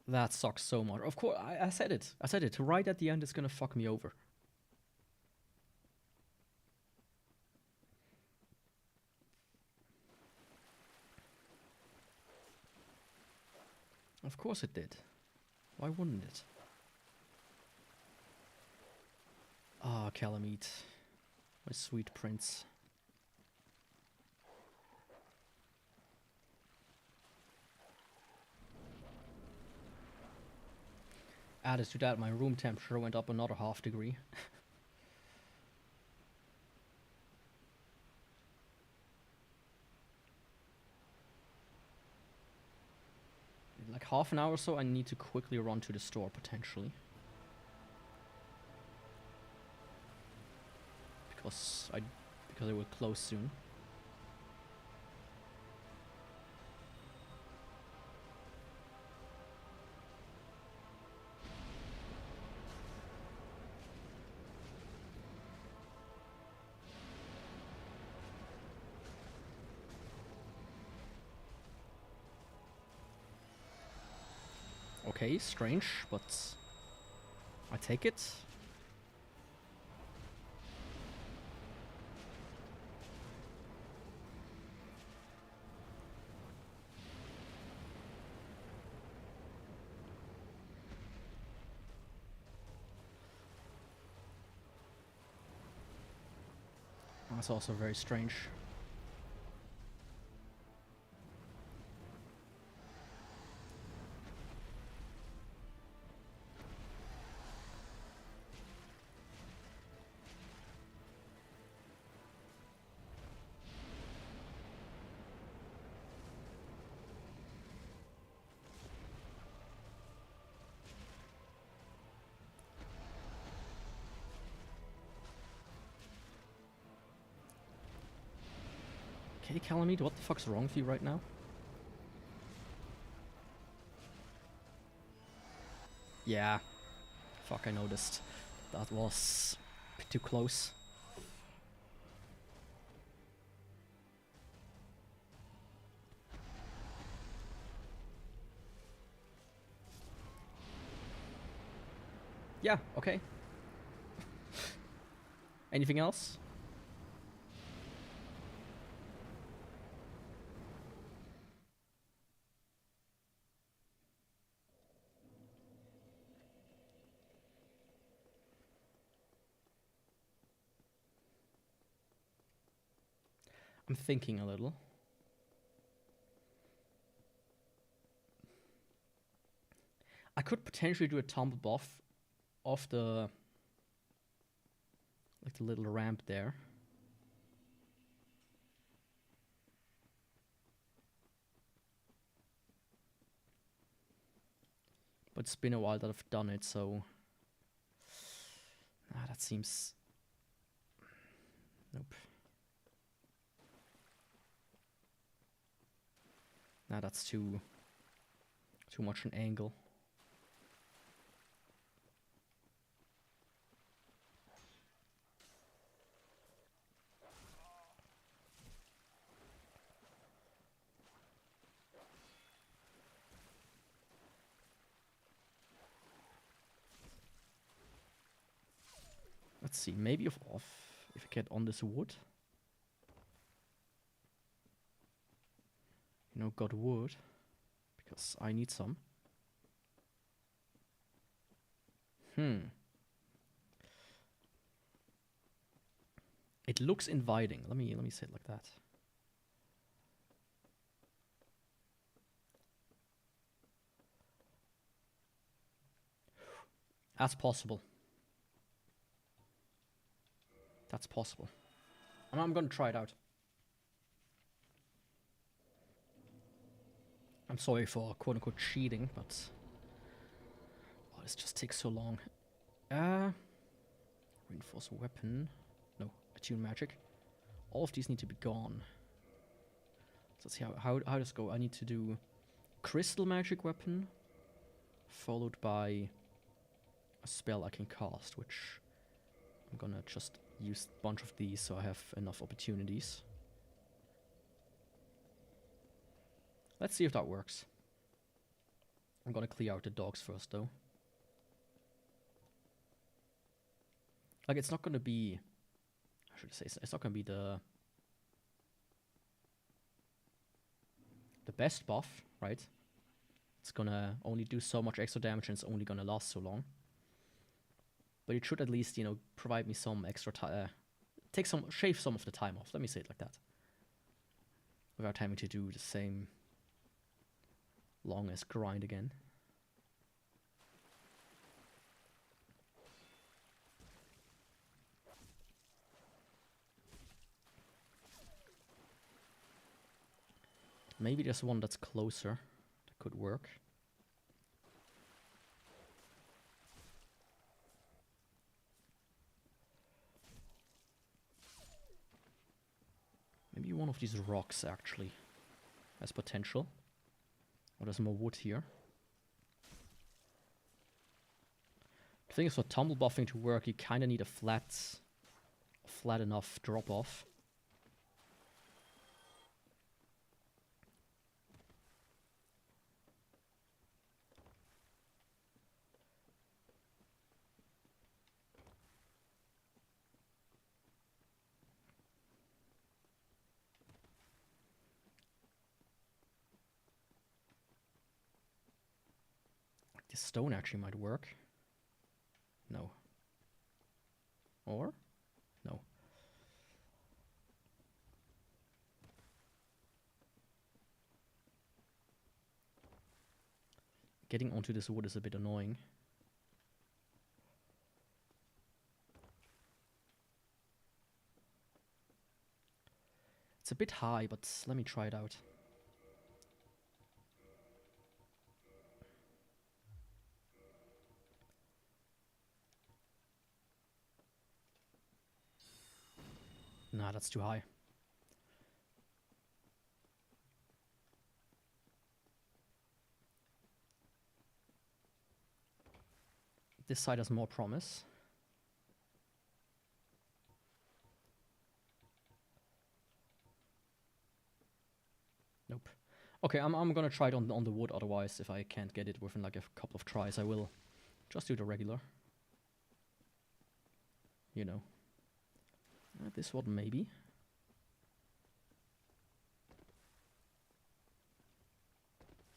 That sucks so much. Of course, I said it. I said it. Right at the end, it's gonna fuck me over. Of course it did. Why wouldn't it? Ah, Calamite. My sweet prince. Added to that, my room temperature went up another ½ degree. In like half an hour or so, I need to quickly run to the store, potentially. Because it will close soon. Okay, strange, but I take it. That's also very strange. okay, Calamite, what the fuck's wrong with you right now? Yeah. Fuck, I noticed. That was a bit too close. Yeah, okay. Anything else? I'm thinking a little. I could potentially do a tumble buff off the like the little ramp there. But it's been a while that I've done it, so that seems nope. Nah, that's too much an angle. Let's see, maybe if I get on this wood. You know, got wood. Because I need some. It looks inviting. Let me say it like that. That's possible. That's possible. And I'm gonna try it out. I'm sorry for quote-unquote cheating, but oh, this just takes so long. Reinforce weapon. No, attune magic. All of these need to be gone. So let's see how does it go. I need to do crystal magic weapon, followed by a spell I can cast, which I'm gonna just use a bunch of these so I have enough opportunities. Let's see if that works. I'm gonna clear out the dogs first, though. Like, it's not gonna be... I should say, it's not gonna be the best buff, right? It's gonna only do so much extra damage and it's only gonna last so long. But it should at least, you know, provide me some extra time. Shave some of the time off, let me say it like that. Without having to do the same long as grind again. Maybe there's one that's closer that could work. Maybe one of these rocks actually has potential. Oh, there's more wood here. The thing is, for tumble buffing to work, you kind of need a flat enough drop off. This stone actually might work. No. Or? No. Getting onto this wood is a bit annoying. It's a bit high, but let me try it out. Nah, that's too high. This side has more promise. Nope. Okay, I'm gonna try it on the wood. Otherwise, if I can't get it within like a couple of tries, I will just do the regular. You know. This one maybe.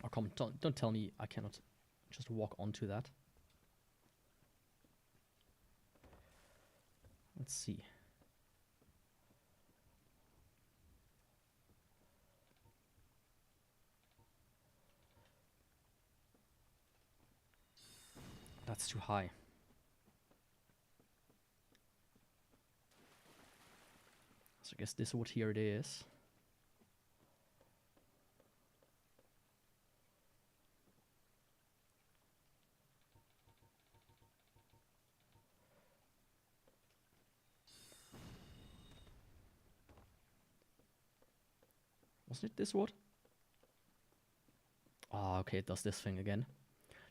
Oh come on! Don't tell me I cannot just walk onto that. Let's see. That's too high. So I guess this wood here it is. Wasn't it this wood? Ah, okay, it does this thing again.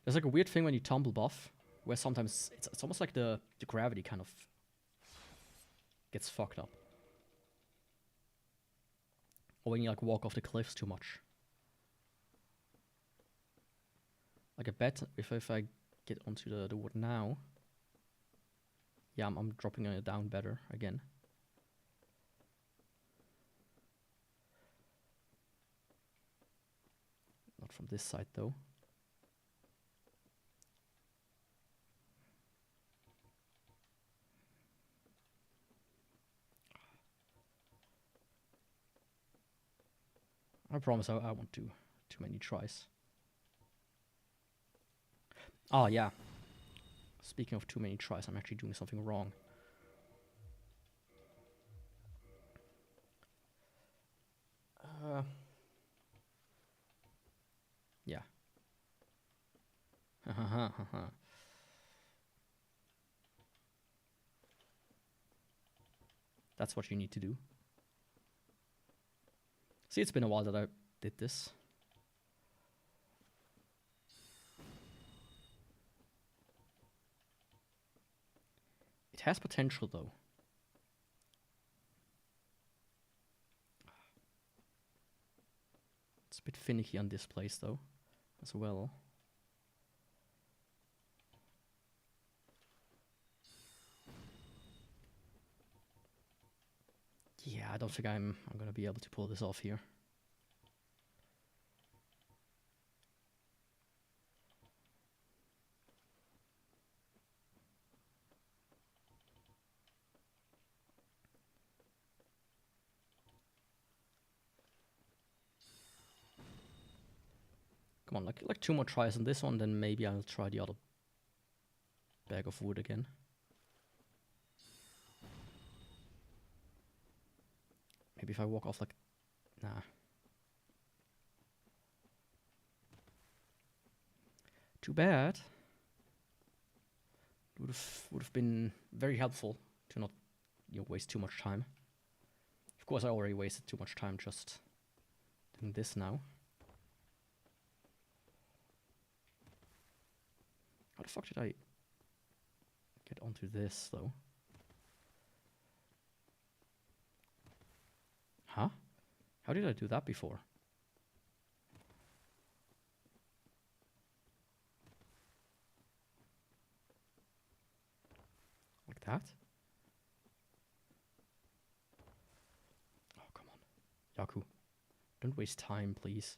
There's like a weird thing when you tumble buff, where sometimes it's almost like the gravity kind of gets fucked up. Or when you like walk off the cliffs too much. Like I bet if I get onto the wood now, yeah, I'm dropping it down better again. Not from this side though. I promise I won't do too many tries. Oh yeah. Speaking of too many tries, I'm actually doing something wrong. Yeah. That's what you need to do. See, it's been a while that I did this. It has potential though. It's a bit finicky on this place though, as well. Yeah, I don't think I'm gonna be able to pull this off here. Come on, like 2 more tries on this one, then maybe I'll try the other bag of wood again. Maybe if I walk off like... Nah. Too bad. Would have been very helpful to not, you know, waste too much time. Of course, I already wasted too much time just doing this now. How the fuck did I get onto this though? Huh? How did I do that before? Like that? Oh, come on. Yaku, don't waste time, please.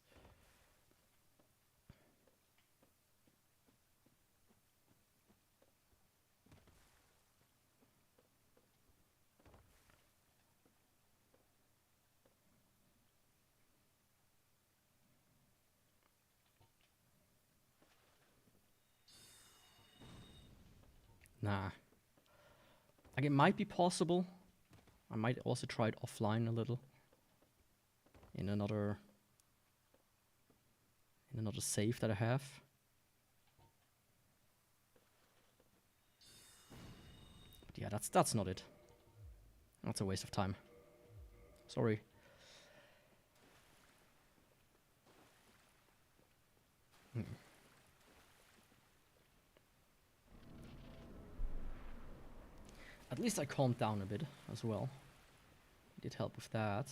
Nah. Like, it might be possible. I might also try it offline a little. In another save that I have. But yeah, that's not it. That's a waste of time. Sorry. At least I calmed down a bit as well. It did help with that.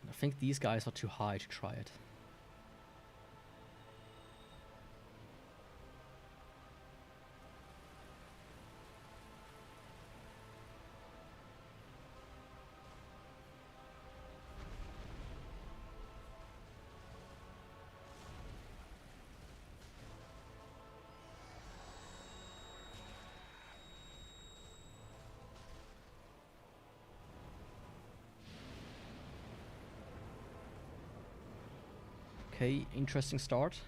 I think these guys are too high to try it. Okay, interesting start.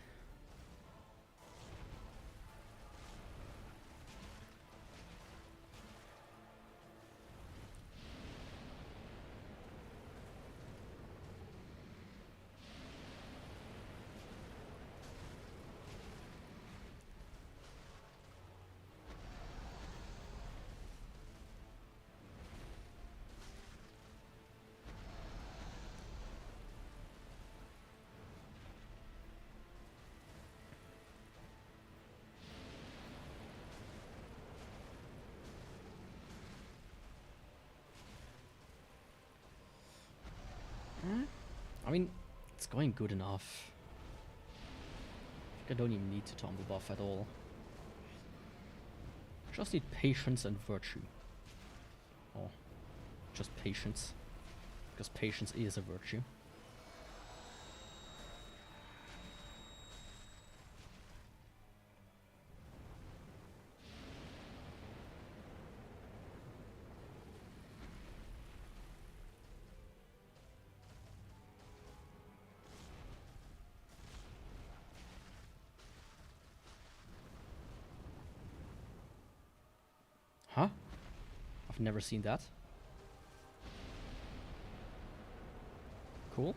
I mean, it's going good enough. I don't even need to tumble buff at all. Just need patience and virtue. Or just patience. Because patience is a virtue. Huh? I've never seen that. Cool.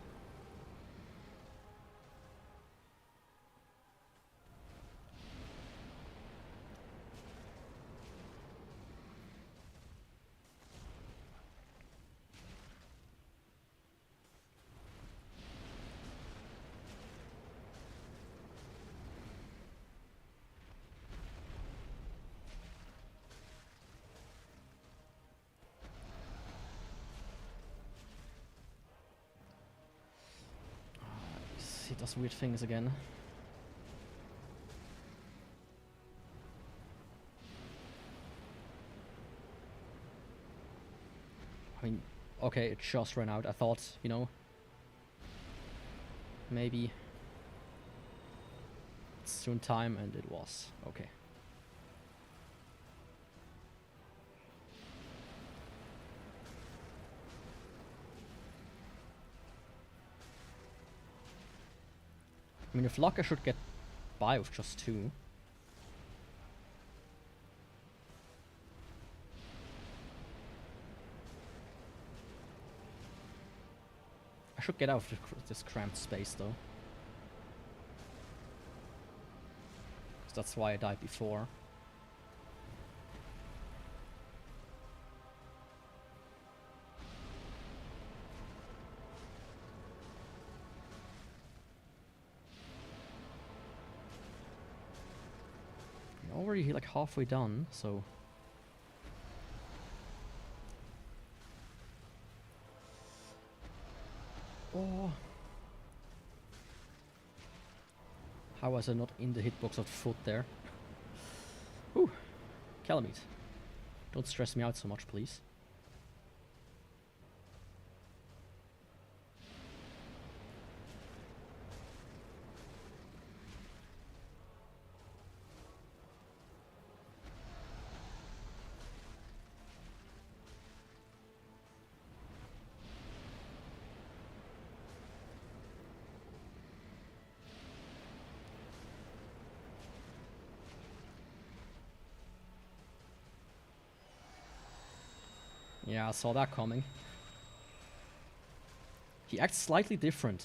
He does weird things again. I mean, okay, it just ran out. I thought, you know, maybe it's soon time, and it was. Okay. I mean, if luck, I should get by with just 2. I should get out of this cramped space, though. Because that's why I died before. I'm already like halfway done, so... Oh. How was I not in the hitbox of foot there? Whew. Calamite. Don't stress me out so much, please. Yeah, I saw that coming. He acts slightly different,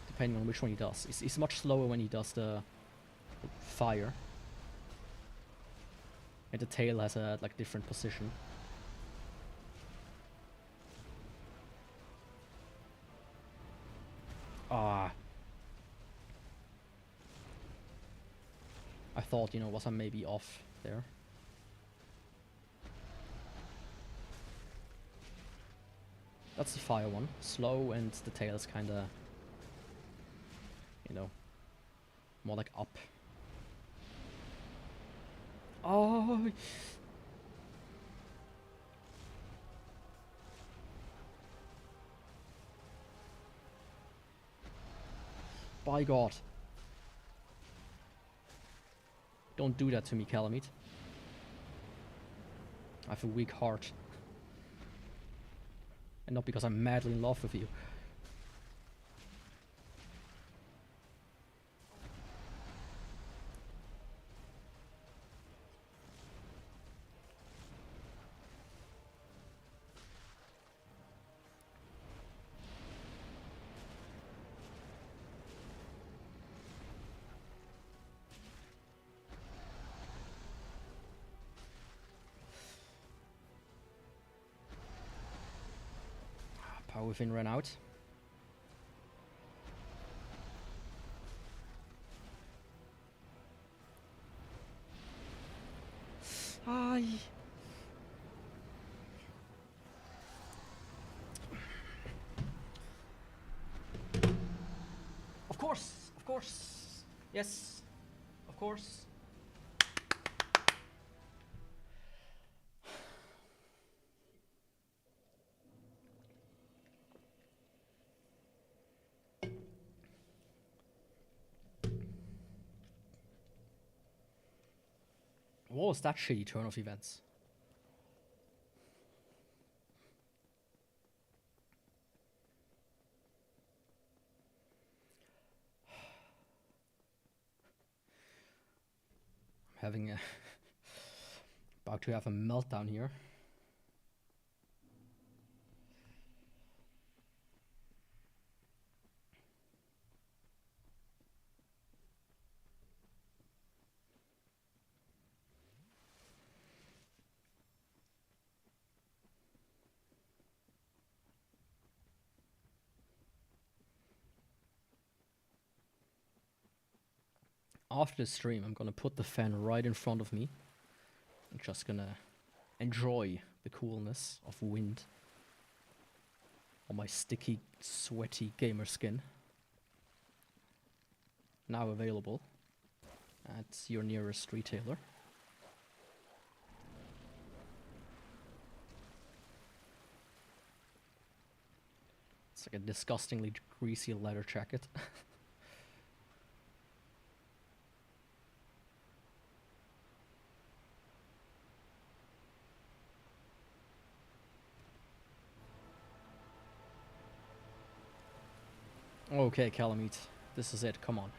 depending on which one he does. He's much slower when he does the fire. And the tail has a like different position. Ah. I thought, you know, was I maybe off there? That's the fire one. Slow, and the tail's kinda, you know, more like up. Oh! By God. Don't do that to me, Calamite. I have a weak heart. And not because I'm madly in love with you. Power within ran out. Ay. Of course, yes, of course. What was that shitty turn of events? I'm having a about to have a meltdown here. After the stream, I'm gonna put the fan right in front of me. I'm just gonna enjoy the coolness of wind on my sticky, sweaty gamer skin. Now available at your nearest retailer. It's like a disgustingly greasy leather jacket. Okay, Calamite, this is it, come on.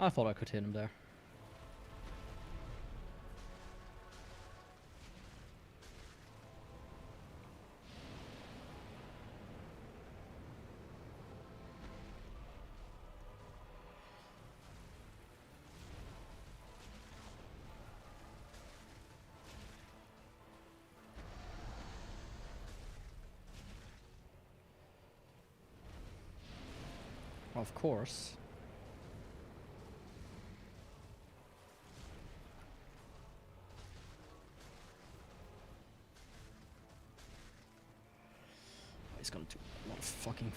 I thought I could hit him there. Of course. He's gonna do a lot of fucking.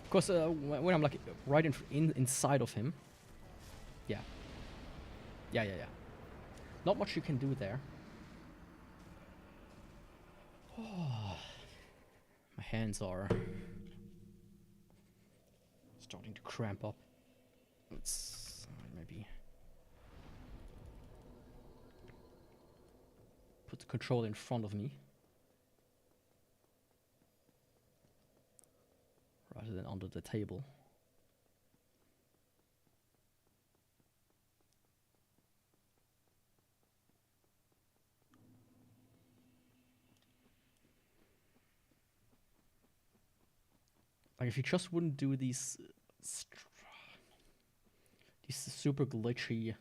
Of course, when I'm like right inside of him. Yeah. Yeah. Not much you can do there. Oh, my hands are starting to cramp up. Let's maybe put the controller in front of me rather than under the table. Like, if he just wouldn't do these super glitchy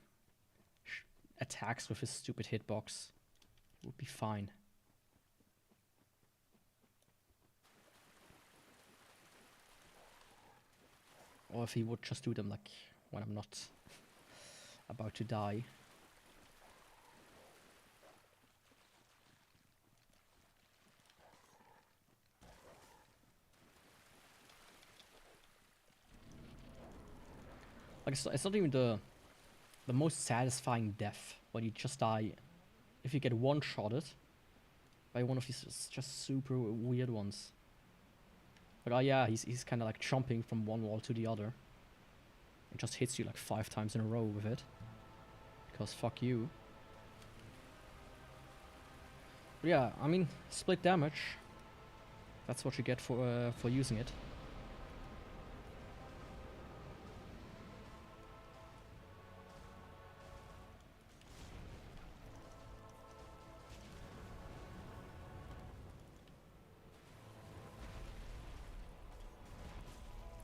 attacks with his stupid hitbox, it would be fine. Or if he would just do them like when I'm not about to die. Like, it's not even the most satisfying death when you just die if you get one-shotted by one of these just super weird ones. Like, oh yeah, he's kind of like jumping from one wall to the other. It just hits you like 5 times in a row with it. Because fuck you. But yeah, I mean, split damage. That's what you get for using it.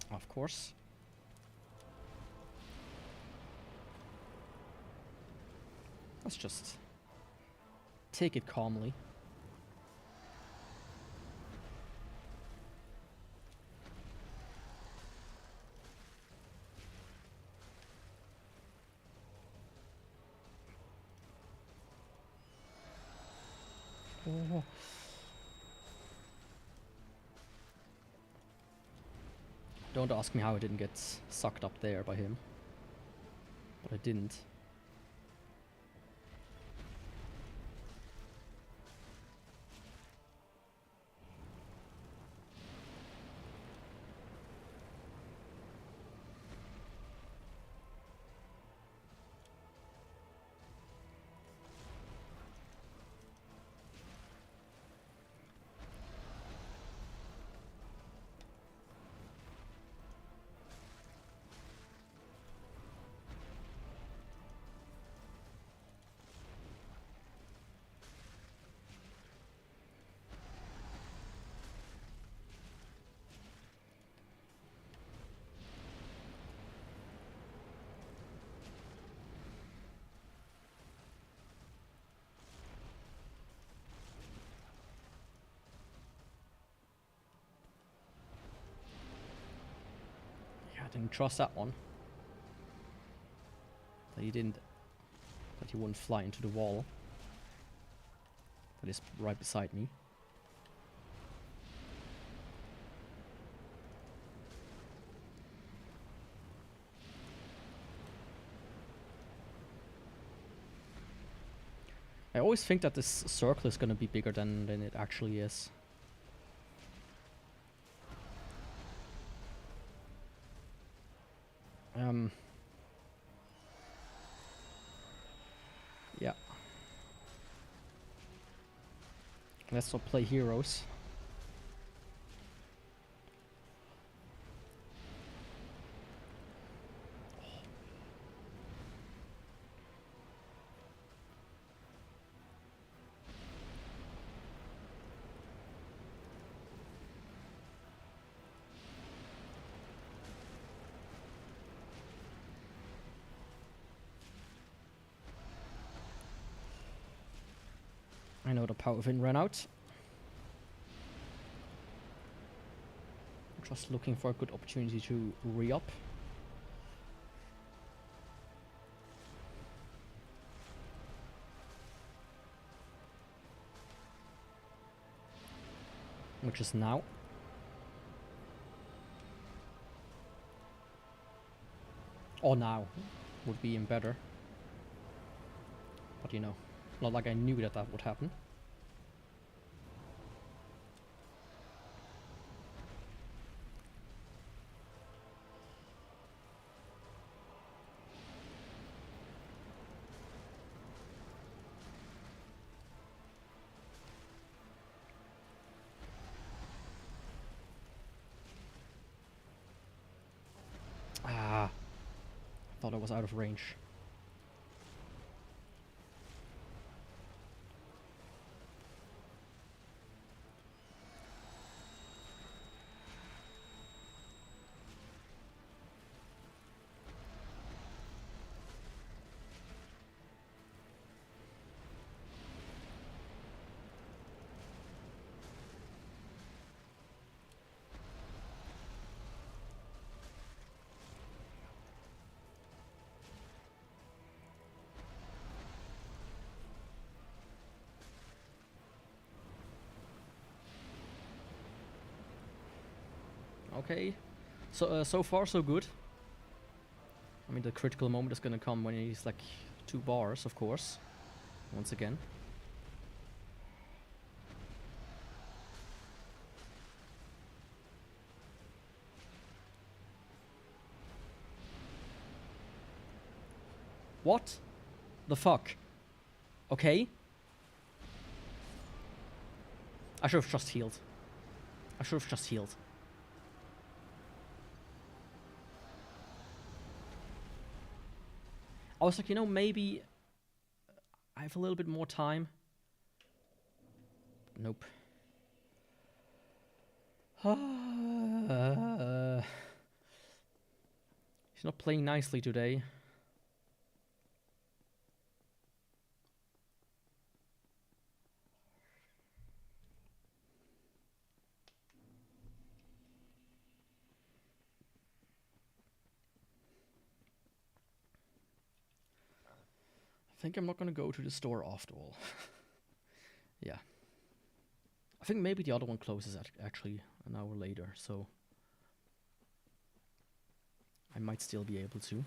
Of course. Let's just take it calmly. Oh. Don't ask me how I didn't get sucked up there by him. But I didn't. I didn't trust that one. That he wouldn't fly into the wall. That is right beside me. I always think that this circle is gonna be bigger than it actually is. Yeah. Let's not play heroes. I know the power fin ran out. Just looking for a good opportunity to re-up. Which is now. Or now would be even better. But you know, not like I knew that would happen. Ah, thought I was out of range. okay. So so far so good. I mean, the critical moment is gonna come when he's like 2 bars, of course. Once again. What the fuck? Okay. I should have just healed. I should have just healed. I was like, you know, maybe I have a little bit more time. Nope. He's not playing nicely today. I think I'm not gonna go to the store after all. Yeah. I think maybe the other one closes actually an hour later, so I might still be able to.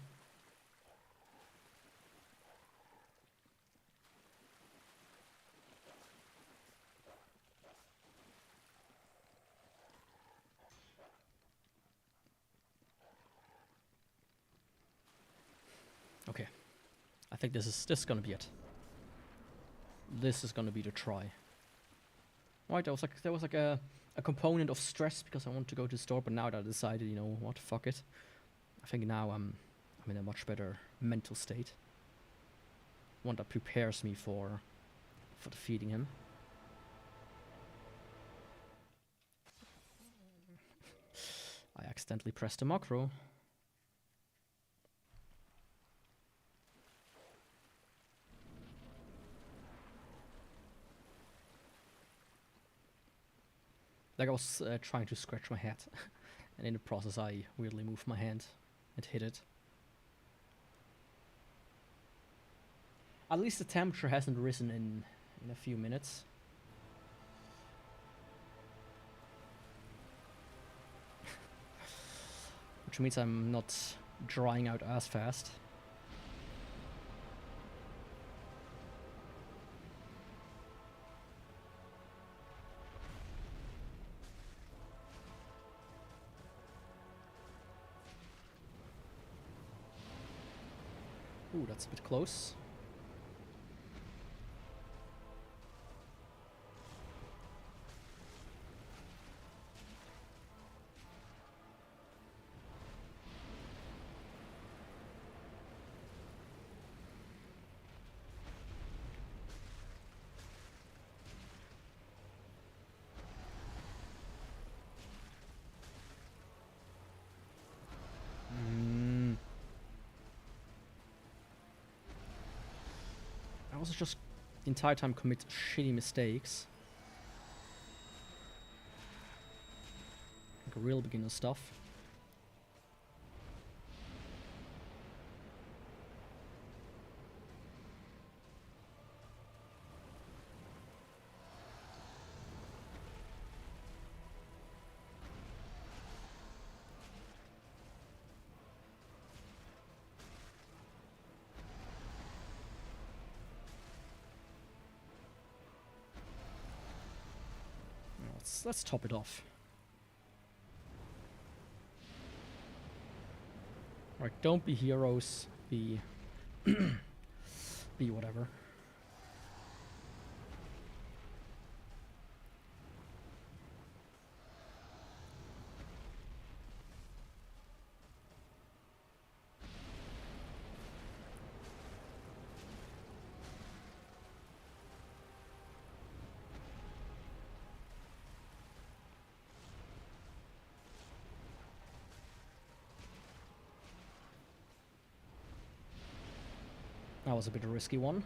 Okay. I think this is gonna be it. This is gonna be the try. Right, there was like a component of stress because I want to go to the store, but now that I decided, you know what, fuck it. I think now I'm in a much better mental state. One that prepares me for defeating him. I accidentally pressed a macro. Like I was trying to scratch my head, and in the process I weirdly moved my hand and hit it. At least the temperature hasn't risen in a few minutes. Which means I'm not drying out as fast. Ooh, that's a bit close. I also just the entire time commit shitty mistakes. Like real beginner stuff. Let's top it off. Right, don't be heroes, be be whatever. That was a bit of a risky one.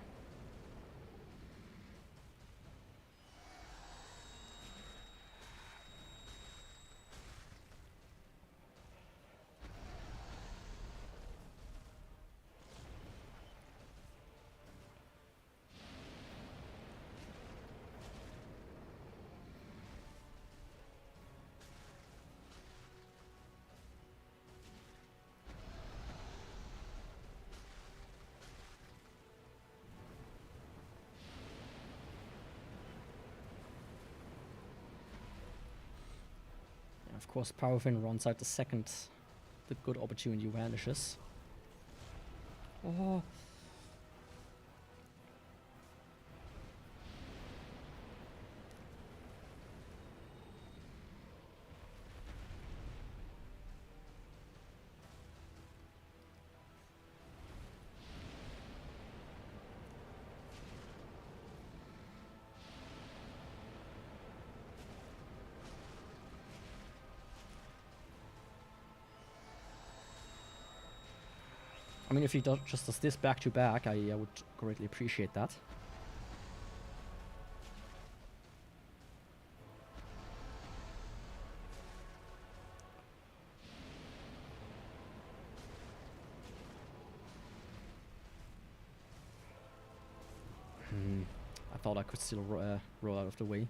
course, Power Fin runs out the second the good opportunity vanishes. Oh. I mean, if he just does this back to back, I would greatly appreciate that. I thought I could still roll out of the way.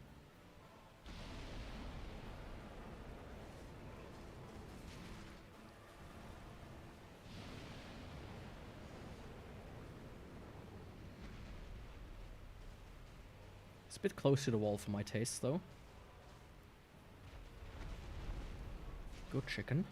It's a bit close to the wall for my taste, though. Good chicken.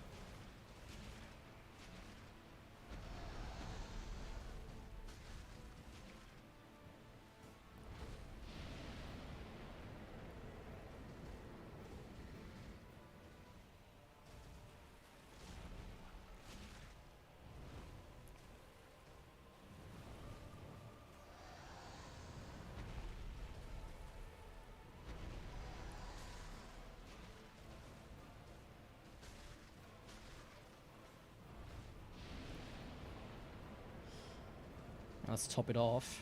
Let's top it off.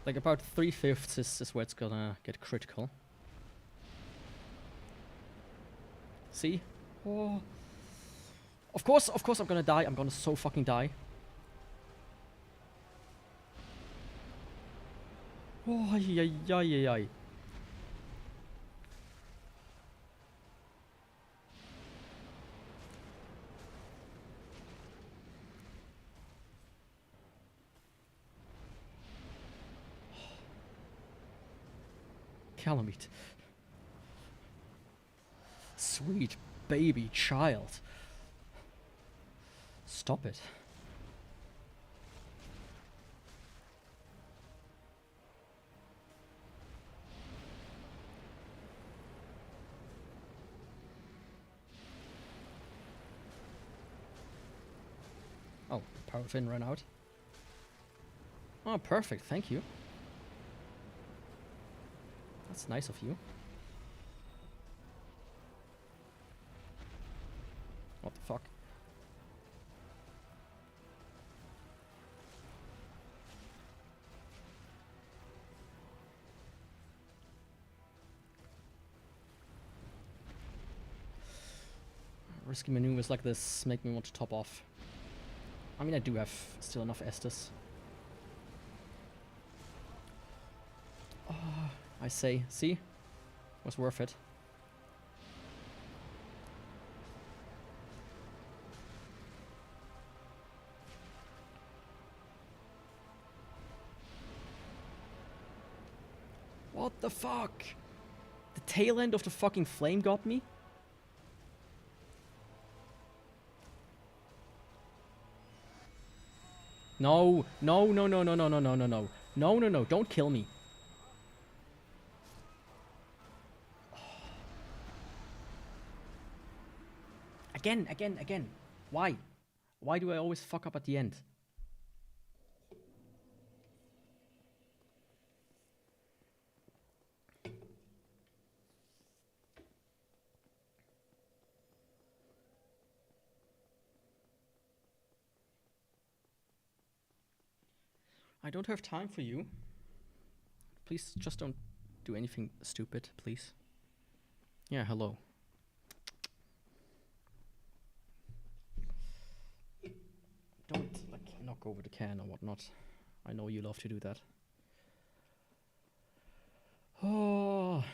Like about 3/5 is where it's gonna get critical. See? Oh. Of course I'm gonna die. I'm gonna so fucking die. Oh, ay, ay, ay, ay. Calamite. Sweet baby child. Stop it. Oh, Power Fin ran out. Oh, perfect, thank you. That's nice of you. What the fuck? Risky maneuvers like this make me want to top off. I mean, I do have still enough Estus. Oh, I say, see? Was worth it. What the fuck? The tail end of the fucking flame got me? No, no, no, no, no, no, no, no, no, no. No, no, no, don't kill me. Again, again, again. Why? Why do I always fuck up at the end? I don't have time for you. Please just don't do anything stupid, please. Yeah, hello. Don't, like, knock over the can or whatnot. I know you love to do that. Oh.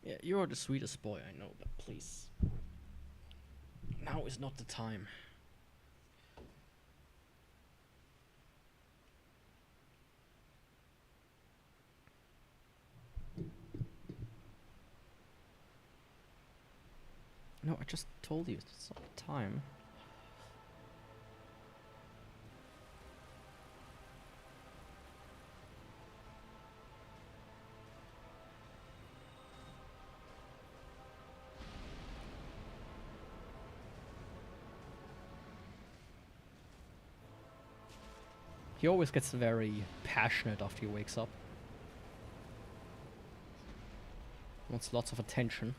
Yeah, you're the sweetest boy, I know, but please. Now is not the time. No, I just told you, it's not the time. He always gets very passionate after he wakes up. Wants lots of attention.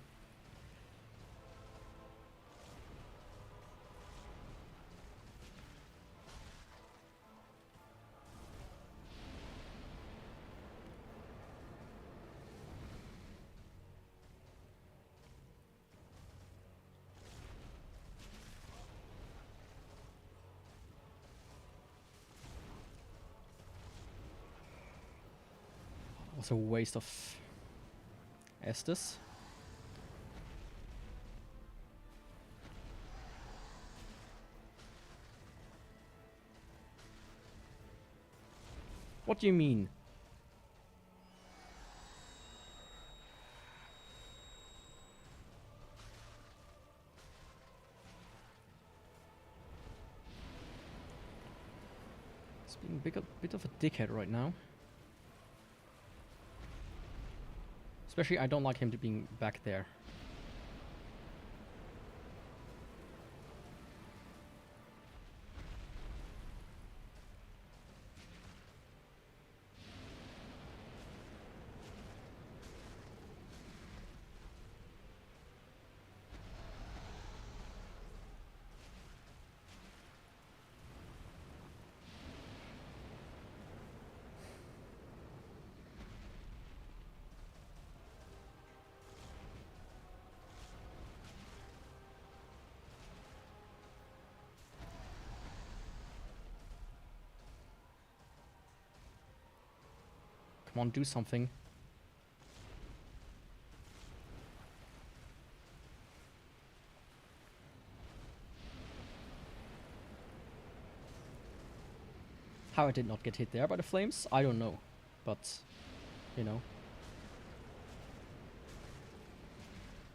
Was a waste of Estes. What do you mean? He's being a bit of a dickhead right now. Especially, I don't like him to being back there. Come on, do something. How I did not get hit there by the flames, I don't know. But, you know.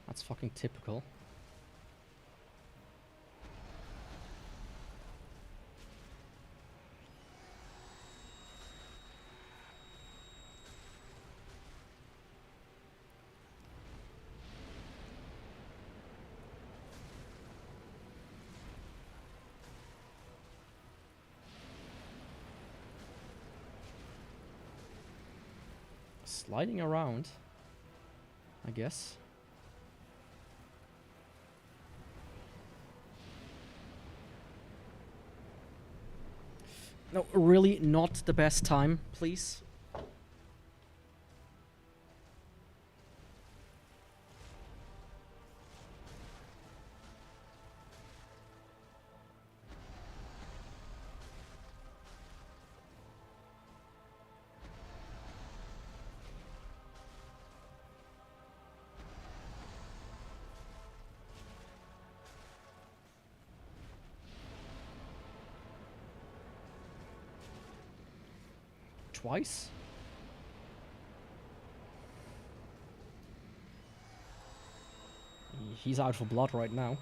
That's fucking typical. Sliding around, I guess. No, really not the best time, please. Twice? He's out for blood right now.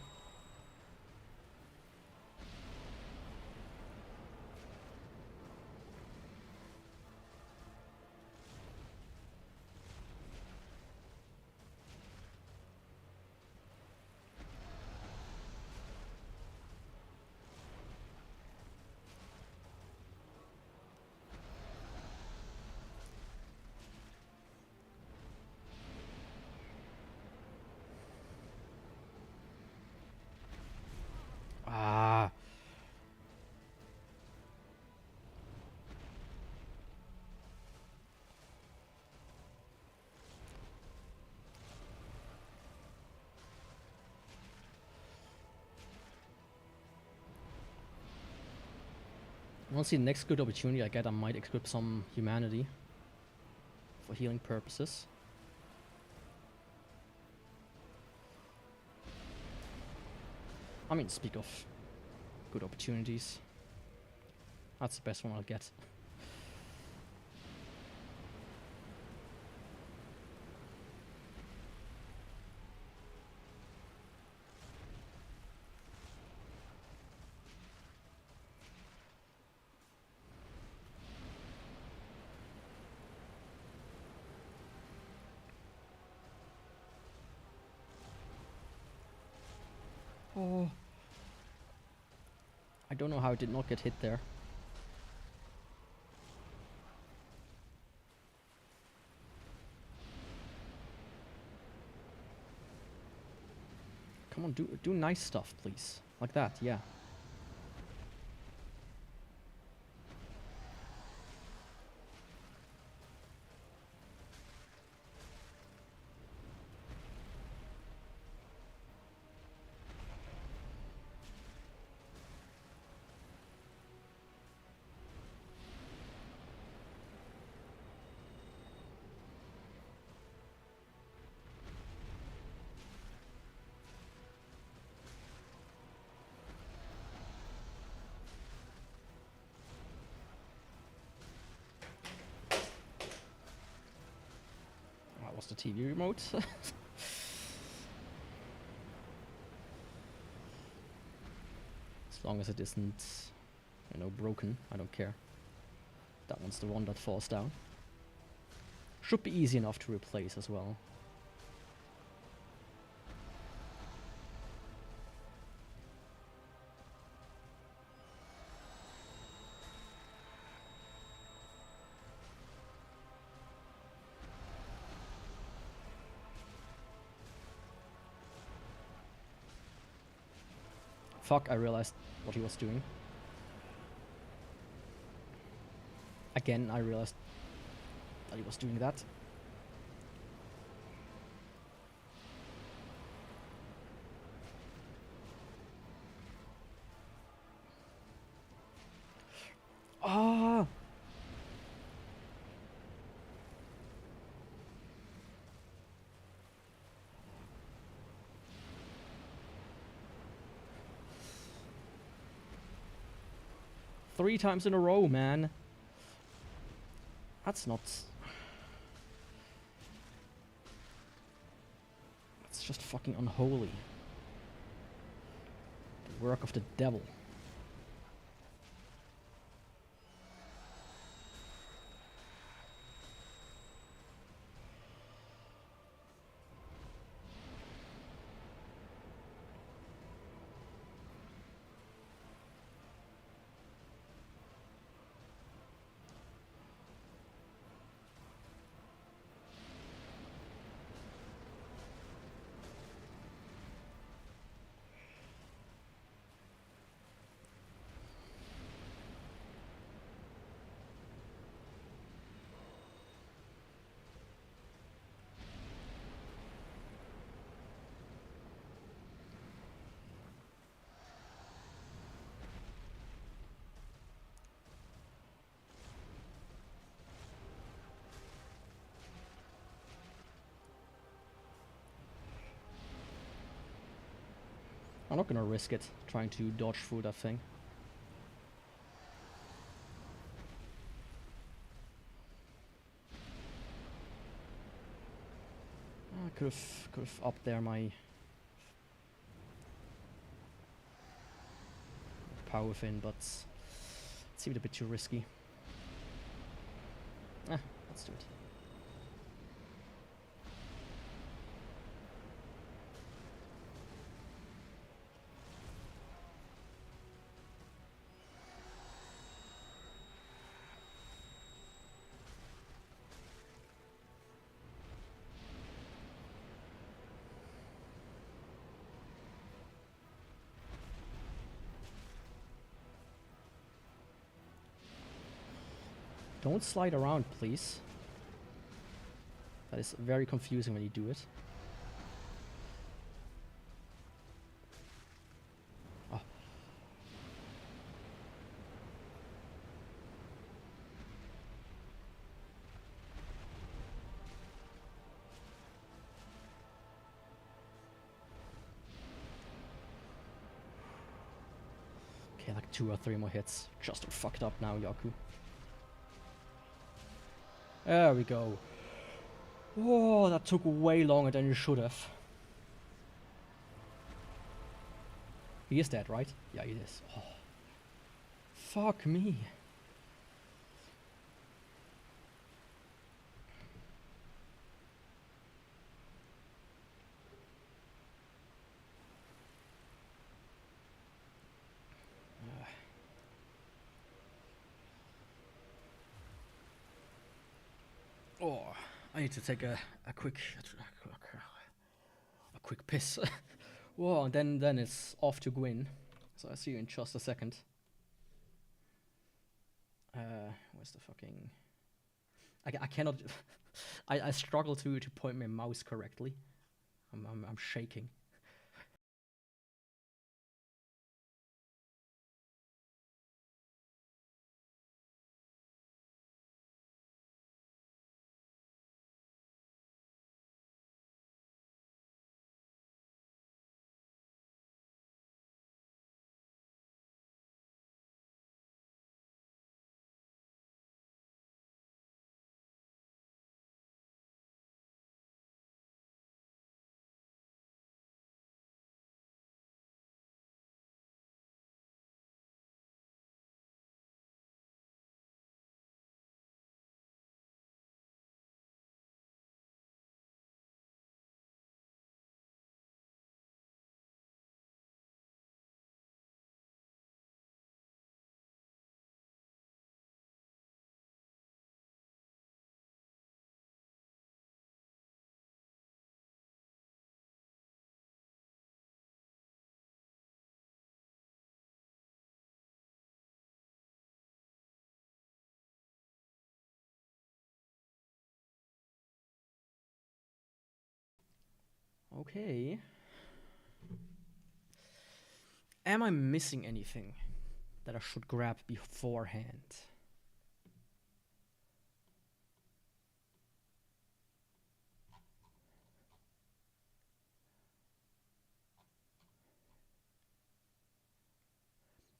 Once the next good opportunity I get, I might equip some humanity for healing purposes. I mean, speak of good opportunities, that's the best one I'll get. Oh. I don't know how I did not get hit there. Come on, do nice stuff, please. Like that, yeah. That was the TV remote. As long as it isn't, you know, broken, I don't care. That one's the one that falls down. Should be easy enough to replace as well. Fuck, I realized what he was doing. Again, I realized that he was doing that. Ah! Three times in a row, man. That's not... That's just fucking unholy. The work of the devil. I'm not gonna risk it, trying to dodge through that thing. I could have upped there my power within, but it seemed a bit too risky. Let's do it. Don't slide around, please. That is very confusing when you do it. Oh. 2 or 3 more hits. Just fucked up now, Yaku. There we go. Oh, that took way longer than it should have. He is dead, right? Yeah, he is. Oh. Fuck me. Oh, I need to take a quick piss. Whoa, and then it's off to Gwyn. So I see you in just a second. Where's the fucking... I cannot... I struggle to point my mouse correctly. I'm shaking. Okay. Am I missing anything that I should grab beforehand?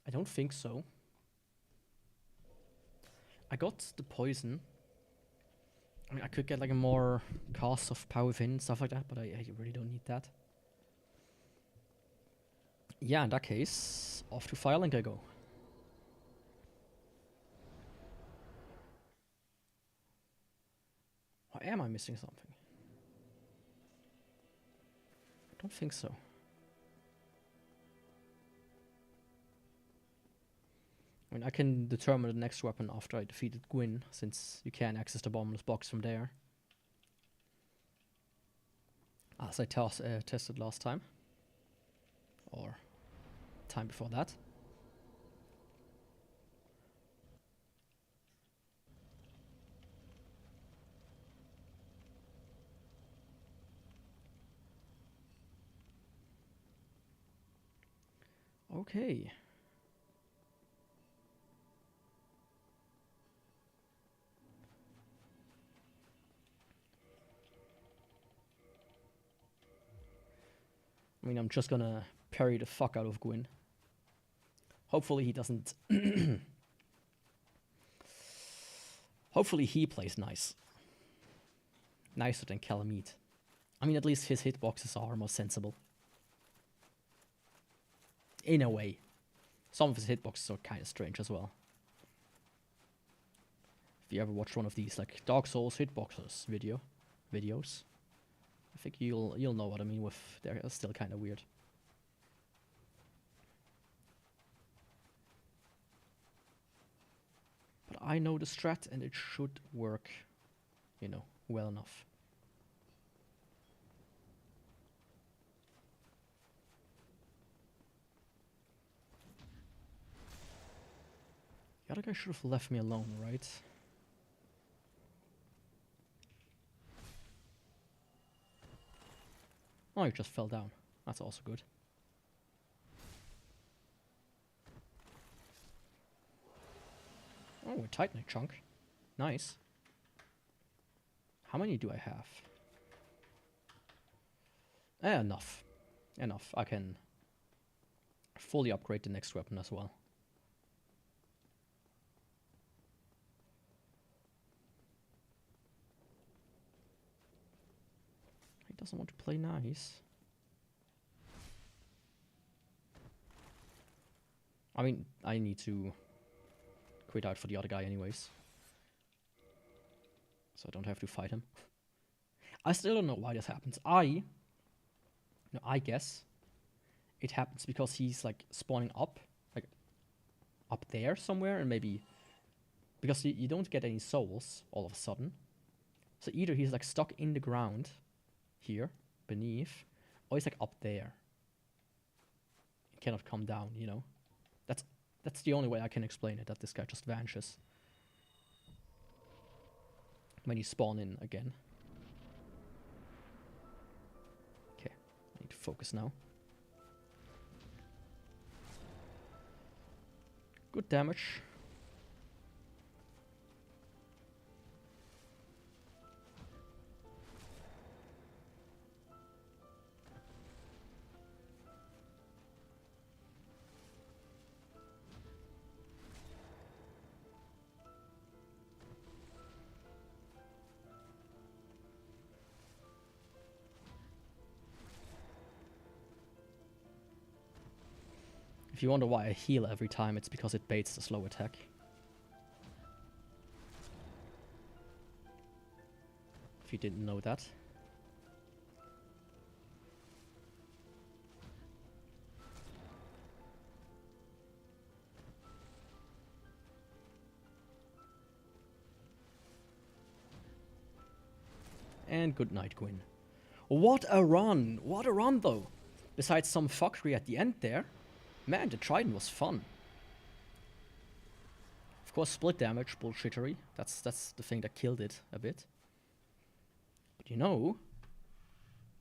I don't think so. I got the poison. I mean, I could get like a more cost of power within, stuff like that, but I really don't need that. Yeah, in that case, off to Firelink I go. Or am I missing something? I don't think so. I mean, I can determine the next weapon after I defeated Gwyn, since you can access the bottomless box from there. As I tested last time. Or time before that. Okay. I mean, I'm just gonna parry the fuck out of Gwyn. Hopefully he doesn't... Hopefully he plays nice. Nicer than Calamite. I mean, at least his hitboxes are more sensible. In a way. Some of his hitboxes are kind of strange as well. If you ever watched one of these, like, Dark Souls hitboxes videos, I think you'll know what I mean with... They're still kind of weird. But I know the strat, and it should work, you know, well enough. The other guy should have left me alone, right? Oh, he just fell down. That's also good. Oh, a Titanite chunk. Nice. How many do I have? Enough. Enough. I can fully upgrade the next weapon as well. doesn't want to play nice. I mean, I need to quit out for the other guy anyways. So I don't have to fight him. I still don't know why this happens. I guess it happens because he's like spawning up there somewhere, and maybe because you don't get any souls all of a sudden. So either he's like stuck in the ground here beneath, or he's like up there. He cannot come down, you know. That's the only way I can explain it, that this guy just vanishes when you spawn in again. Okay, I need to focus now. Good damage. If you wonder why I heal every time, it's because it baits the slow attack. If you didn't know that. And good night, Gwyn. What a run! What a run, though! Besides some fuckery at the end there, man, the Trident was fun. Of course, split damage, bullshittery. That's the thing that killed it a bit. But you know,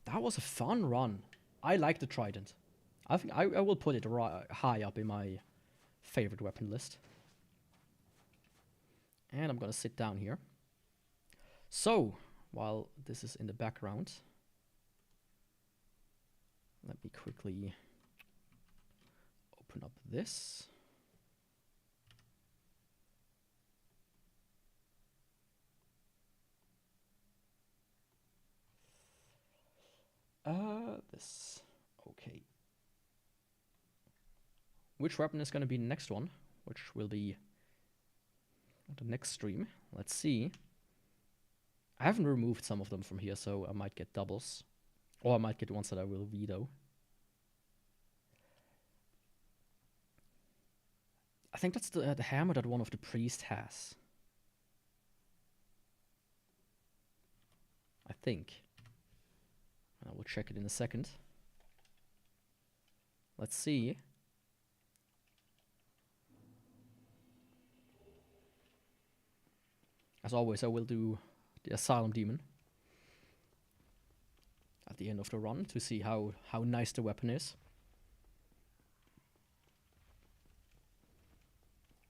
that was a fun run. I like the Trident. I think I will put it high up in my favorite weapon list. And I'm gonna sit down here. So, while this is in the background, let me quickly open up this. This. Okay. Which weapon is going to be the next one? Which will be the next stream? Let's see. I haven't removed some of them from here, so I might get doubles. Or I might get ones that I will veto. I think that's the hammer that one of the priests has. I think. I will check it in a second. Let's see. As always, I will do the Asylum Demon at the end of the run to see how nice the weapon is.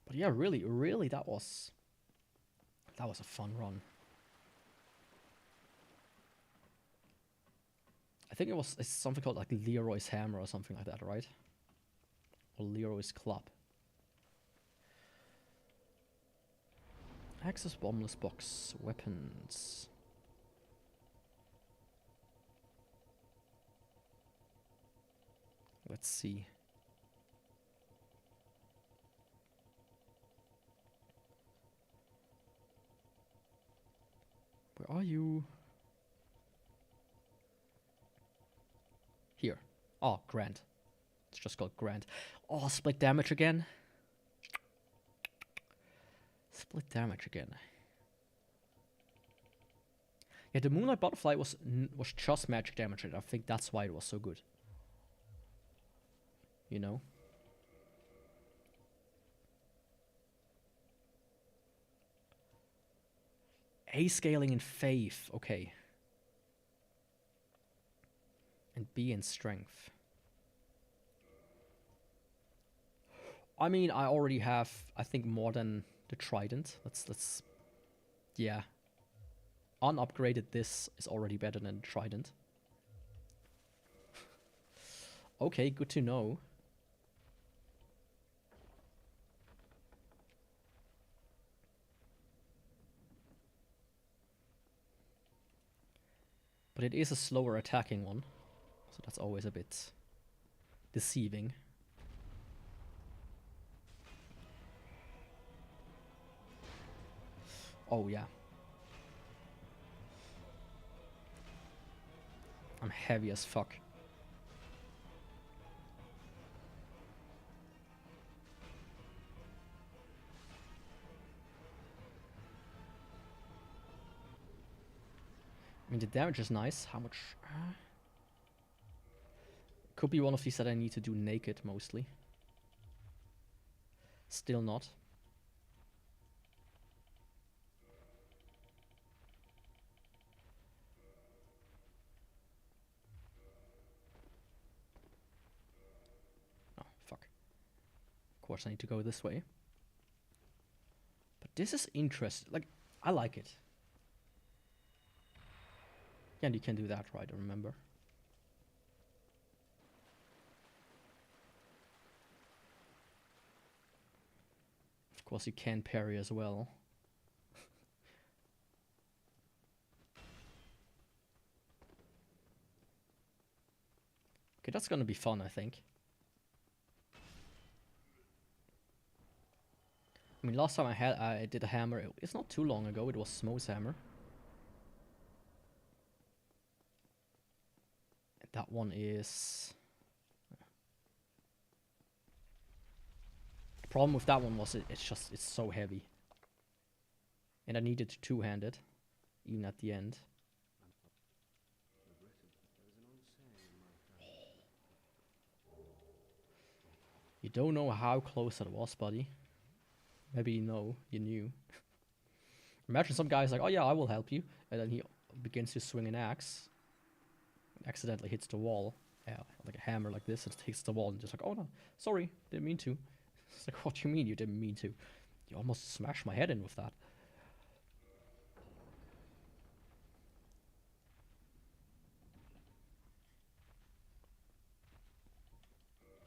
But yeah, really, that was a fun run. I think it's something called like Leroy's Hammer or something like that, right? Or Leroy's Club. Access Bombless Box. Weapons. Let's see. Where are you? Here. Oh, Grand. It's just called Grand. Oh, split damage again. Split damage again. Yeah, the Moonlight Butterfly was just magic damage, and I think that's why it was so good. You know? A scaling in faith, okay. And B in strength. I mean, I already have, I think, more than the Trident. Let's yeah. Unupgraded, this is already better than the Trident. Okay, good to know. But it is a slower attacking one, so that's always a bit deceiving. Oh yeah. I'm heavy as fuck. I mean, the damage is nice. How much? Could be one of these that I need to do naked mostly. Still not. Oh, fuck. Of course I need to go this way. But this is interesting. Like, I like it. Yeah, and you can do that, right? I remember. Of course, you can parry as well. Okay, that's gonna be fun, I think. I mean, last time I did a hammer, it's not too long ago. It was Smo's hammer. And that one is. The problem with that one was it's so heavy, and I needed to two-hand it, even at the end. You don't know how close that was, buddy. Maybe you know, you knew. Imagine some guy's like, oh yeah, I will help you. And then he begins to swing an axe. Accidentally hits the wall. Like a hammer like this, it hits the wall and just like, oh no, sorry, didn't mean to. It's like, what do you mean you didn't mean to? You almost smashed my head in with that.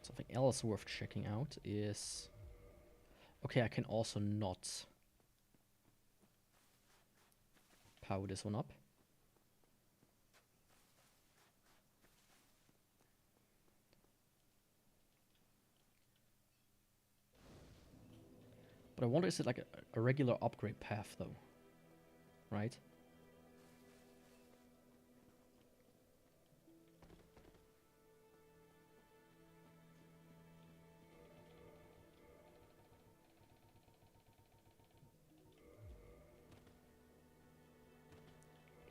Something else worth checking out is... Okay, I can also not power this one up. But I wonder, is it like a regular upgrade path though? Right?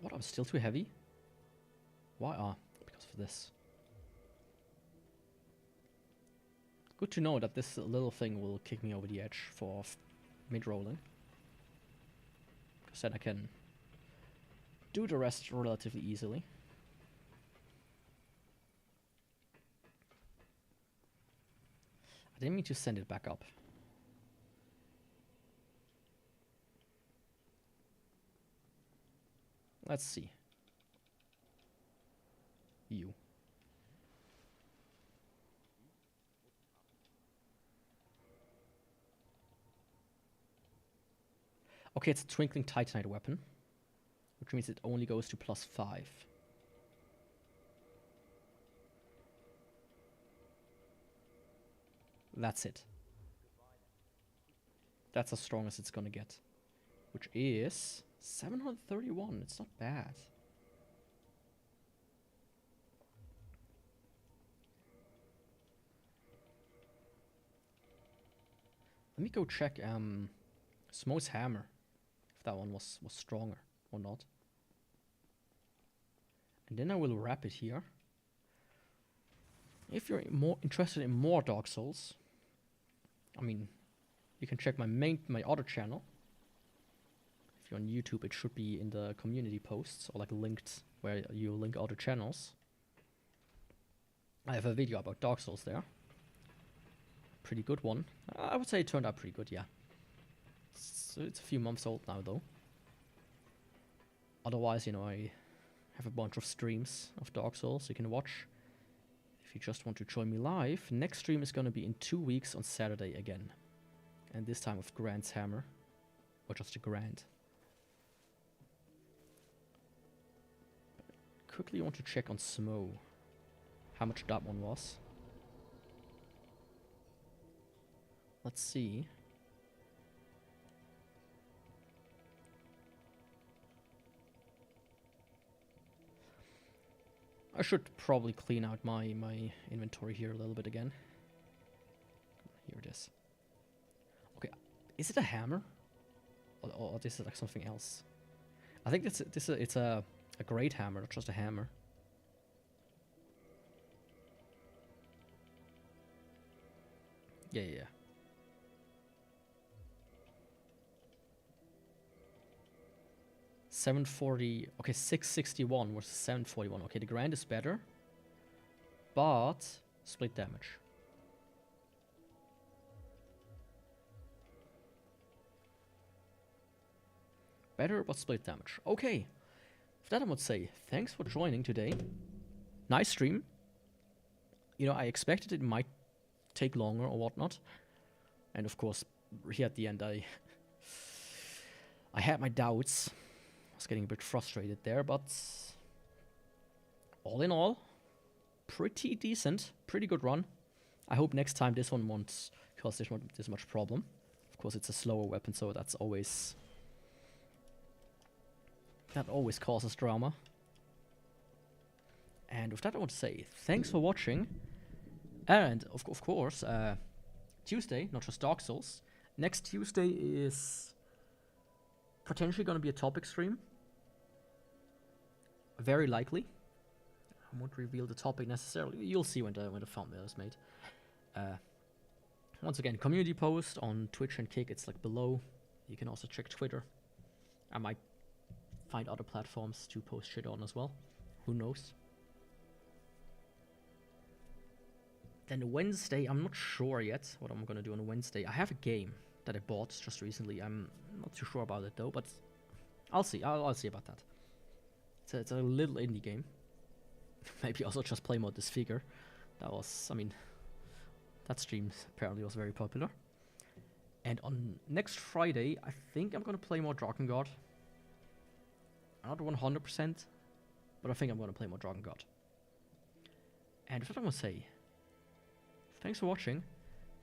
What, I'm still too heavy? Why? Ah, because of this. Good to know that this little thing will kick me over the edge for mid-rolling. Because then I can do the rest relatively easily. I didn't mean to send it back up. Let's see. You. Okay, it's a Twinkling Titanite weapon, which means it only goes to +5. That's it. That's as strong as it's gonna get. Which is 731. It's not bad. Let me go check Smo's hammer, if that one was stronger or not. And then I will wrap it here. If you're more interested in more Dark Souls, I mean, you can check my other channel. If you're on YouTube, it should be in the community posts or like linked where you link other channels. I have a video about Dark Souls there. Pretty good one. I would say it turned out pretty good, yeah. So it's a few months old now, though. Otherwise, you know, I have a bunch of streams of Dark Souls you can watch. If you just want to join me live, next stream is going to be in 2 weeks on Saturday again. And this time with Grand's hammer. Or just a Grand. quickly want to check on Smo. How much that one was. Let's see. I should probably clean out my inventory here a little bit again. Here it is. Okay, is it a hammer? Or this is like something else? I think it's a great hammer, not just a hammer. Yeah. 740. Okay, 661 versus 741. Okay, the grand is better, but split damage. Better, but split damage. Okay. For that, I would say thanks for joining today. Nice stream. You know, I expected it might take longer or whatnot. And of course, here at the end, I had my doubts. I was getting a bit frustrated there, but all in all, pretty decent. Pretty good run. I hope next time this one won't cause this much problem. Of course, it's a slower weapon, so that's always... That always causes drama. And with that, I want to say thanks for watching. And of course, Tuesday, not just Dark Souls. Next Tuesday is potentially going to be a topic stream. Very likely. I won't reveal the topic necessarily. You'll see when the thumbnail is made. Once again, community post on Twitch and Kick. It's like below. You can also check Twitter. I might find other platforms to post shit on as well. Who knows? Then Wednesday, I'm not sure yet what I'm gonna do on Wednesday. I have a game that I bought just recently. I'm not too sure about it though, but I'll see. I'll see about that. It's a little indie game. Maybe also just play more Disfigure. That was, I mean, that stream apparently was very popular. And on next Friday, I think I'm gonna play more Drakengard. Not 100%, but I think I'm gonna play more Drakengard. And what I'm gonna say, thanks for watching,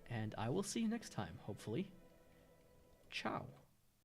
and I will see you next time, hopefully. Ciao.